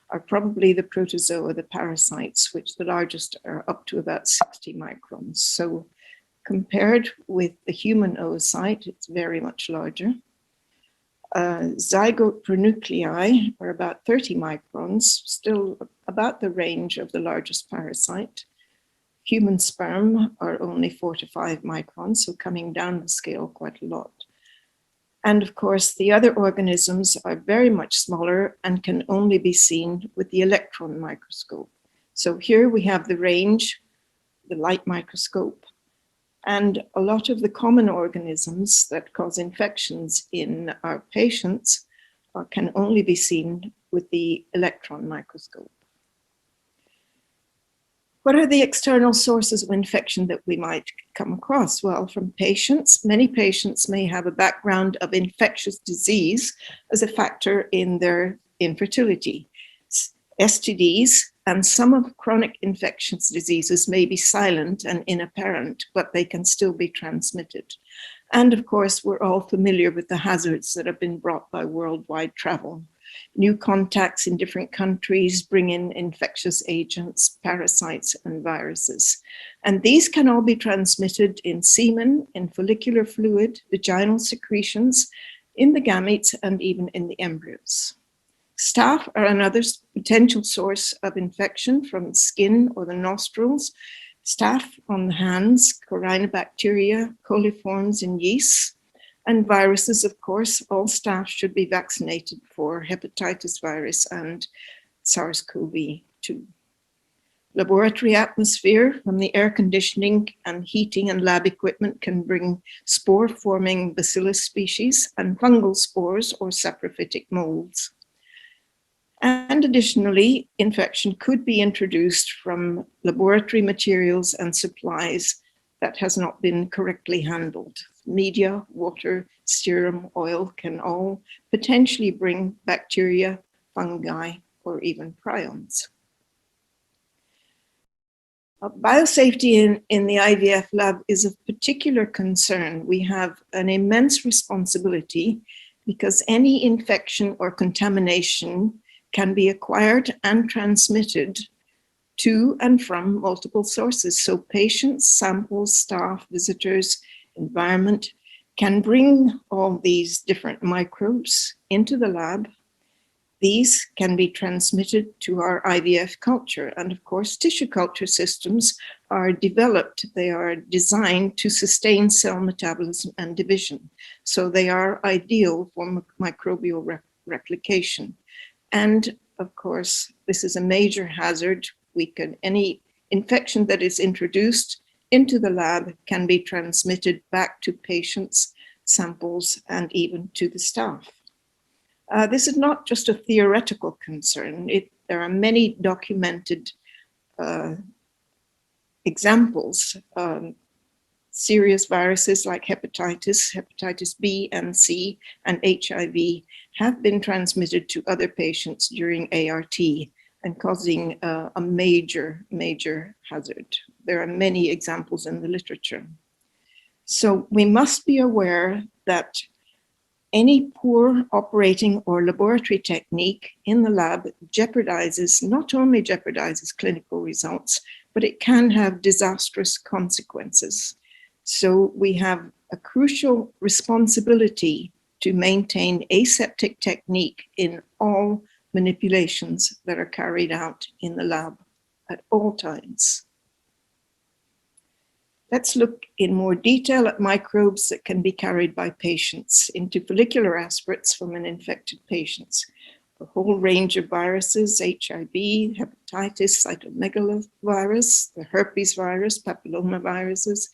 are probably the protozoa, the parasites, which the largest are up to about 60 microns. So compared with the human oocyte, it's very much larger. Zygote pronuclei are about 30 microns, still about the range of the largest parasite. Human sperm are only 4 to 5 microns, so coming down the scale quite a lot. And of course, the other organisms are very much smaller and can only be seen with the electron microscope. So here we have the range, the light microscope, and a lot of the common organisms that cause infections in our patients can only be seen with the electron microscope. What are the external sources of infection that we might come across? Well, from patients, many patients may have a background of infectious disease as a factor in their infertility. STDs and some of chronic infectious diseases may be silent and inapparent, but they can still be transmitted. And of course, we're all familiar with the hazards that have been brought by worldwide travel. New contacts in different countries bring in infectious agents, parasites, and viruses. And these can all be transmitted in semen, in follicular fluid, vaginal secretions, in the gametes, and even in the embryos. Staph are another potential source of infection from the skin or the nostrils. Staph on the hands, corynebacteria, coliforms, and yeasts. And viruses, of course, all staph should be vaccinated for hepatitis virus and SARS-CoV-2. Laboratory atmosphere from the air conditioning and heating and lab equipment can bring spore-forming bacillus species and fungal spores or saprophytic molds. And additionally, infection could be introduced from laboratory materials and supplies that has not been correctly handled. Media, water, serum, oil can all potentially bring bacteria, fungi, or even prions. Biosafety in the IVF lab is of particular concern. We have an immense responsibility because any infection or contamination can be acquired and transmitted to and from multiple sources. So patients, samples, staff, visitors, environment can bring all these different microbes into the lab. These can be transmitted to our IVF culture. And of course, tissue culture systems are developed. They are designed to sustain cell metabolism and division. So they are ideal for microbial replication. And of course, this is a major hazard. Any infection that is introduced into the lab can be transmitted back to patients, samples, and even to the staff. This is not just a theoretical concern. There are many documented examples. Serious viruses like hepatitis B and C, and HIV have been transmitted to other patients during ART and causing a major, major hazard. There are many examples in the literature. So we must be aware that any poor operating or laboratory technique in the lab not only jeopardizes clinical results, but it can have disastrous consequences. So we have a crucial responsibility to maintain aseptic technique in all manipulations that are carried out in the lab at all times. Let's look in more detail at microbes that can be carried by patients into follicular aspirates from an infected patient. A whole range of viruses, HIV, hepatitis, cytomegalovirus, the herpes virus, papillomaviruses,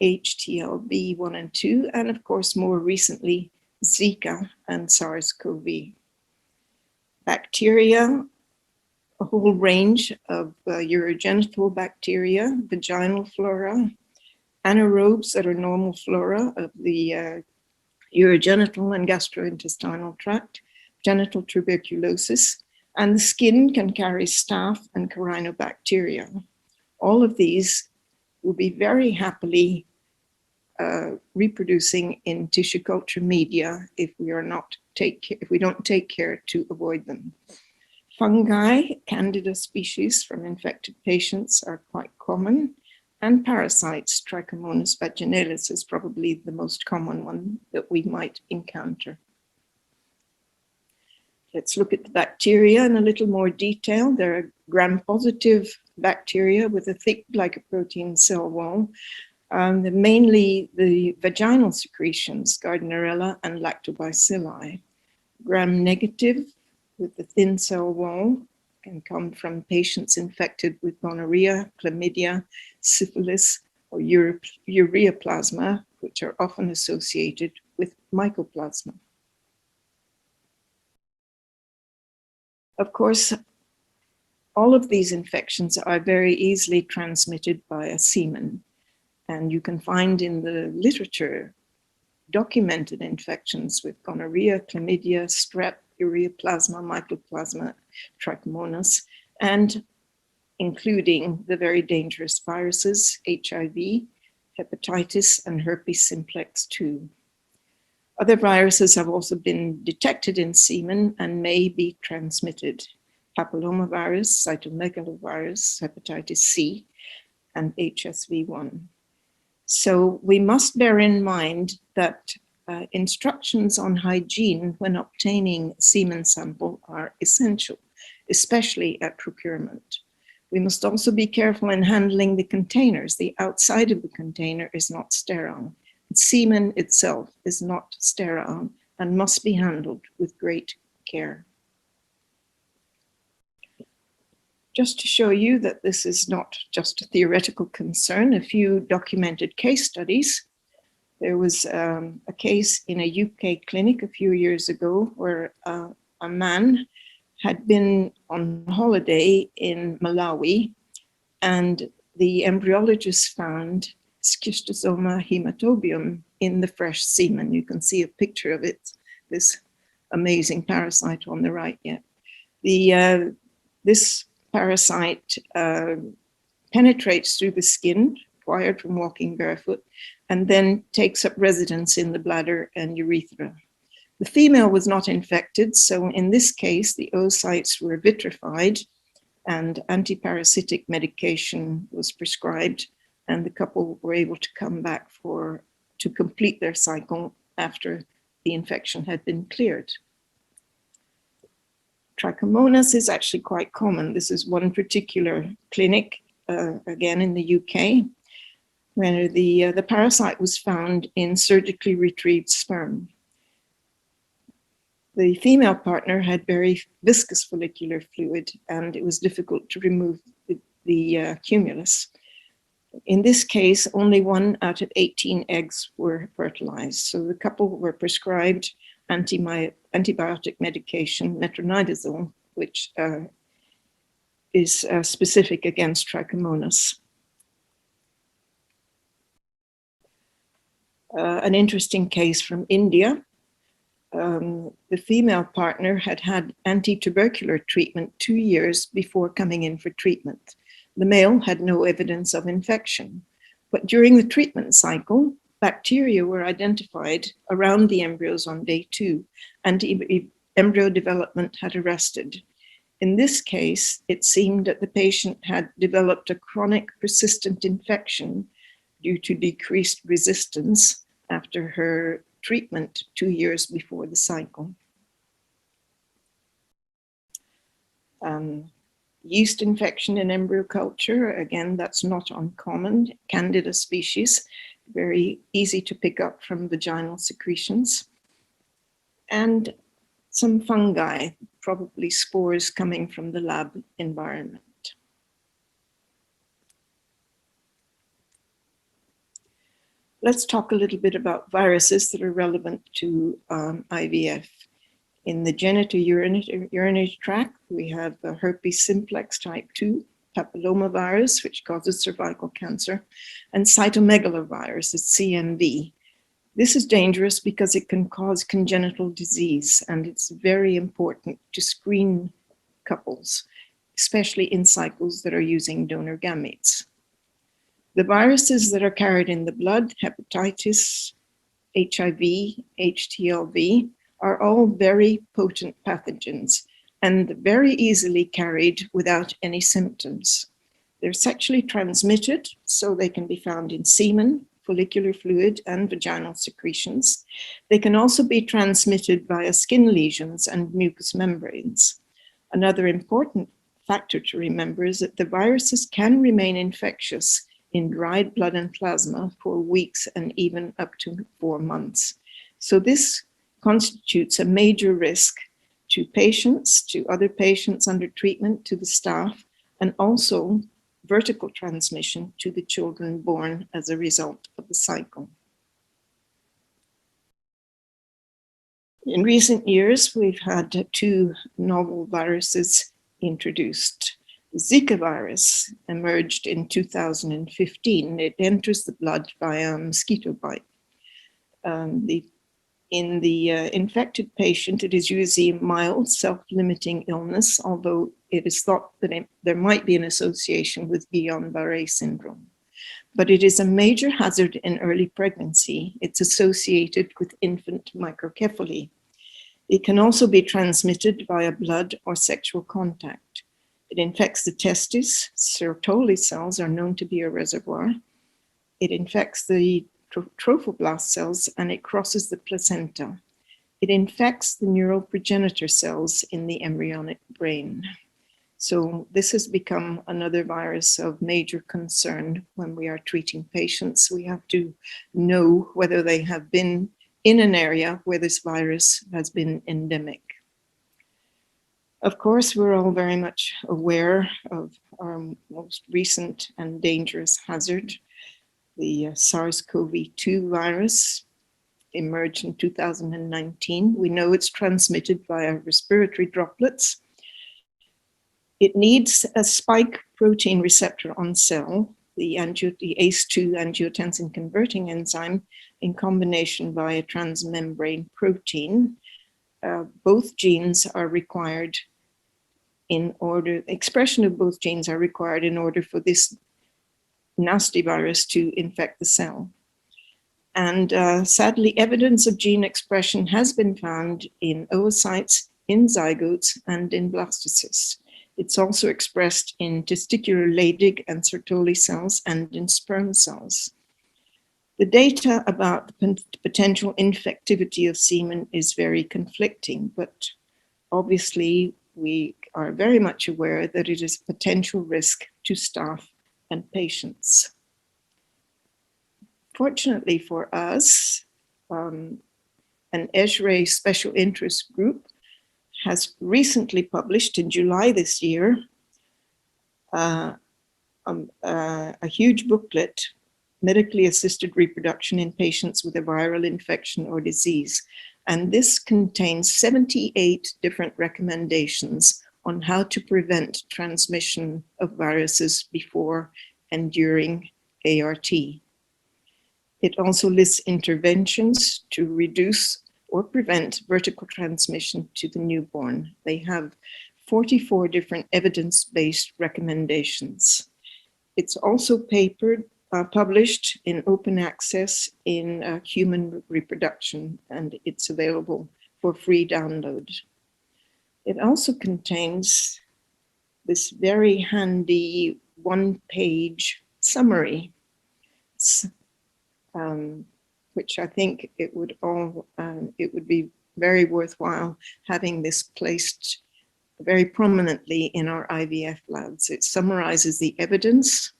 HTLV 1 and 2, and of course, more recently, Zika and SARS-CoV. Bacteria, a whole range of urogenital bacteria, vaginal flora, anaerobes that are normal flora of the urogenital and gastrointestinal tract, genital tuberculosis, and the skin can carry staph and carinobacteria. All of these will be very happily reproducing in tissue culture media if we don't take care to avoid them. Fungi, Candida species from infected patients are quite common, and parasites, Trichomonas vaginalis is probably the most common one that we might encounter. Let's look at the bacteria in a little more detail. There are gram-positive bacteria with a thick glycoprotein cell wall. Mainly the vaginal secretions, Gardnerella and Lactobacilli. Gram-negative with the thin cell wall can come from patients infected with gonorrhea, chlamydia, syphilis, or ureaplasma, which are often associated with mycoplasma. Of course, all of these infections are very easily transmitted via semen. And you can find in the literature documented infections with gonorrhea, chlamydia, strep, ureaplasma, mycoplasma, trichomonas, and including the very dangerous viruses, HIV, hepatitis, and herpes simplex 2. Other viruses have also been detected in semen and may be transmitted. Papillomavirus, cytomegalovirus, hepatitis C, and HSV1. So we must bear in mind that instructions on hygiene when obtaining semen sample are essential, especially at procurement. We must also be careful in handling the containers. The outside of the container is not sterile. Semen itself is not sterile and must be handled with great care. Just to show you that this is not just a theoretical concern, a few documented case studies. There was a case in a UK clinic a few years ago where a man had been on holiday in Malawi, and the embryologist found Schistosoma hematobium in the fresh semen. You can see a picture of it, this amazing parasite on the right. Yeah, this parasite penetrates through the skin, acquired from walking barefoot, and then takes up residence in the bladder and urethra. The female was not infected, so in this case, the oocytes were vitrified and antiparasitic medication was prescribed, and the couple were able to come back to complete their cycle after the infection had been cleared. Trichomonas is actually quite common. This is one particular clinic, again in the UK, where the parasite was found in surgically retrieved sperm. The female partner had very viscous follicular fluid, and it was difficult to remove the cumulus. In this case, only 1 out of 18 eggs were fertilized. So the couple were prescribed antibiotic medication, metronidazole, which is specific against Trichomonas. An interesting case from India. The female partner had had anti-tubercular treatment 2 years before coming in for treatment. The male had no evidence of infection, but during the treatment cycle, bacteria were identified around the embryos on day 2, and embryo development had arrested. In this case, it seemed that the patient had developed a chronic persistent infection due to decreased resistance after her treatment 2 years before the cycle. Yeast infection in embryo culture, again, that's not uncommon. Candida species, very easy to pick up from vaginal secretions. And some fungi, probably spores coming from the lab environment. Let's talk a little bit about viruses that are relevant to IVF. In the genitourinary tract, we have herpes simplex type 2, papillomavirus, which causes cervical cancer, and cytomegalovirus, it's CMV. This is dangerous because it can cause congenital disease, and it's very important to screen couples, especially in cycles that are using donor gametes. The viruses that are carried in the blood, hepatitis, HIV, HTLV, are all very potent pathogens and very easily carried without any symptoms. They're sexually transmitted, so they can be found in semen, follicular fluid, and vaginal secretions. They can also be transmitted via skin lesions and mucous membranes. Another important factor to remember is that the viruses can remain infectious in dried blood and plasma for weeks and even up to 4 months. So this constitutes a major risk to patients, to other patients under treatment, to the staff, and also vertical transmission to the children born as a result of the cycle. In recent years, we've had 2 novel viruses introduced. Zika virus emerged in 2015. It enters the blood via a mosquito bite. In the infected patient, it is usually a mild self-limiting illness, although it is thought that there might be an association with Guillain-Barré syndrome. But it is a major hazard in early pregnancy. It's associated with infant microcephaly. It can also be transmitted via blood or sexual contact. It infects the testes. Sertoli cells are known to be a reservoir. It infects the trophoblast cells, and it crosses the placenta. It infects the neural progenitor cells in the embryonic brain. So this has become another virus of major concern when we are treating patients. We have to know whether they have been in an area where this virus has been endemic. Of course, we're all very much aware of our most recent and dangerous hazard, the SARS-CoV-2 virus, emerged in 2019. We know it's transmitted via respiratory droplets. It needs a spike protein receptor on cell, the ACE2 angiotensin converting enzyme, in combination via transmembrane protein. Both genes are required expression of both genes are required in order for this nasty virus to infect the cell. And sadly, evidence of gene expression has been found in oocytes, in zygotes, and in blastocysts. It's also expressed in testicular Leydig and Sertoli cells and in sperm cells. The data about the potential infectivity of semen is very conflicting, but obviously we are very much aware that it is a potential risk to staff and patients. Fortunately for us, an ESHRE special interest group has recently published in July this year a huge booklet, Medically Assisted Reproduction in Patients with a Viral Infection or Disease. And this contains 78 different recommendations on how to prevent transmission of viruses before and during ART. It also lists interventions to reduce or prevent vertical transmission to the newborn. They have 44 different evidence-based recommendations. It's also published in open access in Human Reproduction, and it's available for free download. It also contains this very handy one-page summary, which I think it would be very worthwhile having this placed very prominently in our IVF labs. It summarizes the evidence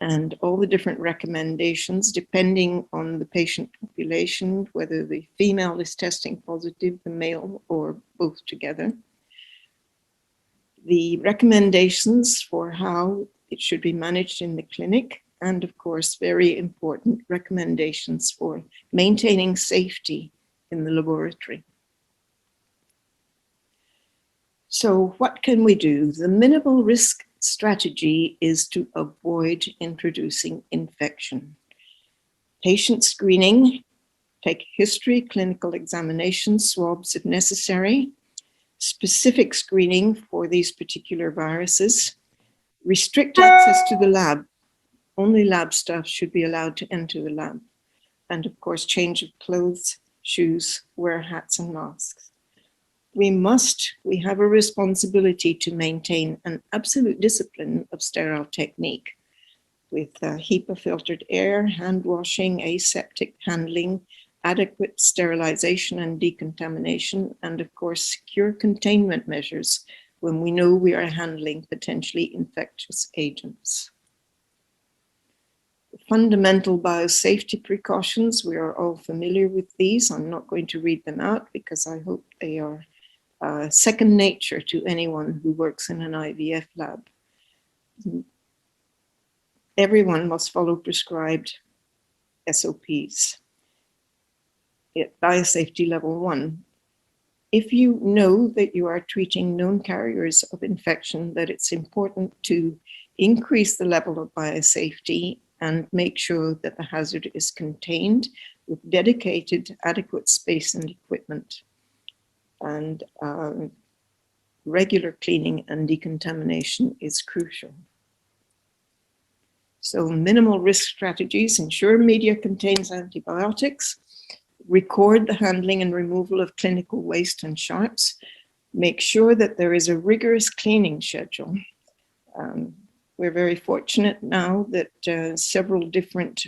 and all the different recommendations depending on the patient population, whether the female is testing positive, the male, or both together. The recommendations for how it should be managed in the clinic, and of course, very important recommendations for maintaining safety in the laboratory. So what can we do? The minimal risk strategy is to avoid introducing infection. Patient screening, take history, clinical examination, swabs if necessary, specific screening for these particular viruses, restrict access to the lab. Only lab staff should be allowed to enter the lab. And of course, change of clothes, shoes, wear hats and masks. We have a responsibility to maintain an absolute discipline of sterile technique with HEPA filtered air, hand washing, aseptic handling, adequate sterilization and decontamination, and of course, secure containment measures when we know we are handling potentially infectious agents. The fundamental biosafety precautions, we are all familiar with these. I'm not going to read them out because I hope they are second nature to anyone who works in an IVF lab. Everyone must follow prescribed SOPs. At biosafety level 1, if you know that you are treating known carriers of infection, that it's important to increase the level of biosafety and make sure that the hazard is contained with dedicated adequate space and equipment. And regular cleaning and decontamination is crucial. So minimal risk strategies: ensure media contains antibiotics, record the handling and removal of clinical waste and sharps, make sure that there is a rigorous cleaning schedule. We're very fortunate now that several different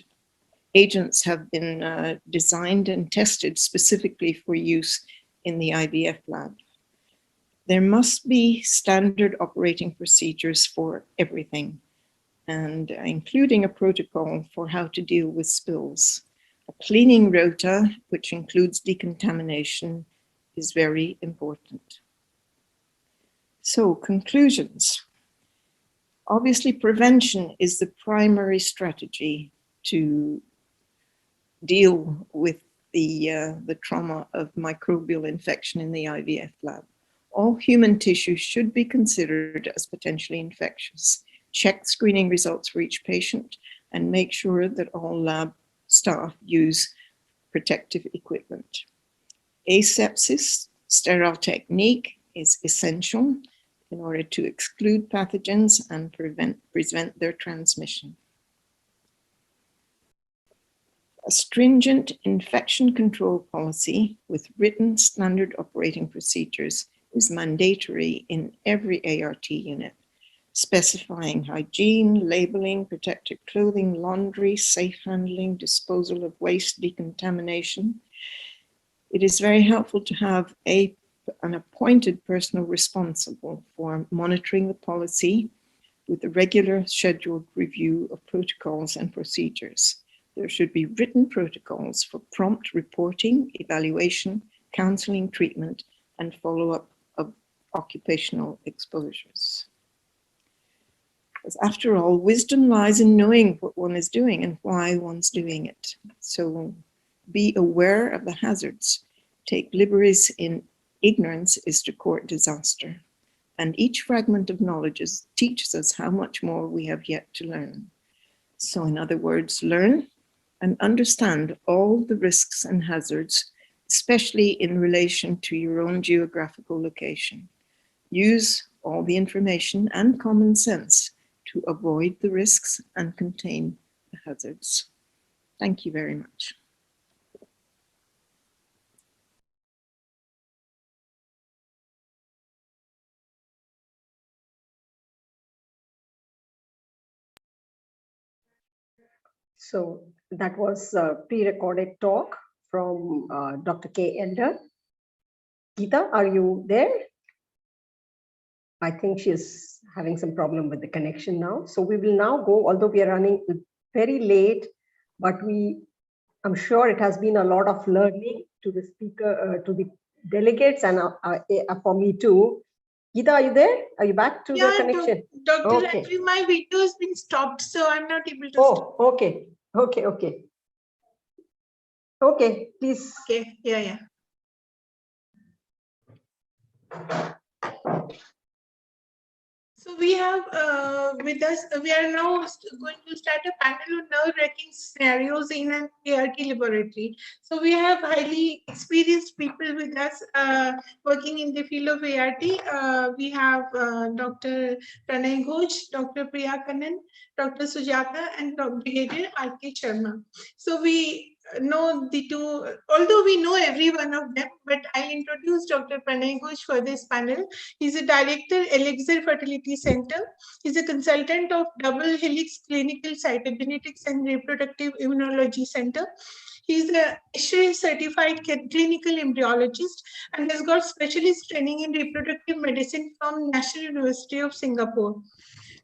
agents have been designed and tested specifically for use in the IVF lab. There must be standard operating procedures for everything, and including a protocol for how to deal with spills. A cleaning rota, which includes decontamination, is very important. So, conclusions. Obviously, prevention is the primary strategy to deal with the trauma of microbial infection in the IVF lab. All human tissue should be considered as potentially infectious. Check screening results for each patient and make sure that all lab staff use protective equipment. Asepsis, sterile technique, is essential in order to exclude pathogens and prevent their transmission. A stringent infection control policy with written standard operating procedures is mandatory in every ART unit, specifying hygiene, labeling, protective clothing, laundry, safe handling, disposal of waste, decontamination. It is very helpful to have an appointed person responsible for monitoring the policy with a regular scheduled review of protocols and procedures. There should be written protocols for prompt reporting, evaluation, counseling, treatment, and follow-up of occupational exposures. Because after all, wisdom lies in knowing what one is doing and why one's doing it. So be aware of the hazards. Take liberties in ignorance is to court disaster. And each fragment of knowledge teaches us how much more we have yet to learn. So in other words, learn and understand all the risks and hazards, especially in relation to your own geographical location. Use all the information and common sense to avoid the risks and contain the hazards. Thank you very much. So that was a pre-recorded talk from Dr. K. Elder. Geeta, are you there? I think she's having some problem with the connection now. So we will now go, although we are running very late, but I'm sure it has been a lot of learning to the speaker, to the delegates, and for me too. Geeta, are you there? Are you back to the connection? Dr. Actually, my video has been stopped, so I'm not able to. Okay. Okay, please. Okay, yeah. So we have with us, we are now going to start a panel on nerve-wracking scenarios in an ART laboratory. So we have highly experienced people with us working in the field of ART. We have Dr. Pranay Ghosh, Dr. Priya Kannan, Dr. Sujata, and Brigadier R.K. Sharma. So we know the two, although we know every one of them, but I'll introduce Dr. Pranay Ghosh for this panel. He's a director, Elixir Fertility Center. He's a consultant of Double Helix Clinical Cytogenetics and Reproductive Immunology Center. He's a ISHRAE certified clinical embryologist and has got specialist training in reproductive medicine from National University of Singapore.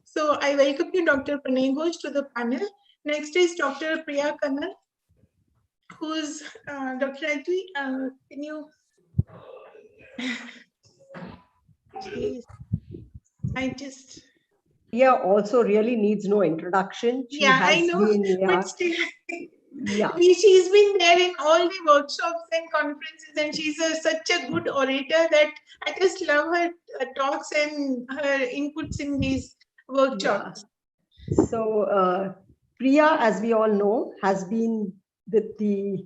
So I welcome you, Dr. Pranay Ghosh, to the panel. Next is Dr. Priya Kannan, who's Dr. Adwi, can you? Priya also really needs no introduction. I know, but still, yeah. She's been there in all the workshops and conferences, and she's such a good orator that I just love her talks and her inputs in these workshops. Yeah. So Priya, as we all know, has been with the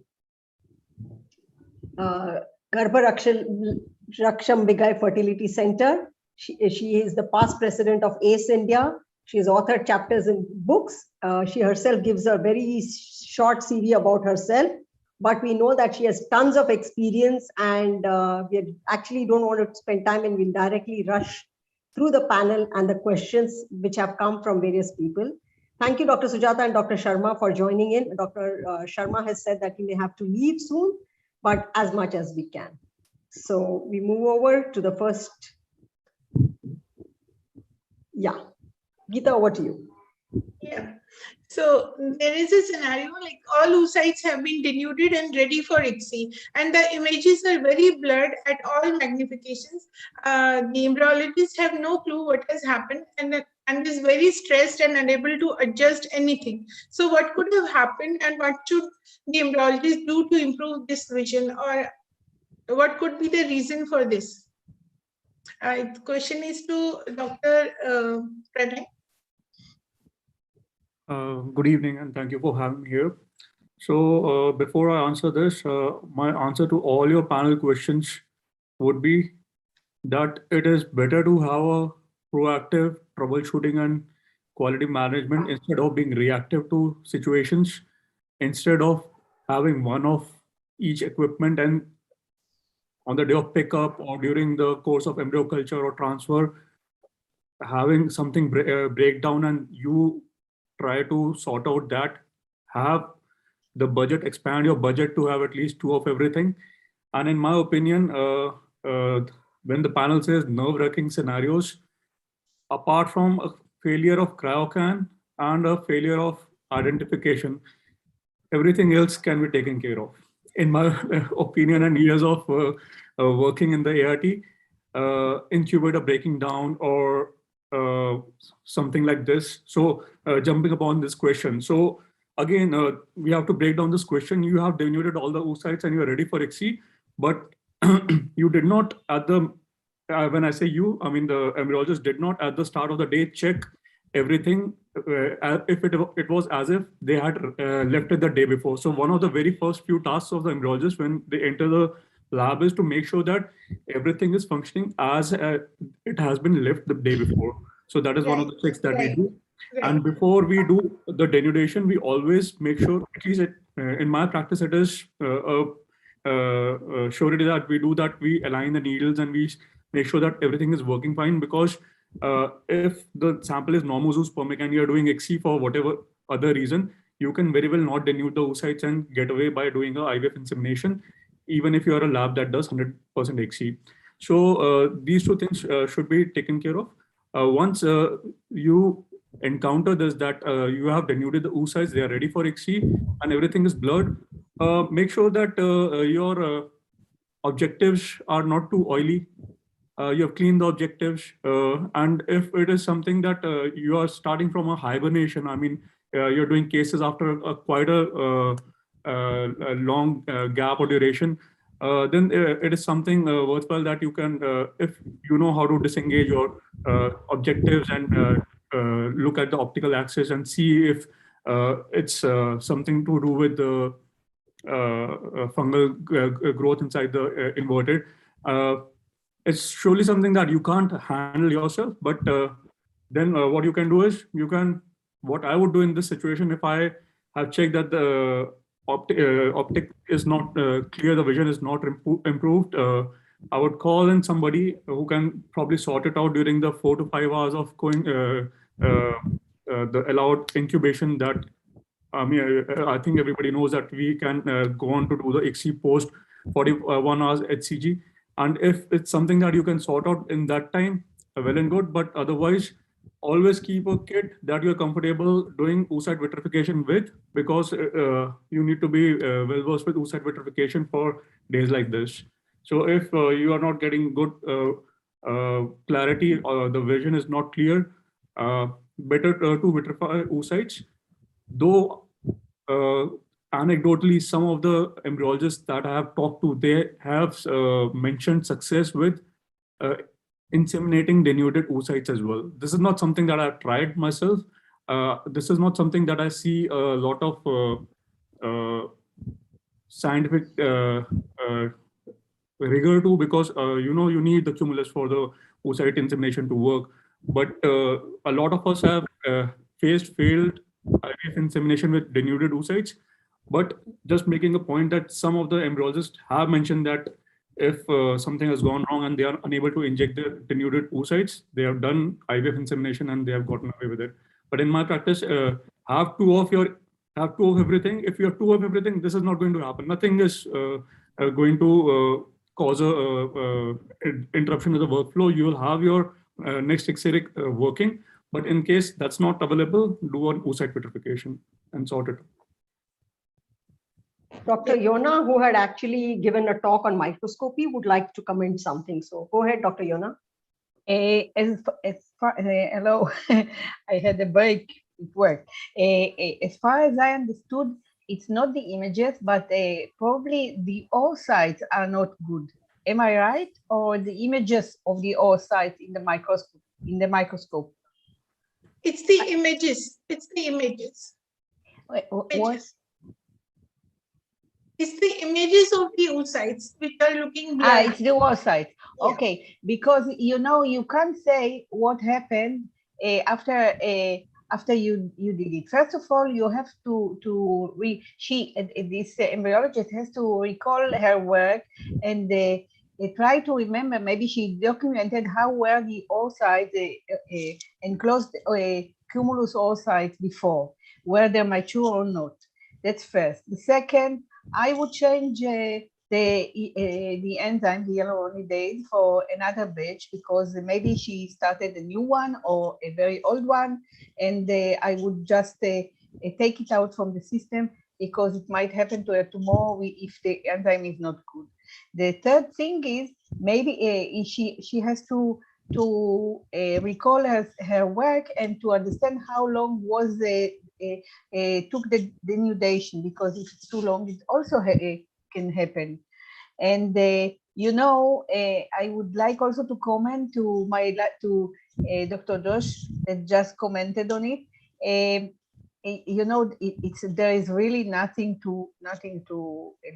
Garbha Raksham Bigai Fertility Center. She is the past president of ACE India. She has authored chapters in books. She herself gives a very short CV about herself, but we know that she has tons of experience, and we actually don't want to spend time, and we'll directly rush through the panel and the questions which have come from various people. Thank you, Dr. Sujata and Dr. Sharma, for joining in. Dr. Sharma has said that he may have to leave soon, but as much as we can. So we move over to the first. Yeah, Geeta, over to you. Yeah. So there is a scenario like all oocytes have been denuded and ready for ICSI, and the images are very blurred at all magnifications. The embryologists have no clue what has happened and is very stressed and unable to adjust anything. So what could have happened, and what should the embryologist do to improve this vision, or what could be the reason for this? The question is to Dr. Pranay. Good evening, and thank you for having me here. So before I answer this, my answer to all your panel questions would be that it is better to have a proactive troubleshooting and quality management instead of being reactive to situations, instead of having one of each equipment and on the day of pickup or during the course of embryo culture or transfer, having something break down and you try to sort out that, have the budget, expand your budget to have at least two of everything. And in my opinion, when the panel says nerve-wracking scenarios, apart from a failure of cryocan and a failure of identification, everything else can be taken care of. In my opinion and years of working in the ART, incubator breaking down or something like this. So jumping upon this question. So again, we have to break down this question. You have denuded all the oocytes and you're ready for XC, but you did not at the, when I say you, I mean the embryologist did not at the start of the day check everything if it was as if they had left it the day before. So one of the very first few tasks of the embryologist when they enter the lab is to make sure that everything is functioning as it has been left the day before. So that is one of the checks that we do. And before we do the denudation, we always make sure, at least in my practice, it is surety that we do that. We align the needles and we make sure that everything is working fine, because if the sample is normozoospermic and you're doing XC for whatever other reason, you can very well not denude the oocytes and get away by doing a IVF insemination, even if you're a lab that does 100% XC. So these two things should be taken care of. Once you encounter this, that you have denuded the oocytes, they are ready for XC and everything is blurred, make sure that your objectives are not too oily. You have cleaned the objectives, and if it is something that you are starting from a hibernation, I mean, you're doing cases after quite a long gap or duration, then it is something worthwhile that you can, if you know how to disengage your objectives and look at the optical axis and see if it's something to do with the fungal growth inside the inverted. It's surely something that you can't handle yourself, but then what you can do is what I would do in this situation, if I have checked that the optic is not clear, the vision is not improved, I would call in somebody who can probably sort it out during the 4 to 5 hours of going the allowed incubation that I mean, I think everybody knows that we can go on to do the XC post 41 hours HCG. And if it's something that you can sort out in that time, well and good. But otherwise, always keep a kit that you're comfortable doing oocyte vitrification with, because you need to be well versed with oocyte vitrification for days like this. So if you are not getting good clarity or the vision is not clear, better to vitrify oocytes. Though anecdotally, some of the embryologists that I have talked to, they have mentioned success with inseminating denuded oocytes as well. This is not something that I've tried myself. This is not something that I see a lot of scientific rigor to, because you need the cumulus for the oocyte insemination to work. But a lot of us have failed IVF insemination with denuded oocytes. But just making a point that some of the embryologists have mentioned that if something has gone wrong and they are unable to inject the denuded oocytes, they have done IVF insemination and they have gotten away with it. But in my practice, have two of everything. If you have two of everything, this is not going to happen. Nothing is going to cause a interruption to the workflow. You will have your next X-ray working. But in case that's not available, do an oocyte vitrification and sort it. Dr. Yona, who had actually given a talk on microscopy, would like to comment something. So go ahead, Dr. Yona. Hello, I had a break at work. As far as I understood, it's not the images, but probably the oocytes are not good. Am I right? Or the images of the oocytes in the microscope? It's the images. It's the images. What? It's the images of the oocytes which are looking blurry. It's the oocyte. Yeah. Okay, because you can't say what happened after you did it. First of all, you have this embryologist has to recall her work and try to remember. Maybe she documented how were the oocytes enclosed cumulus oocytes before, whether mature or not. That's first. The second, I would change the enzyme, the hyaluronidase, for another batch, because maybe she started a new one or a very old one, and I would just take it out from the system, because it might happen to her tomorrow if the enzyme is not good. The third thing is maybe she has to to recall her work and to understand how long was took the denudation, because if it's too long, it also can happen. And you know, I would like also to comment to Dr. Josh that just commented on it. You know, there is really nothing to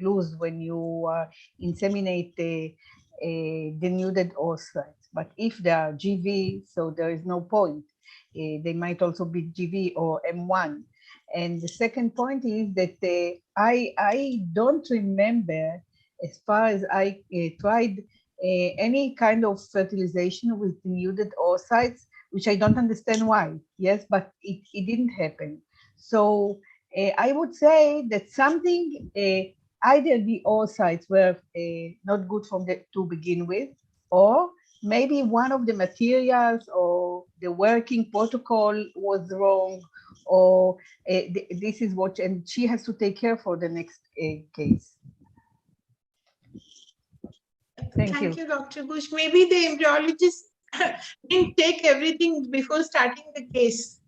lose when you inseminate denuded oocytes. But if they are GV, so there is no point. They might also be GV or M1. And the second point is that I don't remember, as far as I tried, any kind of fertilization with denuded oocytes, which I don't understand why. Yes, but it didn't happen. So I would say that something, either the oocytes were not good to begin with, or maybe one of the materials or the working protocol was wrong, or this is what, and she has to take care for the next case. Thank you, Dr. Bush. Maybe the embryologist didn't take everything before starting the case.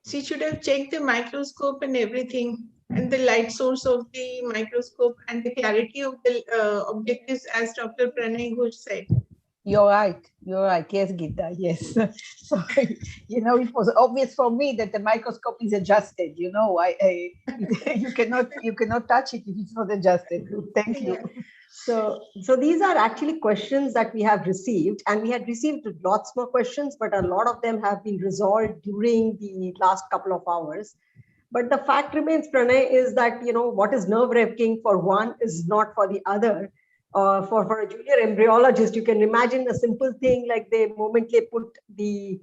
She should have checked the microscope and everything, and the light source of the microscope and the clarity of the objectives, as Dr. Pranay Ghosh said. You're right. Yes, Gita. Yes. So, you know, it was obvious for me that the microscope is adjusted. You know, you cannot touch it if it's not adjusted. Thank you. So these are actually questions that we have received, and we had received lots more questions, but a lot of them have been resolved during the last couple of hours. But the fact remains, Pranay, is that, you know, what is nerve-wracking for one is not for the other. For a junior embryologist, you can imagine a simple thing like the moment they put the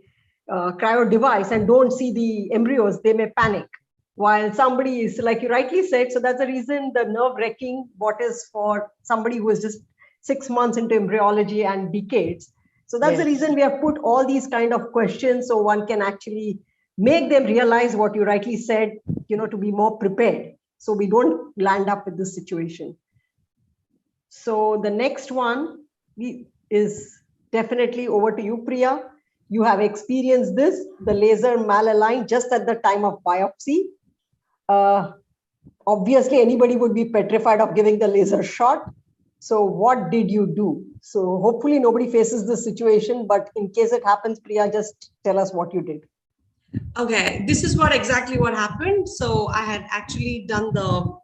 cryo device and don't see the embryos, they may panic. While somebody is, like you rightly said, so that's the reason the nerve-wracking, what is for somebody who is just 6 months into embryology and decades. So that's the reason we have put all these kind of questions, so one can actually make them realize what you rightly said, you know, to be more prepared, so we don't land up with this situation. So the next one is definitely over to you, Priya. You have experienced this, the laser malaligned just at the time of biopsy. Obviously, anybody would be petrified of giving the laser shot. So what did you do? So hopefully nobody faces this situation, but in case it happens, Priya, just tell us what you did. Okay, this is exactly what happened. So I had actually done the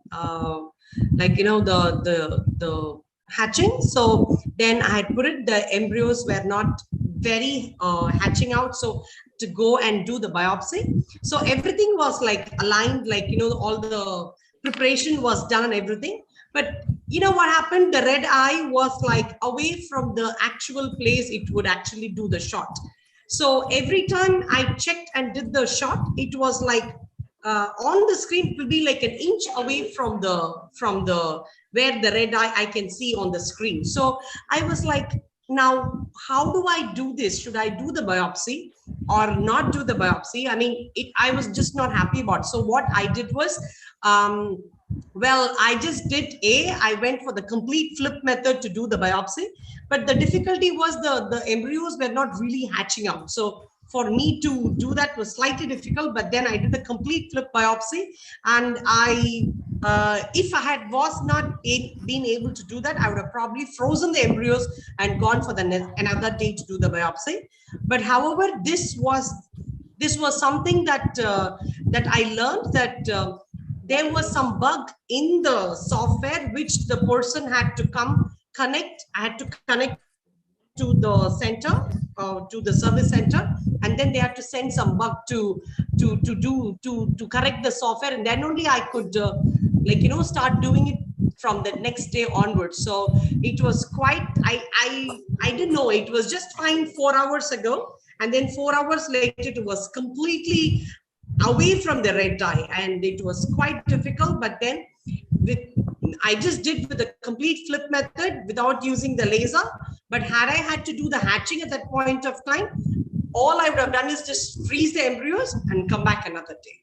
the hatching. So then I had put it, the embryos were not very hatching out, so to go and do the biopsy. So everything was like aligned, like, you know, all the preparation was done and everything. But you know what happened? The red eye was like away from the actual place it would actually do the shot. So every time I checked and did the shot, it was like on the screen, it will be like an inch away from the where the red eye I can see on the screen. So I was like, now how do I do this? Should I do the biopsy or not do the biopsy? I mean, I was just not happy about it. So what I did was, well, I just did I went for the complete flip method to do the biopsy, but the difficulty was the embryos were not really hatching out. So for me to do that was slightly difficult, but then I did the complete flip biopsy, and if I was not been able to do that, I would have probably frozen the embryos and gone for another day to do the biopsy. But however, this was something that I learned, that there was some bug in the software which the person had to connect. I had to connect to the center, to the service center, and then they had to send some bug to correct the software, and then only I could start doing it from the next day onwards. So it was quite, I didn't know, it was just fine 4 hours ago, and then 4 hours later it was completely away from the red eye, and it was quite difficult. But then I just did with the complete flip method without using the laser. But had I had to do the hatching at that point of time, all I would have done is just freeze the embryos and come back another day.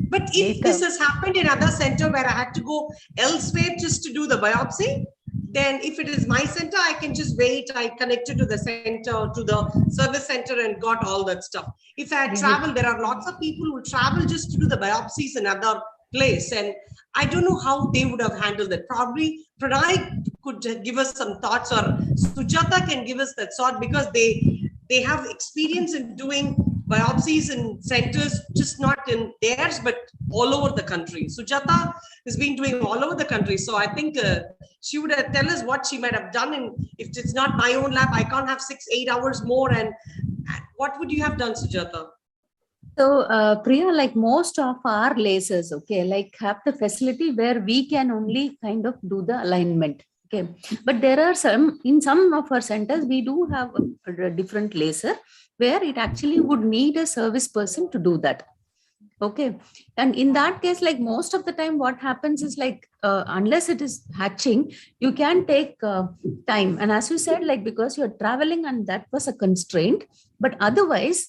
But if this has happened in another center where I had to go elsewhere just to do the biopsy, then if it is my center, I can just wait. I connected to the center, to the service center and got all that stuff. If I had traveled, there are lots of people who travel just to do the biopsies in another place. And I don't know how they would have handled that. Probably Pranay could give us some thoughts, or Sujata can give us that thought, because they have experience in doing biopsies in centers, just not in theirs, but all over the country. Sujata has been doing all over the country. So I think she would tell us what she might have done. And if it's not my own lab, I can't have 6-8 hours more. And what would you have done, Sujata? So, Priya, like most of our lasers, okay, like have the facility where we can only kind of do the alignment. Okay, but there are in some of our centers, we do have a different laser where it actually would need a service person to do that. Okay, and in that case, like most of the time, what happens is like, unless it is hatching, you can take time. And as you said, like because you're traveling and that was a constraint, but otherwise,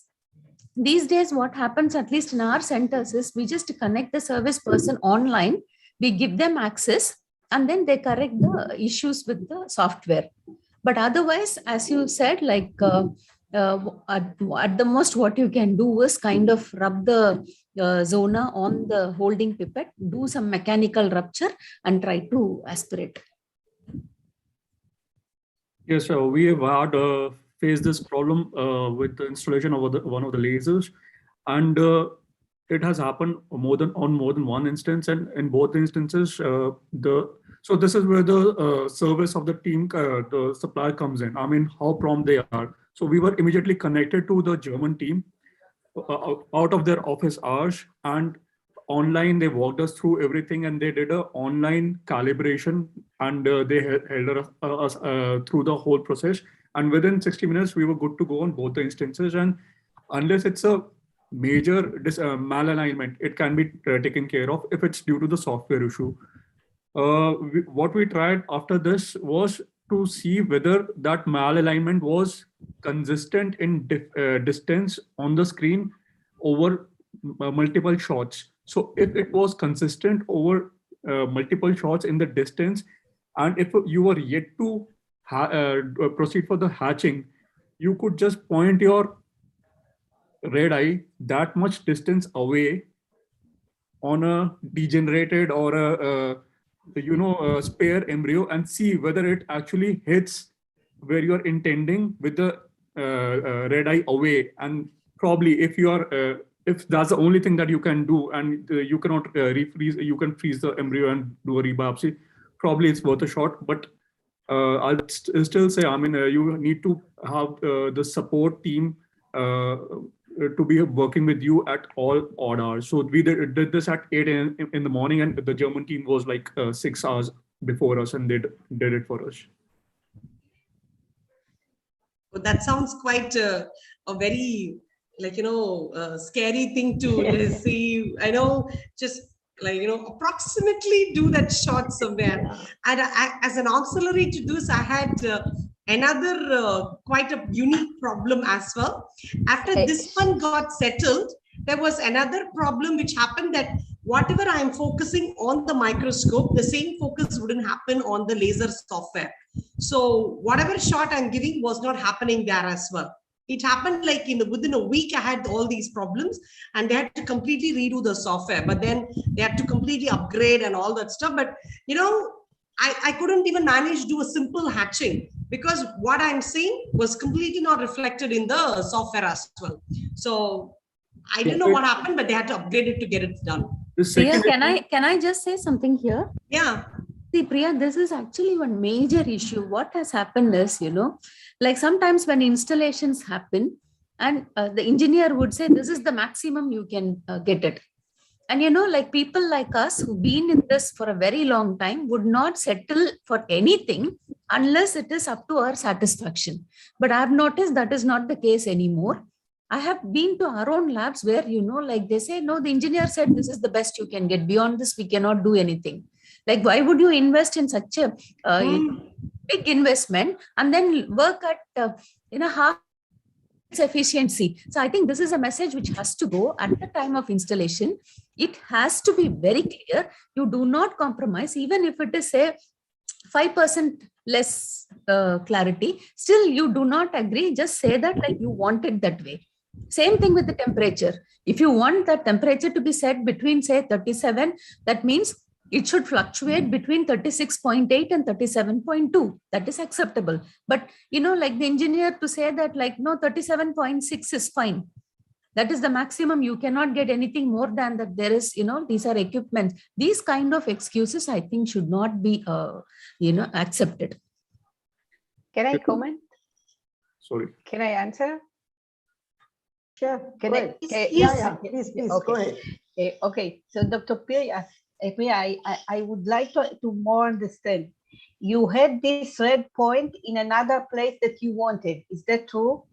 these days, what happens, at least in our centers, is we just connect the service person online, we give them access, and then they correct the issues with the software. But otherwise, as you said, like at the most, what you can do is kind of rub the zona on the holding pipette, do some mechanical rupture, and try to aspirate. Yes, so we have had faced this problem with the installation of one of the lasers, and it has happened on more than one instance, and in both instances, so this is where the service of the team, the supplier comes in. I mean, how prompt they are. So we were immediately connected to the German team out of their office hours, and online they walked us through everything, and they did an online calibration, and they held us through the whole process. And within 60 minutes, we were good to go on both the instances. And unless it's a major malalignment, it can be taken care of if it's due to the software issue. What we tried after this was to see whether that malalignment was consistent in distance on the screen over multiple shots. So if it was consistent over multiple shots in the distance, and if you were yet to proceed for the hatching, you could just point your red eye that much distance away on a degenerated or a spare embryo and see whether it actually hits where you are intending with the red eye away. And probably if you are if that's the only thing that you can do, and you cannot refreeze, you can freeze the embryo and do a rebiopsy, probably it's worth a shot. But I'll still say, I mean, you need to have the support team to be working with you at all odd hours. So we did this at 8 a.m. in the morning, and the German team was like 6 hours before us, and they did it for us. Well, that sounds quite a very, like, scary thing to see. I know, just like, approximately do that shot somewhere. And as an auxiliary to this, I had another quite a unique problem as well. After this one got settled, there was another problem which happened, that whatever I am focusing on the microscope, the same focus wouldn't happen on the laser software. So whatever shot I'm giving was not happening there as well. It happened like within a week, I had all these problems, and they had to completely redo the software. But then they had to completely upgrade and all that stuff. But, I couldn't even manage to do a simple hatching, because what I'm seeing was completely not reflected in the software as well. So I don't know what happened, but they had to upgrade it to get it done. Priya, can I just say something here? Yeah. See, Priya, this is actually one major issue. What has happened is, like sometimes when installations happen, and the engineer would say, this is the maximum you can get it. And, like people like us who've been in this for a very long time would not settle for anything unless it is up to our satisfaction. But I've noticed that is not the case anymore. I have been to our own labs where, like they say, no, the engineer said this is the best you can get. Beyond this, we cannot do anything. Like, why would you invest in such a big investment and then work at half its efficiency? So I think this is a message which has to go at the time of installation. It has to be very clear. You do not compromise, even if it is, say, 5% less clarity, still you do not agree, just say that like you want it that way. Same thing with the temperature. If you want the temperature to be set between say 37, that means it should fluctuate between 36.8 and 37.2. That is acceptable. But like the engineer to say that like no, 37.6 is fine. That is the maximum. You cannot get anything more than that. There is, these are equipments. These kind of excuses, I think, should not be, accepted. Can I comment? Sorry. Can I answer? Sure. Can I? Please, Okay. go ahead. Okay. So Dr. Priya, I would like to more understand. You had this red point in another place that you wanted. Is that true?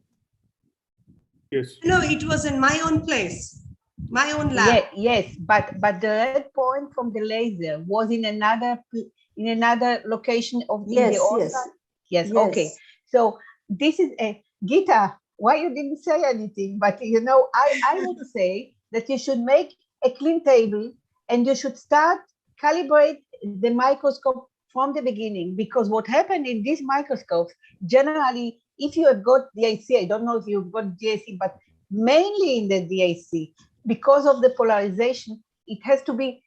Yes. No, it was in my own place, my own lab. Yeah, yes, but the red point from the laser was in another location of Yes, the outside? Yes. Okay. So this is a Gita. Why you didn't say anything? But I would say that you should make a clean table and you should start calibrate the microscope from the beginning, because what happened in these microscopes, generally, if you have got DIC, I don't know if you've got DIC, but mainly in the DIC, because of the polarization, it has to be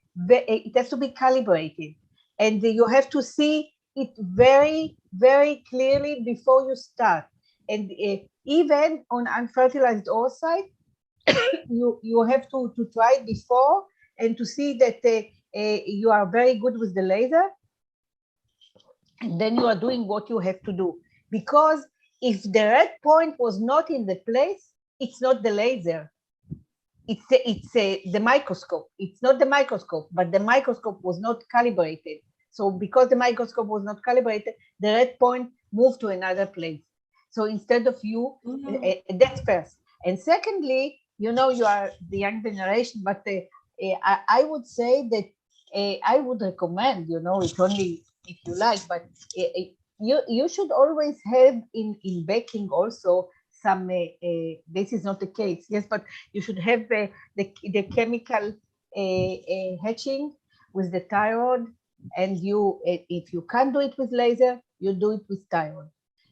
calibrated, and you have to see it very, very clearly before you start. And even on unfertilized oocyte, you have to try it before and to see that you are very good with the laser, and then you are doing what you have to do. Because if the red point was not in the place, it's not the laser. It's the microscope. It's not the microscope, but the microscope was not calibrated. So because the microscope was not calibrated, the red point moved to another place. So instead of you, that's first. And secondly, you are the young generation, but I would say that I would recommend, it's only if you like, but you should always have in baking also some, this is not the case, yes, but you should have the chemical hatching with the thyroid, and if you can't do it with laser, you do it with thyroid.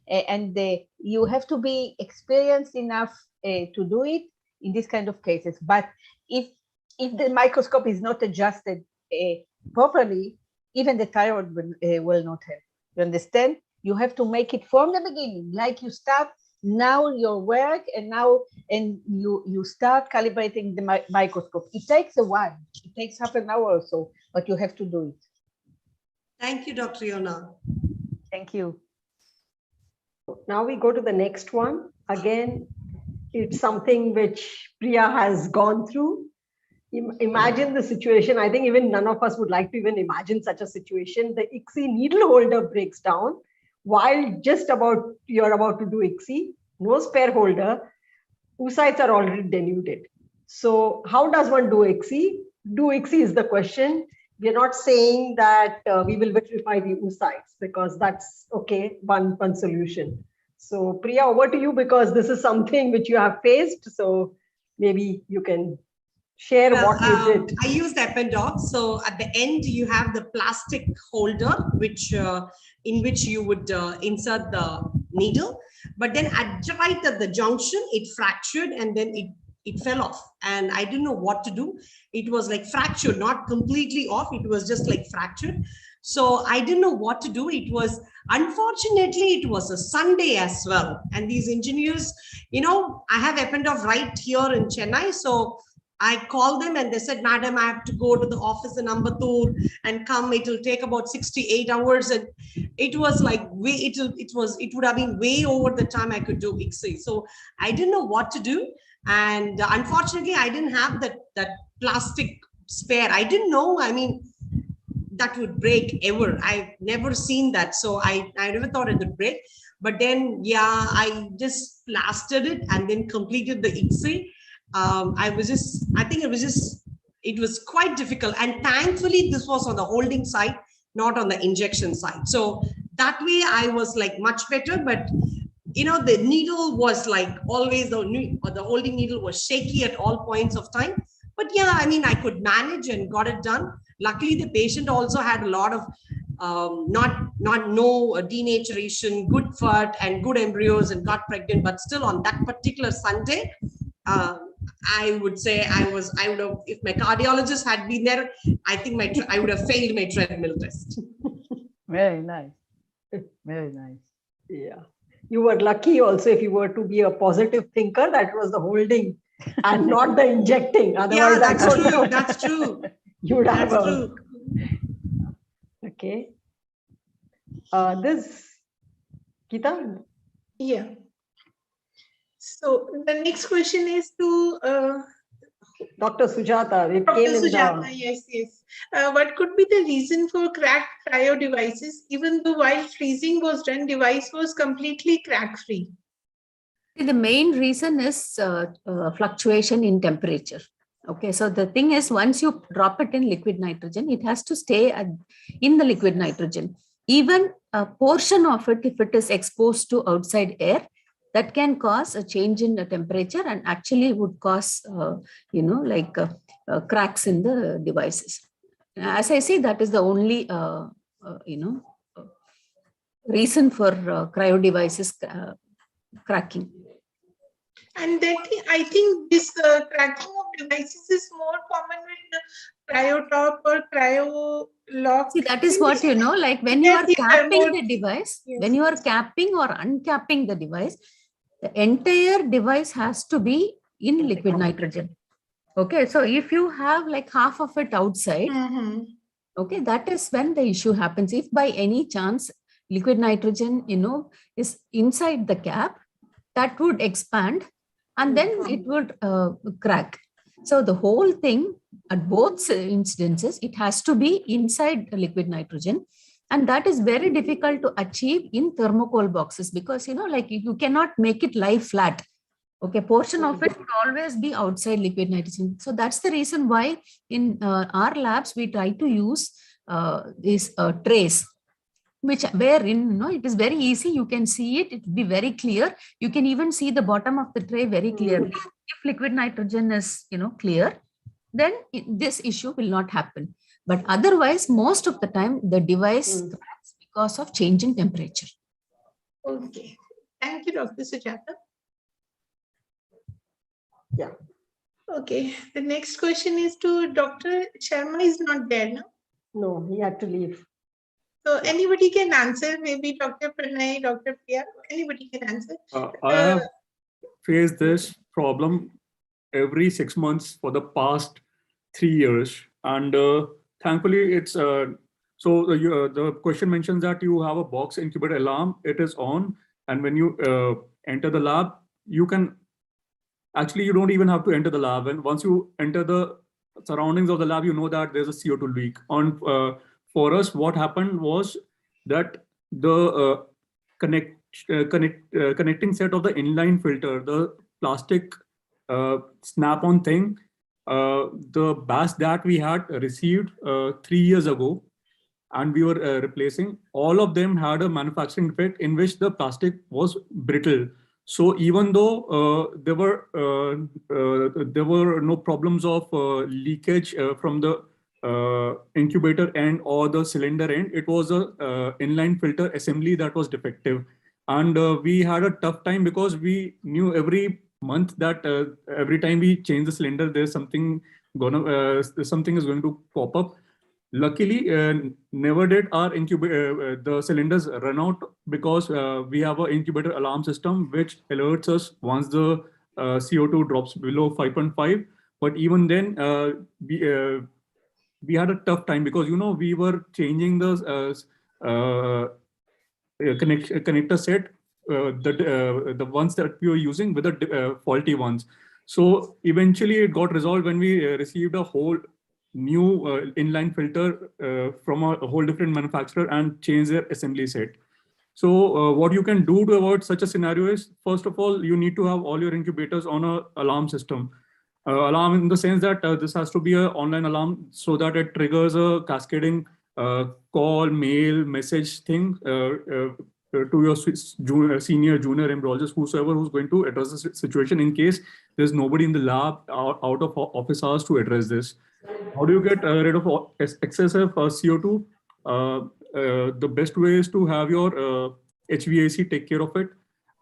And you have to be experienced enough to do it in this kind of cases. But if the microscope is not adjusted properly, even the thyroid will not help. You understand? You have to make it from the beginning, like you start now your work, and you start calibrating the microscope. It takes a while. It takes half an hour or so, but you have to do it. Thank you, Dr. Yona. Thank you. Now we go to the next one. Again, it's something which Priya has gone through. Imagine the situation. I think even none of us would like to even imagine such a situation. The ICSI needle holder breaks down while you're about to do ICSI. No spare holder. Oocytes are already denuded. So how does one do ICSI? Do ICSI is the question. We're not saying that we will vitrify the oocytes, because that's okay, one solution. So Priya, over to you, because this is something which you have faced. So maybe you can share what you did. I used Epidoc. So at the end, you have the plastic holder, in which you would insert the needle. But then right at the junction, it fractured, and then it fell off, and I didn't know what to do. It was like fractured, not completely off. It was just like fractured. So I didn't know what to do. Unfortunately, it was a Sunday as well. And these engineers, I have Epidoc right here in Chennai. So I called them and they said, Madam, I have to go to the office in Ambattur and come. It will take about 68 hours. And it was like, it would have been way over the time I could do ICSI. So I didn't know what to do. And unfortunately, I didn't have that plastic spare. I didn't know, that would break ever. I've never seen that. So I never thought it would break. But then, I just plastered it and then completed the ICSI. It was quite difficult. And thankfully, this was on the holding side, not on the injection side. So that way I was like much better, but the needle was like always, the holding needle was shaky at all points of time. But I could manage and got it done. Luckily, the patient also had a lot of not no denaturation, good fat and good embryos and got pregnant, but still on that particular Sunday, I would say I would have, if my cardiologist had been there, I think I would have failed my treadmill test. Very nice. Very nice. Yeah. You were lucky also if you were to be a positive thinker, that was the holding and not the injecting. Otherwise, Yeah, that's true. That's true. You would have That's true. Okay. This, Geeta? Yeah. So the next question is to Dr. Sujata. It Dr. came in Sujata. Yes, yes. What could be the reason for cracked cryo devices, even though while freezing was done, device was completely crack-free? The main reason is fluctuation in temperature. Okay, so the thing is, once you drop it in liquid nitrogen, it has to stay in the liquid nitrogen. Even a portion of it, if it is exposed to outside air, that can cause a change in the temperature and actually would cause, cracks in the devices. As I say, that is the only, reason for cryo devices cracking. And then I think this cracking of devices is more common with the cryo top or cryo lock. See, that is what, like when you are capping the device, when you are capping or uncapping the device, the entire device has to be in liquid nitrogen. Okay, so if you have like half of it outside, okay, that is when the issue happens. If by any chance liquid nitrogen, is inside the cap, that would expand and then it would crack. So the whole thing at both instances, it has to be inside the liquid nitrogen. And that is very difficult to achieve in thermocol boxes because, like you cannot make it lie flat. Okay, portion of it would always be outside liquid nitrogen. So that's the reason why in our labs, we try to use these trays, wherein it is very easy. You can see it. It will be very clear. You can even see the bottom of the tray very clearly. If liquid nitrogen is clear, then this issue will not happen. But otherwise, most of the time, the device cracks because of change in temperature. Okay. Thank you, Dr. Sujata. Yeah. Okay. The next question is to Dr. Sharma. Is not there now. No, he had to leave. So anybody can answer, maybe Dr. Pranay, Dr. Priya, anybody can answer. I have faced this problem every 6 months for the past 3 years. And thankfully, it's the question mentions that you have a box incubator alarm. It is on. And when you enter the lab, you don't even have to enter the lab. And once you enter the surroundings of the lab, you know that there's a CO2 leak. For us, what happened was that the connecting set of the inline filter, the plastic snap-on thing, the batch that we had received 3 years ago, and we were replacing, all of them had a manufacturing defect in which the plastic was brittle. So even though there were no problems of leakage from the incubator end or the cylinder end, it was a inline filter assembly that was defective. And we had a tough time because we knew every month that every time we change the cylinder, there's something is going to pop up. Luckily, never did our the cylinders run out because we have an incubator alarm system which alerts us once the CO2 drops below 5.5. But even then, we had a tough time because we were changing the connector set, the ones that we were using with the faulty ones. So eventually, it got resolved when we received a whole new inline filter from a whole different manufacturer and change their assembly set. So what you can do to avoid such a scenario is, first of all, you need to have all your incubators on an alarm system. Alarm in the sense that this has to be an online alarm so that it triggers a cascading call, mail, message thing to your senior, junior embryologist, whosoever who's going to address the situation in case there's nobody in the lab out of office hours to address this. How do you get rid of excessive CO2? the best way is to have your HVAC take care of it.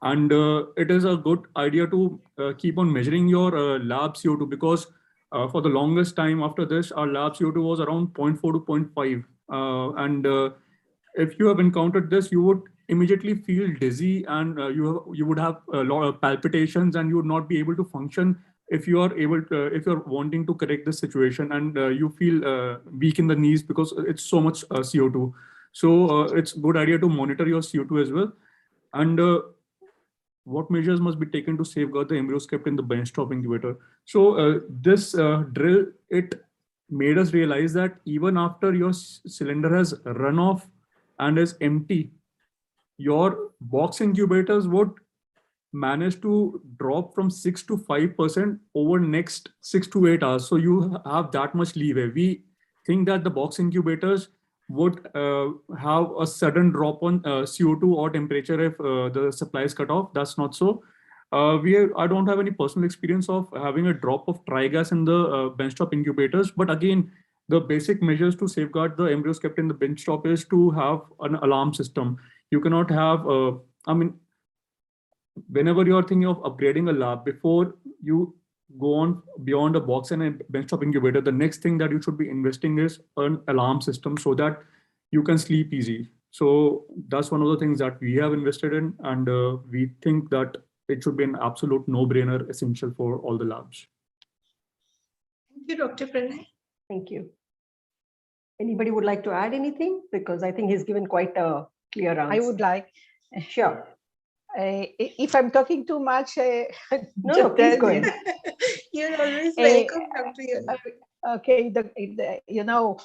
And it is a good idea to keep on measuring your lab CO2, because for the longest time after this, our lab CO2 was around 0.4 to 0.5. And if you have encountered this, you would immediately feel dizzy, and you would have a lot of palpitations, and you would not be able to function if you are able to, if you're wanting to correct this situation, and you feel weak in the knees because it's so much CO2. So it's a good idea to monitor your CO2 as well. And what measures must be taken to safeguard the embryos kept in the benchtop incubator? So this drill, it made us realize that even after your cylinder has run off and is empty, your box incubators would manage to drop from 6 to 5% over next 6 to 8 hours. So you have that much leeway. We think that the box incubators would have a sudden drop on CO2 or temperature if the supply is cut off. That's not so. I don't have any personal experience of having a drop of trigas in the benchtop incubators, but again, the basic measures to safeguard the embryos kept in the benchtop is to have an alarm system. You cannot have, whenever you're thinking of upgrading a lab, before you go on beyond a box and a benchtop incubator, the next thing that you should be investing is an alarm system so that you can sleep easy. So that's one of the things that we have invested in, and we think that it should be an absolute no-brainer, essential for all the labs. Thank you, Dr. Pranay. Thank you. Anybody would like to add anything? Because I think he's given quite a clear answer. I would like. Sure. If I'm talking too much, no, please go ahead. You're always welcome, Dr. Okay, you know,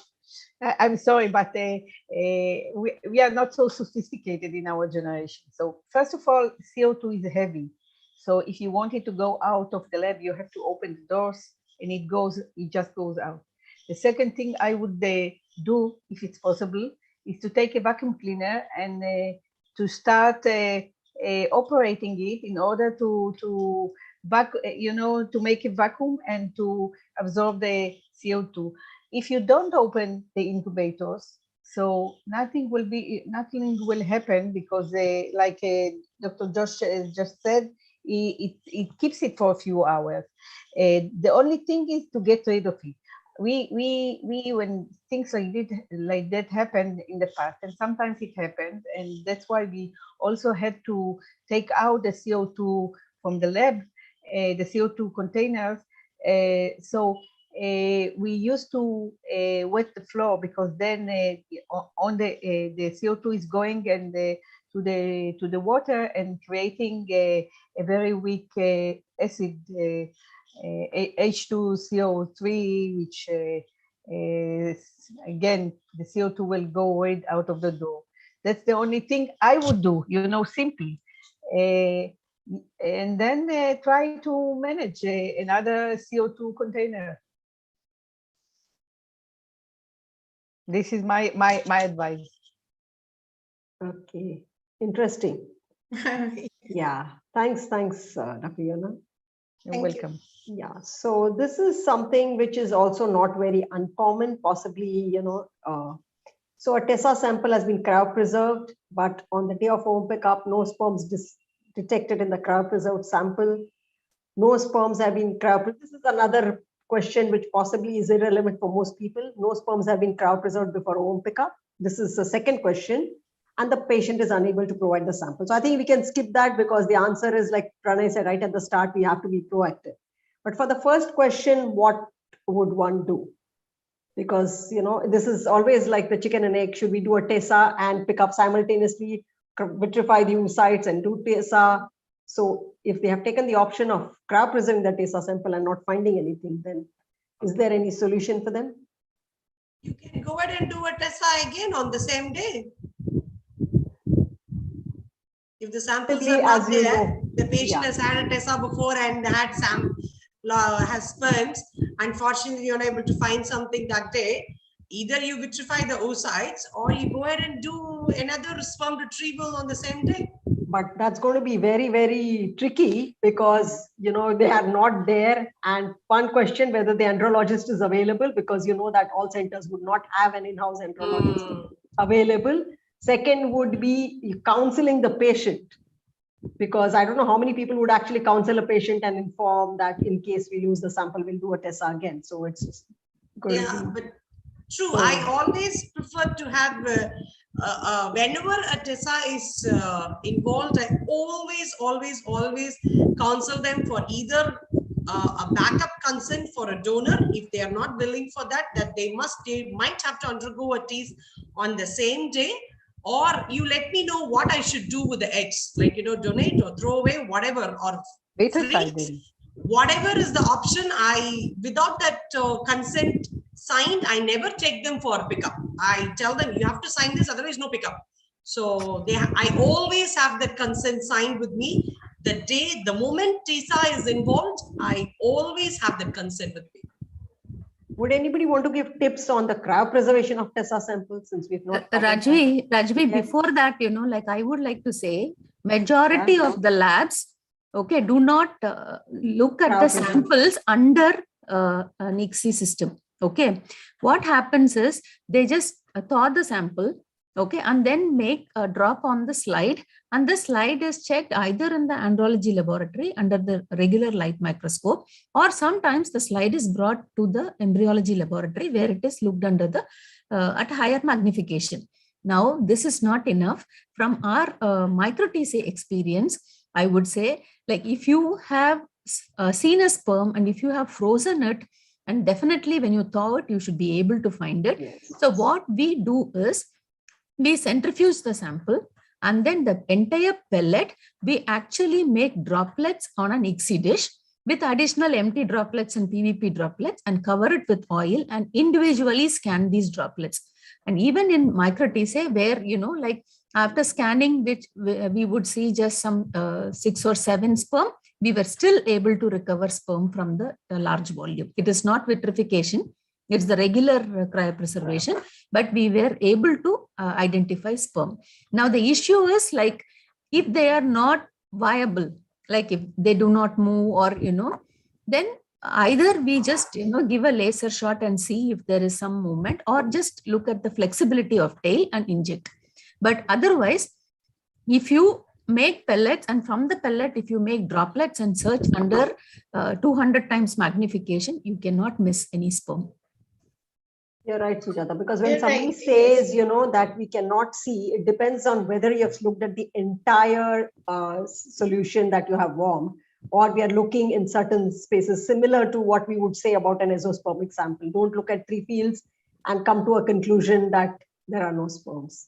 I'm sorry, but we are not so sophisticated in our generation. So first of all, CO2 is heavy. So if you want it to go out of the lab, you have to open the doors, and it just goes out. The second thing I would do, if it's possible, is to take a vacuum cleaner and to start operating it in order to make a vacuum and to absorb the CO2. If you don't open the incubators, so nothing will happen, because like Dr. Josh just said, it keeps it for a few hours. The only thing is to get rid of it. We when things like that happened in the past, and sometimes it happened, and that's why we also had to take out the CO2 from the lab, the CO2 containers. So we used to wet the floor, because then on the CO2 is going and to the water and creating a very weak acid, H2CO3, which again, the CO2 will go right out of the door. That's the only thing I would do, simply. And then try to manage another CO2 container. This is my advice. Okay, interesting. Yeah, thanks, Dr. Yona. You're welcome. Yeah, so this is something which is also not very uncommon, possibly, so a TESA sample has been cryopreserved, but on the day of home pickup, no sperms detected in the cryopreserved sample. No sperms have been cryopreserved. This is another question which possibly is irrelevant for most people. No sperms have been cryopreserved before home pickup. This is the second question. And the patient is unable to provide the sample. So I think we can skip that, because the answer is, like Pranay said right at the start, we have to be proactive. But for the first question, what would one do? Because, this is always like the chicken and egg. Should we do a TESA and pick up simultaneously, vitrify the oocytes and do TESA? So if they have taken the option of cryopreserving the TESA sample and not finding anything, then is there any solution for them? You can go ahead and do a TESA again on the same day. If the samples are not there, the patient has had a TESA before and has sperms. Unfortunately, you're not able to find something that day. Either you vitrify the oocytes, or you go ahead and do another sperm retrieval on the same day. But that's going to be very, very tricky, because, they are not there. And one question, whether the andrologist is available, because that all centers would not have an in-house andrologist. available. Second would be counseling the patient, because I don't know how many people would actually counsel a patient and inform that in case we lose the sample, we'll do a TESA again. So it's just going Yeah, to be. but true. I always prefer to have, whenever a TESA is involved, I always counsel them for either a backup consent for a donor. If they are not willing for that, they might have to undergo a TESA on the same day, or you let me know what I should do with the eggs, like, donate or throw away, whatever, or freeze, whatever is the option. Without that consent signed, I never take them for pickup. I tell them you have to sign this, otherwise no pickup. So I always have that consent signed with me. The moment TESA is involved, I always have that consent with me. Would anybody want to give tips on the cryopreservation of TESA samples, since we've not? Rajvi, Yes. before that, like I would like to say, majority of the labs, okay, do not look at the samples under an ICSI system. Okay, what happens is they just thaw the sample, okay, and then make a drop on the slide, and the slide is checked either in the andrology laboratory under the regular light microscope, or sometimes the slide is brought to the embryology laboratory where it is looked under the at higher magnification. Now, this is not enough. From our micro TSA experience, I would say, like, if you have seen a sperm and if you have frozen it, and definitely when you thaw it, you should be able to find it. Yes. So what we do is we centrifuge the sample, and then the entire pellet, we actually make droplets on an ICSI dish with additional empty droplets and PVP droplets, and cover it with oil and individually scan these droplets. And even in micro TSA, where, like after scanning, which we would see just some 6 or 7 sperm, we were still able to recover sperm from the large volume. It is not vitrification. It's the regular cryopreservation, but we were able to identify sperm. Now, the issue is, like, if they are not viable, like if they do not move, or, then either we just, give a laser shot and see if there is some movement, or just look at the flexibility of tail and inject. But otherwise, if you make pellets, and from the pellet, if you make droplets and search under 200 times magnification, you cannot miss any sperm. You're right, Sujata, because when somebody says, that we cannot see, it depends on whether you have looked at the entire solution that you have warmed, or we are looking in certain spaces, similar to what we would say about an azoospermic sample. Don't look at 3 fields and come to a conclusion that there are no sperms.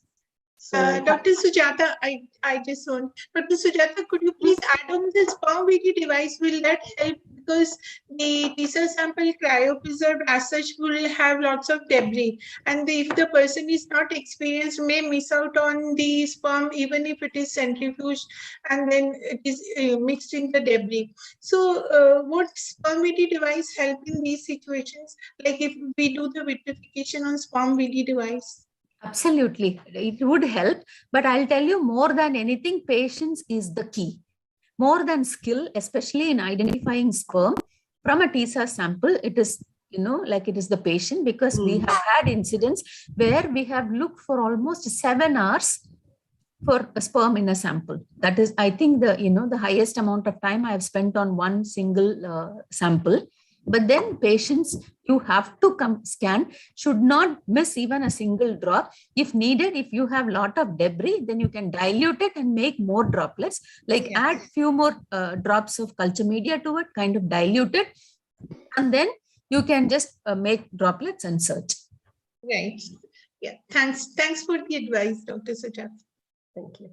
So, Dr. Sujata, I just want, Dr. Sujata, could you please add on the sperm VD device? Will that help? Because the TESA sample cryopreserved as such will have lots of debris. And if the person is not experienced, may miss out on the sperm, even if it is centrifuged and then it is mixed in the debris. So would sperm VD device help in these situations? Like if we do the vitrification on sperm VD device? Absolutely, it would help, but I'll tell you, more than anything, patience is the key. More than skill, especially in identifying sperm from a TESA sample, it is, like it is the patient, because we have had incidents where we have looked for almost 7 hours for a sperm in a sample. That is, I think, the highest amount of time I have spent on one single sample. But then patients, you have to scan, should not miss even a single drop. If needed, if you have a lot of debris, then you can dilute it and make more droplets, like add few more drops of culture media to it, kind of dilute it, and then you can just make droplets and search. Right. Yeah. Thanks for the advice, Dr. Sujata. Thank you.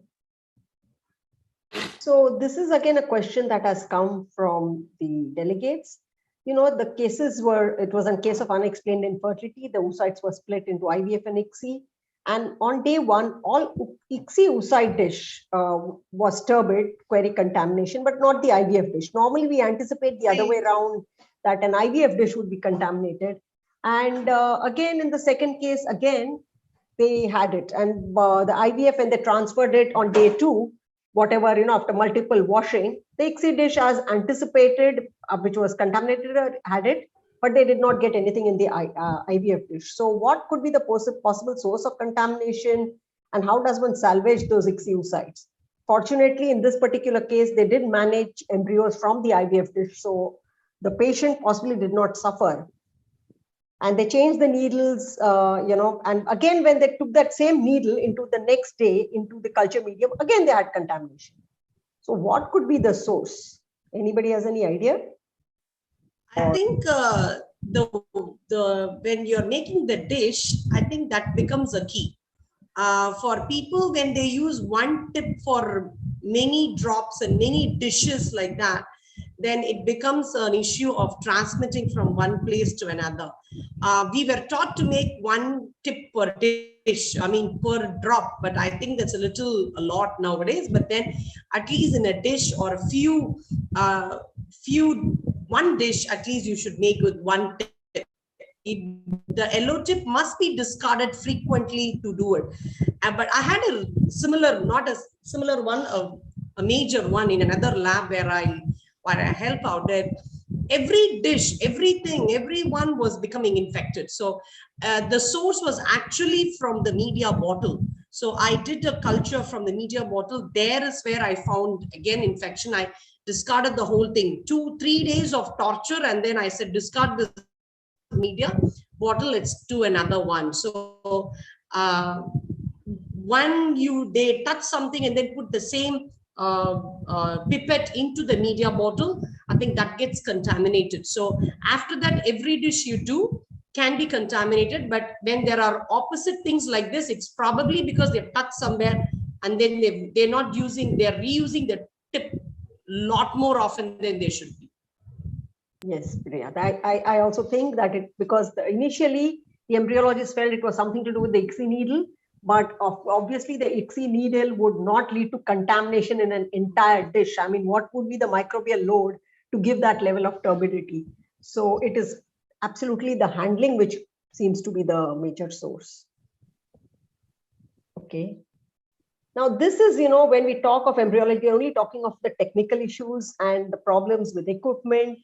So this is again a question that has come from the delegates. The cases it was a case of unexplained infertility. The oocytes were split into IVF and ICSI. And on day 1, all ICSI oocyte dish was turbid, query contamination, but not the IVF dish. Normally, we anticipate the other way around, that an IVF dish would be contaminated. And again, in the second case, again, they had it. And the IVF, when they transferred it on day 2, whatever, after multiple washing, the ICSI dish as anticipated, which was contaminated, had it. but they did not get anything in the IVF dish. So what could be the possible source of contamination, and how does one salvage those ICSI oocytes? Fortunately, in this particular case, they did manage embryos from the IVF dish, so the patient possibly did not suffer. And they changed the needles, and again, when they took that same needle into the next day into the culture medium, again, they had contamination. So what could be the source? Anybody has any idea? I think when you're making the dish, I think that becomes a key. For people, when they use one tip for many drops and many dishes like that, then it becomes an issue of transmitting from one place to another. We were taught to make one tip per dish, per drop, but I think that's a lot nowadays. But then at least in a dish or one dish, at least you should make with one tip. The yellow tip must be discarded frequently to do it. But I had a similar, not a similar one, a major one in another lab where I help out there. Every dish, everyone was becoming infected. So the source was actually from the media bottle. So I did a culture from the media bottle. There is where I found, again, infection. I discarded the whole thing. 2-3 days of torture, and then I said, discard this media bottle, let's do another one. So they touch something and then put the same pipette into the media bottle, I think that gets contaminated. So after that, every dish you do can be contaminated. But when there are opposite things like this, it's probably because they've touched somewhere and then they're reusing the tip a lot more often than they should be. Yes, Priya. I also think that because initially the embryologist felt it was something to do with the ICSI needle, but obviously the ICSI needle would not lead to contamination in an entire dish. I mean, what would be the microbial load to give that level of turbidity? So it is absolutely the handling which seems to be the major source. Okay. Now, this is, when we talk of embryology, we're only talking of the technical issues and the problems with equipment.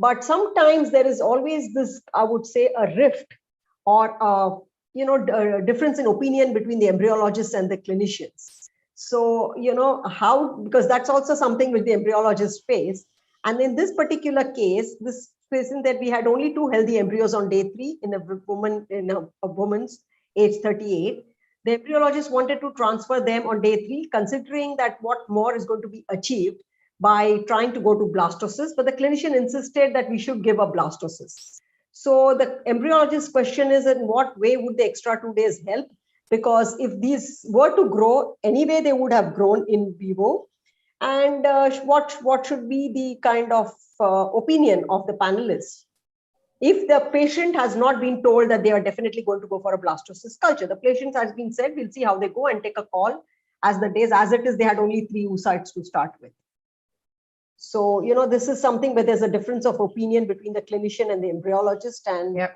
But sometimes there is always this, I would say, a rift or a difference in opinion between the embryologists and the clinicians. So, because that's also something which the embryologists face. And in this particular case, this patient that we had only 2 healthy embryos on day 3 in a woman's age 38. The embryologist wanted to transfer them on day 3, considering that what more is going to be achieved by trying to go to blastocyst, but the clinician insisted that we should give a blastocyst. So the embryologist's question is, in what way would the extra 2 days help? Because if these were to grow, anyway, they would have grown in vivo. And what should be the kind of opinion of the panelists? If the patient has not been told that they are definitely going to go for a blastocyst culture, the patient has been said, we'll see how they go and take a call as the days, as it is, they had only 3 oocytes to start with. So, this is something where there's a difference of opinion between the clinician and the embryologist. And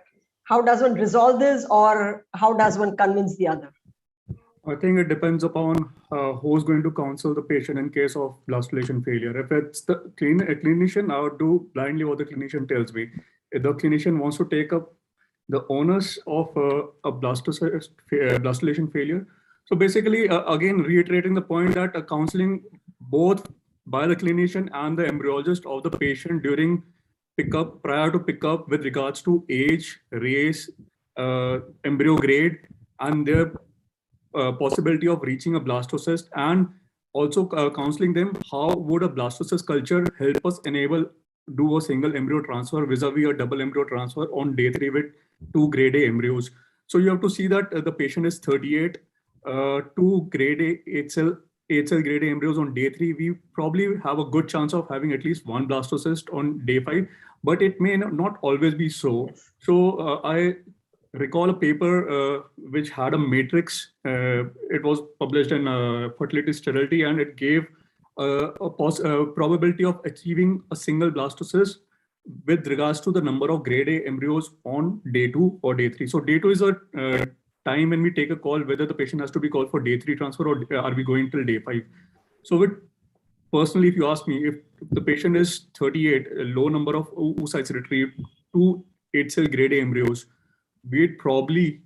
how does one resolve this, or how does one convince the other? I think it depends upon who's going to counsel the patient in case of blastulation failure. If it's a clinician, I would do blindly what the clinician tells me. If the clinician wants to take up the onus of a blastulation failure. So basically, again, reiterating the point that counseling both by the clinician and the embryologist of the patient during pickup, prior to pickup, with regards to age, race, embryo grade, and their possibility of reaching a blastocyst, and also counseling them how would a blastocyst culture help us do a single embryo transfer vis-a-vis a double embryo transfer on day 3 with 2 grade A embryos. So you have to see that the patient is 38, 2 grade A HL grade A embryos on day 3. We probably have a good chance of having at least 1 blastocyst on day 5, but it may not always be so. So I recall a paper which had a matrix. It was published in Fertility Sterility, and it gave a probability of achieving a single blastocyst with regards to the number of grade A embryos on day 2 or day 3. So day 2 is a time when we take a call whether the patient has to be called for day 3 transfer or are we going till day 5. So personally, if you ask me, if the patient is 38, a low number of oocytes retrieved, 2 8-cell grade A embryos, we'd probably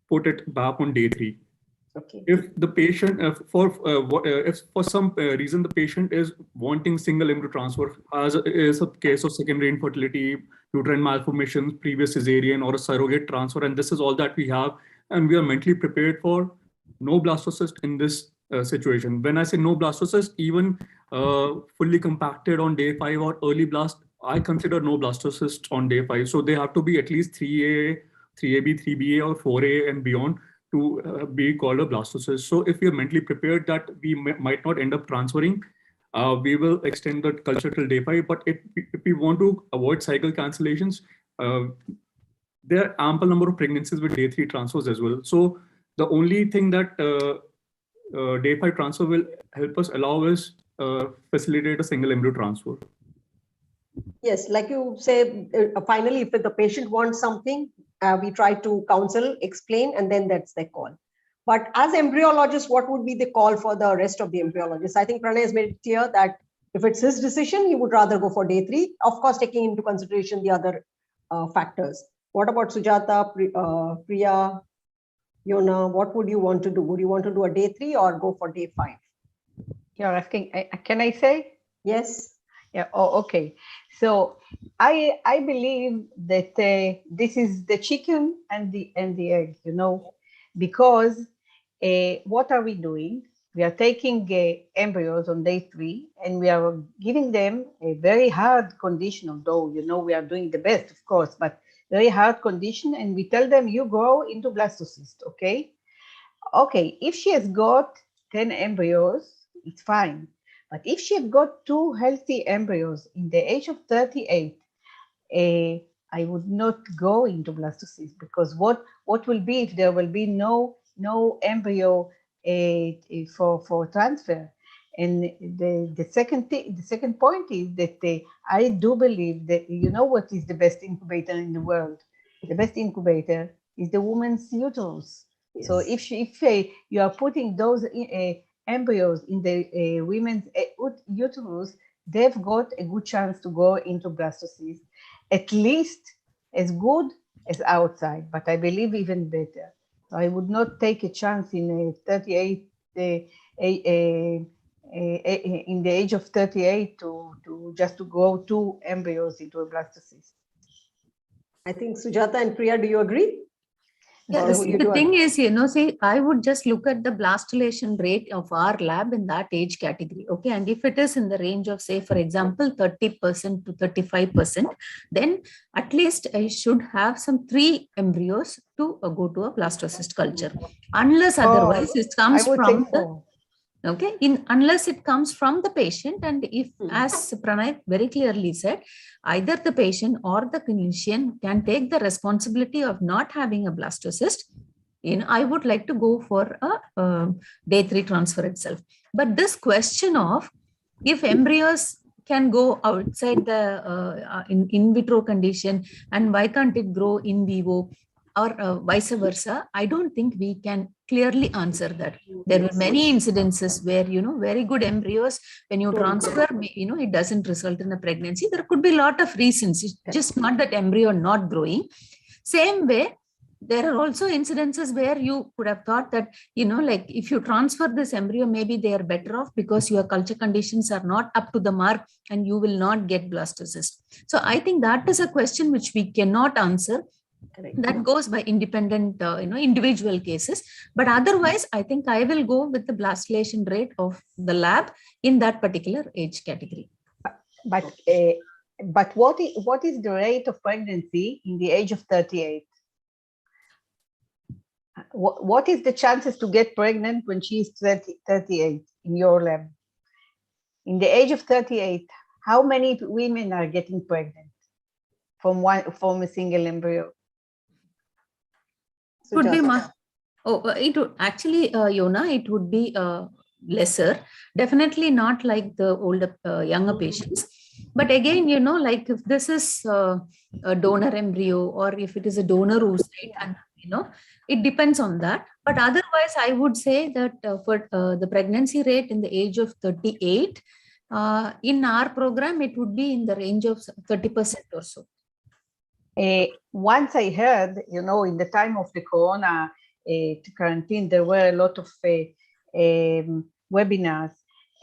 put it back on day 3. Okay. If the patient, if for some reason the patient is wanting single embryo transfer, as is a case of secondary infertility, uterine malformations, previous cesarean, or a surrogate transfer, and this is all that we have, and we are mentally prepared for, no blastocyst in this situation. When I say no blastocyst, even fully compacted on day 5 or early blast, I consider no blastocyst on day 5. So they have to be at least 3A, 3AB, 3BA, or 4A and beyond to be called a blastocyst. So if we are mentally prepared that we might not end up transferring, we will extend the culture till day 5. But if we want to avoid cycle cancellations, there are ample number of pregnancies with day 3 transfers as well. So the only thing that day 5 transfer will help us allow is facilitate a single embryo transfer. Yes, like you say, finally, if the patient wants something, we try to counsel, explain, and then that's their call. But as embryologists, what would be the call for the rest of the embryologists? I think Pranay has made it clear that if it's his decision, he would rather go for day 3, of course, taking into consideration the other factors. What about Sujata, Priya, Yona? What would you want to do? Would you want to do a day 3 or go for day 5? You're asking, can I say? Yes. Yeah. Oh, okay. So I believe that this is the chicken and the egg, you know, because what are we doing? We are taking embryos on day 3 and we are giving them a very hard condition, although, you know, we are doing the best, of course, but very hard condition. And we tell them you grow into blastocyst, okay? Okay, if she has got 10 embryos, it's fine. But if she had got 2 healthy embryos in the age of 38, I would not go into blastocyst, because what will be if there will be no embryo for transfer? And the second point is that I do believe that, you know, what is the best incubator in the world? The best incubator is the woman's uterus. Yes. So if you are putting those embryos in the women's uterus, they've got a good chance to go into blastocyst, at least as good as outside, but I believe even better. So I would not take a chance in a 38, in the age of 38 to just to grow 2 embryos into a blastocyst. I think Sujata and Priya, do you agree? Yeah, the thing is, you know, see, I would just look at the blastulation rate of our lab in that age category. Okay. And if it is in the range of, say, for example, 30% to 35%, then at least I should have some 3 embryos to go to a blastocyst culture. Unless otherwise it comes from the, okay, unless it comes from the patient. And if, as Pranay very clearly said, either the patient or the clinician can take the responsibility of not having a blastocyst, you know, I would like to go for a day 3 transfer itself. But this question of if embryos can go outside the in vitro condition and why can't it grow in vivo, or vice versa, I don't think we can clearly answer that. There were many incidences where, you know, very good embryos, when you transfer, you know, it doesn't result in a pregnancy. There could be a lot of reasons. It's just not that embryo not growing. Same way, there are also incidences where you could have thought that, you know, like if you transfer this embryo, maybe they are better off because your culture conditions are not up to the mark and you will not get blastocyst. So I think that is a question which we cannot answer. Correct. That goes by independent, you know, individual cases. But otherwise, I think I will go with the blastulation rate of the lab in that particular age category. But what is the rate of pregnancy in the age of 38? What is the chances to get pregnant when she is 38 in your lab? In the age of 38, how many women are getting pregnant from a single embryo? Would be it would actually, Yona, it would be lesser, definitely not like the older younger patients. But again, you know, like if this is a donor embryo or if it is a donor oocyte, and you know, it depends on that. But otherwise, I would say that for the pregnancy rate in the age of 38, in our program, it would be in the range of 30% or so. Once I heard, in the time of the Corona quarantine, there were a lot of webinars,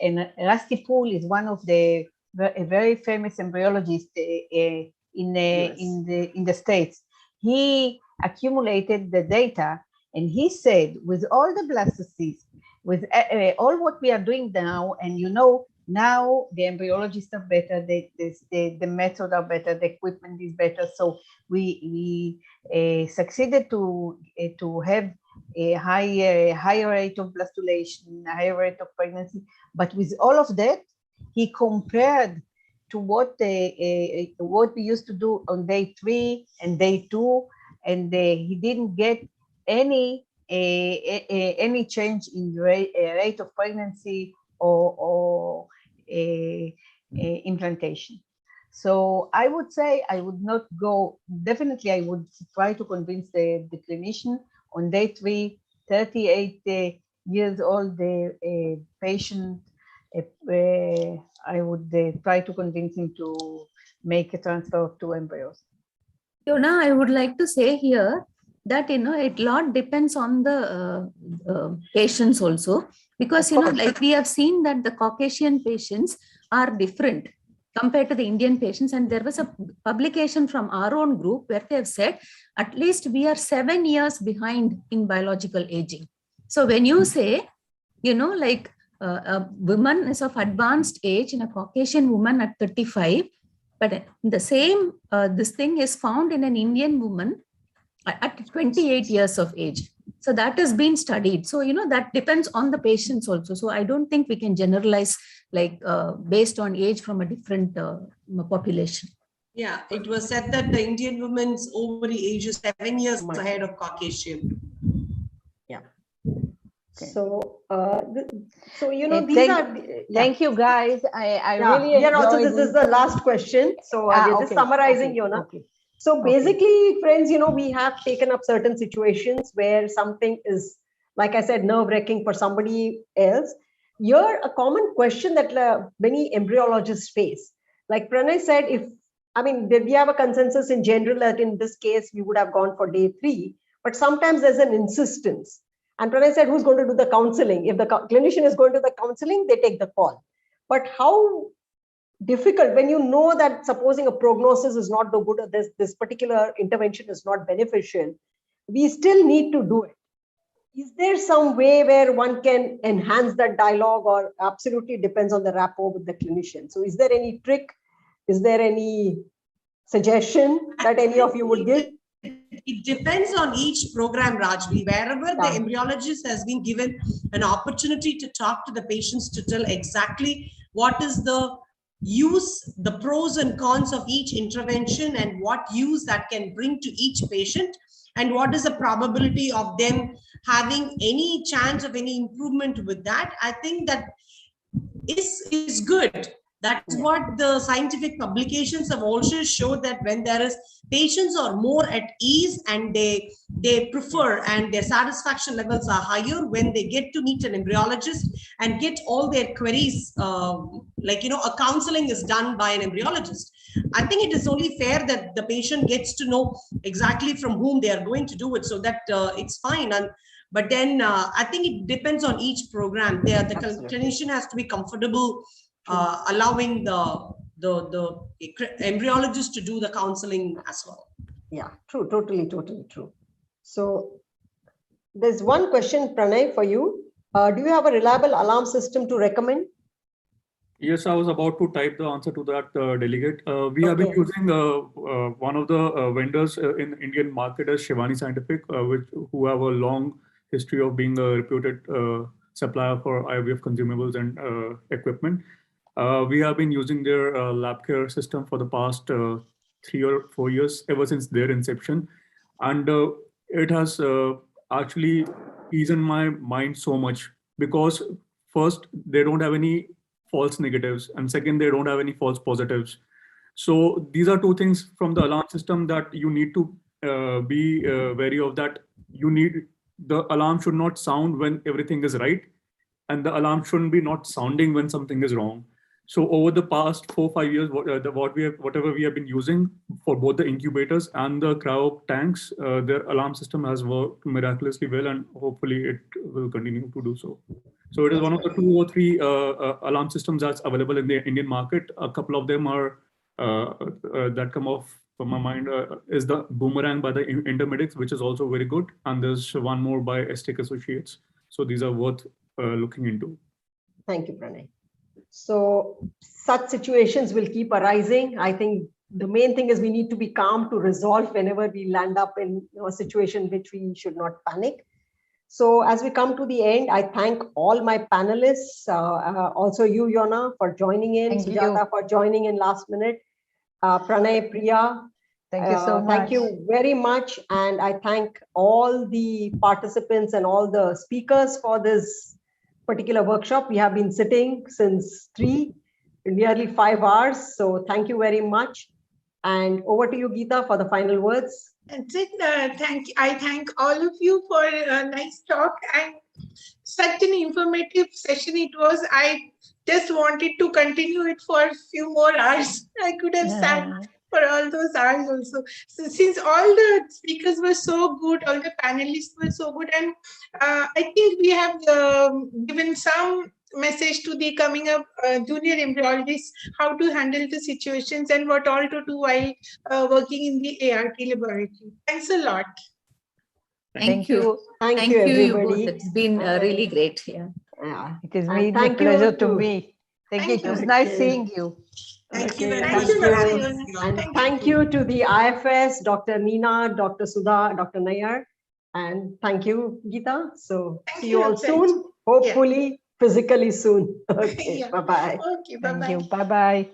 and Rusty Poole is one of the very famous embryologists in the States. He accumulated the data, and he said, with all the blastocysts, with all what we are doing now, and now the embryologists are better, the methods are better, the equipment is better. So we succeeded to have a higher rate of blastulation, a higher rate of pregnancy. But with all of that, he compared to what we used to do on day 3 and day 2, and he didn't get any change in rate of pregnancy or implantation. So I would say I would not go, definitely I would try to convince the clinician on day 3, 38 years old, the patient, I would try to convince him to make a transfer of 2 embryos. Yona, I would like to say here that, it lot depends on the patients also, because, like we have seen that the Caucasian patients are different compared to the Indian patients. And there was a publication from our own group where they have said, at least we are 7 years behind in biological aging. So when you say, like a woman is of advanced age in a Caucasian woman at 35, but the same, this thing is found in an Indian woman at 28 years of age. So that has been studied. So, that depends on the patients also. So I don't think we can generalize like based on age from a different population. Yeah, it was said that the Indian woman's ovary age is 7 years ahead of Caucasian. Yeah. Okay. So, these are. Thank you, guys. I really enjoyed. Also, this is the last question. So, we're just summarizing, Yona. Okay. So basically, friends, we have taken up certain situations where something is, like I said, nerve-wracking for somebody else. Here, a common question that many embryologists face. Like Pranay said, we have a consensus in general that in this case, we would have gone for day 3, but sometimes there's an insistence. And Pranay said, who's going to do the counseling? If the clinician is going to the counseling, they take the call. But how difficult when you know that supposing a prognosis is not the good, or this particular intervention is not beneficial, we still need to do it. Is there some way where one can enhance that dialogue, or absolutely depends on the rapport with the clinician? So is there any trick? Is there any suggestion that any of you would give? It depends on each program, Rajvi. Wherever the embryologist has been given an opportunity to talk to the patients to tell exactly what is the use, the pros and cons of each intervention, and what use that can bring to each patient, and what is the probability of them having any chance of any improvement with that, I think that is good. That's what the scientific publications have also showed, that when there is patients are more at ease and they prefer and their satisfaction levels are higher when they get to meet an embryologist and get all their queries, a counseling is done by an embryologist. I think it is only fair that the patient gets to know exactly from whom they are going to do it, so that it's fine. But then I think it depends on each program. The clinician has to be comfortable allowing the embryologist to do the counseling as well. Yeah, true, totally true. So there's one question, Pranay, for you. Do you have a reliable alarm system to recommend? Yes, I was about to type the answer to that, delegate. We have been using one of the vendors in the Indian market as Shivani Scientific, who have a long history of being a reputed supplier for IVF consumables and equipment. We have been using their LabCare system for the past 3 or 4 years, ever since their inception. And it has actually eased my mind so much, because first, they don't have any false negatives, and second, they don't have any false positives. So these are 2 things from the alarm system that you need to be wary of. That the alarm should not sound when everything is right, and the alarm shouldn't be not sounding when something is wrong. So over the past 4-5 years, whatever we have been using for both the incubators and the cryo tanks, their alarm system has worked miraculously well, and hopefully it will continue to do so. So it is one of the 2 or 3 alarm systems that's available in the Indian market. A couple of them are that come off from my mind is the Boomerang by the Intermedics, which is also very good, and there's one more by Estek Associates. So these are worth looking into. Thank you, Pranay. So such situations will keep arising. I think the main thing is we need to be calm to resolve whenever we land up in a situation which we should not panic. So as we come to the end, I thank all my panelists, also you, Yona, for joining in, Sujata for joining in last minute, Pranay, Priya. Thank you so much. Thank you very much. And I thank all the participants and all the speakers for this particular workshop. We have been sitting since nearly 5 hours. So thank you very much. And over to you, Geeta, for the final words. And I thank all of you for a nice talk and such an informative session it was. I just wanted to continue it for a few more hours. I could have sat for all those hours also. So since all the speakers were so good, all the panelists were so good, and I think we have given some message to the coming up junior embryologists, how to handle the situations and what all to do while working in the ART laboratory. Thanks a lot. Thank you. Thank you, everybody. It's been really great. Yeah. It is a pleasure to me. Thank you. It was nice seeing you. Thank you. And thank you to the IFS, Dr. Neena, Dr. Sudha, Dr. Nayar. And thank you, Geeta. So see you all soon, hopefully physically soon. Okay, bye-bye. Okay, bye-bye. Thank you. Bye-bye.